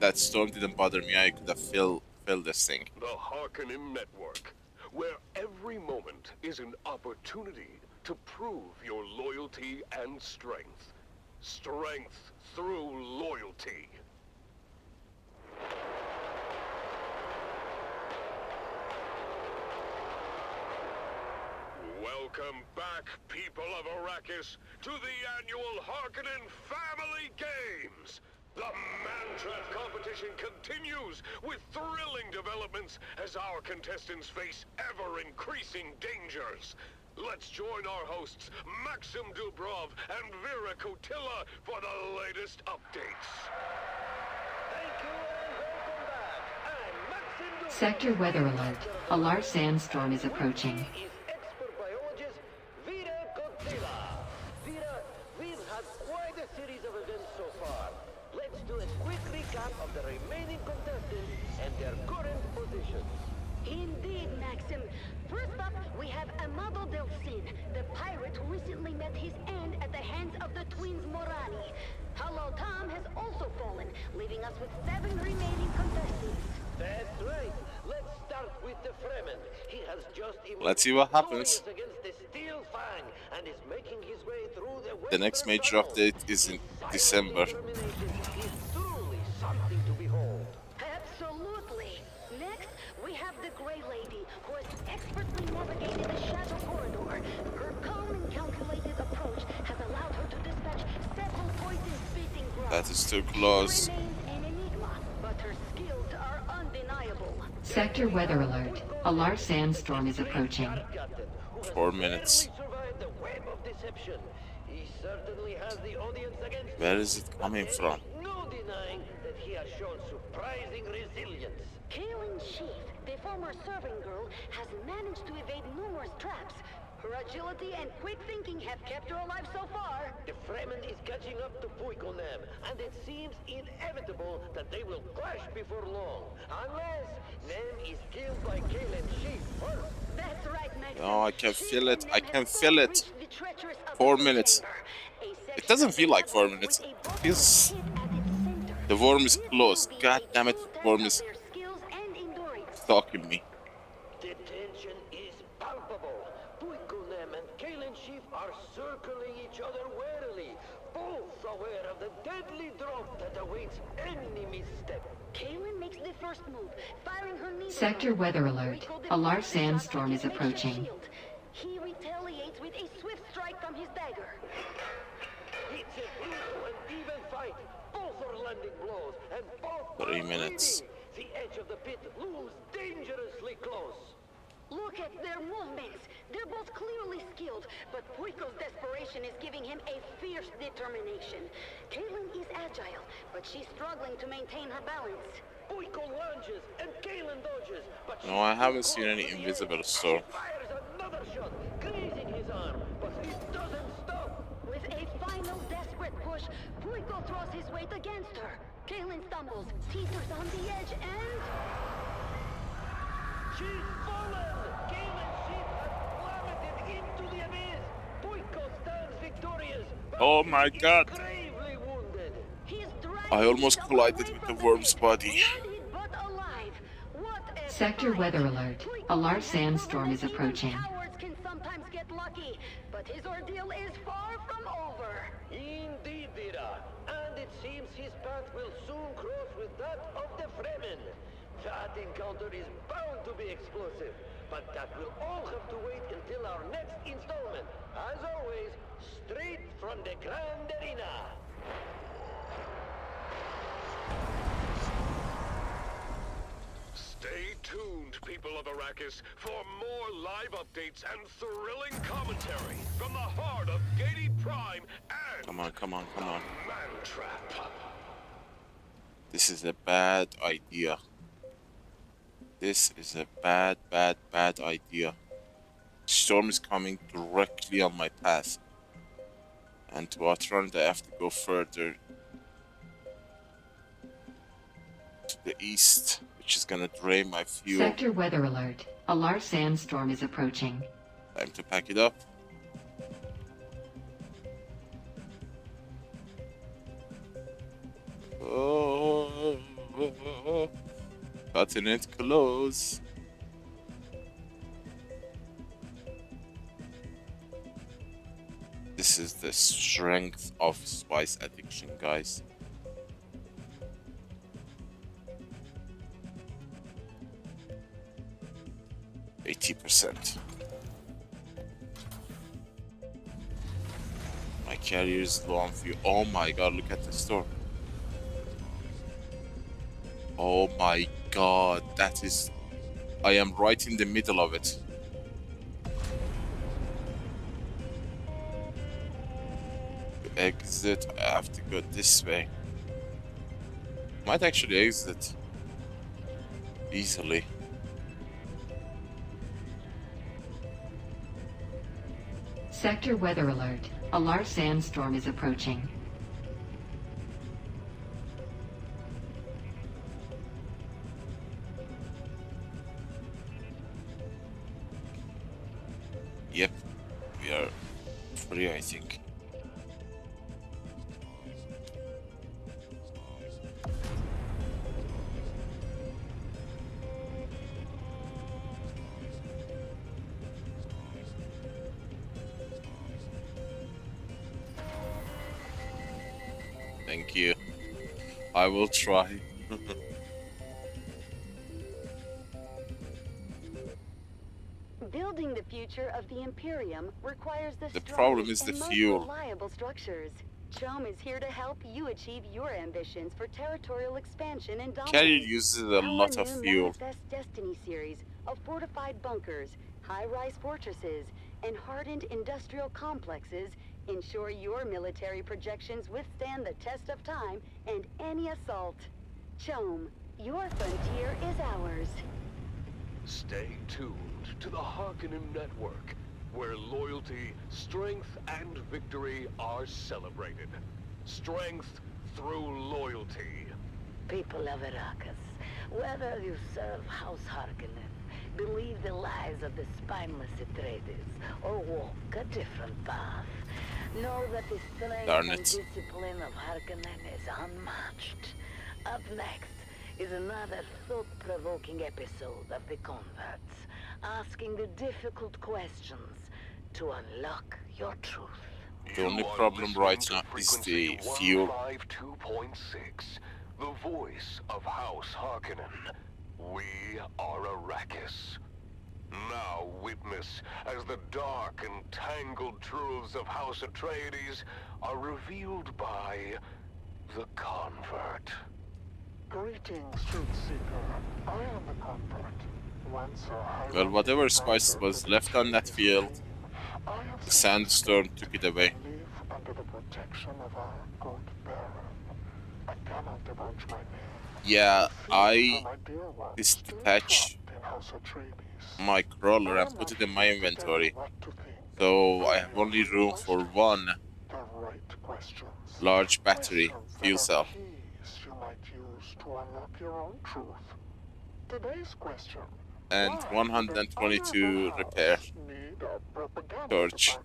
That storm didn't bother me. I could have filled this thing. The Harkonnen Network, where every moment is an opportunity to prove your loyalty and strength. Strength through loyalty. Welcome back, people of Arrakis, to the annual Harkonnen Family Games! The Mantrap competition continues with thrilling developments as our contestants face ever-increasing dangers. Let's join our hosts, Maxim Dubrov and Vera Kotila, for the latest updates. Thank you and welcome back. I'm Maxim Dubrov. Sector weather alert. A large sandstorm is approaching. Expert biologist Vera Kotila. Vera, we've had quite a series of events so far. Let's do a quick recap of the remaining contestants and their current positions. Indeed, Maxim. First up, we have Amado Delcin, the pirate who recently met his end at the hands of the twins Morani. Hello Tom has also fallen, leaving us with 7 remaining contestants. That's right. Let's start with the Fremen. He has just Let's see what happens. against the Steel Fang and is making his way through The next major update is in December. is truly something to behold. Absolutely. Next, we have the Grey Lady, who has expertly navigated the Shadow Corridor. Her calm and calculated approach has allowed her to dispatch several poison-spitting grubs. That is too close. She remains an enigma, but her skills are undeniable. Sector weather alert. A large sandstorm is approaching. 4 minutes. Where is it coming from? No denying that he has shown surprising resilience. Kaylin Sheaf, the former serving girl, has managed to evade numerous traps. Her agility and quick thinking have kept her alive so far. The Fremen is catching up to Funcom, and it seems inevitable that they will clash before long. Unless Nem is killed by Kaylin Sheaf first. That's right, Max. Oh, I can feel it. I can feel it. 4 minutes. It doesn't feel like 4 minutes. It feels... The worm is close. God damn it, the worm is stalking me. The tension is palpable. Funcom and Kaylin Sheaf are circling each other warily, both aware of the deadly drop that awaits any misstep. Kaylin makes the first move, firing her needle. Sector weather alert. A large sandstorm is approaching. He retaliates with a swift strike from his dagger. It's a brutal and even fight. Both are landing blows, and both 3 minutes. The edge of the pit looms dangerously close. Look at their movements. They're both clearly skilled, but Funcom's desperation is giving him a fierce determination. Kaylin is agile, but she's struggling to maintain her balance. Funcom lunges and Kaylin dodges, but No, I haven't seen any invisible storm. fires another shot, grazing his arm, but he doesn't stop. With a final desperate push, Funcom throws his weight against her. Kaylin stumbles, teeters on the edge, and... She's fallen! Kaylin Sheaf has plummeted into the abyss! Funcom stands victorious, but Oh my god. gravely wounded. I almost collided with the worm's body. Sector weather alert. A large sandstorm is approaching. Cowards can sometimes get lucky, but his ordeal is far from over. Indeed, Vera. And it seems his path will soon cross with that of the Fremen. That encounter is bound to be explosive, but that will all have to wait until our next installment. As always, straight from the Grand Arena. Stay tuned, people of Arrakis, for more live updates and thrilling commentary from the heart of Gady Prime and Come on, come on, come on. Mantrap. This is a bad idea. This is a bad idea. Storm is coming directly on my path. And to outrun it, I have to go further to the east, which is gonna drain my fuel. Sector weather alert. A large sandstorm is approaching. Time to pack it up. Oh, cutting it close. This is the strength of spice addiction, guys. %. My carrier is low on fuel. Oh my god, look at the storm. Oh my god, that is... I am right in the middle of it. To exit, I have to go this way. Might actually exit easily. Sector weather alert. A large sandstorm is approaching. Yep, we are free, I think. Thank you. I will try. Building the future of the Imperium requires The problem is the most fuel. reliable structures. CHOM is here to help you achieve your ambitions for territorial expansion and dominance. Carrier uses a lot of Our new fuel. Manifest Destiny series of fortified bunkers, high-rise fortresses, and hardened industrial complexes ensure your military projections withstand the test of time and any assault. CHOM, Your frontier is ours. Stay tuned to the Harkonnen Network, where loyalty, strength, and victory are celebrated. Strength through loyalty. People of Arrakis, whether you serve House Harkonnen, believe the lies of the spineless Atreides, or walk a different path, know that the strength and discipline of Harkonnen is unmatched. Up next is another thought-provoking episode of The Converts, asking the difficult questions to unlock your truth. The only problem right now is the fuel. 152.6, the voice of House Harkonnen. We are Arrakis. Now witness as the dark and tangled truths of House Atreides are revealed by the Convert. Greetings, Truth Seeker. I am the Convert. Once a Well, whatever spice was left on that field, the sandstorm took it away. live under the protection of our good Baron. I cannot divulge my name. Yeah, I My dear one, detach in House Atreides. my crawler and put it in my inventory, so I have only room for one large battery fuel cell. You might use to unlock your own truth. Today's question. And 122 repair torch.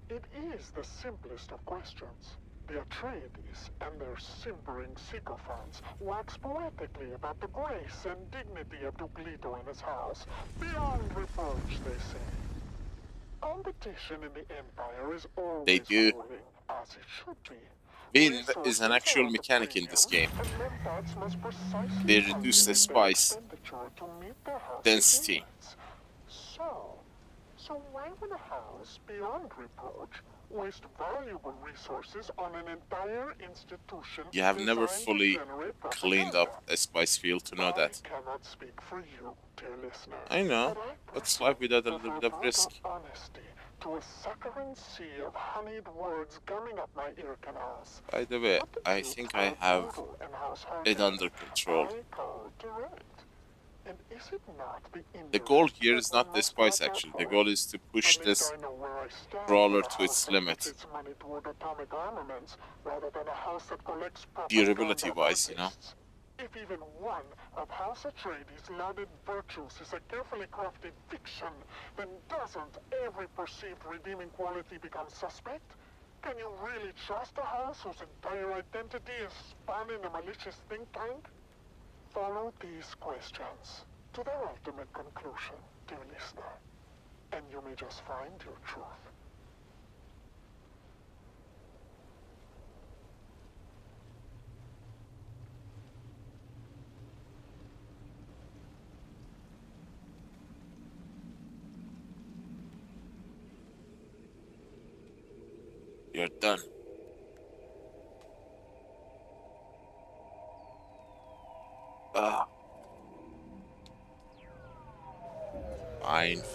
It is the simplest of questions. The Atreides and their simpering sycophants wax poetically about the grace and dignity of Duke Leto and his house. Beyond reproach, they say. Competition in the Empire is always They do. growing, as it should be. Wind is an actual mechanic in this game. They reduce the spice density. So why would a house, beyond reproach, waste valuable resources on an entire institution? You have never fully cleaned up a spice field to know that. I cannot speak for you, dear listener. I know. Let's live without a little bit of risk. Honesty to a saccharine sea of honeyed words gumming up my ear canals. By the way, I think I have it under control. And is it not the goal here is not the spice actually. The goal is to push this crawler to its limit. Durability wise, you know. If even one of House Atreides' lauded virtues is a carefully crafted fiction, then doesn't every perceived redeeming quality become suspect? Can you really trust a house whose entire identity is spun in a malicious think tank? Follow these questions to their ultimate conclusion, dear listener, and you may just find your truth. You're done.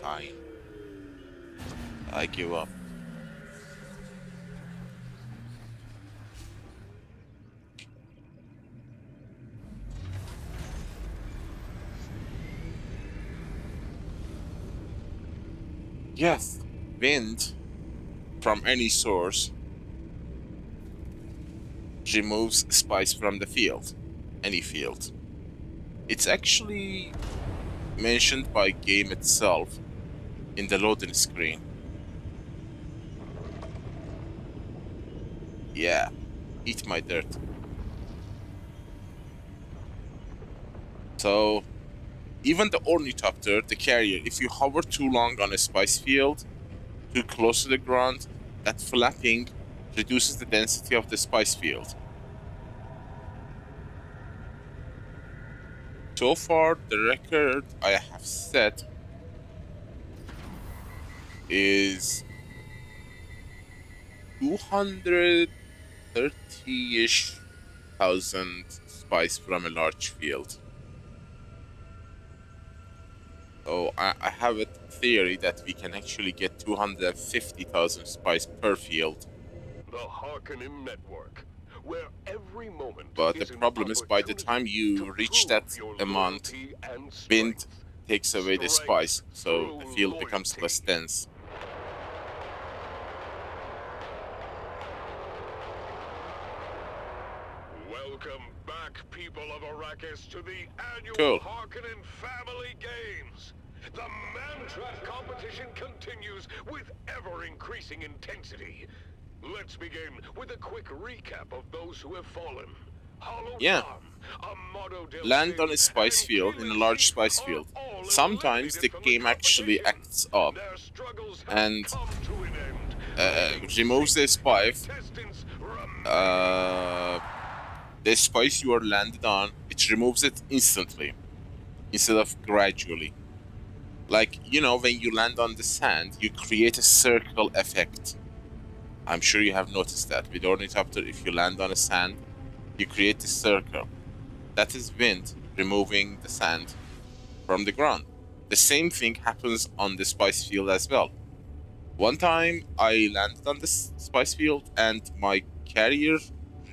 Fine. I give up. Yes, wind from any source removes spice from the field, any field. It's actually mentioned by game itself in the loading screen. Yeah, eat my dirt. So, even the ornithopter, the carrier, if you hover too long on a spice field, too close to the ground, that flapping reduces the density of the spice field. So far, the record I have set is 230-ish thousand spice from a large field. So I have a theory that we can actually get 250,000 spice per field. The Harkonnen Network, where every moment But the is an problem is, by the time opportunity you to reach prove that your amount, loyalty and wind strength. takes away the Strength spice, so through the field becomes loyalty. less dense. Welcome back, people of Arrakis, to the annual Cool. Harkonnen Family Games. The Man-Trap competition continues with ever-increasing intensity. Let's begin with a quick recap of those who have fallen. Yeah. Del Land on Cid, a spice and field, in a Keelan large Sheep spice are field. all Sometimes eliminated the from the game actually competition. acts up Their struggles have and come to an end. removes the spice. The spice you are landed on, it removes it instantly instead of gradually. Like, you know, when you land on the sand, you create a circle effect. I'm sure you have noticed that. With Ornithopter, if you land on a sand, you create a circle. That is wind removing the sand from the ground. The same thing happens on the spice field as well. One time I landed on the spice field and my carrier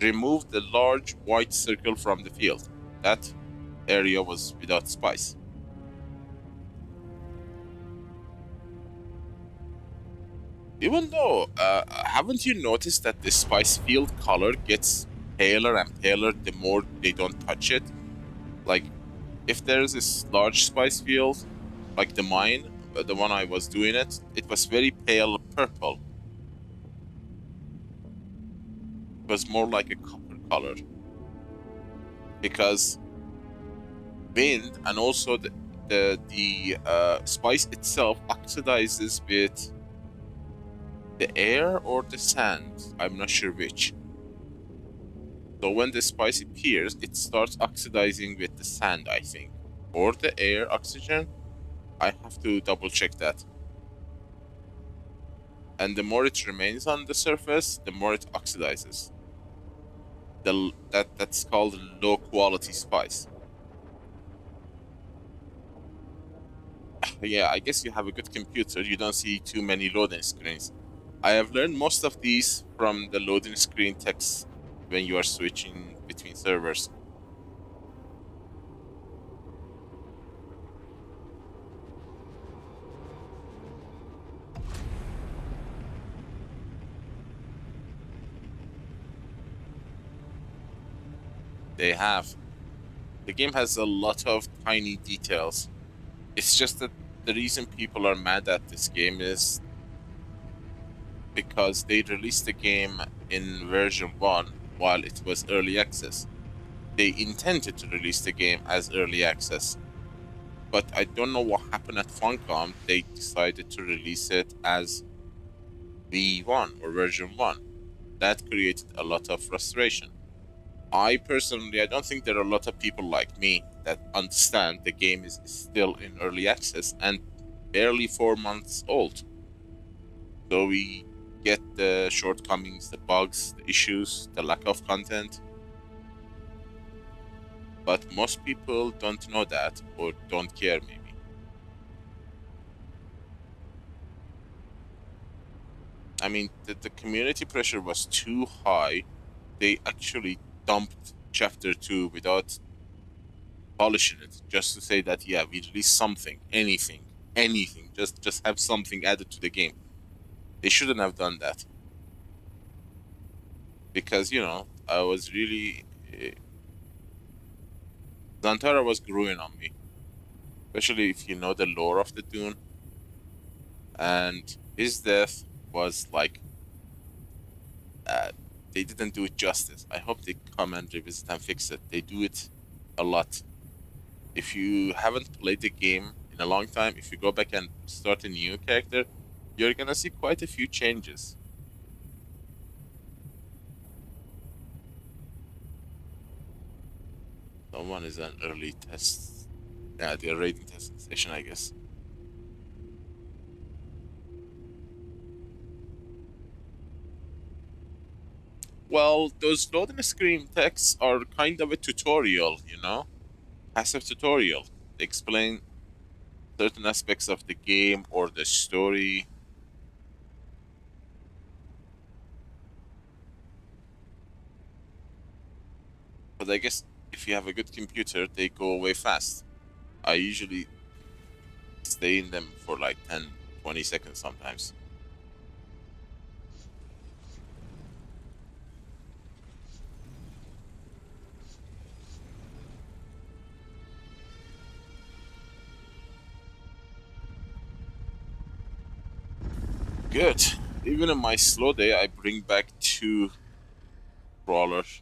removed the large white circle from the field. That area was without spice. Even though, haven't you noticed that the spice field color gets paler and paler the more they don't touch it? Like, if there's this large spice field, like the mine, the one I was doing it was very pale purple. It was more like a copper color. Because wind and also the spice itself oxidizes with the air or the sand. I'm not sure which. So when the spice appears, it starts oxidizing with the sand, I think. Or the air oxygen. I have to double check that. And the more it remains on the surface, the more it oxidizes. That's called low quality spice. Yeah, I guess you have a good computer. You don't see too many loading screens. I have learned most of these from the loading screen text when you are switching between servers. They have. The game has a lot of tiny details. It's just that the reason people are mad at this game is because they released the game in version 1 while it was early access. They intended to release the game as early access. But I don't know what happened at Funcom. They decided to release it as V1 or version 1. That created a lot of frustration. I don't think there are a lot of people like me that understand the game is still in early access and barely 4 months old. So we get the shortcomings, the bugs, the issues, the lack of content. But most people don't know that or don't care, maybe. I mean, the community pressure was too high. They actually dumped Chapter 2 without polishing it, just to say that, yeah, we released something, anything, just have something added to the game. They shouldn't have done that. Because, you know, I was really... Zantara was growing on me. Especially if you know the lore of the Dune. And his death was like... they didn't do it justice. I hope they come and revisit and fix it. They do it a lot. If you haven't played the game in a long time, if you go back and start a new character, you're gonna see quite a few changes. Someone is an early test. Yeah, they're raiding testing station, I guess. Well, those loading screen texts are kind of a tutorial, you know? Passive tutorial. They explain certain aspects of the game or the story. But I guess if you have a good computer, they go away fast. I usually stay in them for like 10, 20 seconds sometimes. Good. Even in my slow day, I bring back 2 crawlers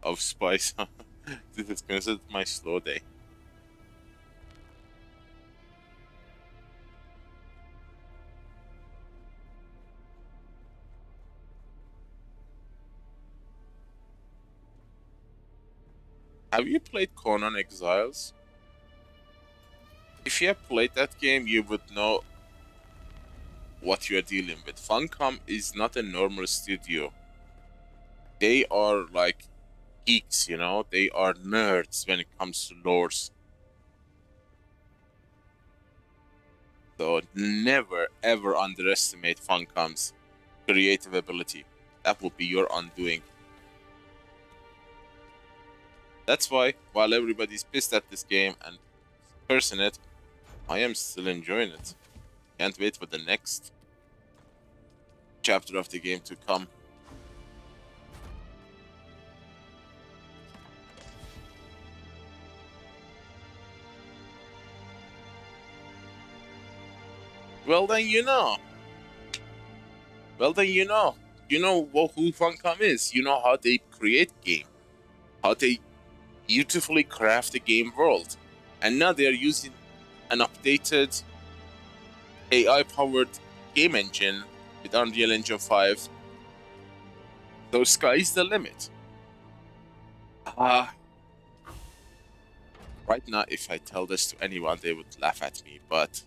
of spice. This is considered my slow day. Have you played Conan Exiles? If you have played that game, you would know what you are dealing with. Funcom is not a normal studio. They are like geeks, you know? They are nerds when it comes to lores. So never ever underestimate Funcom's creative ability. That will be your undoing. That's why, while everybody's pissed at this game and cursing it, I am still enjoying it. Can't wait for the next chapter of the game to come. Well then you know. Well then you know. You know who Funcom is. You know how they create game. How they beautifully craft a game world. And now they are using an updated AI-powered game engine with Unreal Engine 5. So sky's the limit. Right now, if I tell this to anyone, they would laugh at me. But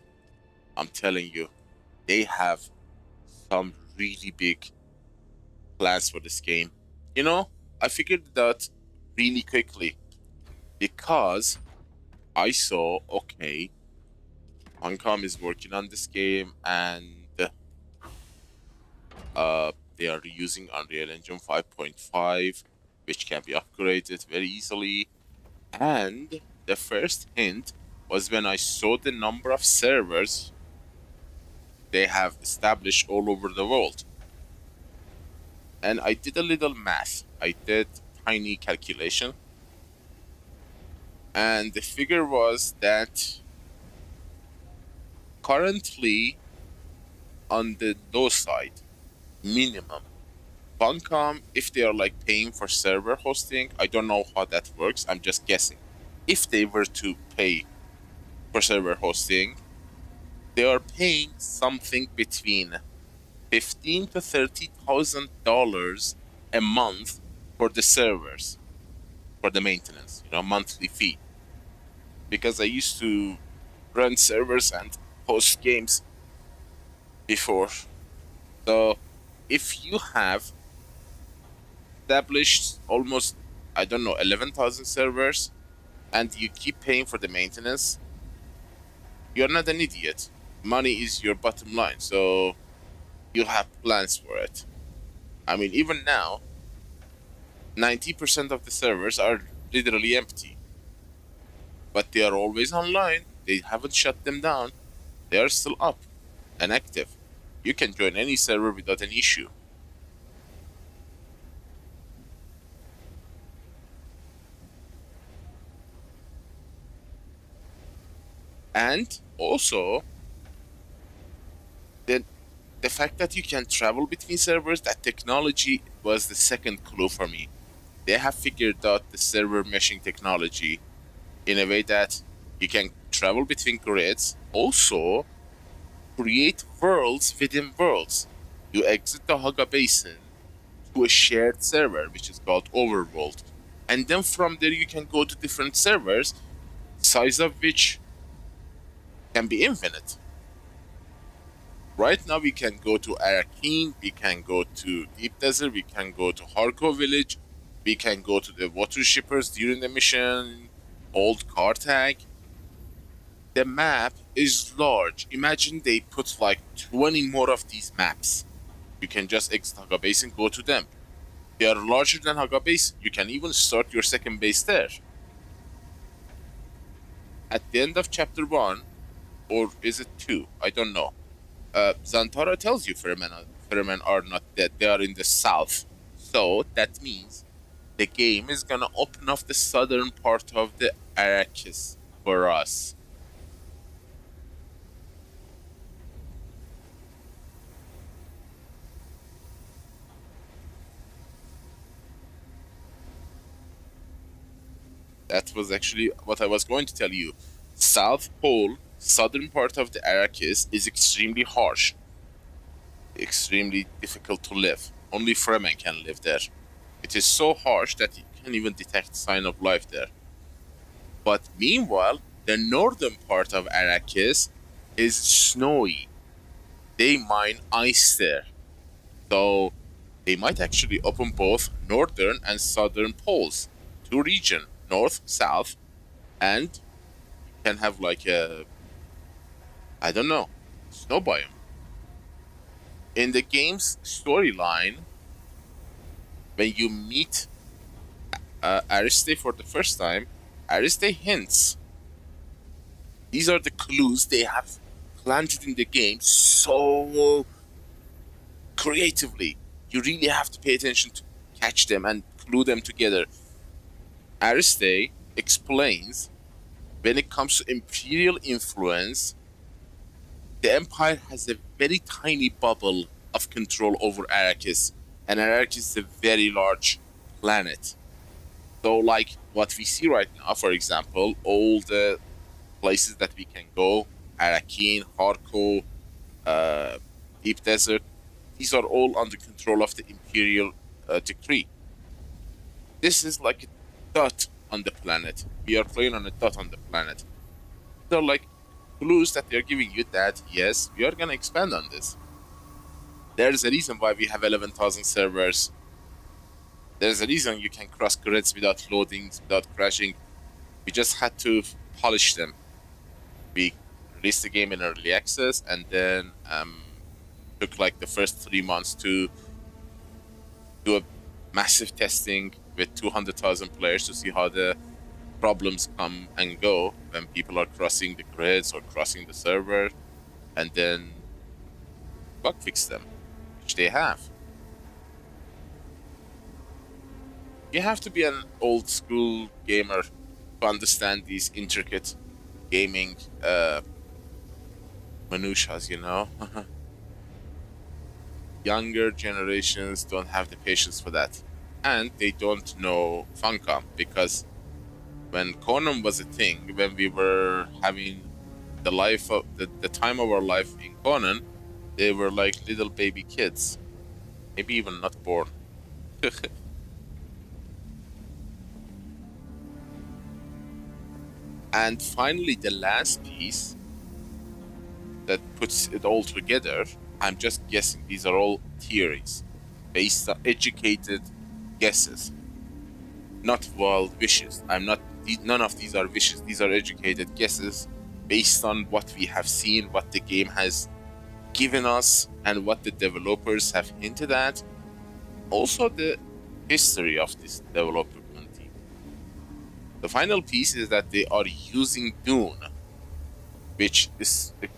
I'm telling you, they have some really big plans for this game. You know, I figured it out really quickly because I saw, okay, Funcom is working on this game and they are using Unreal Engine 5.5, which can be upgraded very easily. And the first hint was when I saw the number of servers they have established all over the world. And I did a little math. I did tiny calculation. And the figure was that currently on the low side, minimum, Funcom, if they are like paying for server hosting, I don't know how that works, I'm just guessing. If they were to pay for server hosting, they are paying something between $15,000 to $30,000 a month for the servers, for the maintenance, you know, monthly fee. Because I used to run servers and host games before. So if you have established almost, I don't know, 11,000 servers and you keep paying for the maintenance, you're not an idiot. Money is your bottom line, so you have plans for it. I mean, even now, 90% of the servers are literally empty. But they are always online. They haven't shut them down. They are still up and active. You can join any server without an issue. And also, the fact that you can travel between servers, that technology was the second clue for me. They have figured out the server meshing technology in a way that you can travel between grids, also create worlds within worlds. You exit the Haga Basin to a shared server, which is called Overworld. And then from there you can go to different servers, size of which can be infinite. Right now we can go to Arrakeen, we can go to Deep Desert, we can go to Harko Village, we can go to the water shippers during the mission, Old Cartag. The map is large. Imagine they put like 20 more of these maps. You can just exit Haga Base and go to them. They are larger than Haga base. You can even start your second base there. At the end of chapter 1, or is it 2? I don't know. Zantara tells you Fremen are not dead. They are in the south. So that means the game is gonna open up the southern part of the Arrakis for us. That was actually what I was going to tell you. South Pole, southern part of the Arrakis, is extremely harsh. Extremely difficult to live. Only Fremen can live there. It is so harsh that you can't even detect sign of life there. But meanwhile, the northern part of Arrakis is snowy. They mine ice there. So they might actually open both northern and southern poles. 2 regions, north, south, and you can have like a, I don't know, snow biome. In the game's storyline, when you meet Ariste for the first time, Ariste hints. These are the clues they have planted in the game so creatively. You really have to pay attention to catch them and glue them together. Ariste explains when it comes to imperial influence, the Empire has a very tiny bubble of control over Arrakis, and Arrakis is a very large planet. So, like what we see right now, for example, all the places that we can go, Arrakeen, Harko, Deep Desert, these are all under control of the Imperial decree. This is like a dot on the planet. We are playing on a dot on the planet. They're like clues that they're giving you that, yes, we are going to expand on this. There's a reason why we have 11,000 servers. There's a reason you can cross grids without loading, without crashing. We just had to polish them. We released the game in early access, and then took like the first 3 months to do a massive testing with 200,000 players to see how the problems come and go when people are crossing the grids or crossing the server, and then bug fix them, which they have. You have to be an old school gamer to understand these intricate gaming minutiae, you know. Younger generations don't have the patience for that, and they don't know Funcom, because when Conan was a thing, when we were having the life of the time of our life in Conan, they were like little baby kids, maybe even not born. And finally, the last piece that puts it all together, I'm just guessing, these are all theories based on educated guesses, not wild wishes. None of these are wishes. These are educated guesses based on what we have seen, what the game has given us, and what the developers have hinted at. Also, the history of this development team. The final piece is that they are using Dune, which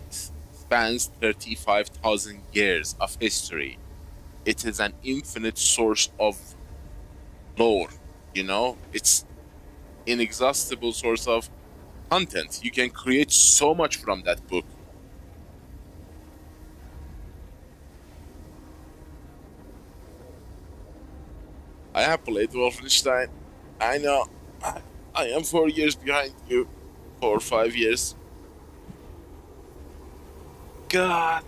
spans 35,000 years of history. It is an infinite source of lore, you know? It's inexhaustible source of content. You can create so much from that book. I have played Wolfenstein. I know. I am 4 years behind you. 4 or 5 years. God,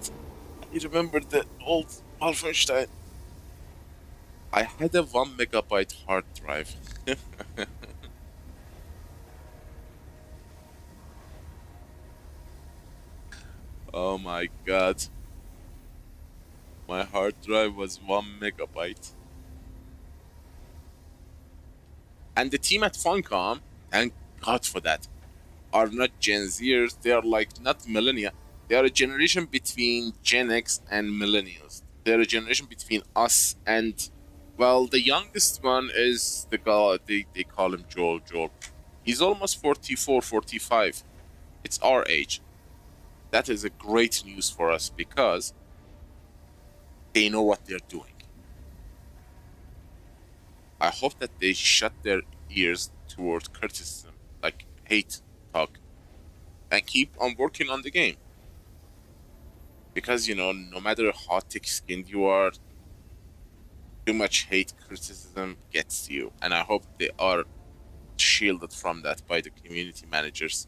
I remember the old Wolfenstein. I had a 1 megabyte hard drive. Oh my god. My hard drive was 1 megabyte. And the team at Funcom, thank God for that, are not Gen Zers. They are like not millennia. They are a generation between Gen X and millennials. They are a generation between us and Well, the youngest one is the guy, they call him Joel. Joel. He's almost 44, 45. It's our age. That is a great news for us because they know what they're doing. I hope that they shut their ears toward criticism, like hate talk, and keep on working on the game. Because, no matter how thick-skinned you are, too much hate criticism gets you. And I hope they are shielded from that by the community managers.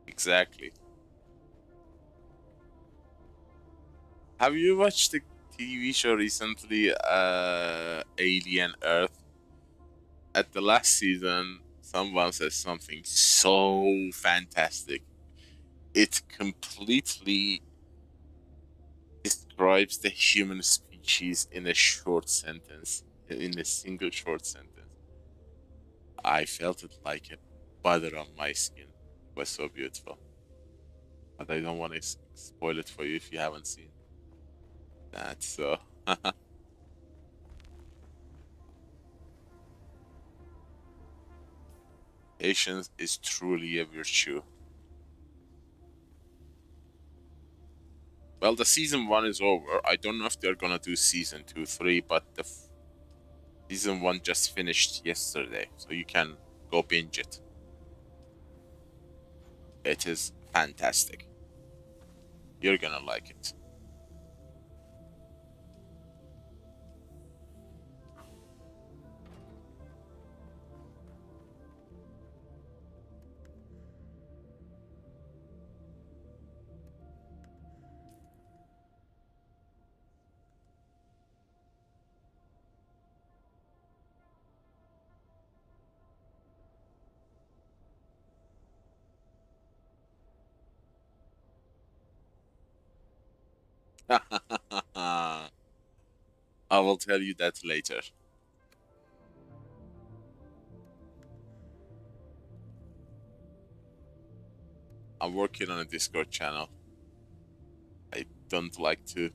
Exactly. Have you watched the TV show recently, Alien Earth? At the last season, someone says something so fantastic. It completely describes the human species in a short sentence, in a single short sentence. I felt it like a butter on my skin. It was so beautiful. But I don't want to spoil it for you if you haven't seen that, so. Patience is truly a virtue. Well, the season 1 is over. I don't know if they're gonna do season 2, 3, but the season 1 just finished yesterday, so you can go binge it. It is fantastic. You're gonna like it. I will tell you that later. I'm working on a Discord channel. I don't like to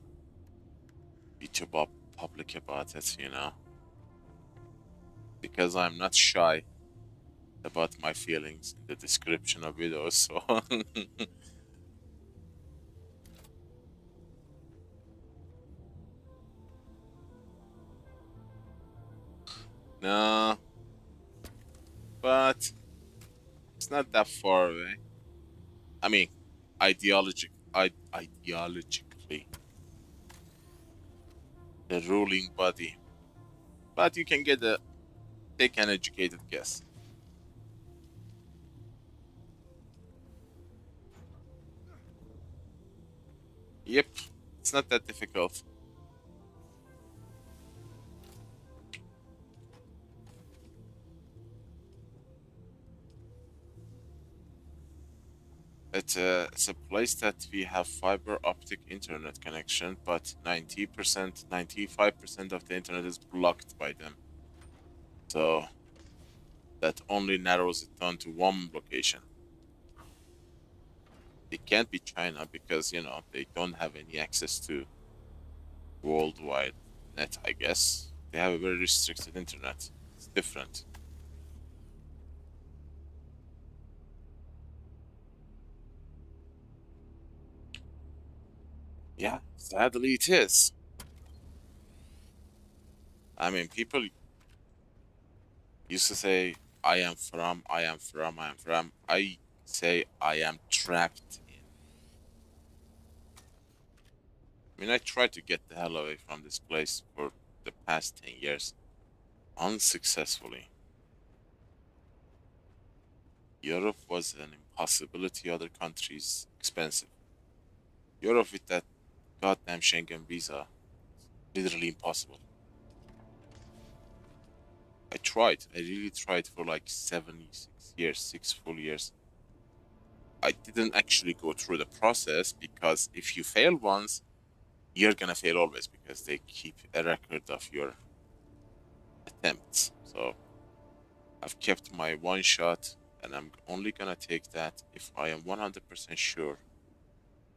be too public about it, because I'm not shy about my feelings in the description of videos, so. No, but it's not that far away. I mean, ideologically, the ruling body. But you can take an educated guess. Yep, it's not that difficult. It's a place that we have fiber optic internet connection, but 90%, 95% of the internet is blocked by them. So that only narrows it down to one location. It can't be China because, they don't have any access to worldwide net, I guess. They have a very restricted internet. It's different. Yeah, sadly it is. I mean, people used to say, I am from, I am from, I am from. I say, I am trapped in. I mean, I tried to get the hell away from this place for the past 10 years. Unsuccessfully. Europe was an impossibility, other countries expensive. Europe with that goddamn Schengen visa, literally impossible. I tried. I really tried for like 76 years, 6 full years. I didn't actually go through the process because if you fail once, you're gonna fail always because they keep a record of your attempts. So I've kept my one shot, and I'm only gonna take that if I am 100% sure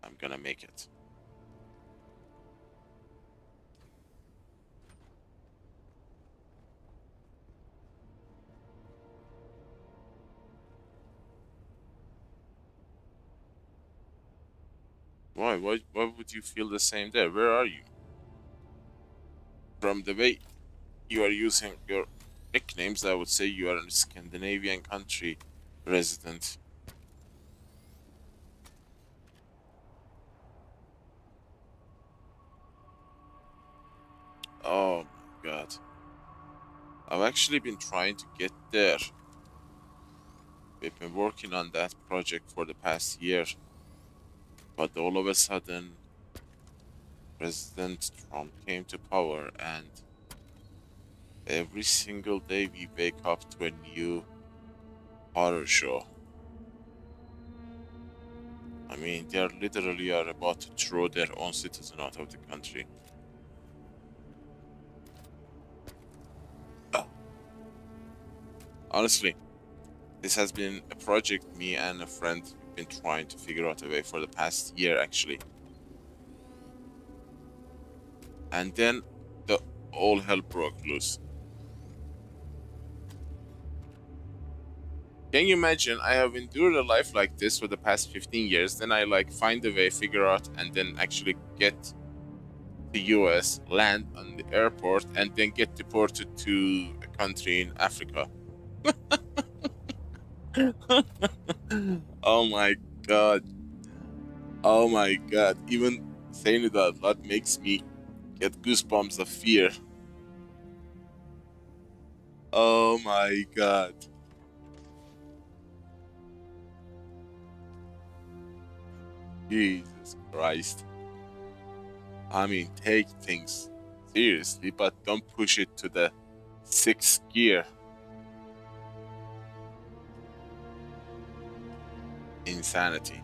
I'm gonna make it. Why? Why would you feel the same there? Where are you? From the way you are using your nicknames, I would say you are a Scandinavian country resident. Oh my god. I've actually been trying to get there. We've been working on that project for the past year. But all of a sudden, President Trump came to power, and every single day we wake up to a new horror show. I mean, they are literally about to throw their own citizen out of the country. Honestly, this has been a project me and a friend have been trying to figure out a way for the past year, actually. And then the all hell broke loose. Can you imagine? I have endured a life like this for the past 15 years. Then I find a way, figure out, and then actually get to US, land on the airport, and then get deported to a country in Africa. Oh my god. Oh my god. Even saying it out loud makes me get goosebumps of fear. Oh my god. Jesus Christ. I mean, take things seriously, but don't push it to the sixth gear. Insanity.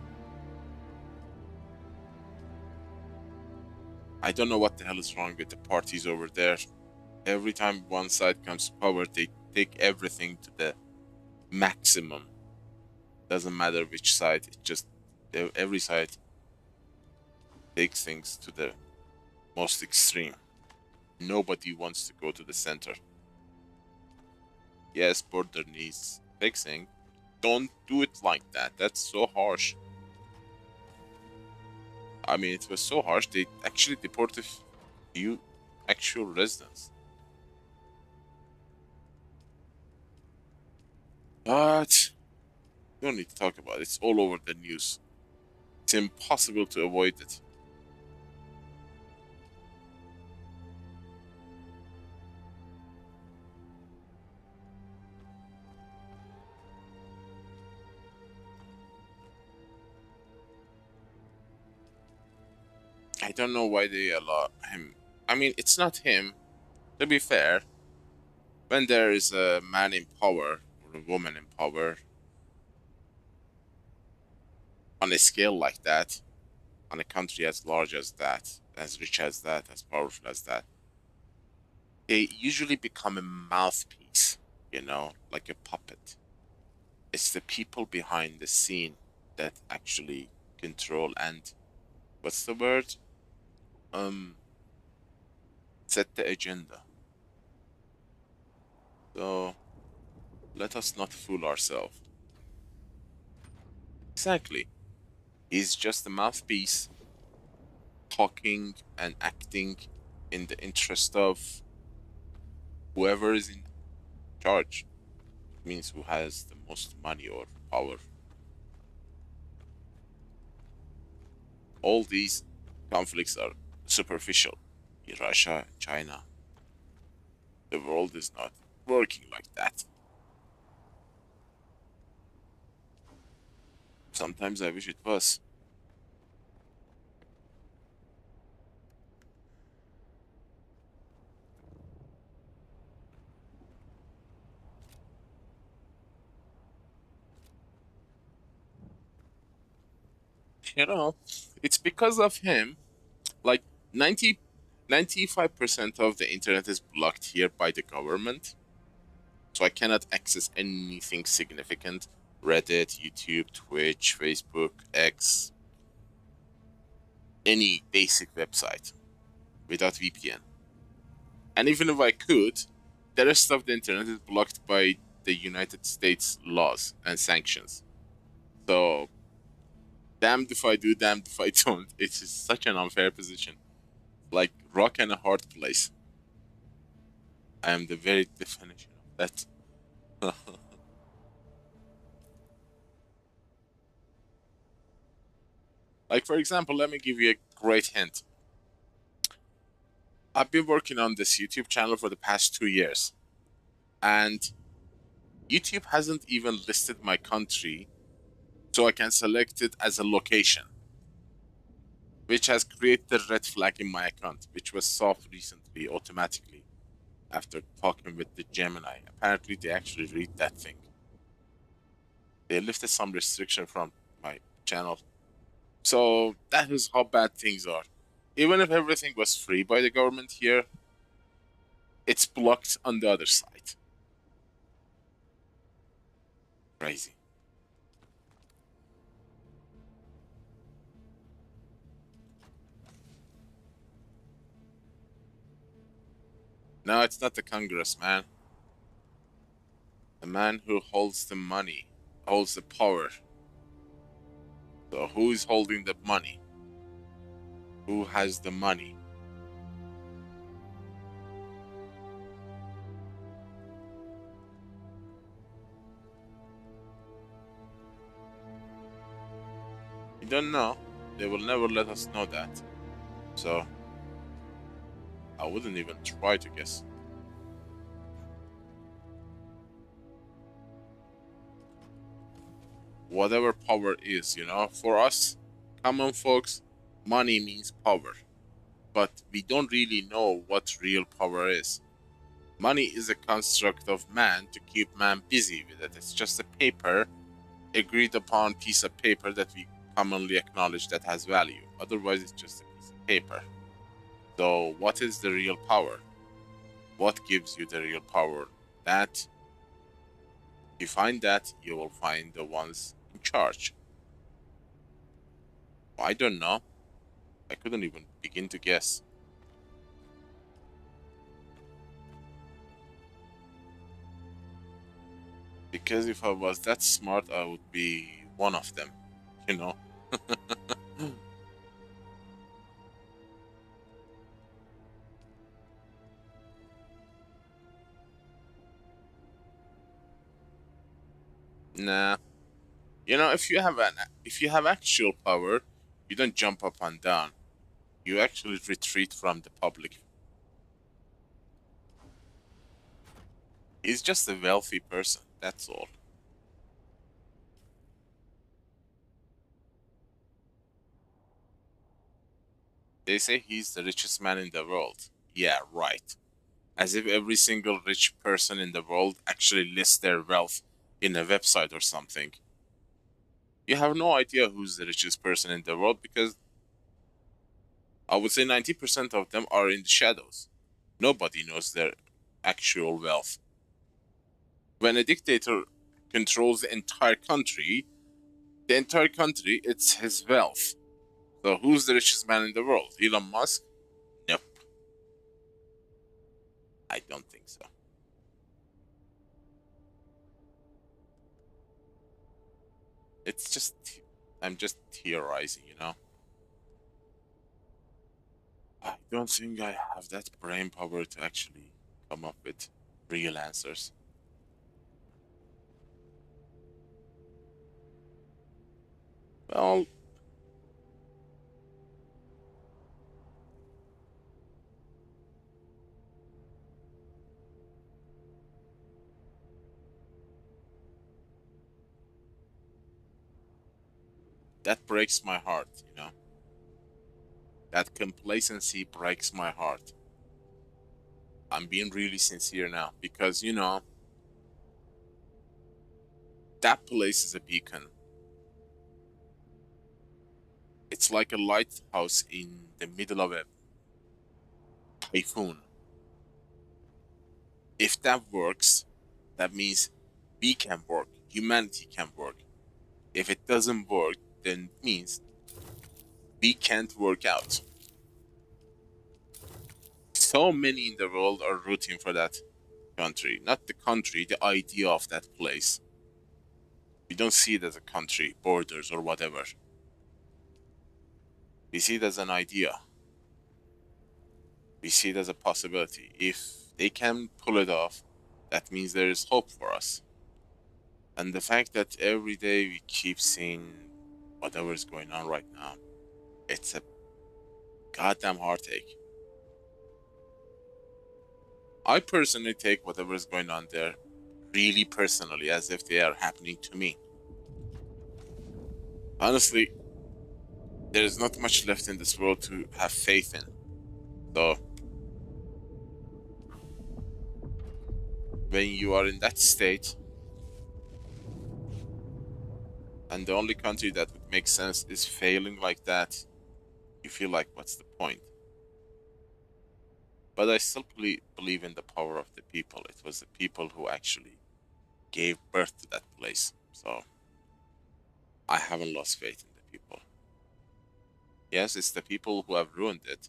I don't know what the hell is wrong with the parties over there. Every time one side comes to power, they take everything to the maximum. Doesn't matter which side, it just every side takes things to the most extreme. Nobody wants to go to the center. Yes, border needs fixing. Don't do it like that. That's so harsh. I mean, it was so harsh, they actually deported few actual residents. But don't need to talk about it. It's all over the news. It's impossible to avoid it. I don't know why they allow him. I mean, it's not him. To be fair, when there is a man in power or a woman in power on a scale like that, on a country as large as that, as rich as that, as powerful as that, they usually become a mouthpiece, like a puppet. It's the people behind the scene that actually control and what's the word? Set the agenda. So let us not fool ourselves. Exactly. He's just a mouthpiece talking and acting in the interest of whoever is in charge. It means who has the most money or power. All these conflicts are superficial. In Russia, China, the world is not working like that. Sometimes I wish it was. It's because of him. Like, 90, 95% of the internet is blocked here by the government, so I cannot access anything significant. Reddit, YouTube, Twitch, Facebook, X, any basic website without VPN. And even if I could, the rest of the internet is blocked by the United States laws and sanctions. So, damned if I do, damned if I don't. It's just such an unfair position. Like rock and a hard place. I am the very definition of that. Like, for example, let me give you a great hint. I've been working on this YouTube channel for the past 2 years, and YouTube hasn't even listed my country, so I can select it as a location, which has created a red flag in my account, which was solved recently automatically after talking with the Gemini. Apparently, they actually read that thing. They lifted some restriction from my channel. So that is how bad things are. Even if everything was free by the government here, it's blocked on the other side. Crazy. No, it's not the Congress, man. The man who holds the money, holds the power. So who is holding the money? Who has the money? We don't know. They will never let us know that. So I wouldn't even try to guess. Whatever power is, for us, common folks, money means power. But we don't really know what real power is. Money is a construct of man to keep man busy with it. It's just a paper, agreed upon piece of paper that we commonly acknowledge that has value. Otherwise, it's just a piece of paper. So, what is the real power? What gives you the real power? That, if you find that, you will find the ones in charge. I don't know. I couldn't even begin to guess. Because if I was that smart, I would be one of them, Nah. If you have actual power, you don't jump up and down. You actually retreat from the public. He's just a wealthy person, that's all. They say he's the richest man in the world. Yeah, right. As if every single rich person in the world actually lists their wealth in a website or something. You have no idea who's the richest person in the world because I would say 90% of them are in the shadows. Nobody knows their actual wealth. When a dictator controls the entire country, it's his wealth. So who's the richest man in the world? Elon Musk? Nope. I don't think so. It's just, I'm just theorizing, I don't think I have that brain power to actually come up with real answers. Well, that breaks my heart, That complacency breaks my heart. I'm being really sincere now because, that place is a beacon. It's like a lighthouse in the middle of a typhoon. If that works, that means we can work, humanity can work. If it doesn't work, then it means we can't work out. So many in the world are rooting for that country. Not the country, the idea of that place. We don't see it as a country, borders, or whatever. We see it as an idea. We see it as a possibility. If they can pull it off, that means there is hope for us. And the fact that every day we keep seeing whatever is going on right now, it's a goddamn heartache. I personally take whatever is going on there really personally, as if they are happening to me. Honestly, there is not much left in this world to have faith in. So, when you are in that state, and the only country that would make sense is failing like that, you feel like, what's the point? But I still believe in the power of the people. It was the people who actually gave birth to that place. So, I haven't lost faith in the people. Yes, it's the people who have ruined it,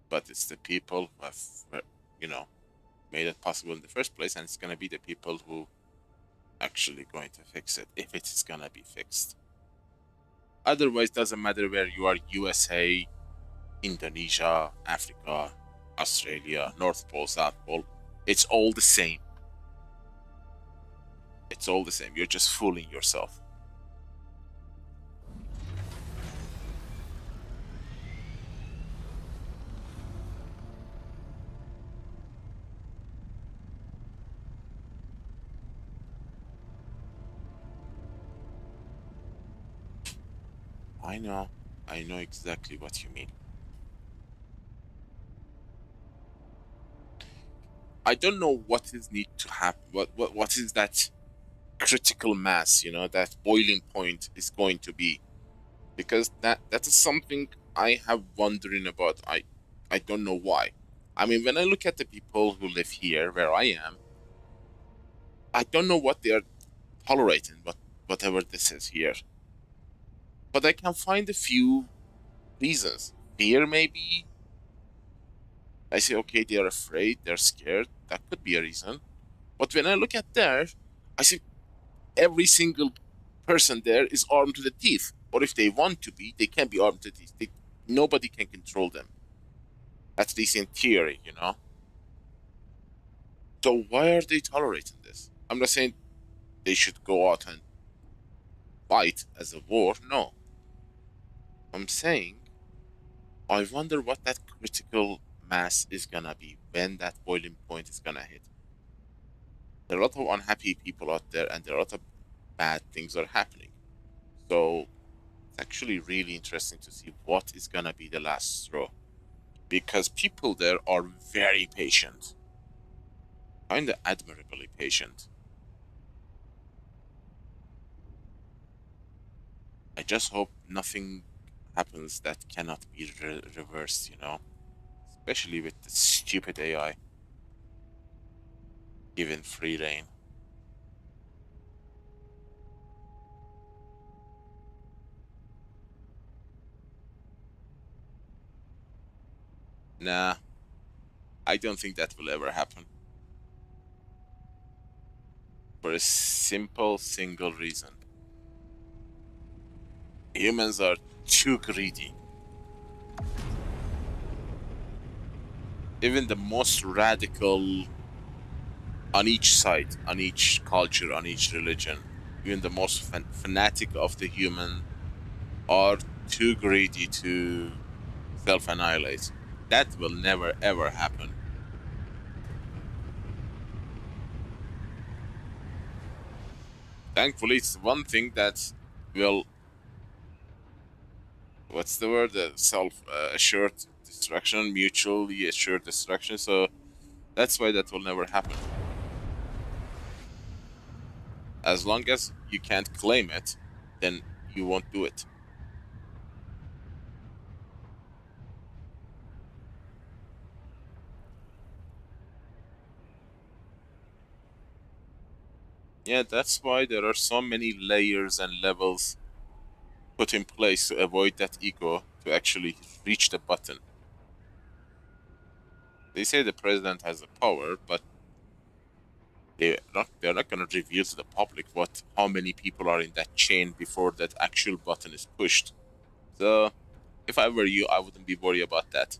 but it's the people who have, made it possible in the first place, and it's going to be the people who actually going to fix it, if it is going to be fixed. Otherwise, doesn't matter where you are, USA, Indonesia, Africa, Australia, North Pole, South Pole, it's all the same. It's all the same. You're just fooling yourself. I know exactly what you mean. I don't know what is need to happen. What is that critical mass? That boiling point is going to be, because that is something I have wondering about. I don't know why. I mean, when I look at the people who live here, where I am, I don't know what they are tolerating, whatever this is here. But I can find a few reasons. Fear, maybe. I say, okay, they are afraid, they're scared. That could be a reason. But when I look at there, I see every single person there is armed to the teeth. Or if they want to be, they can be armed to the teeth. Nobody can control them. At least in theory, So why are they tolerating this? I'm not saying they should go out and fight as a war. No. I'm saying I wonder what that critical mass is gonna be, when that boiling point is gonna hit. There are a lot of unhappy people out there, and there are a lot of bad things are happening. So it's actually really interesting to see what is gonna be the last straw, because people there are very patient, kind of admirably patient. I just hope nothing happens that cannot be reversed, especially with the stupid AI given free reign. Nah, I don't think that will ever happen. For a simple, single reason. Humans are too greedy. Even the most radical, on each side, on each culture, on each religion, even the most fanatic of the human are too greedy to self-annihilate. That will never ever happen. Thankfully, it's one thing that will, what's the word? Self-assured destruction, mutually assured destruction. So that's why that will never happen. As long as you can't claim it, then you won't do it. Yeah, that's why there are so many layers and levels put in place to avoid that ego to actually reach the button. They say the president has the power, but they're not going to reveal to the public how many people are in that chain before that actual button is pushed. So if I were you, I wouldn't be worried about that.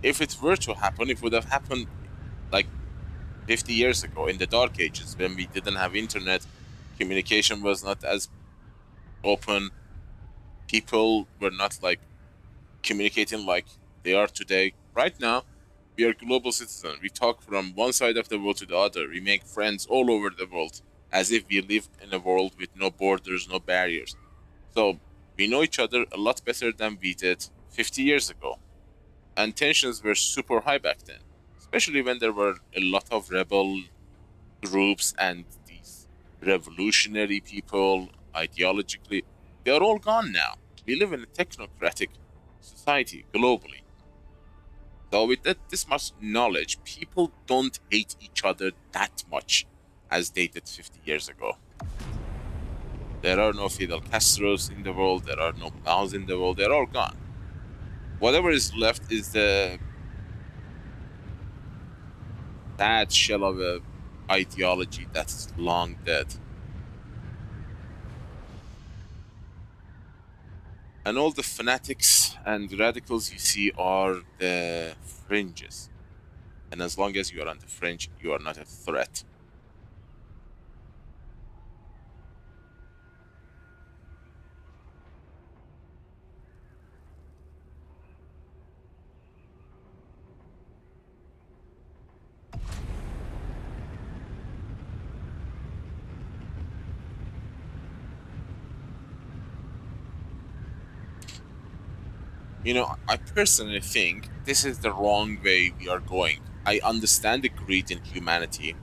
If it were to happen, it would have happened like 50 years ago in the dark ages when we didn't have internet, communication was not as open, people were not like communicating like they are today. Right now, we are global citizens. We talk from one side of the world to the other. We make friends all over the world as if we live in a world with no borders, no barriers. So we know each other a lot better than we did 50 years ago. And tensions were super high back then, especially when there were a lot of rebel groups and these revolutionary people ideologically. They are all gone now. We live in a technocratic society globally. So with this much knowledge, people don't hate each other that much as they did 50 years ago. There are no Fidel Castros in the world. There are no Mao's in the world. They're all gone. Whatever is left is the sad shell of a ideology that's long dead. And all the fanatics and radicals you see are the fringes. And as long as you are on the fringe, you are not a threat. You know, I personally think this is the wrong way we are going. I understand the greed in humanity.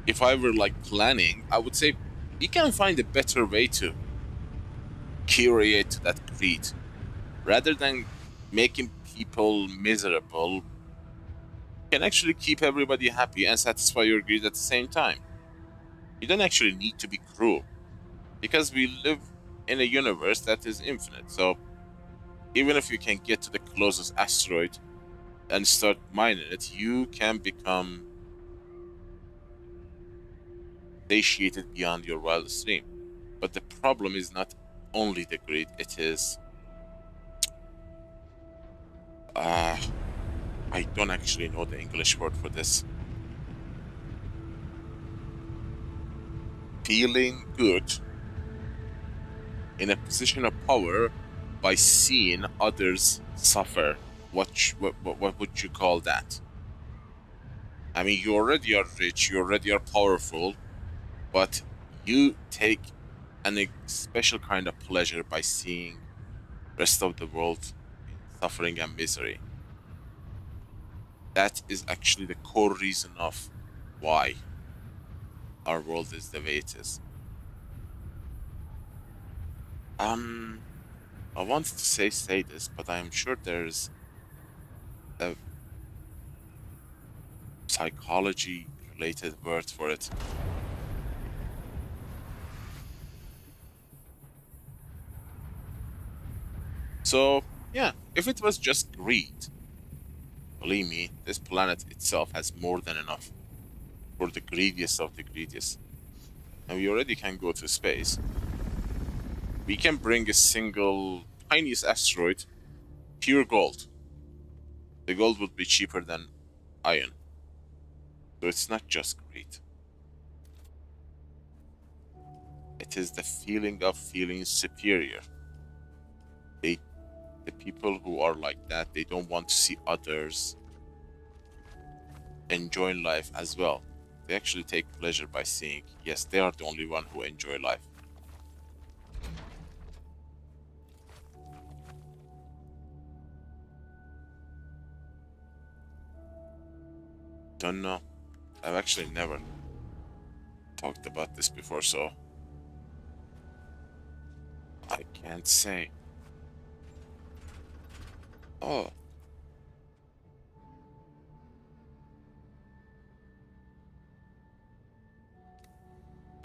If I were like planning, I would say you can find a better way to curate that greed. Rather than making people miserable, you can actually keep everybody happy and satisfy your greed at the same time. You don't actually need to be cruel, because we live in a universe that is infinite. So even if you can get to the closest asteroid and start mining it, you can become satiated beyond your wildest dream. But the problem is not only the greed, it is I don't actually know the English word for this. Feeling good in a position of power by seeing others suffer. What would you call that? I mean, you already are rich, you already are powerful, but you take a special kind of pleasure by seeing rest of the world in suffering and misery. That is actually the core reason of why our world is the way it is. I wanted to say this, but I am sure there's a psychology related word for it. So, yeah, if it was just greed, believe me, this planet itself has more than enough for the greediest of the greediest. And we already can go to space. We can bring a single tiniest asteroid, pure gold. The gold would be cheaper than iron. So it's not just greed. It is the feeling of feeling superior. The people who are like that, they don't want to see others enjoy life as well. They actually take pleasure by seeing, yes, they are the only one who enjoy life. Don't know. I've actually never talked about this before, so I can't say. Oh.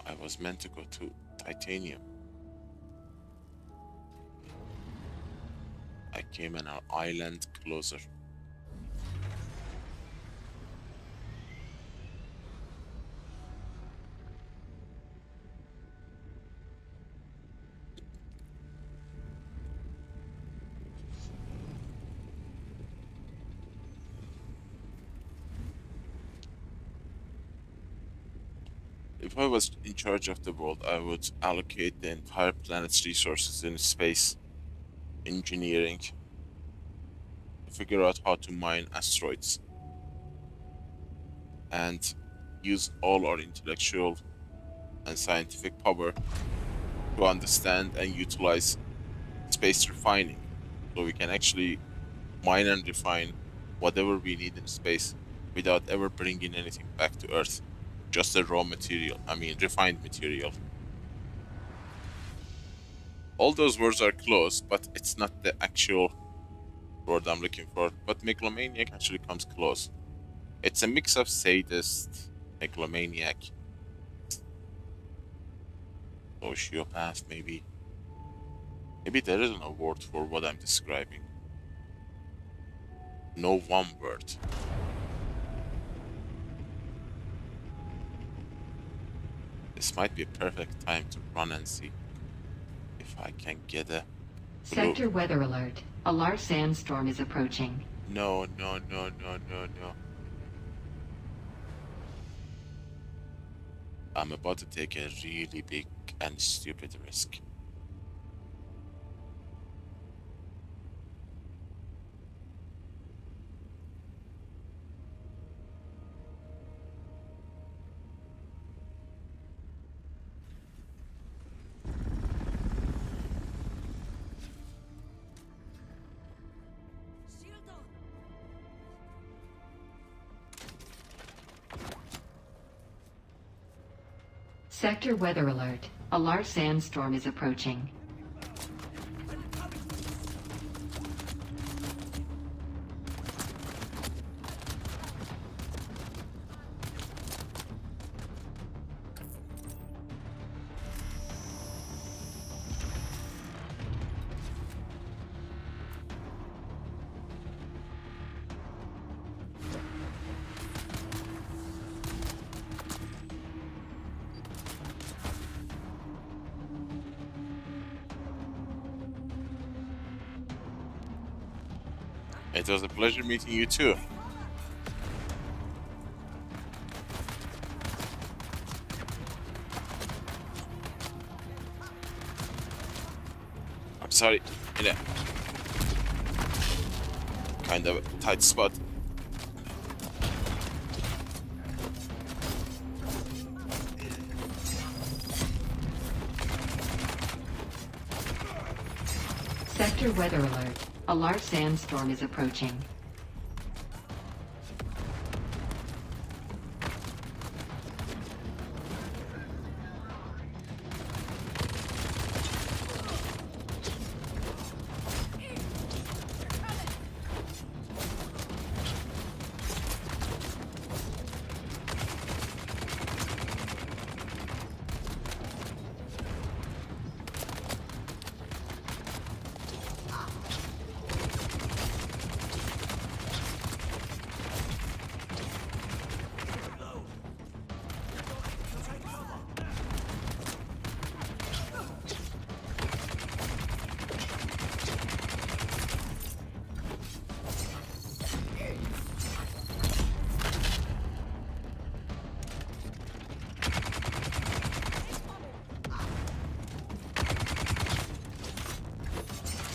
I was meant to go to Titanium. I came on our island closer. If I was in charge of the world, I would allocate the entire planet's resources in space engineering to figure out how to mine asteroids and use all our intellectual and scientific power to understand and utilize space refining so we can actually mine and refine whatever we need in space without ever bringing anything back to Earth. Just the raw material, refined material. All those words are close, but it's not the actual word I'm looking for. But megalomaniac actually comes close. It's a mix of sadist, megalomaniac, sociopath, maybe. Maybe there isn't a word for what I'm describing. No one word. This might be a perfect time to run and see if I can get a clue. Sector weather alert. A large sandstorm is approaching. No. I'm about to take a really big and stupid risk. Sector weather alert. A large sandstorm is approaching. It was a pleasure meeting you too. I'm sorry, in a kind of tight spot. Sector weather alert. A large sandstorm is approaching.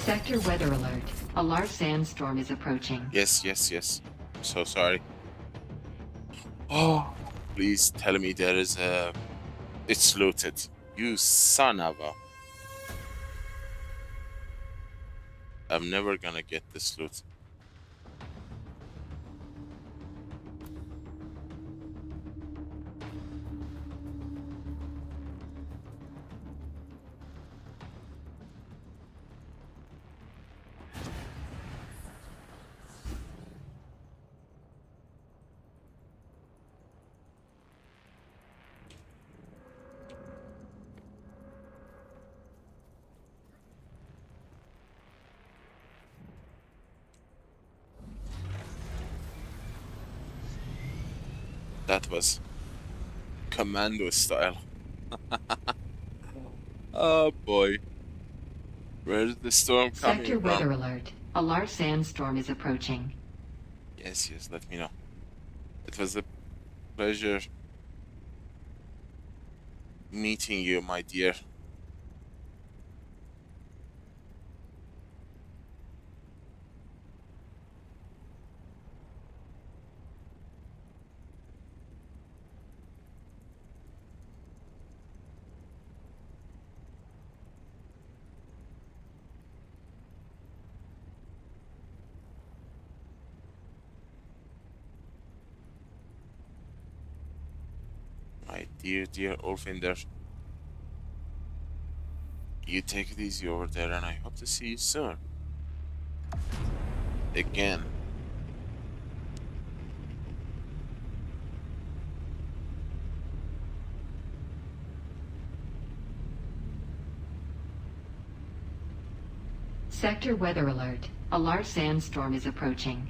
Sector weather alert. A large sandstorm is approaching. Yes. I'm so sorry. Oh, please tell me there is a... It's looted. You son of a... I'm never gonna get this loot. That was commando style. Oh boy. Where's the storm coming Sector from? weather alert. A large sandstorm is approaching. Yes, let me know. It was a pleasure meeting you, my dear. My dear Ulfinder. You take it easy over there, and I hope to see you soon. Again. Sector weather alert. A large sandstorm is approaching.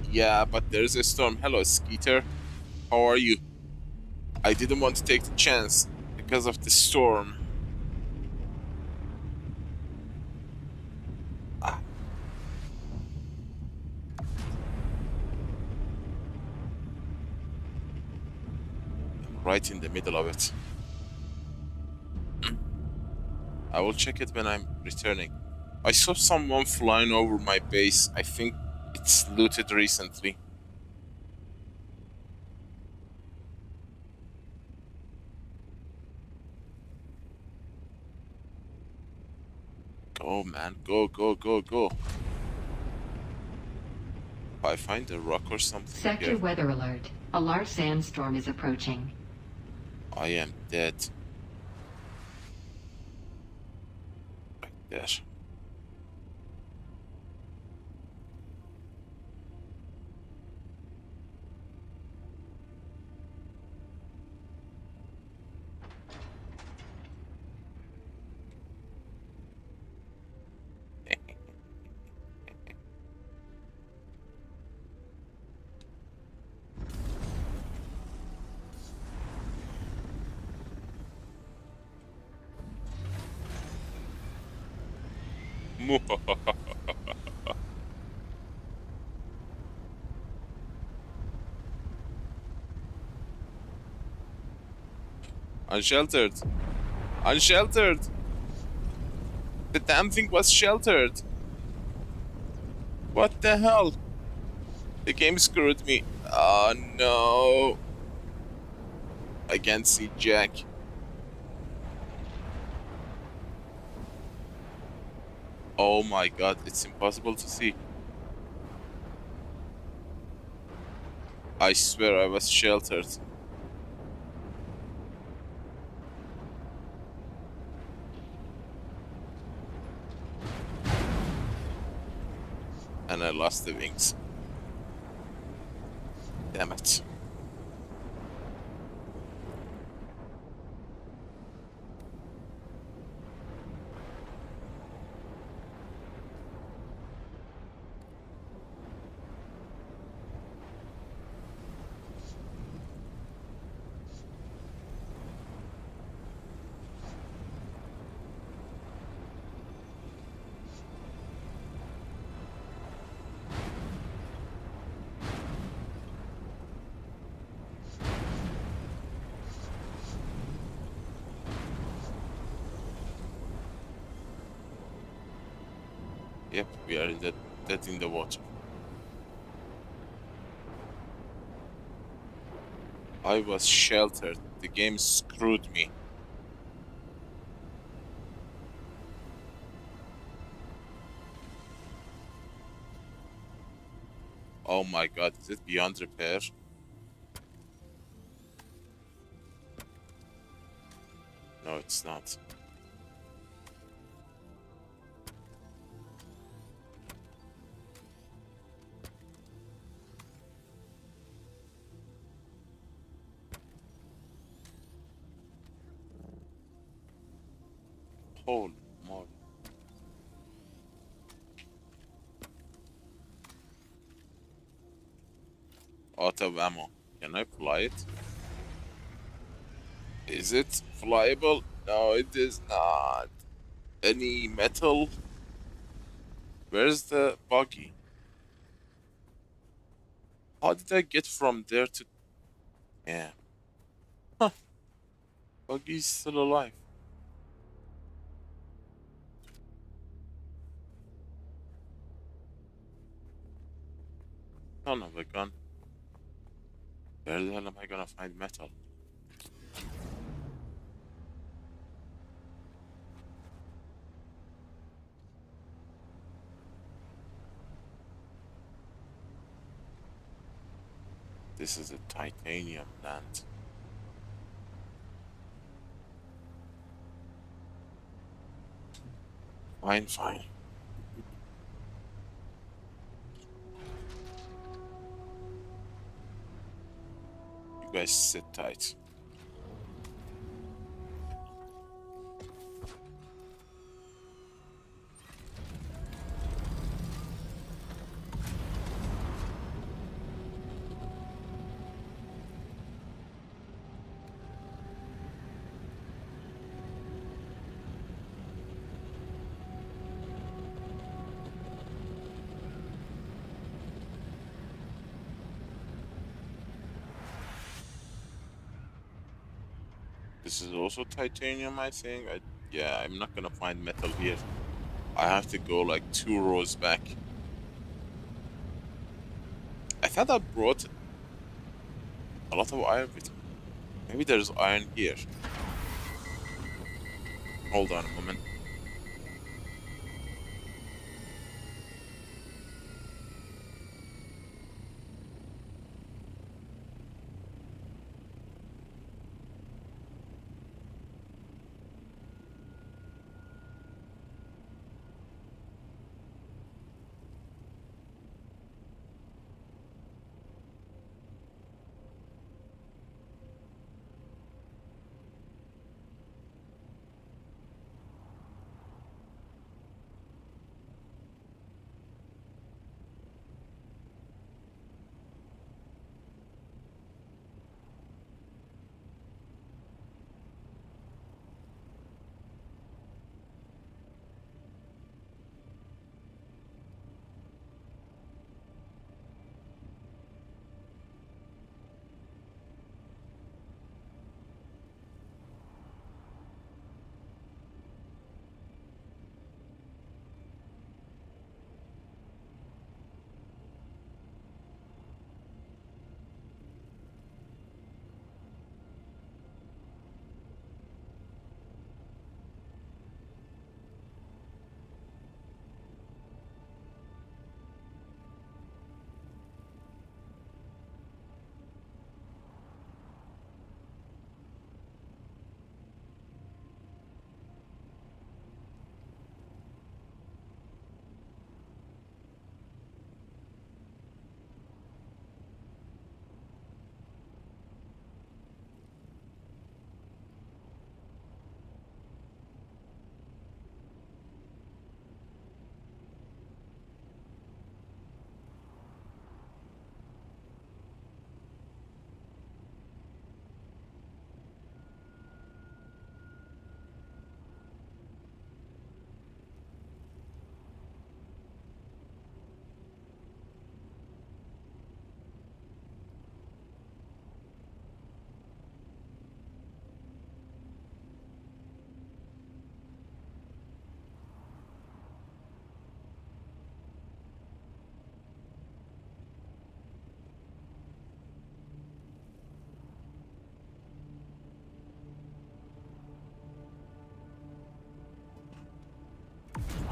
Yeah, but there's a storm. Hello, Skeeter. How are you? I didn't want to take the chance because of the storm. Ah. I'm right in the middle of it. I will check it when I'm returning. I saw someone flying over my base. I think it's looted recently. Go, man. Go. If I find a rock or something Sector here, weather alert. A large sandstorm is approaching. I am dead. Right there. Unsheltered. Unsheltered! The damn thing was sheltered! What the hell? The game screwed me. Oh no. I can't see Jack. Oh my god, it's impossible to see. I swear I was sheltered. And I lost the wings. Damn it. Yep, we are dead in the water. I was sheltered. The game screwed me. Oh my god, is it beyond repair? No, it's not. Holy moly. out of ammo. Can I fly it? Is it flyable? No, it is not. Any metal? Where's the buggy? How did I get from there to... Yeah. Huh. Buggy's still alive. Son of a gun. Where the hell am I gonna find metal? This is a titanium land. Fine, fine. You guys sit tight. This is also titanium, I think. Yeah, I'm not gonna find metal here. I have to go like 2 rows back. I thought I brought a lot of iron with me. Maybe there's iron here. Hold on a moment.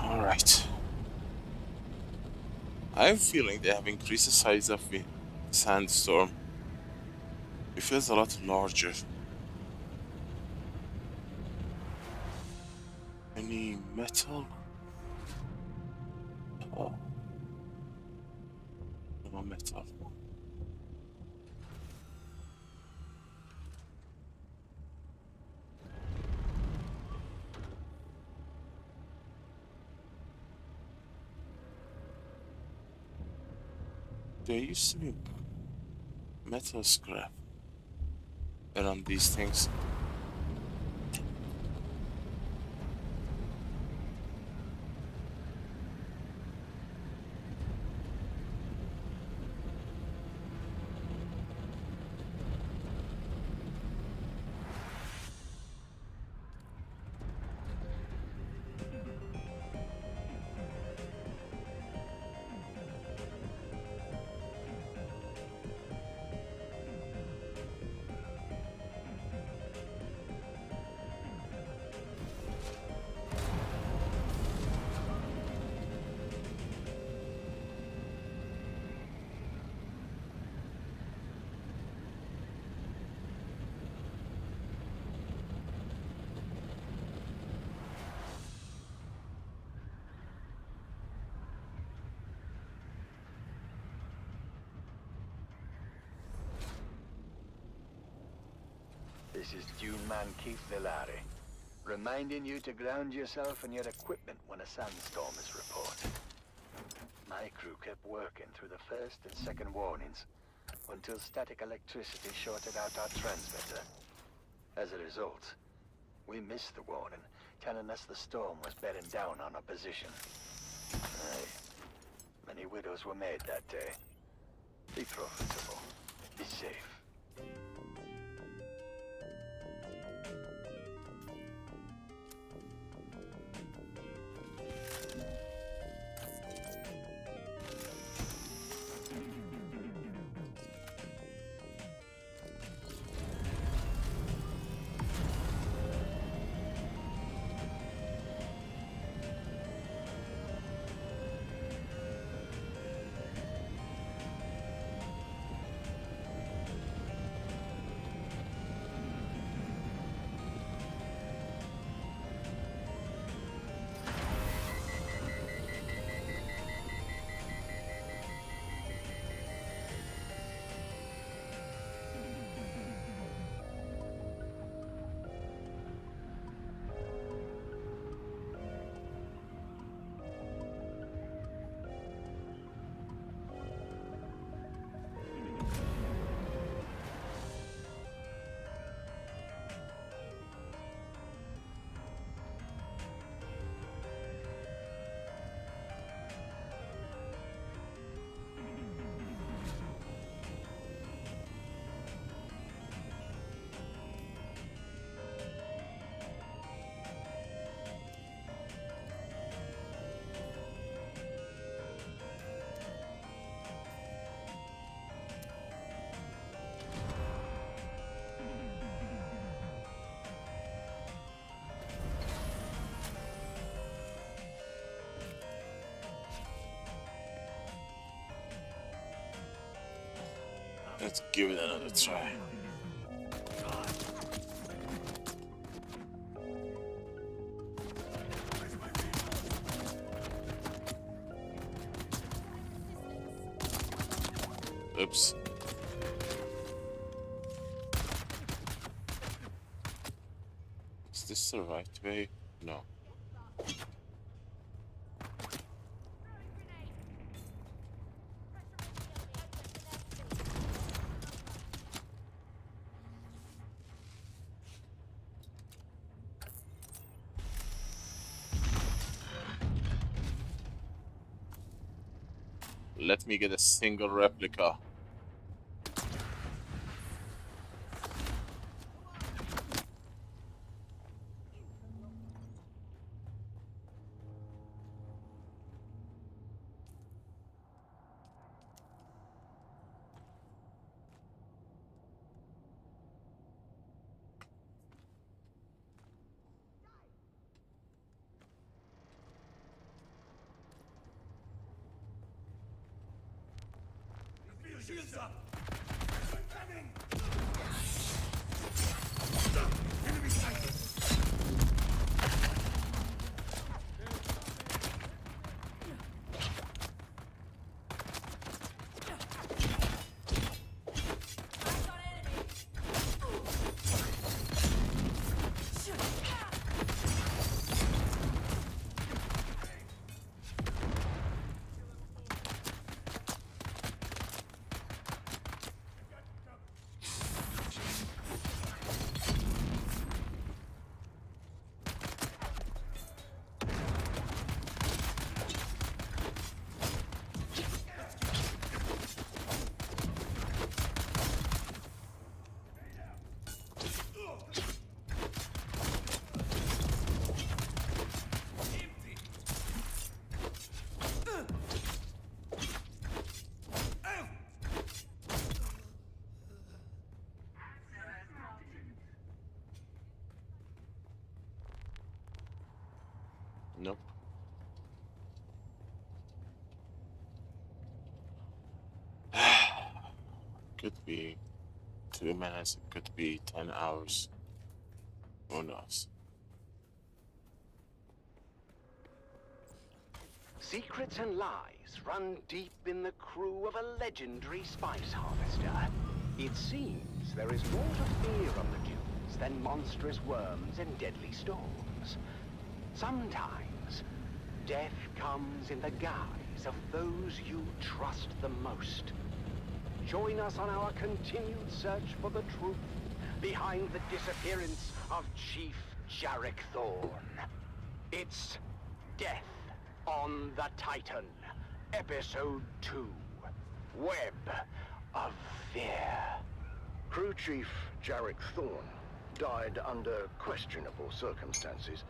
Alright. I have a feeling they have increased the size of the sandstorm. It feels a lot larger. Any metal? Oh. No metal. There used to be... Metal scrap. Bet on these things. This is Dune man Keith Villari, reminding you to ground yourself and your equipment when a sandstorm is reported. My crew kept working through the first and second warnings until static electricity shorted out our transmitter. As a result, we missed the warning, telling us the storm was bearing down on our position. Aye. Many widows were made that day. Be profitable. Be safe. Let's give it another try. Oops. Is this the right way? No. Let me get a single replica. Shields up! Coming! Enemy sighted! Nope. Could be 2 minutes, it could be 10 hours. Who knows? Secrets and lies run deep in the crew of a legendary spice harvester. It seems there is more to fear on the dunes than monstrous worms and deadly storms. Sometimes, death comes in the guise of those you trust the most. Join us on our continued search for the truth behind the disappearance of Chief Jarek Thorne. It's Death on the Titan, Episode 2, Web of Fear. Crew Chief Jarek Thorne died under questionable circumstances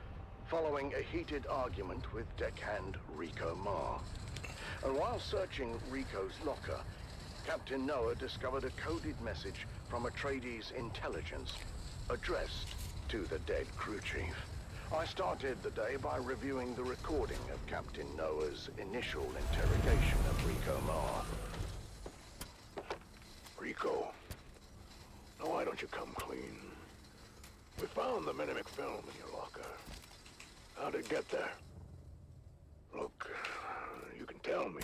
following a heated argument with deckhand Rico Marr. And while searching Rico's locker, Captain Noah discovered a coded message from Atreides intelligence addressed to the dead crew chief. I started the day by reviewing the recording of Captain Noah's initial interrogation of Rico Marr. Rico, now why don't you come clean? We found the Minimic film in your locker. How'd it get there? Look, you can tell me,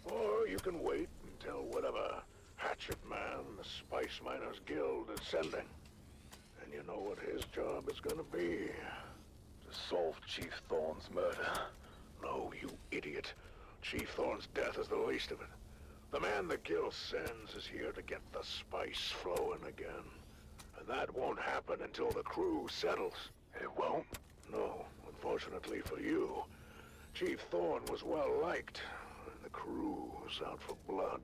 or you can wait until whatever hatchet man the Spice Miners Guild is sending. And you know what his job is gonna be. To solve Chief Thorne's murder. No, you idiot. Chief Thorne's death is the least of it. The man the Guild sends is here to get the spice flowing again. And that won't happen until the crew settles. It won't? No, unfortunately for you. Chief Thorne was well liked, and the crew was out for blood.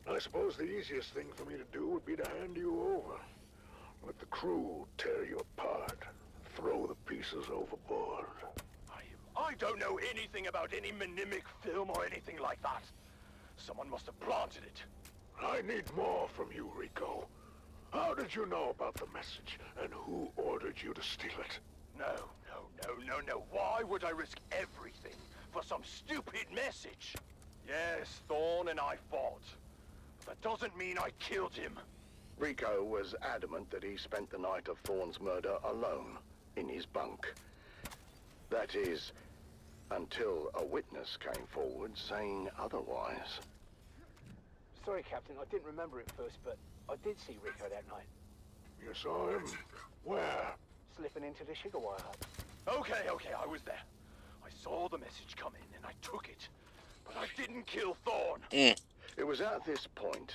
I suppose the easiest thing for me to do would be to hand you over. Let the crew tear you apart, throw the pieces overboard. I don't know anything about any Minimic film or anything like that. Someone must have planted it. I need more from you, Rico. How did you know about the message, and who ordered you to steal it? No. Why would I risk everything for some stupid message? Yes, Thorne and I fought. But that doesn't mean I killed him. Rico was adamant that he spent the night of Thorne's murder alone, in his bunk. That is, until a witness came forward saying otherwise. Sorry, Captain, I didn't remember it first, but I did see Rico that night. You saw him? Where? Slipping into the sugar wire hut. Okay, I was there. I saw the message come in and I took it. But I didn't kill Thorne. It was at this point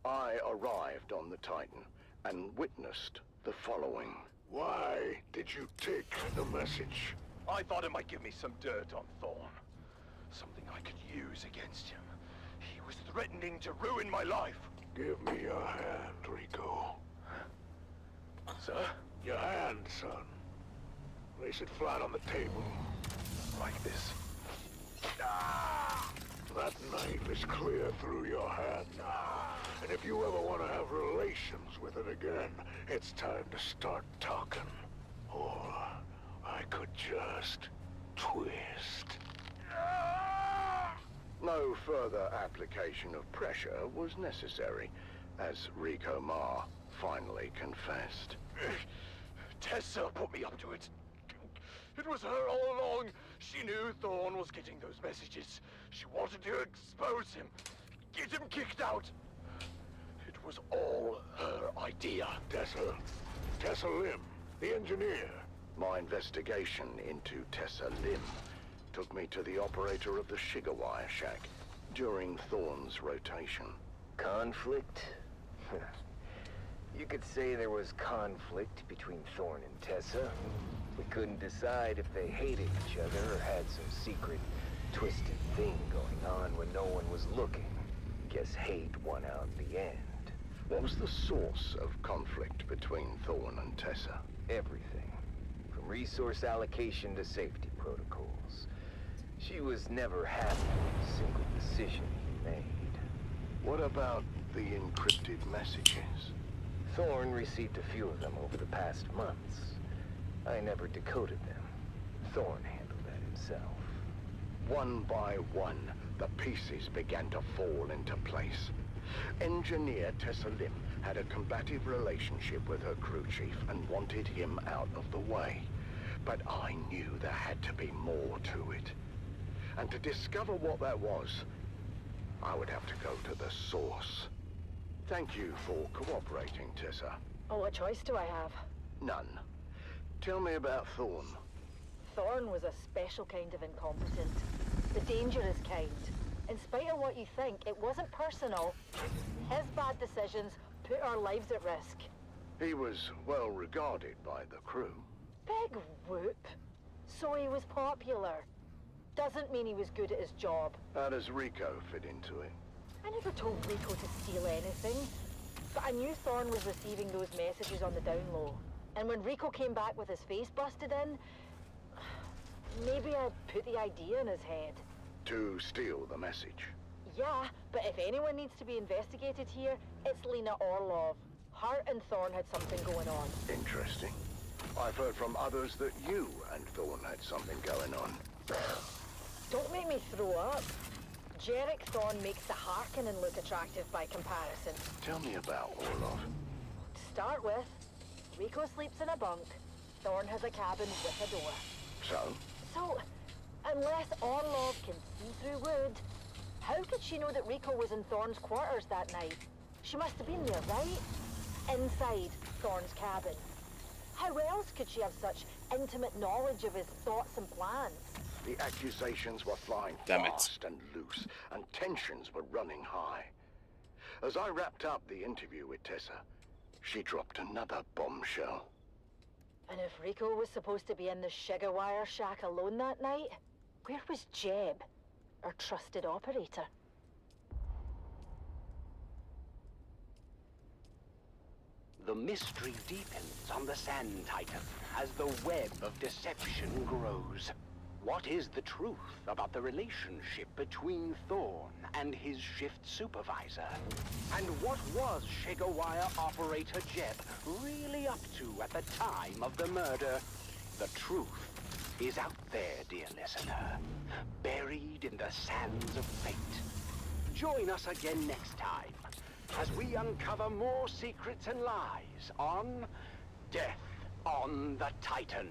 I arrived on the Titan and witnessed the following. Why did you take the message? I thought it might give me some dirt on Thorne. Something I could use against him. He was threatening to ruin my life. Give me your hand, Rico. Sir? Your hand, son. Place it flat on the table. Like this. That knife is clear through your hand. And if you ever want to have relations with it again, it's time to start talking. Or I could just twist. No further application of pressure was necessary, as Rico Marr finally confessed. Tessa put me up to it. It was her all along. She knew Thorne was getting those messages. She wanted to expose him, get him kicked out. It was all her idea. Tessa Lim, the engineer. My investigation into Tessa Lim took me to the operator of the sugar wire shack during Thorne's rotation. Conflict? You could say there was conflict between Thorne and Tessa. We couldn't decide if they hated each other or had some secret, twisted thing going on when no one was looking. Guess hate won out in the end. What was the source of conflict between Thorne and Tessa? Everything. From resource allocation to safety protocols. She was never happy with a single decision he made. What about the encrypted messages? Thorne received a few of them over the past months. I never decoded them. Thorne handled that himself. One by one, the pieces began to fall into place. Engineer Tessa Lim had a combative relationship with her crew chief and wanted him out of the way. But I knew there had to be more to it. And to discover what that was, I would have to go to the source. Thank you for cooperating, Tessa. Oh, what choice do I have? None. Tell me about Thorn. Thorn was a special kind of incompetent. The dangerous kind. In spite of what you think, it wasn't personal. His bad decisions put our lives at risk. He was well regarded by the crew. Big whoop. So he was popular. Doesn't mean he was good at his job. How does Rico fit into it? I never told Rico to steal anything. But I knew Thorn was receiving those messages on the down low. And when Rico came back with his face busted in, maybe I put the idea in his head. To steal the message. Yeah, but if anyone needs to be investigated here, it's Lena Orlov. Hart and Thorn had something going on. Interesting. I've heard from others that you and Thorn had something going on. Don't make me throw up. Jarek Thorn makes the Harkonnen look attractive by comparison. Tell me about Orlov. To start with, Rico sleeps in a bunk. Thorn has a cabin with a door. So, unless Orlov can see through wood, how could she know that Rico was in Thorn's quarters that night? She must have been there, right? Inside Thorn's cabin. How else could she have such intimate knowledge of his thoughts and plans? The accusations were flying Damn it. fast and loose, and tensions were running high. As I wrapped up the interview with Tessa, she dropped another bombshell. And if Rico was supposed to be in the sugar wire shack alone that night, where was Jeb, our trusted operator? The mystery deepens on the Sand Titan as the web of deception grows. What is the truth about the relationship between Thorn and his shift supervisor? And what was Sugarwire operator Jeb really up to at the time of the murder? The truth is out there, dear listener, buried in the sands of fate. Join us again next time as we uncover more secrets and lies on Death on the Titan.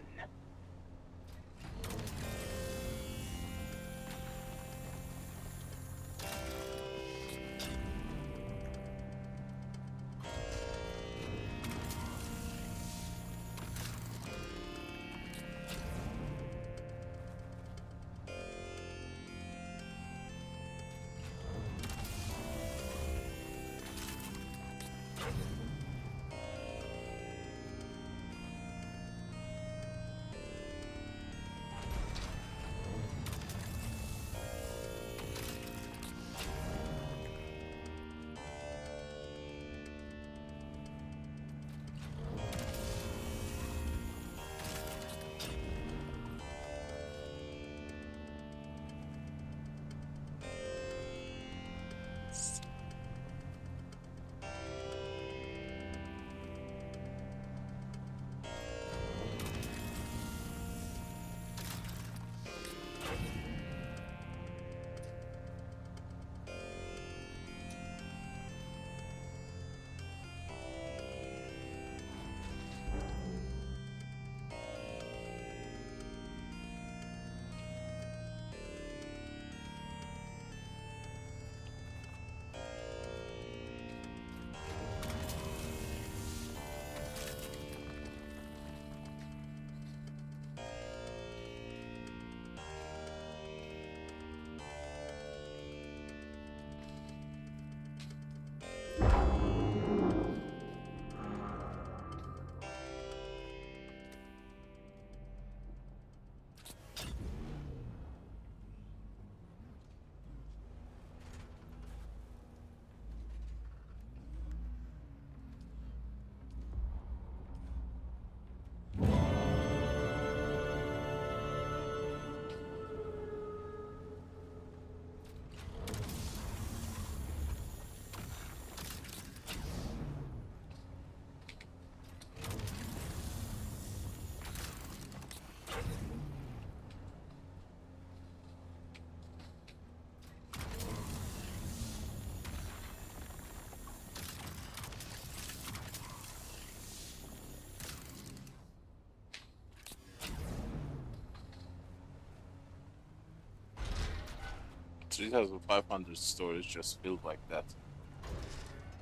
3,500 storage just filled like that.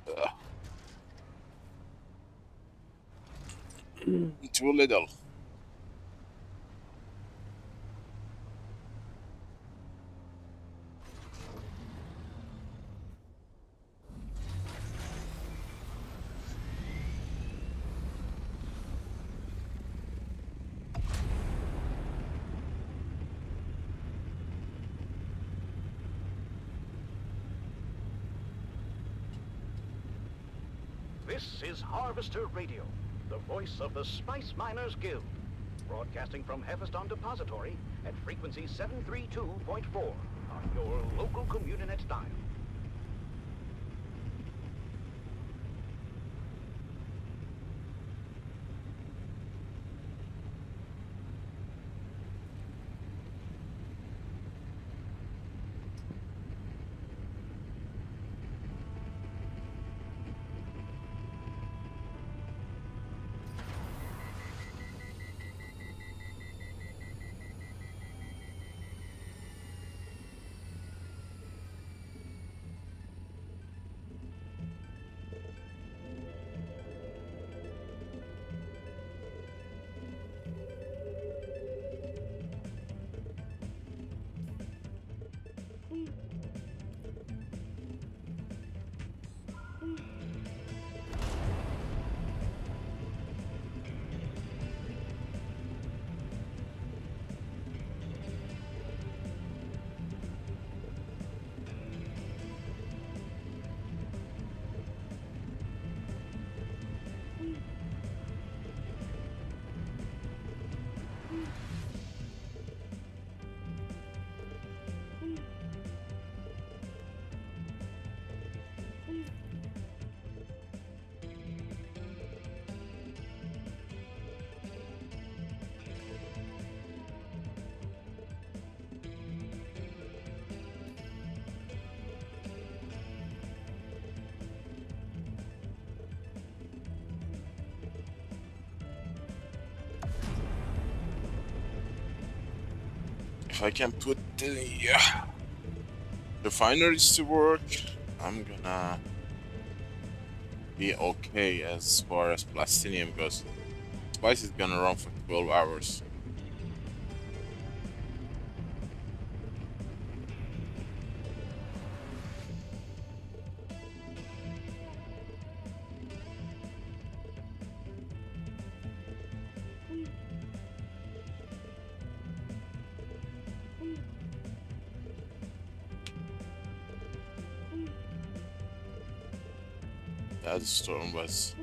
Ugh. Too little. This is Harvester Radio, the voice of the Spice Miners Guild, broadcasting from Heaviston Depository at frequency 732.4 on your local Communinet dial. If I can put the refineries to work, I'm gonna be okay as far as plastinium goes. Spice is gonna run for 12 hours. That storm was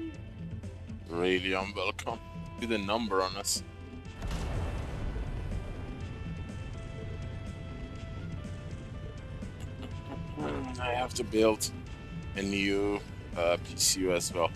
really unwelcome. Did a number on us. I have to build a new PCU as well.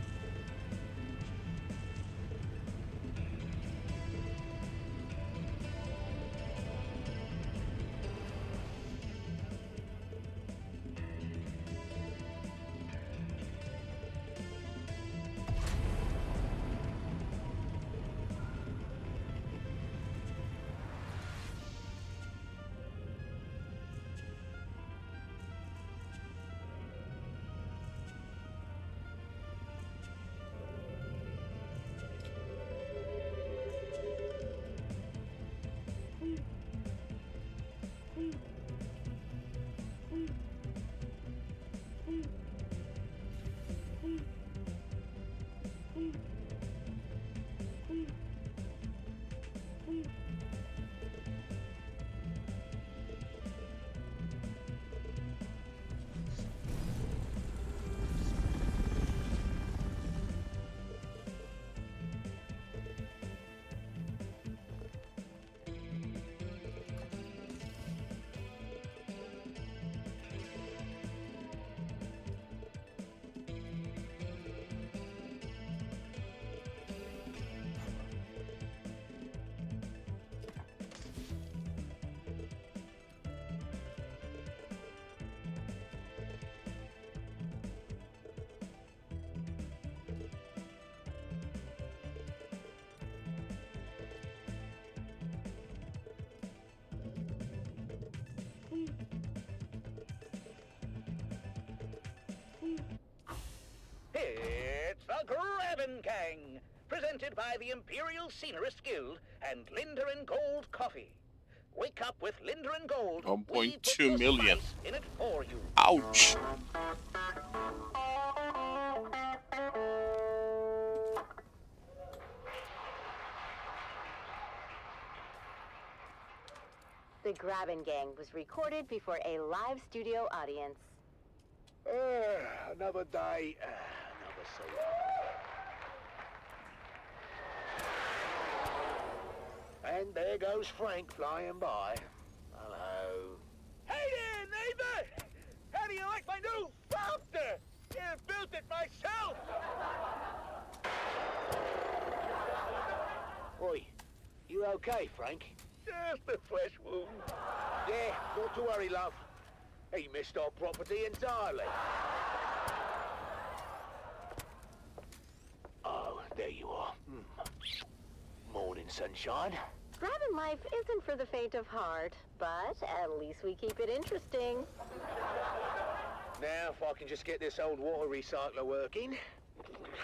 Graben Gang, presented by the Imperial Scenarist Guild and Linder and Gold Coffee. Wake up with Linder and Gold. 1.2 million. In it for you. Ouch. The Graben Gang was recorded before a live studio audience. Another day, another soul. And there goes Frank flying by. Hello. Hey there, neighbor! How do you like my new Founder? I built it myself! Oi, you okay, Frank? Just a flesh wound. Yeah, not to worry, love. He missed our property entirely. Oh, there you are. Morning, sunshine. Graben life isn't for the faint of heart, but at least we keep it interesting. Now, if I can just get this old water recycler working,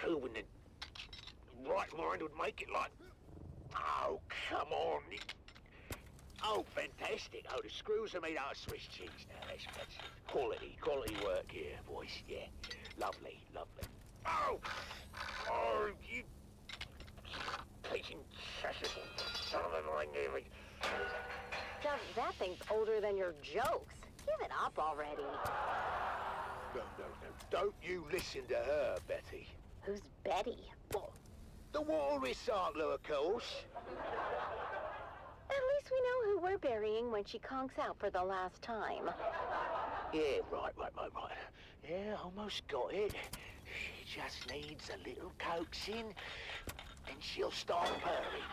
who in the right mind would make it like... Oh, come on. Oh, fantastic. Oh, the screws are made out of Swiss cheese. Now, that's quality work here, boys. Yeah, lovely. Oh, you... Taking chassis, son of a mine. That thing's older than your jokes. Give it up already. No. Don't you listen to her, Betty. Who's Betty? What? The water recycler, of course. At least we know who we're burying when she conks out for the last time. Yeah, right. Yeah, almost got it. She just needs a little coaxing, and she'll start purring.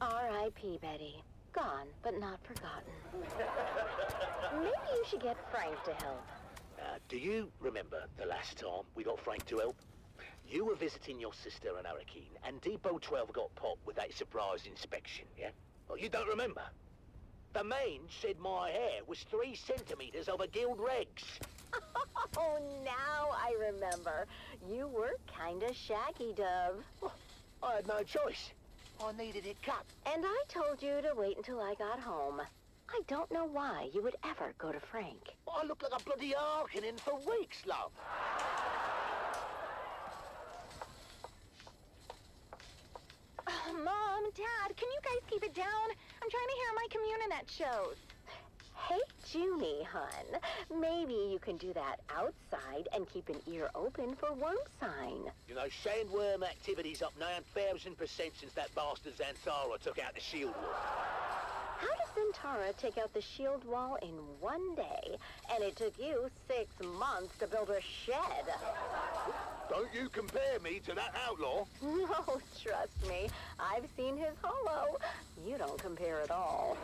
R.I.P. Betty. Gone, but not forgotten. Maybe you should get Frank to help. Do you remember the last time we got Frank to help? You were visiting your sister in Hurricane, and Depot 12 got popped with that surprise inspection, yeah? Well, you don't remember? The man said my hair was 3 centimeters over guild regs. Oh, now I remember. You were kinda shaggy, Dove. Well, I had no choice. I needed it cut. And I told you to wait until I got home. I don't know why you would ever go to Frank. Well, I look like a bloody Harkonnen for weeks, love. Mom, Dad, can you guys keep it down? I'm trying to hear my Communinet shows. Hey, Junie, hun. Maybe you can do that outside and keep an ear open for worm sign. You know, sandworm activity's up 9,000% since that bastard Xantara took out the shield wall. How does Zentara take out the shield wall in one day, and it took you 6 months to build a shed? Don't you compare me to that outlaw. No, trust me. I've seen his holo. You don't compare at all.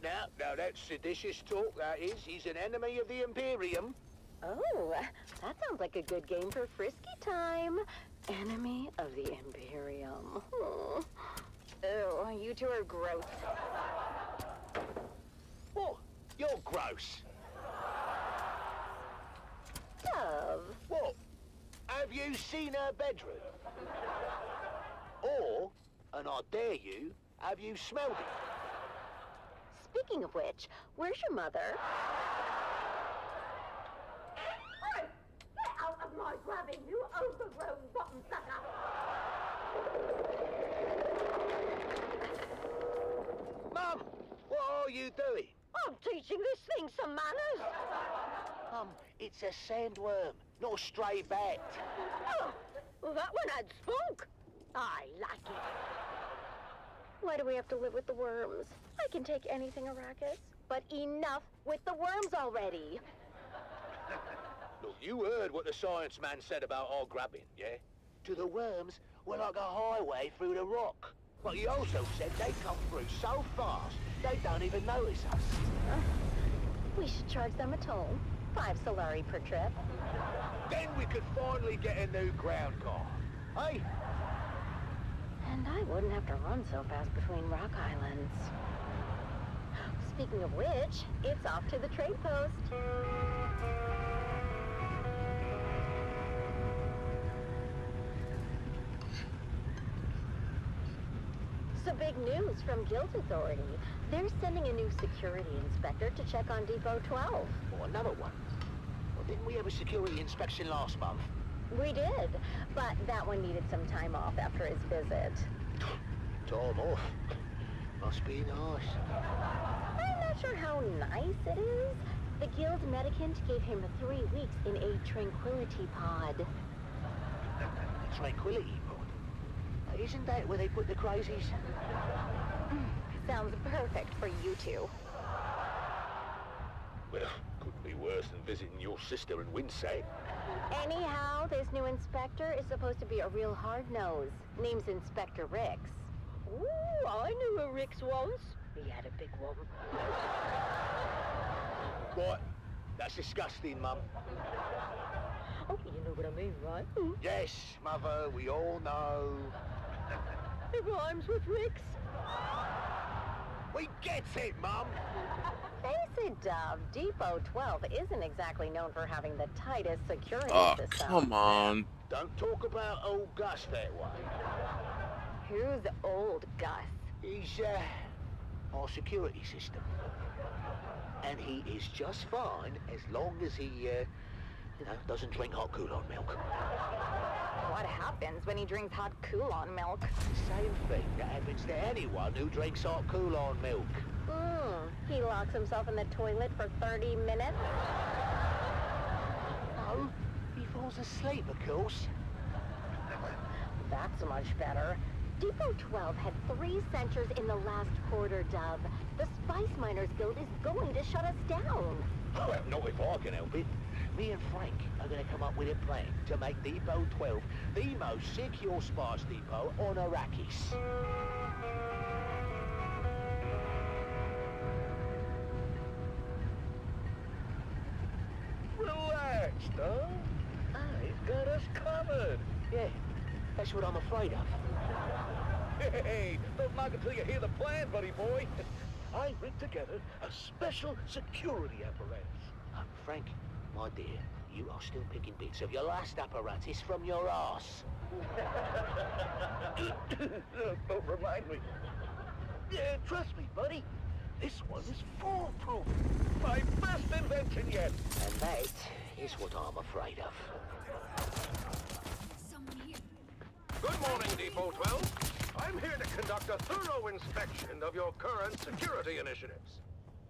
Now, that's seditious talk, that is. He's an enemy of the Imperium. Oh, that sounds like a good game for frisky time. Enemy of the Imperium. Ew, you two are gross. What? You're gross. Dove. What? Have you seen her bedroom? Or, and I dare you, have you smelled it? Speaking of which, where's your mother? Hey! Get out of my grabbing, you overgrown bottom sucker! Mum, what are you doing? I'm teaching this thing some manners! It's a sandworm, not a stray bat. Oh, well, that one had spunk. I like it. Why do we have to live with the worms? I can take anything, Arrakis. But enough with the worms already. Look, you heard what the science man said about our grabbing, yeah? To the worms, we're like a highway through the rock. But he also said they come through so fast, they don't even notice us. We should charge them a toll. 5 Solari per trip. Then we could finally get a new ground car. Hey? And I wouldn't have to run so fast between rock islands. Speaking of which, it's off to the trade post. the big news from Guild Authority. They're sending a new security inspector to check on Depot 12. Oh, another one? Well, didn't we have a security inspection last month? We did, but that one needed some time off after his visit. Time off? Must be nice. I'm not sure how nice it is. The Guild Medicant gave him 3 weeks in a tranquility pod. Tranquility pod? Isn't that where they put the crazies? Sounds perfect for you two. Well, couldn't be worse than visiting your sister in Windsay. Anyhow, this new inspector is supposed to be a real hard-nose. Name's Inspector Rix. Ooh, I knew a Rix once. He had a big one. Right, that's disgusting, Mum. Oh, you know what I mean, right? Yes, Mother, we all know. It rhymes with Rix. We get it, Mum. Face it, Dove. Depot 12 isn't exactly known for having the tightest security Oh, system. come on. Don't talk about old Gus that way. Who's old Gus? He's, our security system. And he is just fine as long as he, doesn't drink hot Coulon milk. What happens when he drinks hot Coulon milk? The same thing that happens to anyone who drinks hot Coulon milk. He locks himself in the toilet for 30 minutes? No, he falls asleep, of course. That's much better. Depot 12 had 3 censures in the last quarter, Dove. The Spice Miners Guild is going to shut us down. Well, not if I can help it. Me and Frank are going to come up with a plan to make Depot 12 the most secure spice depot on Arrakis. Relaxed, huh? He's got us covered. Yeah, that's what I'm afraid of. Hey, don't knock until you hear the plan, buddy boy. I rigged together a special security apparatus. Frank, my dear, you are still picking bits of your last apparatus from your arse. Don't remind me. Yeah, trust me, buddy. This one is foolproof. My best invention yet. And that is what I'm afraid of. Good morning, Depot 12. I'm here to conduct a thorough inspection of your current security initiatives.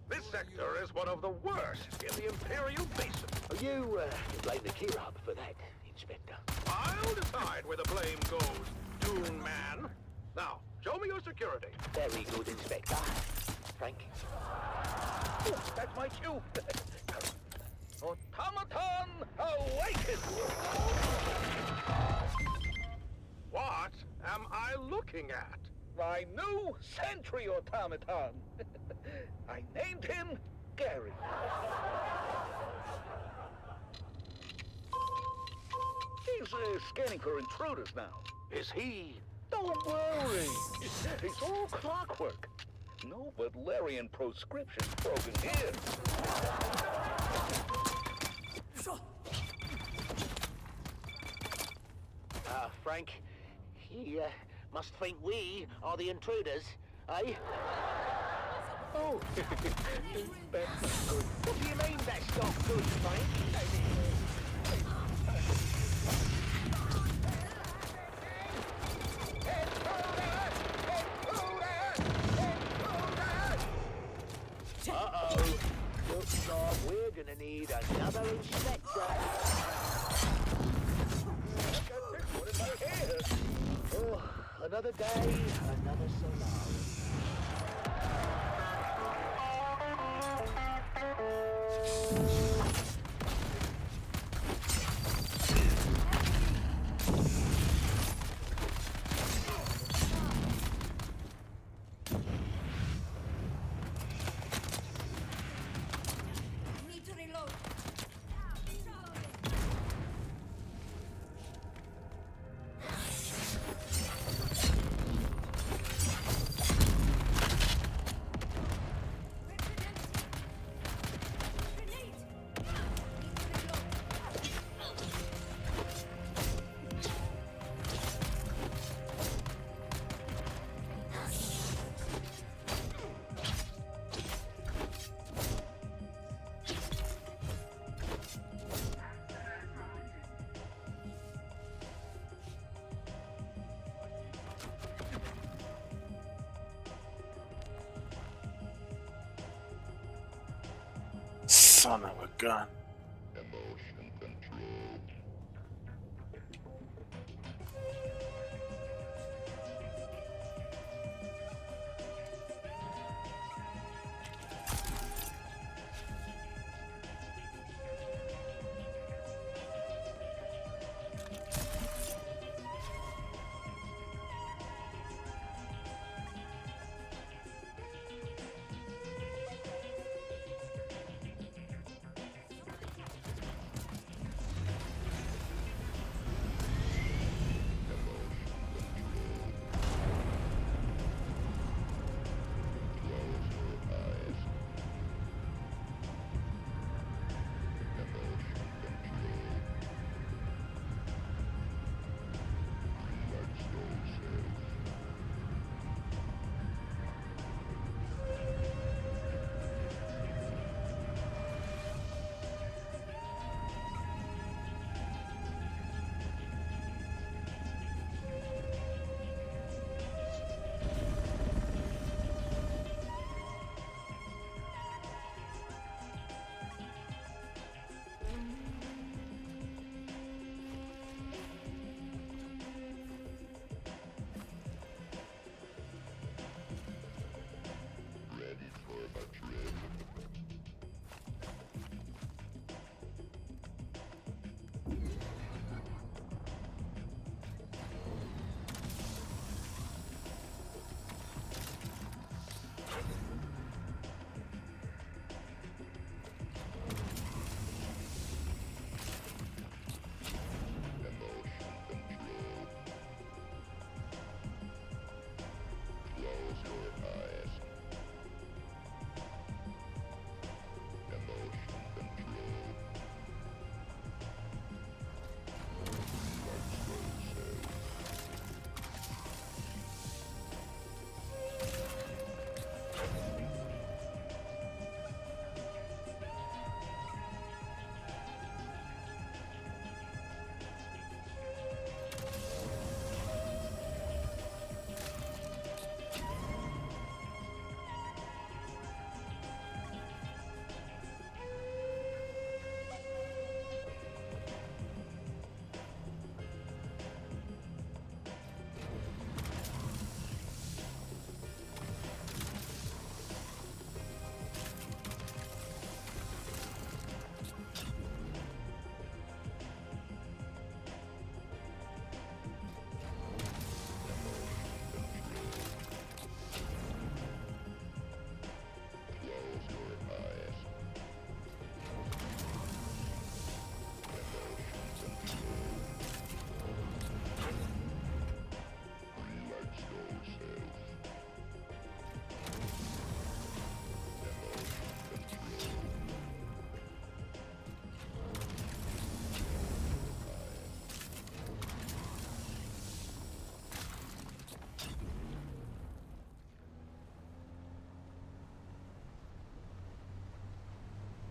This sector is one of the worst in the Imperial Basin. You blame the key hub for that, Inspector. I'll decide where the blame goes, Dune man. Now, show me your security. Very good, Inspector. Frank. Oh, that's my cue. Automaton awaken! What am I looking at? My new sentry automaton. I named him Gary. He's scanning for intruders now. Is he? Don't worry. It's all clockwork. No Butlerian proscription broken here. Frank, he must think we are the intruders, eh? Oh, that's good. What do you mean that's not good, Frank? Uh-oh. Looks like we're gonna need another inspector. Oh, another day, another Solari. Need to reload. Son of a gun.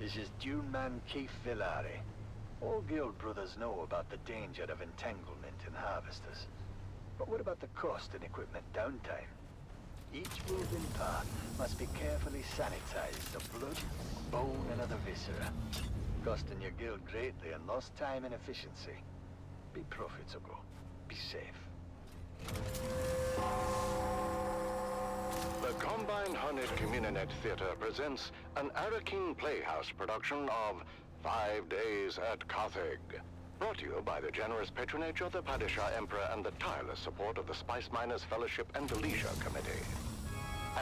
This is Dune man Keith Villari. All guild brothers know about the danger of entanglement in harvesters. But what about the cost and equipment downtime? Each moving part must be carefully sanitized of blood, bone, and other viscera, costing your guild greatly in lost time and efficiency. Be profitable. Be safe. The Combined Hornet Communinet Theater presents an Arakin Playhouse production of 5 Days at Carthage. Brought to you by the generous patronage of the Padishah Emperor and the tireless support of the Spice Miners Fellowship and the Leisure Committee.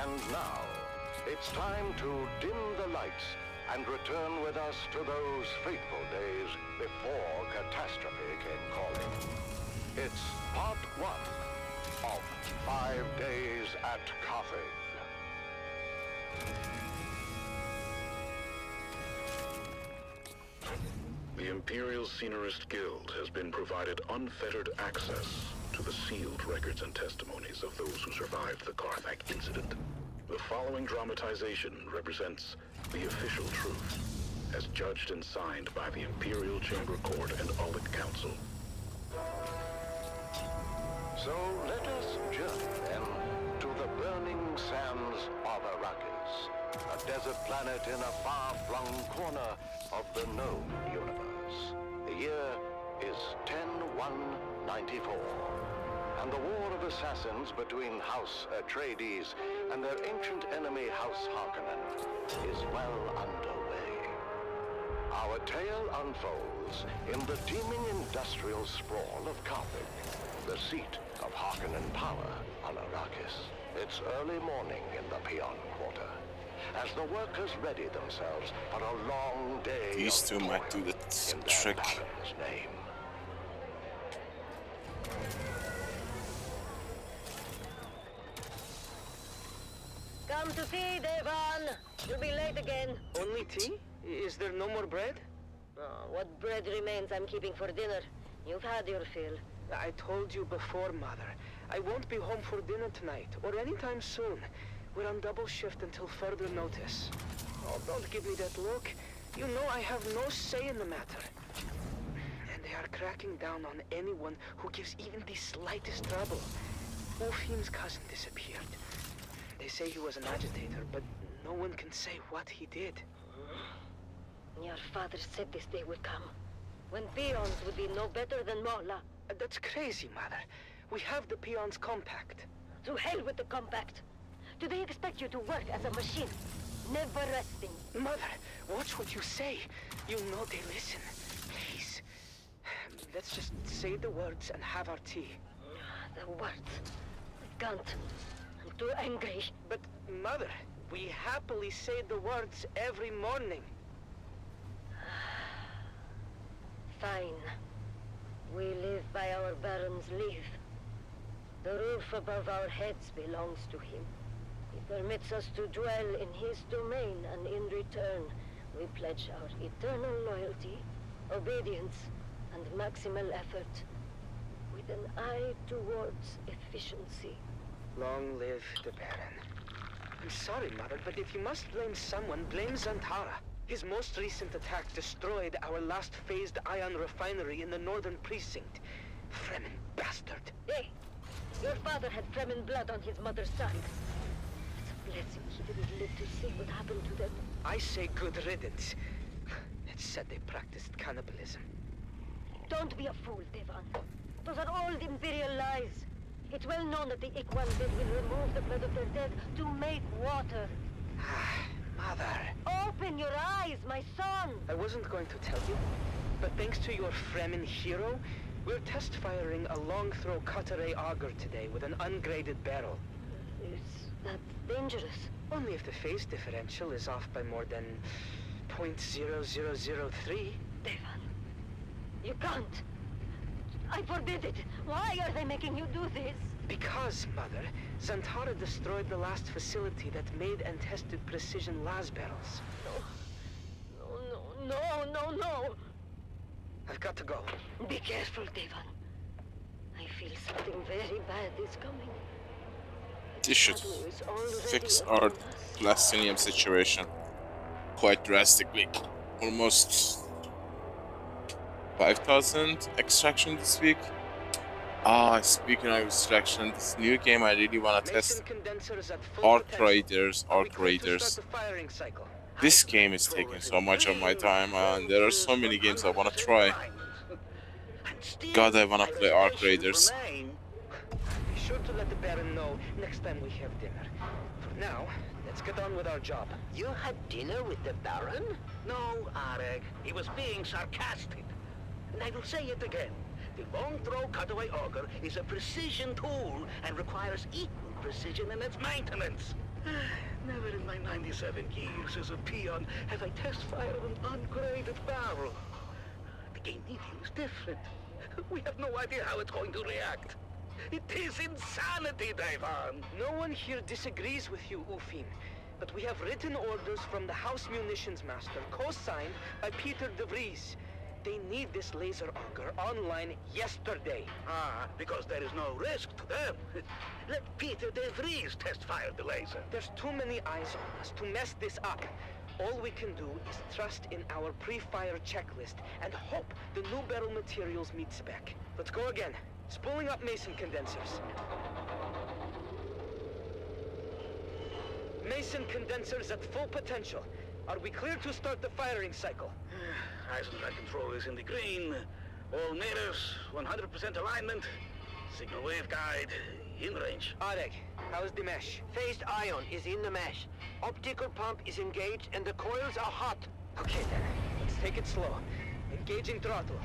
And now, it's time to dim the lights and return with us to those fateful days before catastrophe came calling. It's part 1 of 5 Days at Carthage. The Imperial Scenarist Guild has been provided unfettered access to the sealed records and testimonies of those who survived the Carthage incident. The following dramatization represents the official truth, as judged and signed by the Imperial Chamber Court and Audit Council. So let us journey then to the burning sands of Arrakis. a desert planet in a far-flung corner of the known universe. The year is 10-1-94, and the war of assassins between House Atreides and their ancient enemy House Harkonnen is well underway. Our tale unfolds in the teeming industrial sprawl of Carthage, the seat of Harkonnen power on Arrakis. It's early morning in the Peon Quarter, as the workers ready themselves for a long day. These two might do the trick. Name. Come to tea, Devon. You'll be late again. Only tea? Is there no more bread? What bread remains I'm keeping for dinner. You've had your fill. I told you before, Mother. I won't be home for dinner tonight, or anytime soon. We're on double shift until further notice. Oh, don't give me that look. You know I have no say in the matter. And they are cracking down on anyone who gives even the slightest trouble. Ufim's cousin disappeared. They say he was an agitator, but no one can say what he did. Your father said this day would come, when peons would be no better than Mola. That's crazy, Mother. We have the peons' compact. To hell with the compact. Do they expect you to work as a machine? Never resting. Mother, watch what you say. You know they listen. Please. Let's just say the words and have our tea. The words. I can't. I'm too angry. But, Mother, we happily say the words every morning. Fine. We live by our Baron's leave. The roof above our heads belongs to him. He permits us to dwell in his domain, and in return, we pledge our eternal loyalty, obedience, and maximal effort, with an eye towards efficiency. Long live the Baron. I'm sorry, Mother, but if you must blame someone, blame Zantara. His most recent attack destroyed our last phased ion refinery in the northern precinct. Fremen bastard. Hey! Your father had Fremen blood on his mother's side. It's a blessing he didn't live to see what happened to them. I say good riddance. It's said they practiced cannibalism. Don't be a fool, Devon. Those are all Imperial lies. It's well known that the Ikwan dead will remove the blood of their dead to make water. Mother. Open your eyes, my son! I wasn't going to tell you, but thanks to your Fremen hero, we're test firing a long-throw Cutter-A auger today with an ungraded barrel. Is that dangerous? Only if the phase differential is off by more than 0.0003. Devon, you can't. I forbid it. Why are they making you do this? Because, Mother, Zantara destroyed the last facility that made and tested precision las barrels. No. I've got to go. Be careful, Devon. I feel something very bad is coming. This should fix our Plastinium situation quite drastically. Almost 5,000 extraction this week. Speaking of extraction, this new game I really want to test. Arc Raiders. This game is taking so much of my time, and there are so many games I want to try. God, I want to play Arc Raiders. Be sure to let the Baron know next time we have dinner. For now, let's get on with our job. You had dinner with the Baron? No, Arek. He was being sarcastic. And I will say it again. The long-throw cutaway auger is a precision tool and requires equal precision in its maintenance. Never in my 97 years as a peon have I test-fired an ungraded barrel. The game medium is different. We have no idea how it's going to react. It is insanity, Devon. No one here disagrees with you, Ufim. But we have written orders from the House Munitions Master, co-signed by Peter de Vries. They need this laser auger online yesterday. Because there is no risk to them. Let Peter de Vries test-fire the laser. There's too many eyes on us to mess this up. All we can do is trust in our pre-fire checklist and hope the new barrel materials meet spec. Let's go again. Spooling up Mason condensers. Mason condensers at full potential. Are we clear to start the firing cycle? Eisendrath control is in the green. All natives, 100% alignment. Signal wave guide, in range. Arek, how's the mesh? Phased ion is in the mesh. Optical pump is engaged and the coils are hot. Okay then, let's take it slow. Engaging throttle.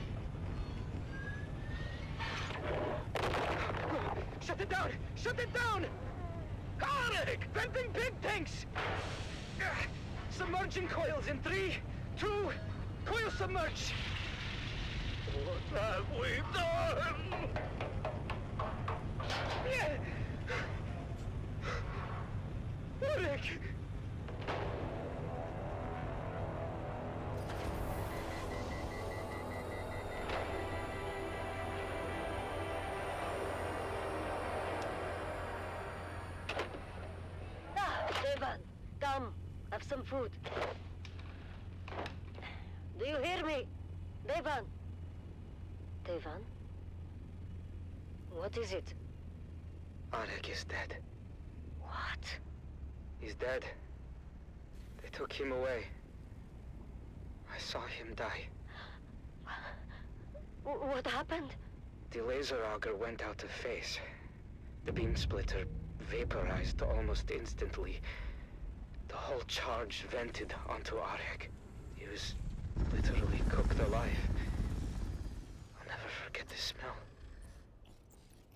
Shut it down! Shut it down! Arek! Venting pig tanks! Submerging coils in 3, 2, coil submerge! What have we done? Arek! Devan, come. Have some food. Do you hear me? Devan? Devan? What is it? Arek is dead. What? He's dead. They took him away. I saw him die. What happened? The laser auger went out of phase. The beam splitter vaporized almost instantly. The whole charge vented onto Arek. He was literally cooked alive. I'll never forget the smell.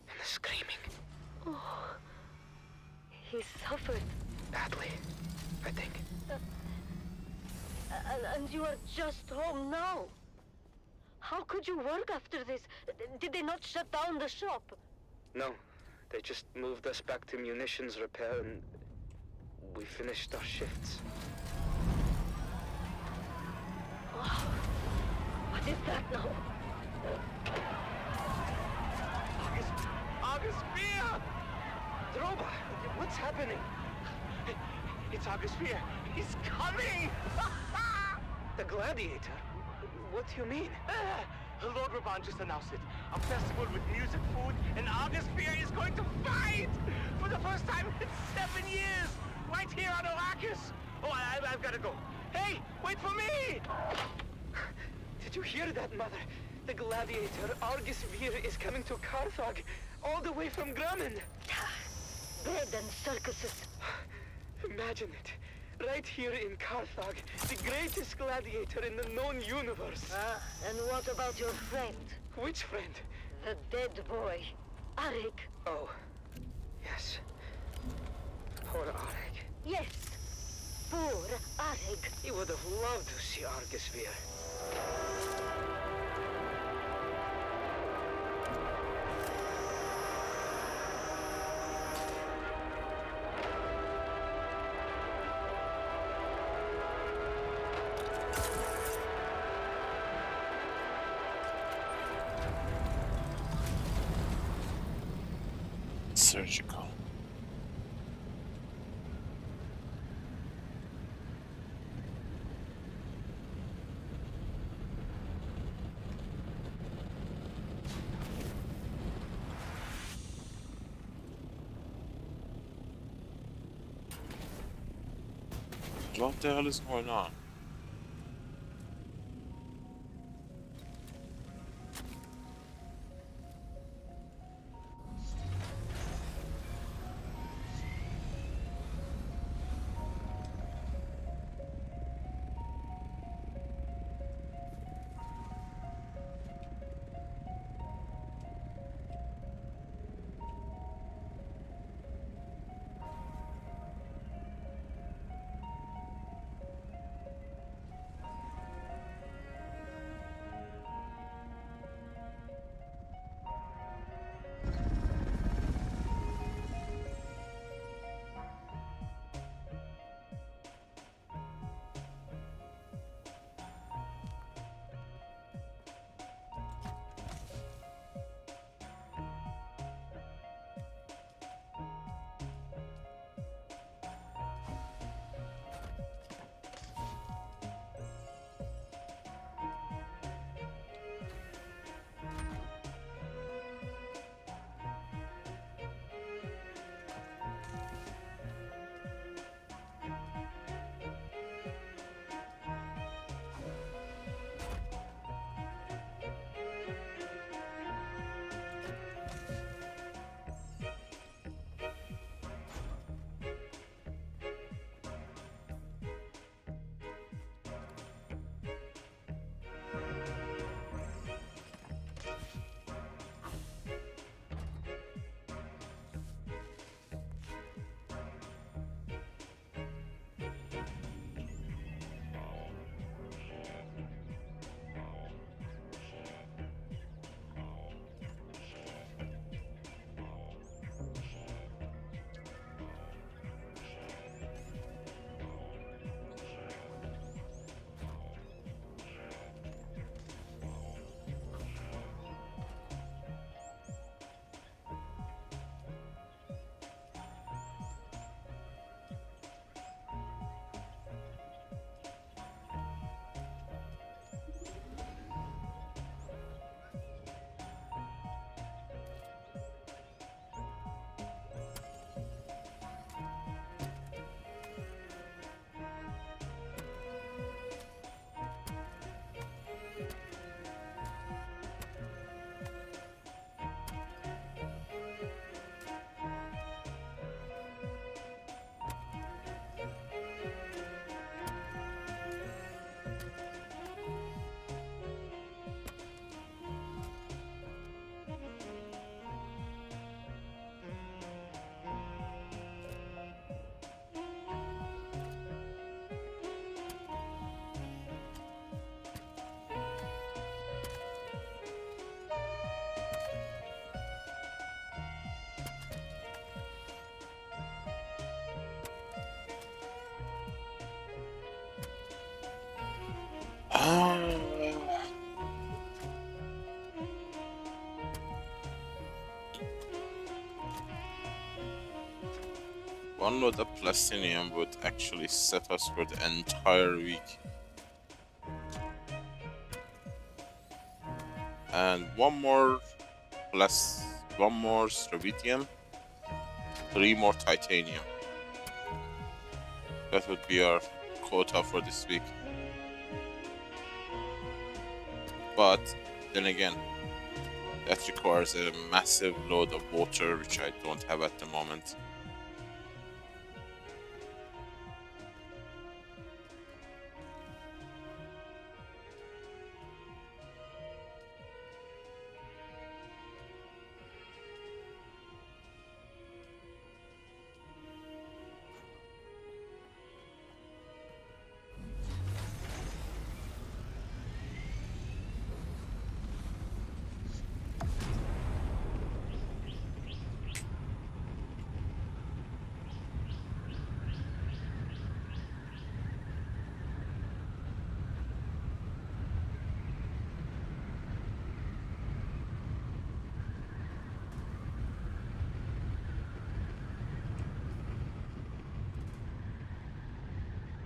And the screaming. Oh, he suffered. Badly, I think. And you are just home now. How could you work after this? Did they not shut down the shop? No, they just moved us back to munitions repair and we finished our shifts. Oh, what is that now? August Spear! Droba, what's happening? It's August Spear. He's coming! The Gladiator? What do you mean? Lord Raban just announced it. A festival with music, food, and August Spear is going to fight! For the first time in 7 years! Right here on Arrakis! Oh, I've got to go. Hey, wait for me! Did you hear that, Mother? The Gladiator, Argus Vir, is coming to Carthage, all the way from Grumman. Bread and circuses. Imagine it. Right here in Carthage, the greatest gladiator in the known universe. And what about your friend? Which friend? The dead boy, Arik. Oh, yes. Poor Arik. Yes, poor Arik. He would have loved to see Argus Vir. Surgical. What the hell is going on? One load of plastinium would actually set us for the entire week. And one more strontium, 3 more titanium. That would be our quota for this week. But then again, that requires a massive load of water, which I don't have at the moment.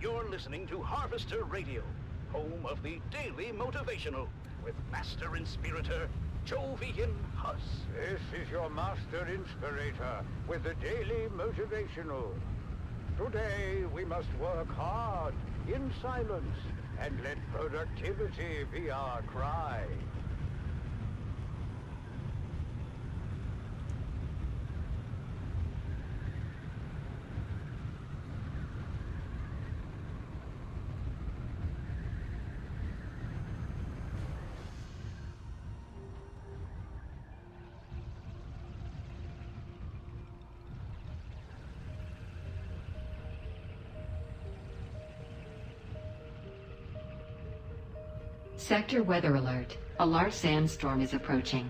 You're listening to Harvester Radio, home of the Daily Motivational, with Master Inspirator Jovian Huss. This is your Master Inspirator with the Daily Motivational. Today we must work hard, in silence, and let productivity be our cry. Sector weather alert. A large sandstorm is approaching.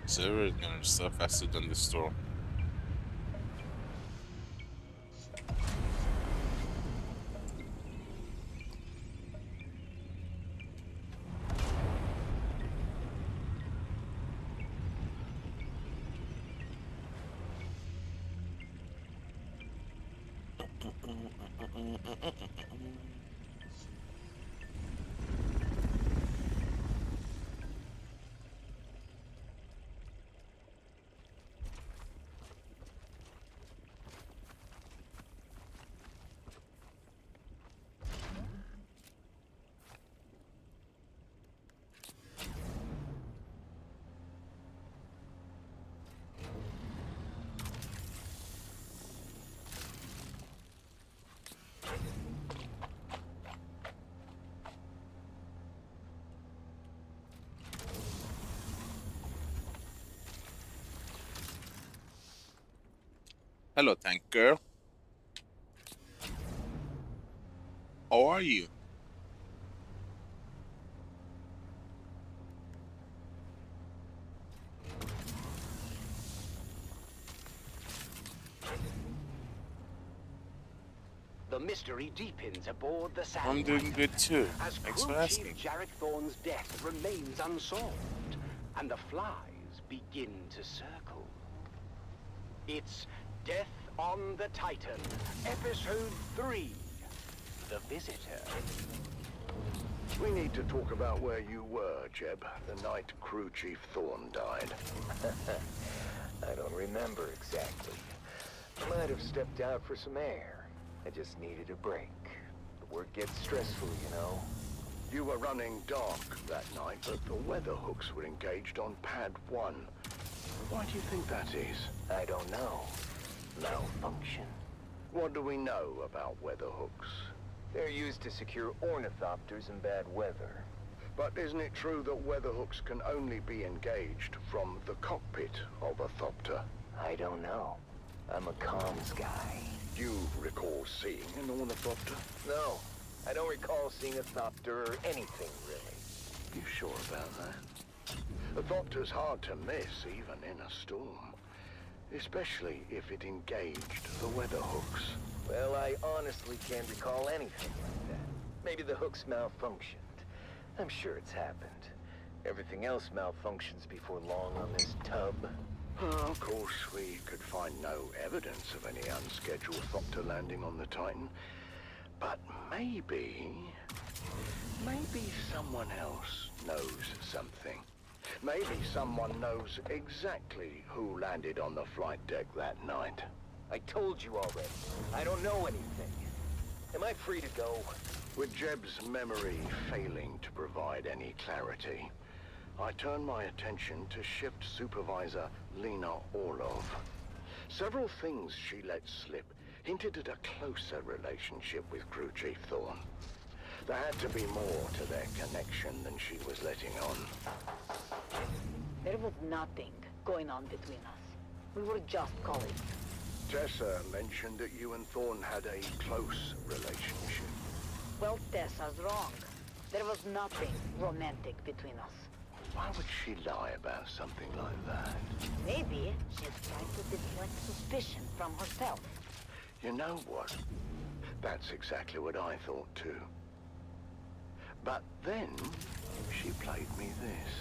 Server is gonna restart faster than the store. Hello, tank girl. How are you? mystery deepens aboard the Sand I'm doing Titan, good too. as Thanks crew for chief asking. Jarek Thorne's death remains unsolved, and the flies begin to circle. It's Death on the Titan, Episode 3, The Visitor. We need to talk about where you were, Jeb, the night Crew Chief Thorne died. I don't remember exactly. I might have stepped out for some air. I just needed a break. The work gets stressful, you know. You were running dark that night, but the weather hooks were engaged on Pad 1. Why do you think that is? I don't know. Malfunction. What do we know about weather hooks? They're used to secure ornithopters in bad weather. But isn't it true that weather hooks can only be engaged from the cockpit of a thopter? I don't know. I'm a comms guy. Do you recall seeing an ornithopter? No, I don't recall seeing a thopter or anything, really. You sure about that? A thopter's hard to miss, even in a storm. Especially if it engaged the weather hooks. Well, I honestly can't recall anything like that. Maybe the hooks malfunctioned. I'm sure it's happened. Everything else malfunctions before long on this tub. Of course, we could find no evidence of any unscheduled thopter landing on the Titan. But maybe someone else knows something. Maybe someone knows exactly who landed on the flight deck that night. I told you already. I don't know anything. Am I free to go? With Jeb's memory failing to provide any clarity, I turned my attention to Shift Supervisor Lena Orlov. Several things she let slip hinted at a closer relationship with Crew Chief Thorne. There had to be more to their connection than she was letting on. There was nothing going on between us. We were just colleagues. Tessa mentioned that you and Thorne had a close relationship. Well, Tessa's wrong. There was nothing romantic between us. Why would she lie about something like that? Maybe she's trying to deflect suspicion from herself. You know what? That's exactly what I thought too. But then, she played me this.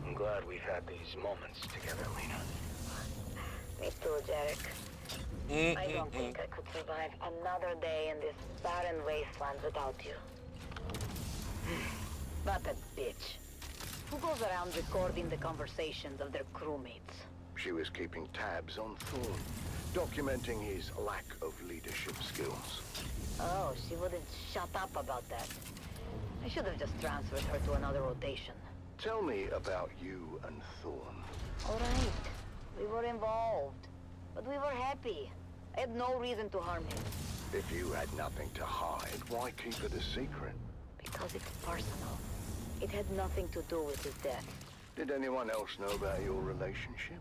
I'm glad we've had these moments together, Lena. Me too, Jarek. I don't think I could survive another day in this barren wasteland without you. What a bitch. Who goes around recording the conversations of their crewmates? She was keeping tabs on Thorne, documenting his lack of leadership skills. Oh, she wouldn't shut up about that. I should have just transferred her to another rotation. Tell me about you and Thorne. All right. We were involved, but we were happy. I had no reason to harm him. If you had nothing to hide, why keep it a secret? Because it's personal. It had nothing to do with his death. Did anyone else know about your relationship?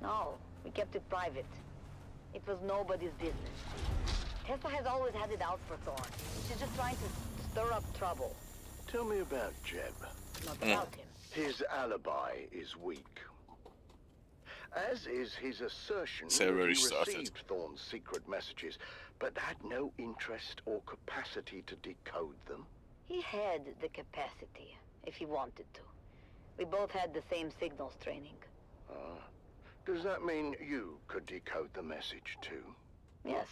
No, we kept it private. It was nobody's business. Tessa has always had it out for Thorne. She's just trying to stir up trouble. Tell me about Jeb. Not about him. His alibi is weak. As is his assertion So that where he he started. received Thorne's secret messages, but had no interest or capacity to decode them. He had the capacity, if he wanted to. We both had the same signals training. Does that mean you could decode the message too? Yes,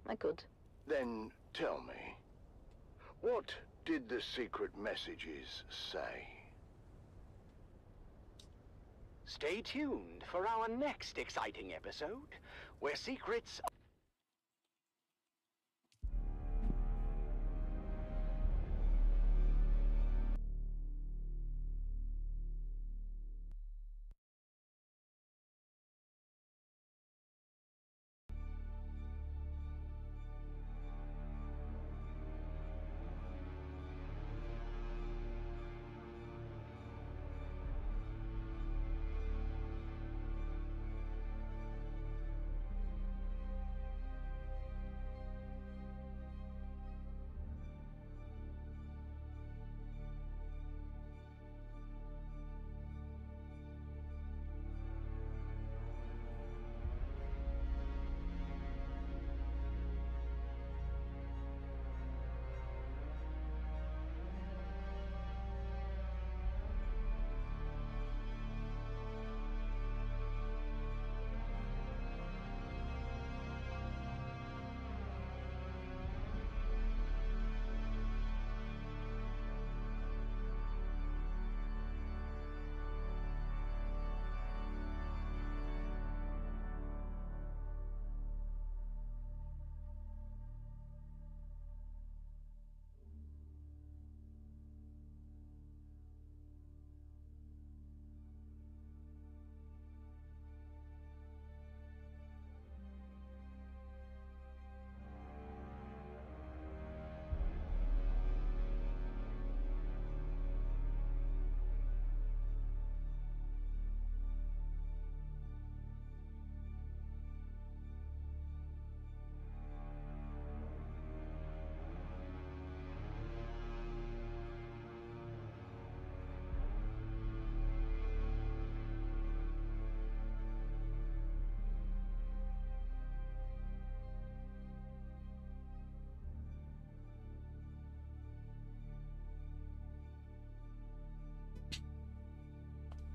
I could. Then tell me, what did the secret messages say? Stay tuned for our next exciting episode, where secrets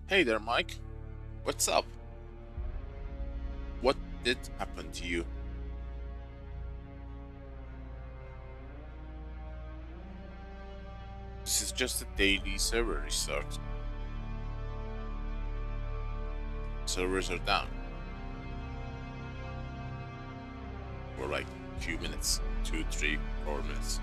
Hey there, Mike. What's up? What did happen to you? This is just a daily server restart. Servers are down. For like a few minutes. 2, 3, 4 minutes.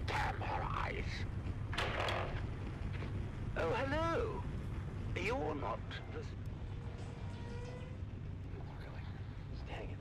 Damn her eyes. Oh, hello. You're not the... Really? Dang it.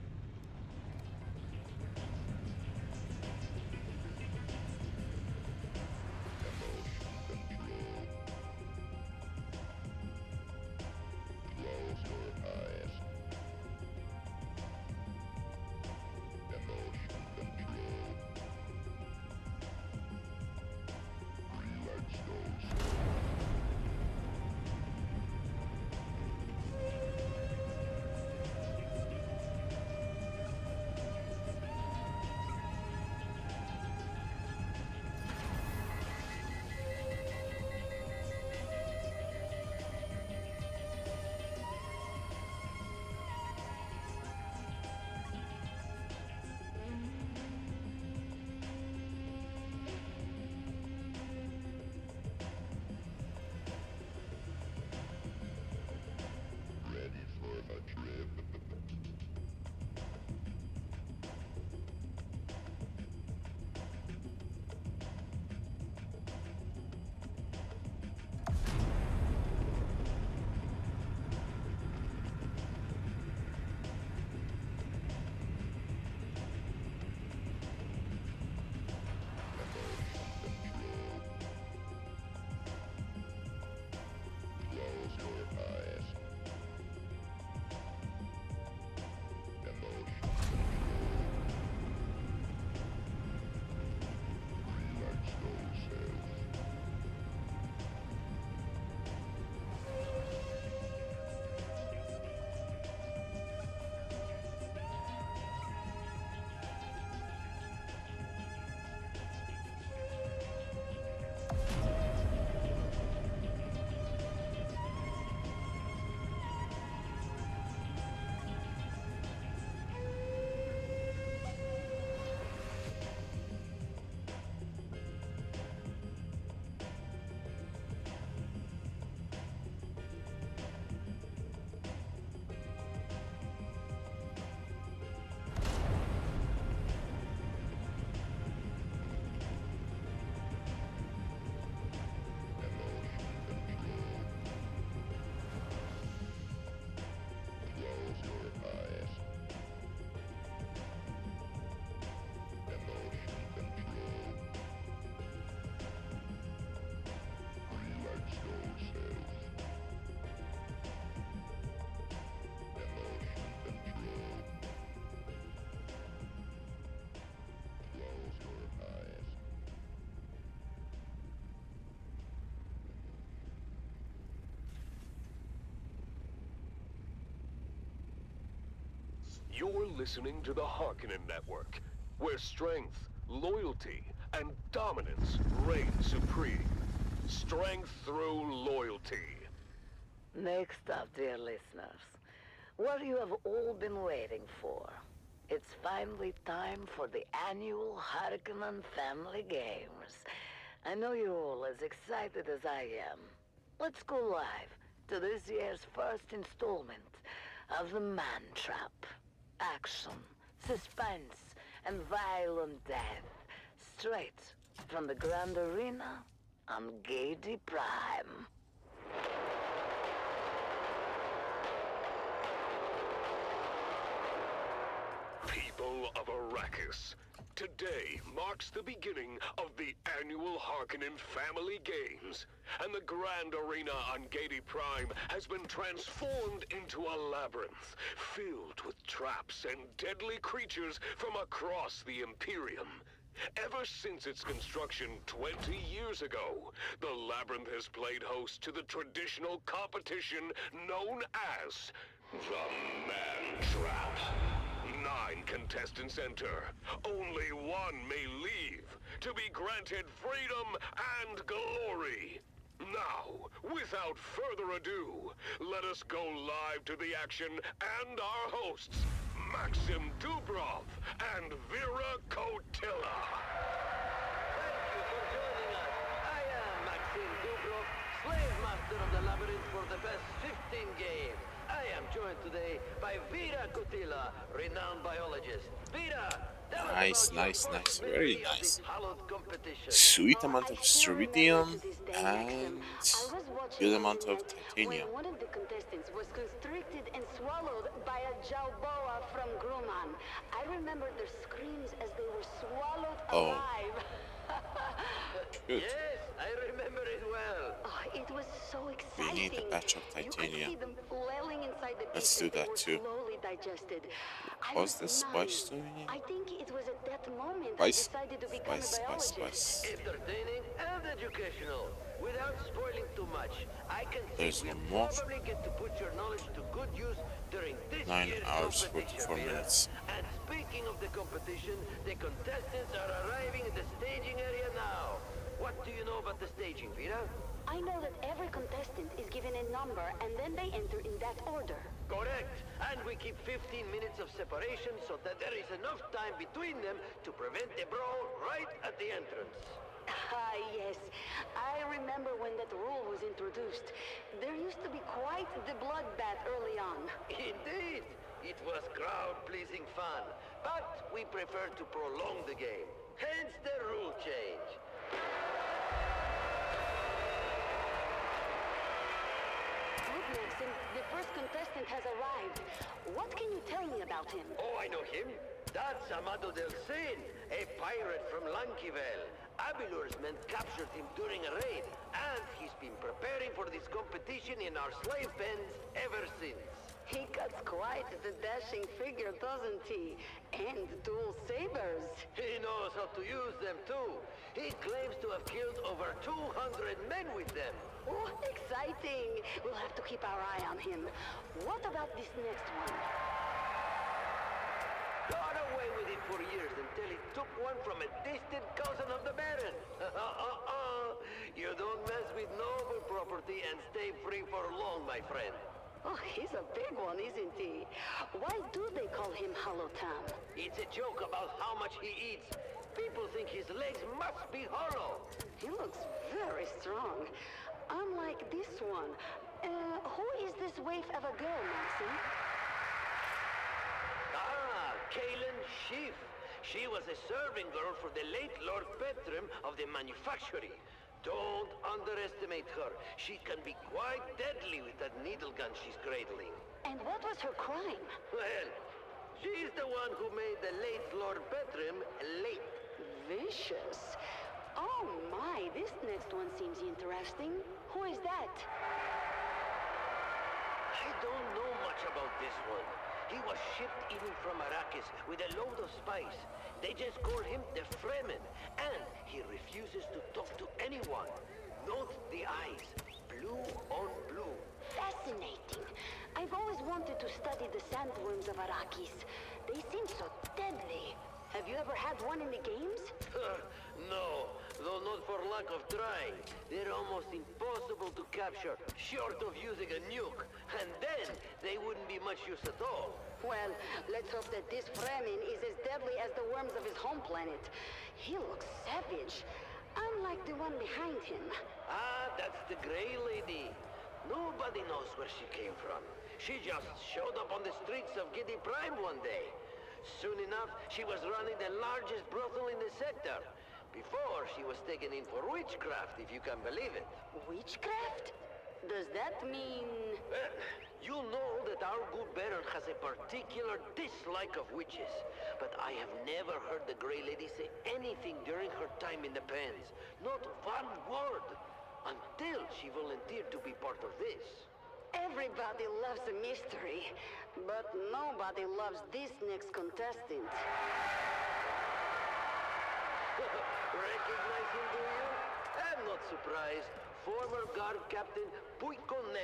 You're listening to the Harkonnen Network, where strength, loyalty, and dominance reign supreme. Strength through loyalty. Next up, dear listeners, what you have all been waiting for. It's finally time for the annual Harkonnen Family Games. I know you're all as excited as I am. Let's go live to this year's first installment of the Man Trap. Action, suspense, and violent death. Straight from the Grand Arena on Gaiety Prime. People of Arrakis, today marks the beginning of the annual Harkonnen Family Games, and the Grand Arena on Gaiety Prime has been transformed into a labyrinth filled with traps and deadly creatures from across the Imperium. Ever since its construction 20 years ago, the labyrinth has played host to the traditional competition known as the Man Trap. 9 contestants enter. Only one may leave, to be granted freedom and glory. Now, without further ado, let us go live to the action and our hosts, Maxim Dubrov and Vera Kotila. Thank you for joining us. I am Maxim Dubrov, slave master of the labyrinth for the past 15 games. I am joined today by Vera Kotila, renowned biologist. Vera, tell us about Nice, your first very memory of nice. this hallowed competition. Sweet amount of strontium and good amount of titanium. When one of the contestants was constricted and swallowed by a Jawboa from Grumman. I remember their screams as they were swallowed alive. Good. Yes, I remember it well. Oh, it was so exciting. We need a batch of You could titanium. see them flailing inside the Let's pieces do that were too. slowly digested. I Was was the 9. spice doing it? I think it was at that moment Spice? I decided to become a biologist. Spice. Entertaining and educational. Without spoiling too much, I can say There's we'll one more. probably get to put your knowledge to good use during this 9 year's hours, competition, 44 Vera. minutes. And speaking of the competition, the contestants are arriving in the staging area now. What do you know about the staging, Vera? I know that every contestant is given a number and then they enter in that order. Correct. And we keep 15 minutes of separation so that there is enough time between them to prevent a brawl right at the entrance. Ah, yes. I remember when that rule was introduced. There used to be quite the bloodbath early on. Indeed. It was crowd-pleasing fun. But we prefer to prolong the game. Hence the rule change. Look, Maxim, the first contestant has arrived. What can you tell me about him? Oh, I know him. That's Amado del Cid, a pirate from Lankivel. Abilur's men captured him during a raid, and he's been preparing for this competition in our slave pens ever since. He cuts quite the dashing figure, doesn't he? And dual sabers. He knows how to use them too. He claims to have killed over 200 men with them. Oh, exciting! We'll have to keep our eye on him. What about this next one? Got away with it for years until he took one from a distant cousin of the Baron. You don't mess with noble property and stay free for long, my friend. Oh, he's a big one, isn't he? Why do they call him Holotam? It's a joke about how much he eats. People think his legs must be hollow. He looks very strong. Unlike this one. Who is this waif of a girl, Maxim? Ah, Kaylin Schiff. She was a serving girl for the late Lord Petrim of the manufactory. Don't underestimate her. She can be quite deadly with that needle gun she's cradling. And what was her crime? Well, she's the one who made the late Lord Petrim late. Vicious. Oh my, this next one seems interesting. Who is that? I don't know much about this one. He was shipped in from Arrakis with a load of spice. They just call him the Fremen, and he refuses to talk to anyone. Note the eyes, blue on blue. Fascinating. I've always wanted to study the sandworms of Arrakis. They seem so deadly. Have you ever had one in the games? No, though not for lack of trying. They're almost impossible to capture, short of using a nuke. And then, they wouldn't be much use at all. Well, let's hope that this Fremen is as deadly as the worms of his home planet. He looks savage, unlike the one behind him. Ah, that's the Grey Lady. Nobody knows where she came from. She just showed up on the streets of Giddy Prime one day. Soon enough, she was running the largest brothel in the sector. Before, she was taken in for witchcraft, if you can believe it. Witchcraft? Does that mean... Well, you know that our good Baron has a particular dislike of witches. But I have never heard the Grey Lady say anything during her time in the pens. Not one word. Until she volunteered to be part of this. Everybody loves a mystery, but nobody loves this next contestant. Recognize him, do you? I'm not surprised. Former guard captain Funcom.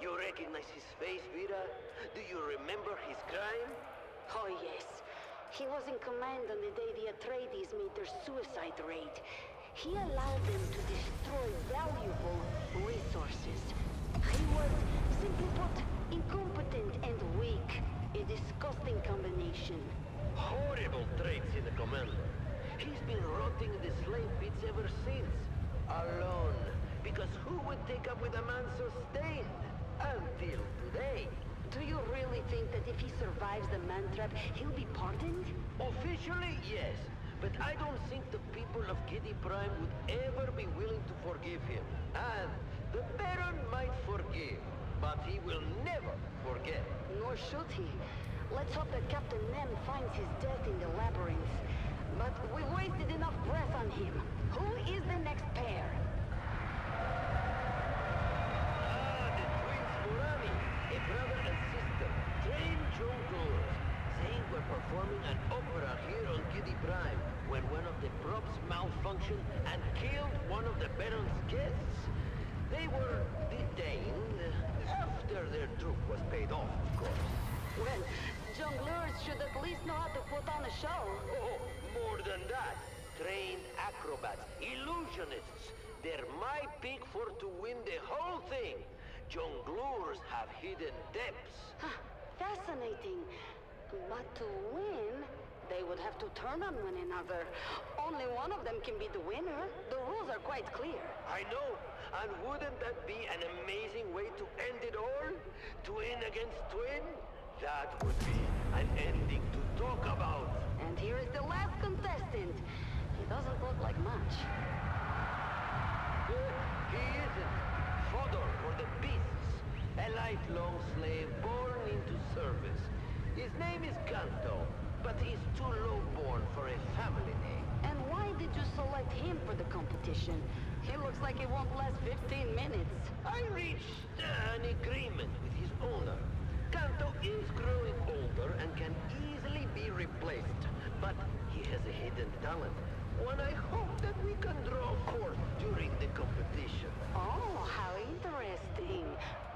You recognize his face, Vera? Do you remember his crime? Oh, yes. He was in command on the day the Atreides made their suicide raid. He allowed them to destroy valuable resources. He was, simply put, incompetent and weak. A disgusting combination. Horrible traits in a commander. He's been rotting in the slave pits ever since. Alone. Because who would take up with a man so stained? Until today. Do you really think that if he survives the man trap, he'll be pardoned? Officially, yes. But I don't think the people of Giddy Prime would ever be willing to forgive him. And the Baron might forgive, but he will never forget. Nor should he. Let's hope that Captain Nem finds his death in the labyrinth. But we wasted enough breath on him. Who is the next pair? The twins Morani, a brother and sister, trained jongleurs, saying we're performing an opera here on Giddy Prime when one of the props malfunctioned and killed one of the Baron's guests. They were detained after their troupe was paid off, of course. Well, jongleurs should at least know how to put on a show. Oh, more than that. Trained acrobats, illusionists. They're my pick for to win the whole thing. Jongleurs have hidden depths. Fascinating. But to win, they would have to turn on one another. Only one of them can be the winner. The rules are quite clear. I know. And wouldn't that be an amazing way to end it all? Twin against twin? That would be an ending to talk about. And here is the last contestant. He doesn't look like much. He isn't. Fodder for the beasts. A lifelong slave born into service. His name is Canto, but he's too low-born for a family name. And why did you select him for the competition? He looks like he won't last 15 minutes. I reached an agreement with his owner. Canto is growing older and can easily be replaced, but he has a hidden talent. One I hope that we can draw forth during the competition. Oh, how interesting.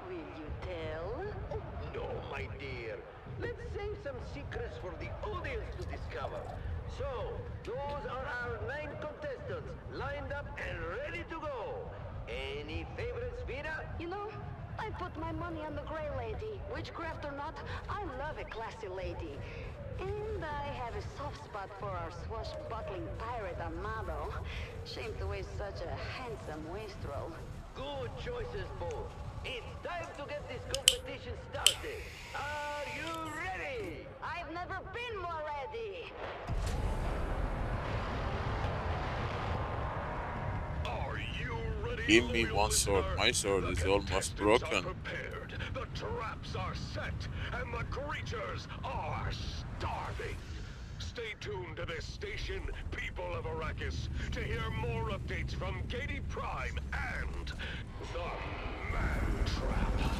Will you tell? Oh, no, my dear. Let's save some secrets for the audience to discover. So, those are our 9 contestants, lined up and ready to go. Any favorites, Vera? You know, I put my money on the Grey Lady. Witchcraft or not, I love a classy lady. And I have a soft spot for our swashbuckling pirate Amado. Shame to waste such a handsome wastrel. Good choices, both. It's time to get this competition started. Are you ready? I've never been more ready. Are you ready? Give me one sword. My sword is almost broken. Prepared. The traps are set, and the creatures are starving. Stay tuned to this station, people of Arrakis, to hear more updates from Giddy Prime and the Man Trap.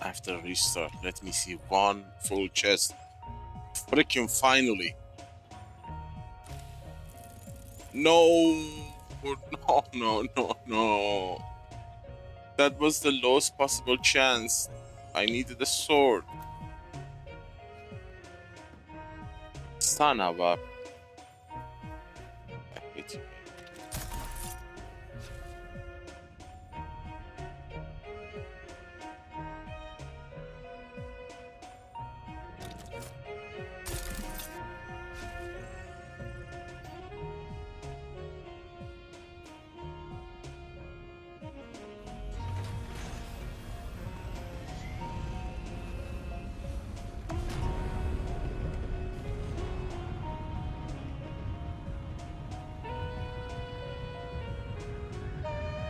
After restart, let me see one full chest. Freaking finally. No, no. That was the lowest possible chance. I needed a sword. Son of a... I hate you.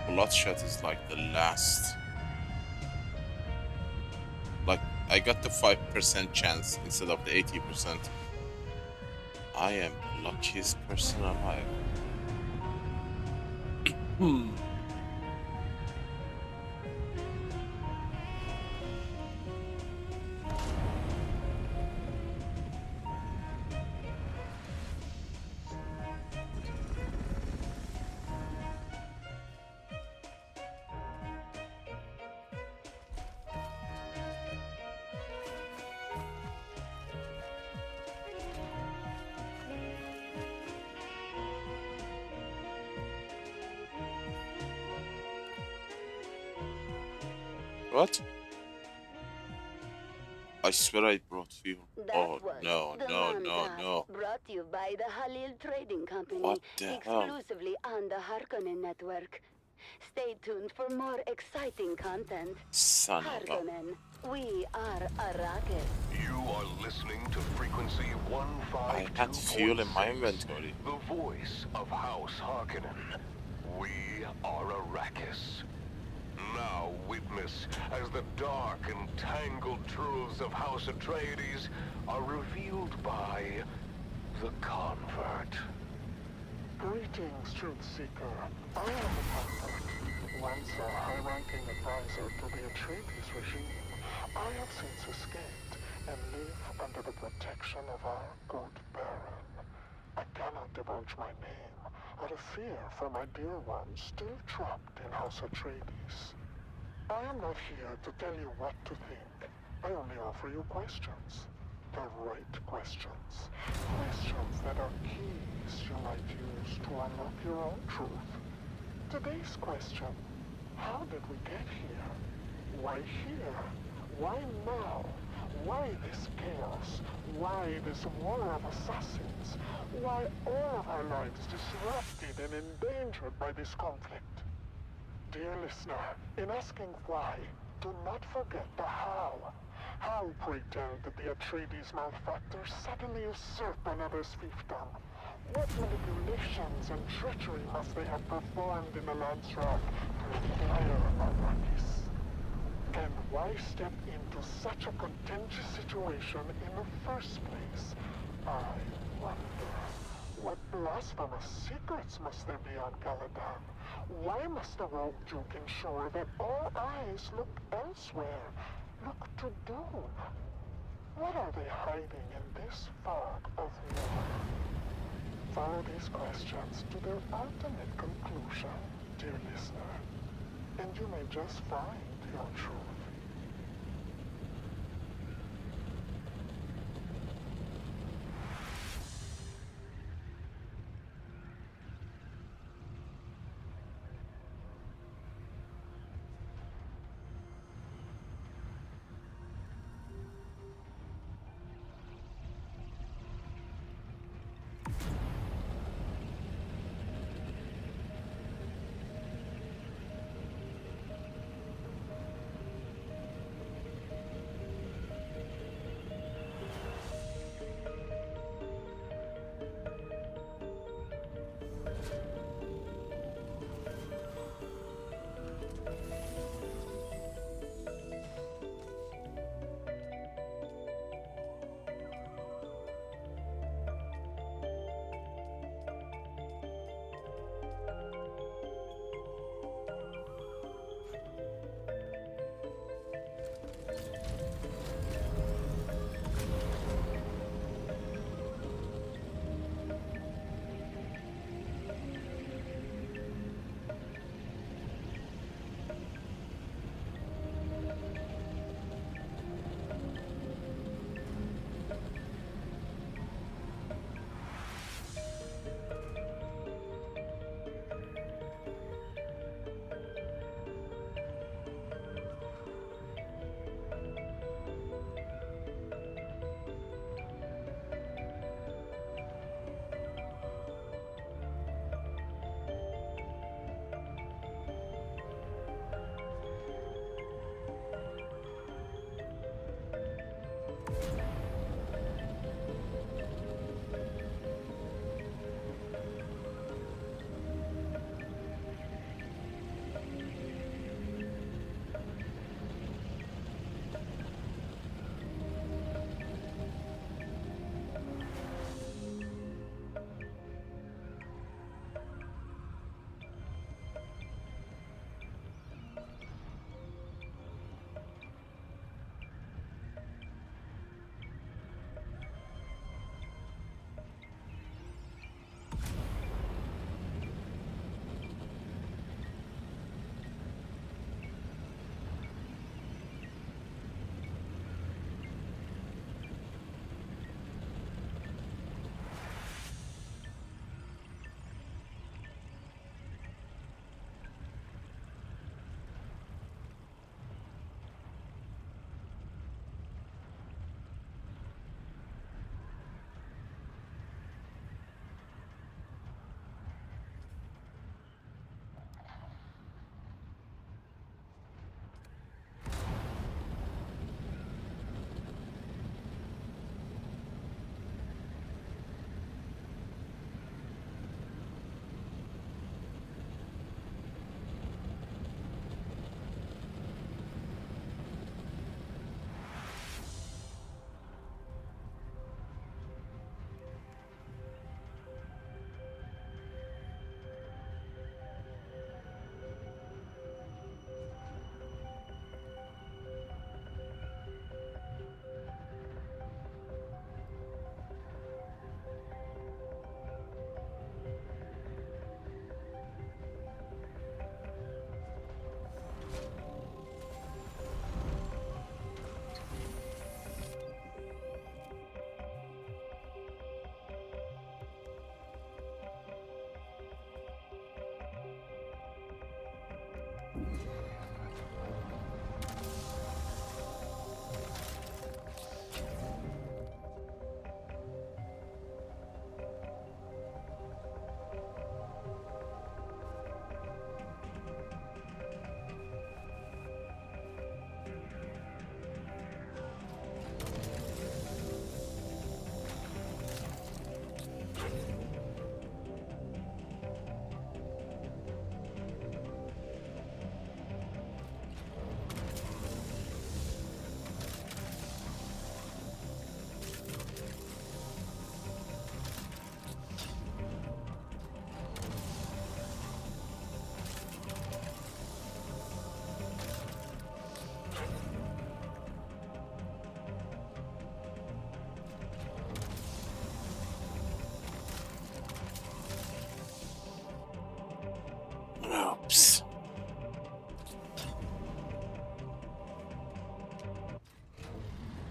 Bloodshot is like the last. Like, I got the 5% chance instead of the 80%. I am the luckiest person alive. What? I swear I brought fuel. Oh, no. Brought to you by the Halil Trading Company. What the hell? Exclusively on the Harkonnen network. Stay tuned for more exciting content. Son of a... Harkonnen, we are Arrakis. You are listening to frequency 152.6. I had fuel in my inventory. The voice of House Harkonnen. We are Arrakis. Now witness as the dark and tangled truths of House Atreides are revealed by the Convert. Greetings, Truth Seeker. I am the Convert, once a high-ranking advisor to the Atreides regime. I have since escaped and live under the protection of our good Baron. I cannot divulge my name out of fear for my dear ones still trapped in House Atreides. I am not here to tell you what to think. I only offer you questions. The right questions. Questions that are keys you might use to unlock your own truth. Today's question: how did we get here? Why here? Why now? Why this chaos? Why this war of assassins? Why all of our lives disrupted and endangered by this conflict? Dear listener, in asking why, do not forget the how. How, pray tell, did the Atreides malefactors suddenly usurp another's fiefdom? What manipulations and treachery must they have performed in the Landsraad to acquire Arrakis? And why step into such a contentious situation in the first place? I wonder. What blasphemous secrets must there be on Caladan? Why must the Rogue Duke ensure that all eyes look elsewhere? Look to Dune. What are they hiding in this fog of war? Follow these questions to their ultimate conclusion, dear listener, and you may just find your truth.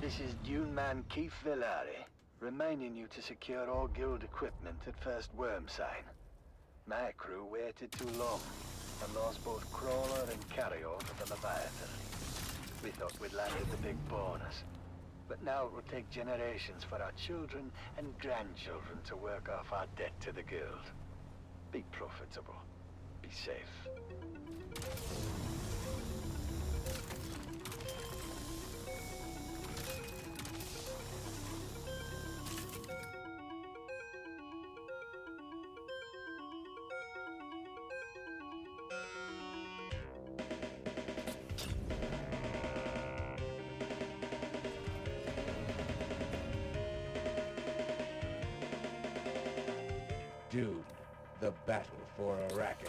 This is Dune man Keith Villari, reminding you to secure all guild equipment at first worm sign. My crew waited too long and lost both crawler and carry-over for the Leviathan. We thought we'd landed the big bonus, but now it will take generations for our children and grandchildren to work off our debt to the guild. Be profitable. Be safe. Dune, the battle for Arrakis.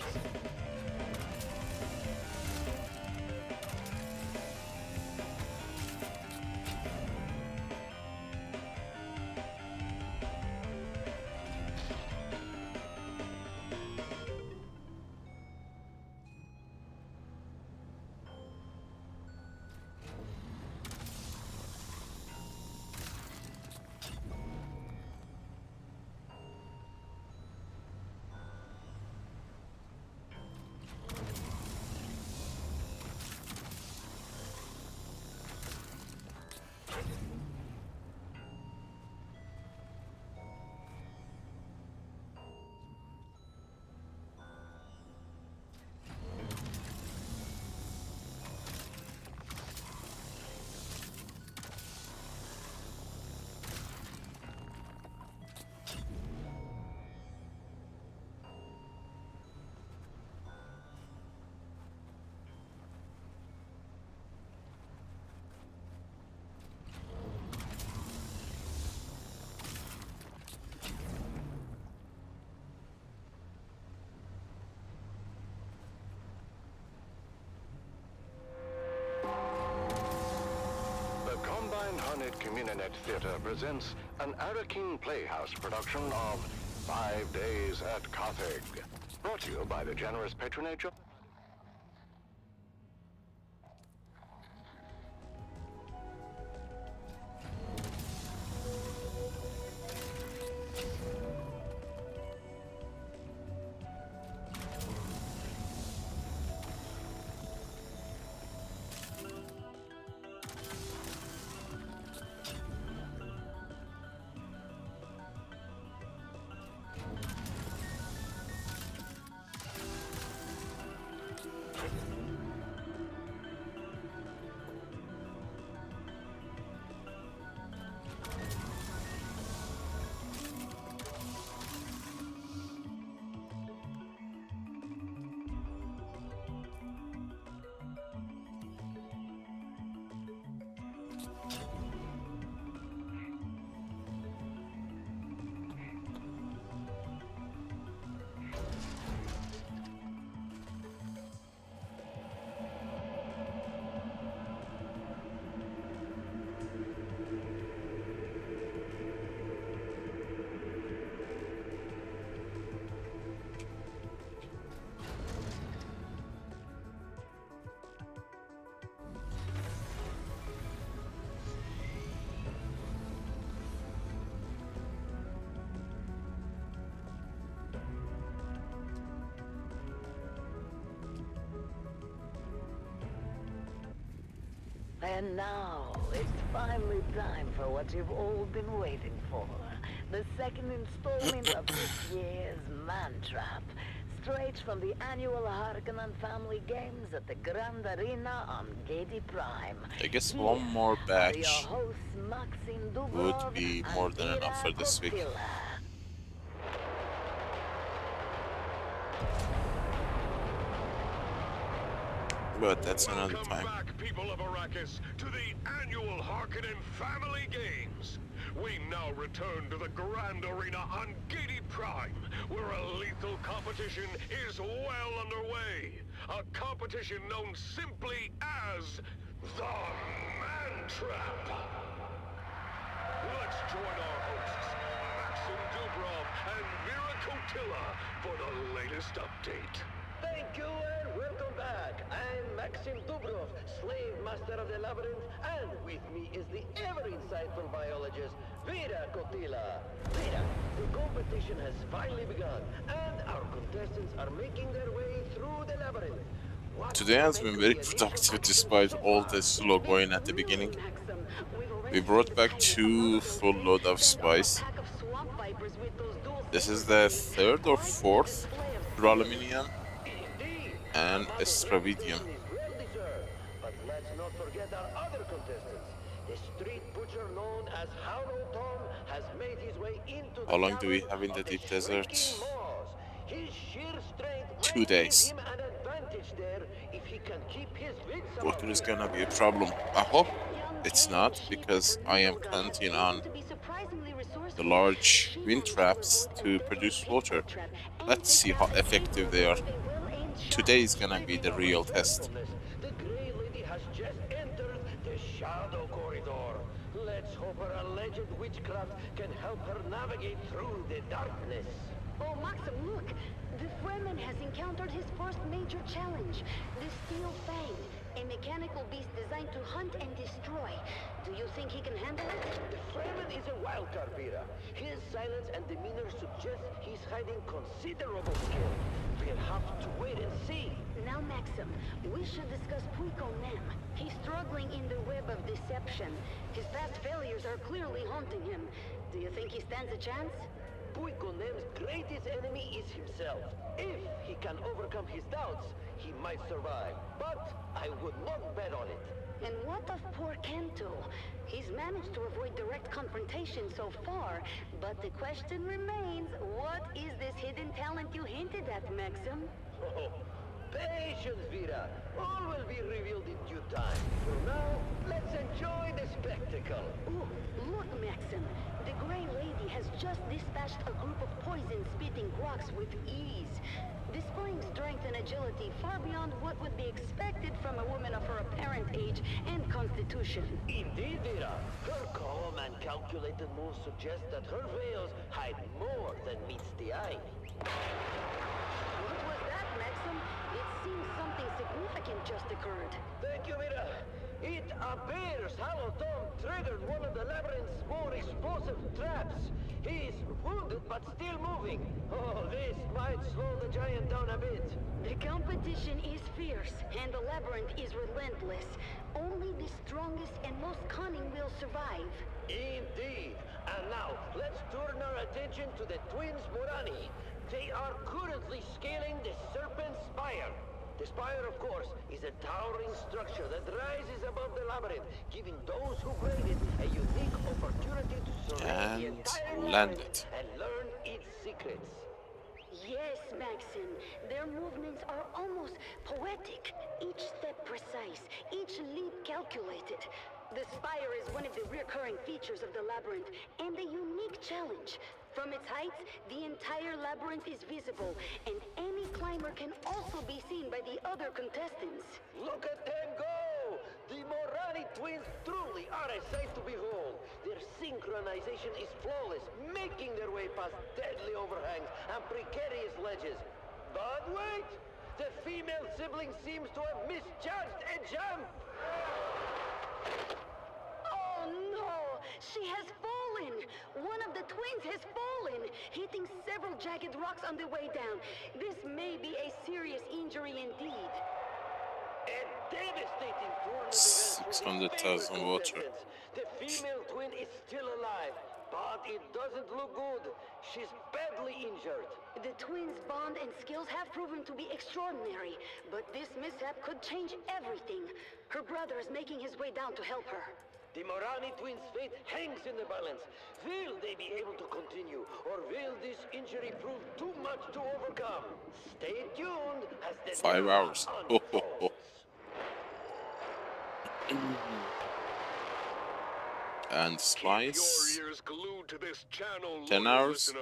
Combined Harnett Communinet Theater presents an Arakin Playhouse production of 5 Days at Carthage. Brought to you by the generous patronage of... And now, it's finally time for what you've all been waiting for. The second installment of this year's Man Trap. Straight from the annual Harkonnen Family Games at the Grand Arena on Gedi Prime. I guess one more batch Dubrov would be more than enough for this week. But that's another time. Welcome back, people of Arrakis, to the annual Harkonnen Family Games. We now return to the Grand Arena on Gedi Prime, where a lethal competition is well underway. A competition known simply as the Man Trap. Let's join our hosts, Maxim Dubrov and Vera Kotila, for the latest update. Thank you and welcome back. I'm Maxim Dubrov, slave master of the labyrinth, and with me is the ever-insightful biologist, Vera Kotila. Vera, the competition has finally begun, and our contestants are making their way through the labyrinth. Today has been very productive despite all the slow going at the beginning. We brought back 2 full load of spice. This is the 3rd or 4th Duraluminum and Stravidium. But let's not forget our other contestants. The street butcher known as H.O.T has made his way into the How long do we towers have in the of the deep desert? shrieking maws. His sheer strength 2 might give days. him an advantage there if he can keep his wits about Water is him. gonna be a problem. I hope it's not, because I am counting on the large wind traps to produce water. Let's see how effective they are. Today is gonna be the real test. The Grey Lady has just entered the Shadow Corridor. Let's hope her alleged witchcraft can help her navigate through the darkness. Oh, Maxim, look! The Fremen has encountered his first major challenge, the Steel Fang, a mechanical beast designed to hunt and destroy. Do you think he can handle it? The Fremen is a wild card, Vera. His silence and demeanor suggest he's hiding considerable skill. We'll have to wait and see. Now, Maxim, we should discuss Funcom. He's struggling in the web of deception. His past failures are clearly haunting him. Do you think he stands a chance? Funcom's greatest enemy is himself. If he can overcome his doubts, he might survive. But I would not bet on it. And what of poor Kento? He's managed to avoid direct confrontation so far, but the question remains, what is this hidden talent you hinted at, Maxim? Oh, patience, Vera. All will be revealed in due time. For now, let's enjoy the spectacle. Ooh, look, Maxim. The Grey Lady has just dispatched a group of poison-spitting rocks with ease, displaying strength and agility far beyond what would be expected from a woman of her apparent age and constitution. Indeed, Vera. Her calm and calculated moves suggest that her veils hide more than meets the eye. What was that, Maxim? It seems something significant just occurred. Thank you, Vera. It appears H.O.T triggered one of the labyrinth's more explosive traps. He's wounded but still moving. Oh, this might slow the giant down a bit. The competition is fierce, and the labyrinth is relentless. Only the strongest and most cunning will survive. Indeed. And now, let's turn our attention to the twins Morani. They are currently scaling the Serpent Spire. The spire, of course, is a towering structure that rises above the labyrinth, giving those who brave it a unique opportunity to survey the entire labyrinth and learn its secrets. Yes, Maxim. Their movements are almost poetic. Each step precise, each leap calculated. The spire is one of the recurring features of the labyrinth, and a unique challenge. From its heights, the entire labyrinth is visible, and any climber can also be seen by the other contestants. Look at them go! The Morani twins truly are a sight to behold. Their synchronization is flawless, making their way past deadly overhangs and precarious ledges. But wait! The female sibling seems to have misjudged a jump! Oh no! She has fallen! One of the twins has fallen, hitting several jagged rocks on the way down. This may be a serious injury indeed. A devastating turn of events for the 600,000 water. The female twin is still alive, but it doesn't look good. She's badly injured. The twins' bond and skills have proven to be extraordinary, but this mishap could change everything. Her brother is making his way down to help her. The Morani twins' fate hangs in the balance. Will they be able to continue, or will this injury prove too much to overcome? Stay tuned as the 5 hours. Ho, ho, ho. And spice. 10 hours,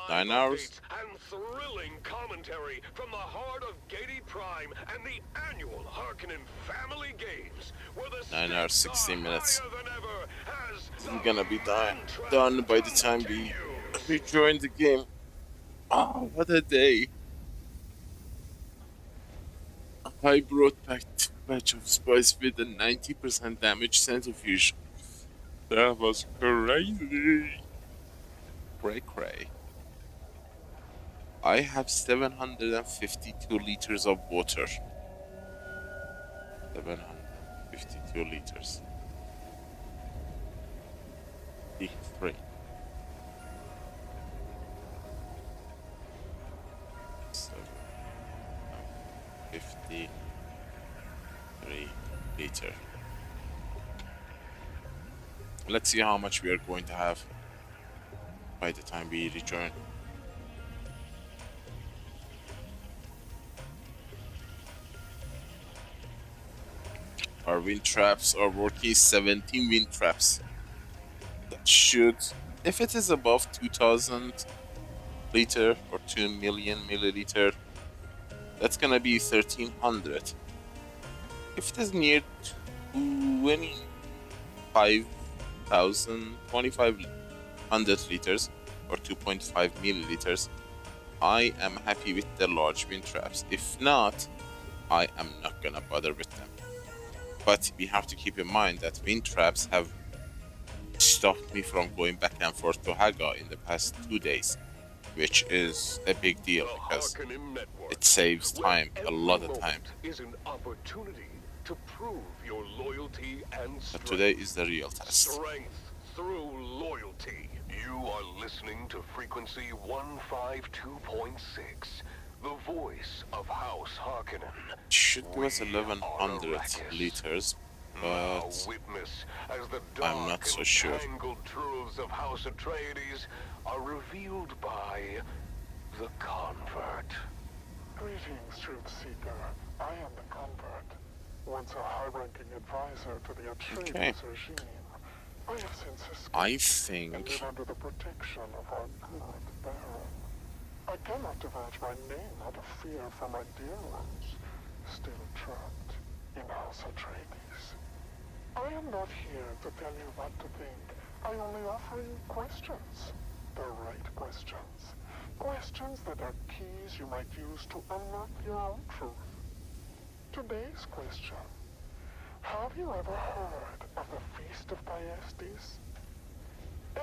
9 hours. And thrilling commentary from the heart of Gady Prime and the annual Harkonnen Family Games, where the 9 hours, 16 minutes. higher than ever as I'm gonna be done by the time we join the game. Oh, what a day. I brought back 2 batch of spice with a 90% damage centrifuge. That was crazy. Cray cray. I have 752 liters of water. 752 liters. Big 3. 753 liter. Let's see how much we are going to have by the time we return. Our wind traps are working. 17 wind traps. That should, if it is above 2000 liter or 2 million milliliter, that's gonna be 1300. If it is near 2500 liters or 2.5 milliliters, I am happy with the large wind traps. If not, I am not gonna bother with them. But we have to keep in mind that wind traps have stopped me from going back and forth to Haga in the past 2 days, which is a big deal because it saves time, a lot of time. Is an opportunity to prove your loyalty and strength. But today is the real test. Strength through loyalty. You are listening to frequency 152.6, the voice of House Harkonnen. Should give us 1100 liters, but I'm not so sure. Tangled truths of House Atreides are revealed by the convert. Greetings, Truth Seeker. I am the convert. Once a high-ranking advisor to the Atreides regime, I have since escaped and live under the protection of our good Baron. I cannot divulge my name out of fear for my dear ones, still trapped in House Atreides. I am not here to tell you what to think. I only offer you questions. The right questions. Questions that are keys you might use to unlock your own truth. Today's question. Have you ever heard of the Feast of Thyestes?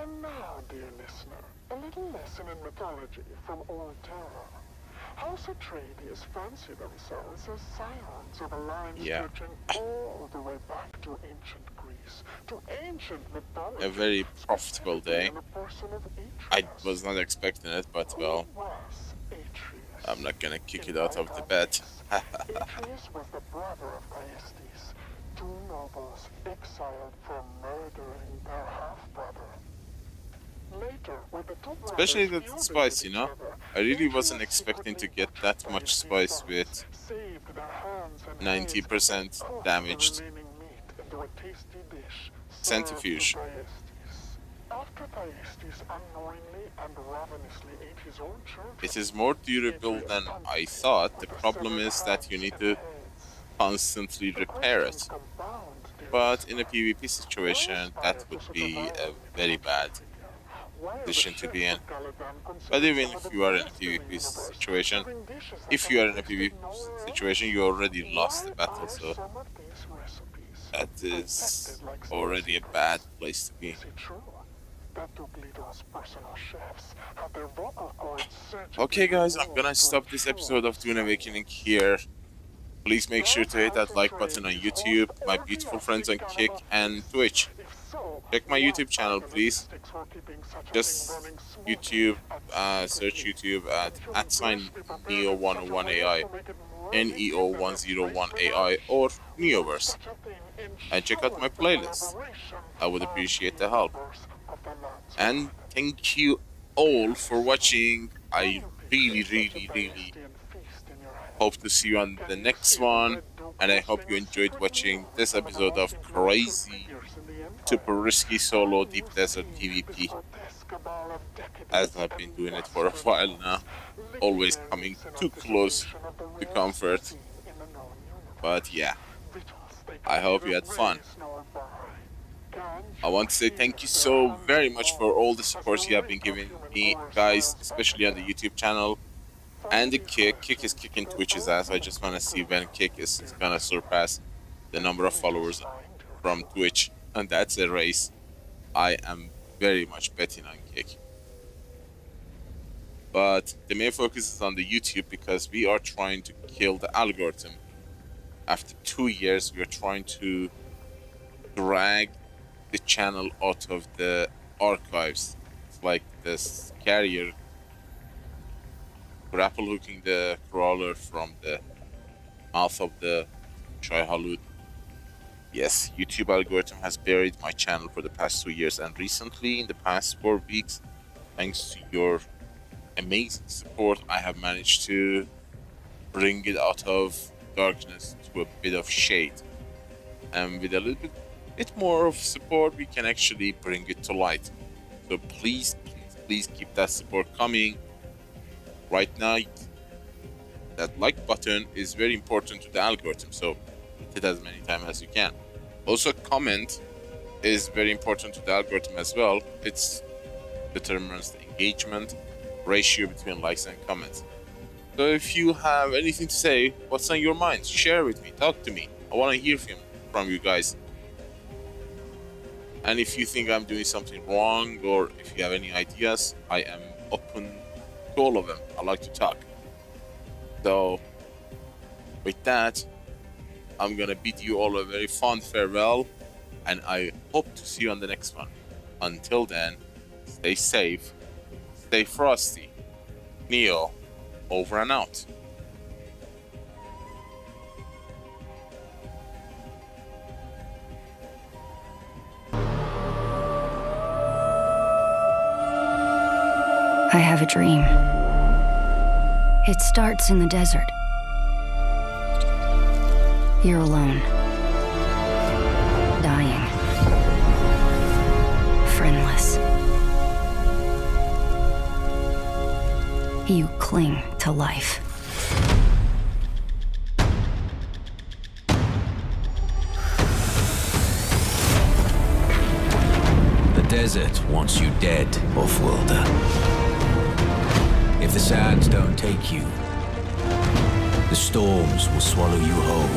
And now, dear listener, a little lesson in mythology from old terror. House Atreides fancy themselves as scions of a line stretching all the way back to ancient Greece, to ancient mythology. A very profitable day. I was not expecting it, but well, I'm not gonna kick it out of the bed. Atreus was the brother of Thyestes, 2 nobles exiled for murdering their half-brother. Later, when the 2 brothers Especially the spice, you know? I really wasn't expecting to get that much spice with 90% damaged centrifuge. After Thyestes unknowingly and ravenously ate his own children, it is more durable than I thought. The problem is that you need to constantly repair it. But in a PvP situation, that would be a very bad position to be in. But even if you are in a PvP situation, you already lost the battle, so that is already a bad place to be. Okay guys, I'm gonna stop this episode of Dune Awakening here. Please make sure to hit that like button on YouTube, my beautiful friends on Kick and Twitch. Check my YouTube channel, please. Just YouTube, search YouTube at @Neo101AI, NEO101AI, or Neoverse. And check out my playlist. I would appreciate the help. And thank you all for watching. I really hope to see you on the next one, and I hope you enjoyed watching this episode of crazy, super risky solo deep desert PvP, as I've been doing it for a while now, always coming too close to comfort. But yeah, I hope you had fun. I want to say thank you so very much for all the support you have been giving me, guys, especially on the YouTube channel. And the Kick is kicking Twitch's ass. I just want to see when Kick is gonna surpass the number of followers from Twitch, and that's a race I am very much betting on Kick. But the main focus is on the YouTube because we are trying to kill the algorithm. After 2 years, we are trying to drag the channel out of the archives. It's like this carrier grapple hooking the crawler from the mouth of the Shai-Hulud. Yes, YouTube algorithm has buried my channel for the past 2 years, and recently, in the past 4 weeks, thanks to your amazing support, I have managed to bring it out of darkness to a bit of shade. And with a little bit more of support, we can actually bring it to light. So please keep that support coming. Right now, that like button is very important to the algorithm, so hit it as many times as you can. Also, comment is very important to the algorithm as well. It determines the engagement ratio between likes and comments. So if you have anything to say, what's on your mind, share with me, talk to me. I want to hear from you guys. And if you think I'm doing something wrong, or if you have any ideas, I am open to all of them. I like to talk. So with that, I'm gonna bid you all a very fond farewell, and I hope to see you on the next one. Until then, stay safe, stay frosty. Neo, over and out. I have a dream. It starts in the desert. You're alone. Dying. Friendless. You cling to life. The desert wants you dead, Off-worlder. If the sands don't take you, the storms will swallow you whole.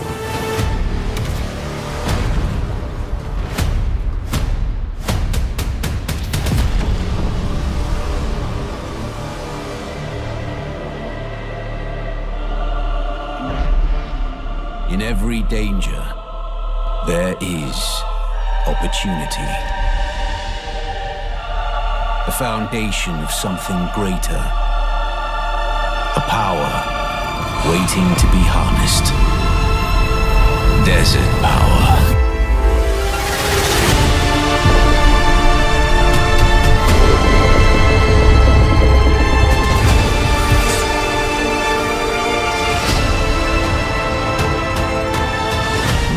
In every danger, there is opportunity. The foundation of something greater. A power waiting to be harnessed. Desert power.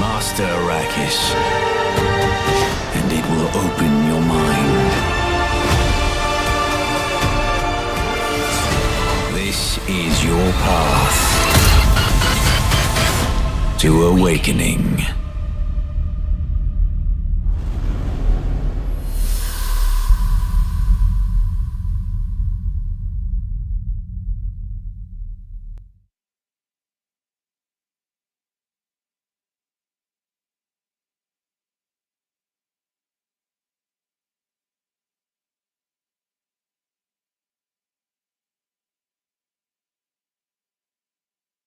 Master Arrakis, and it will open your mind. This is your path to awakening.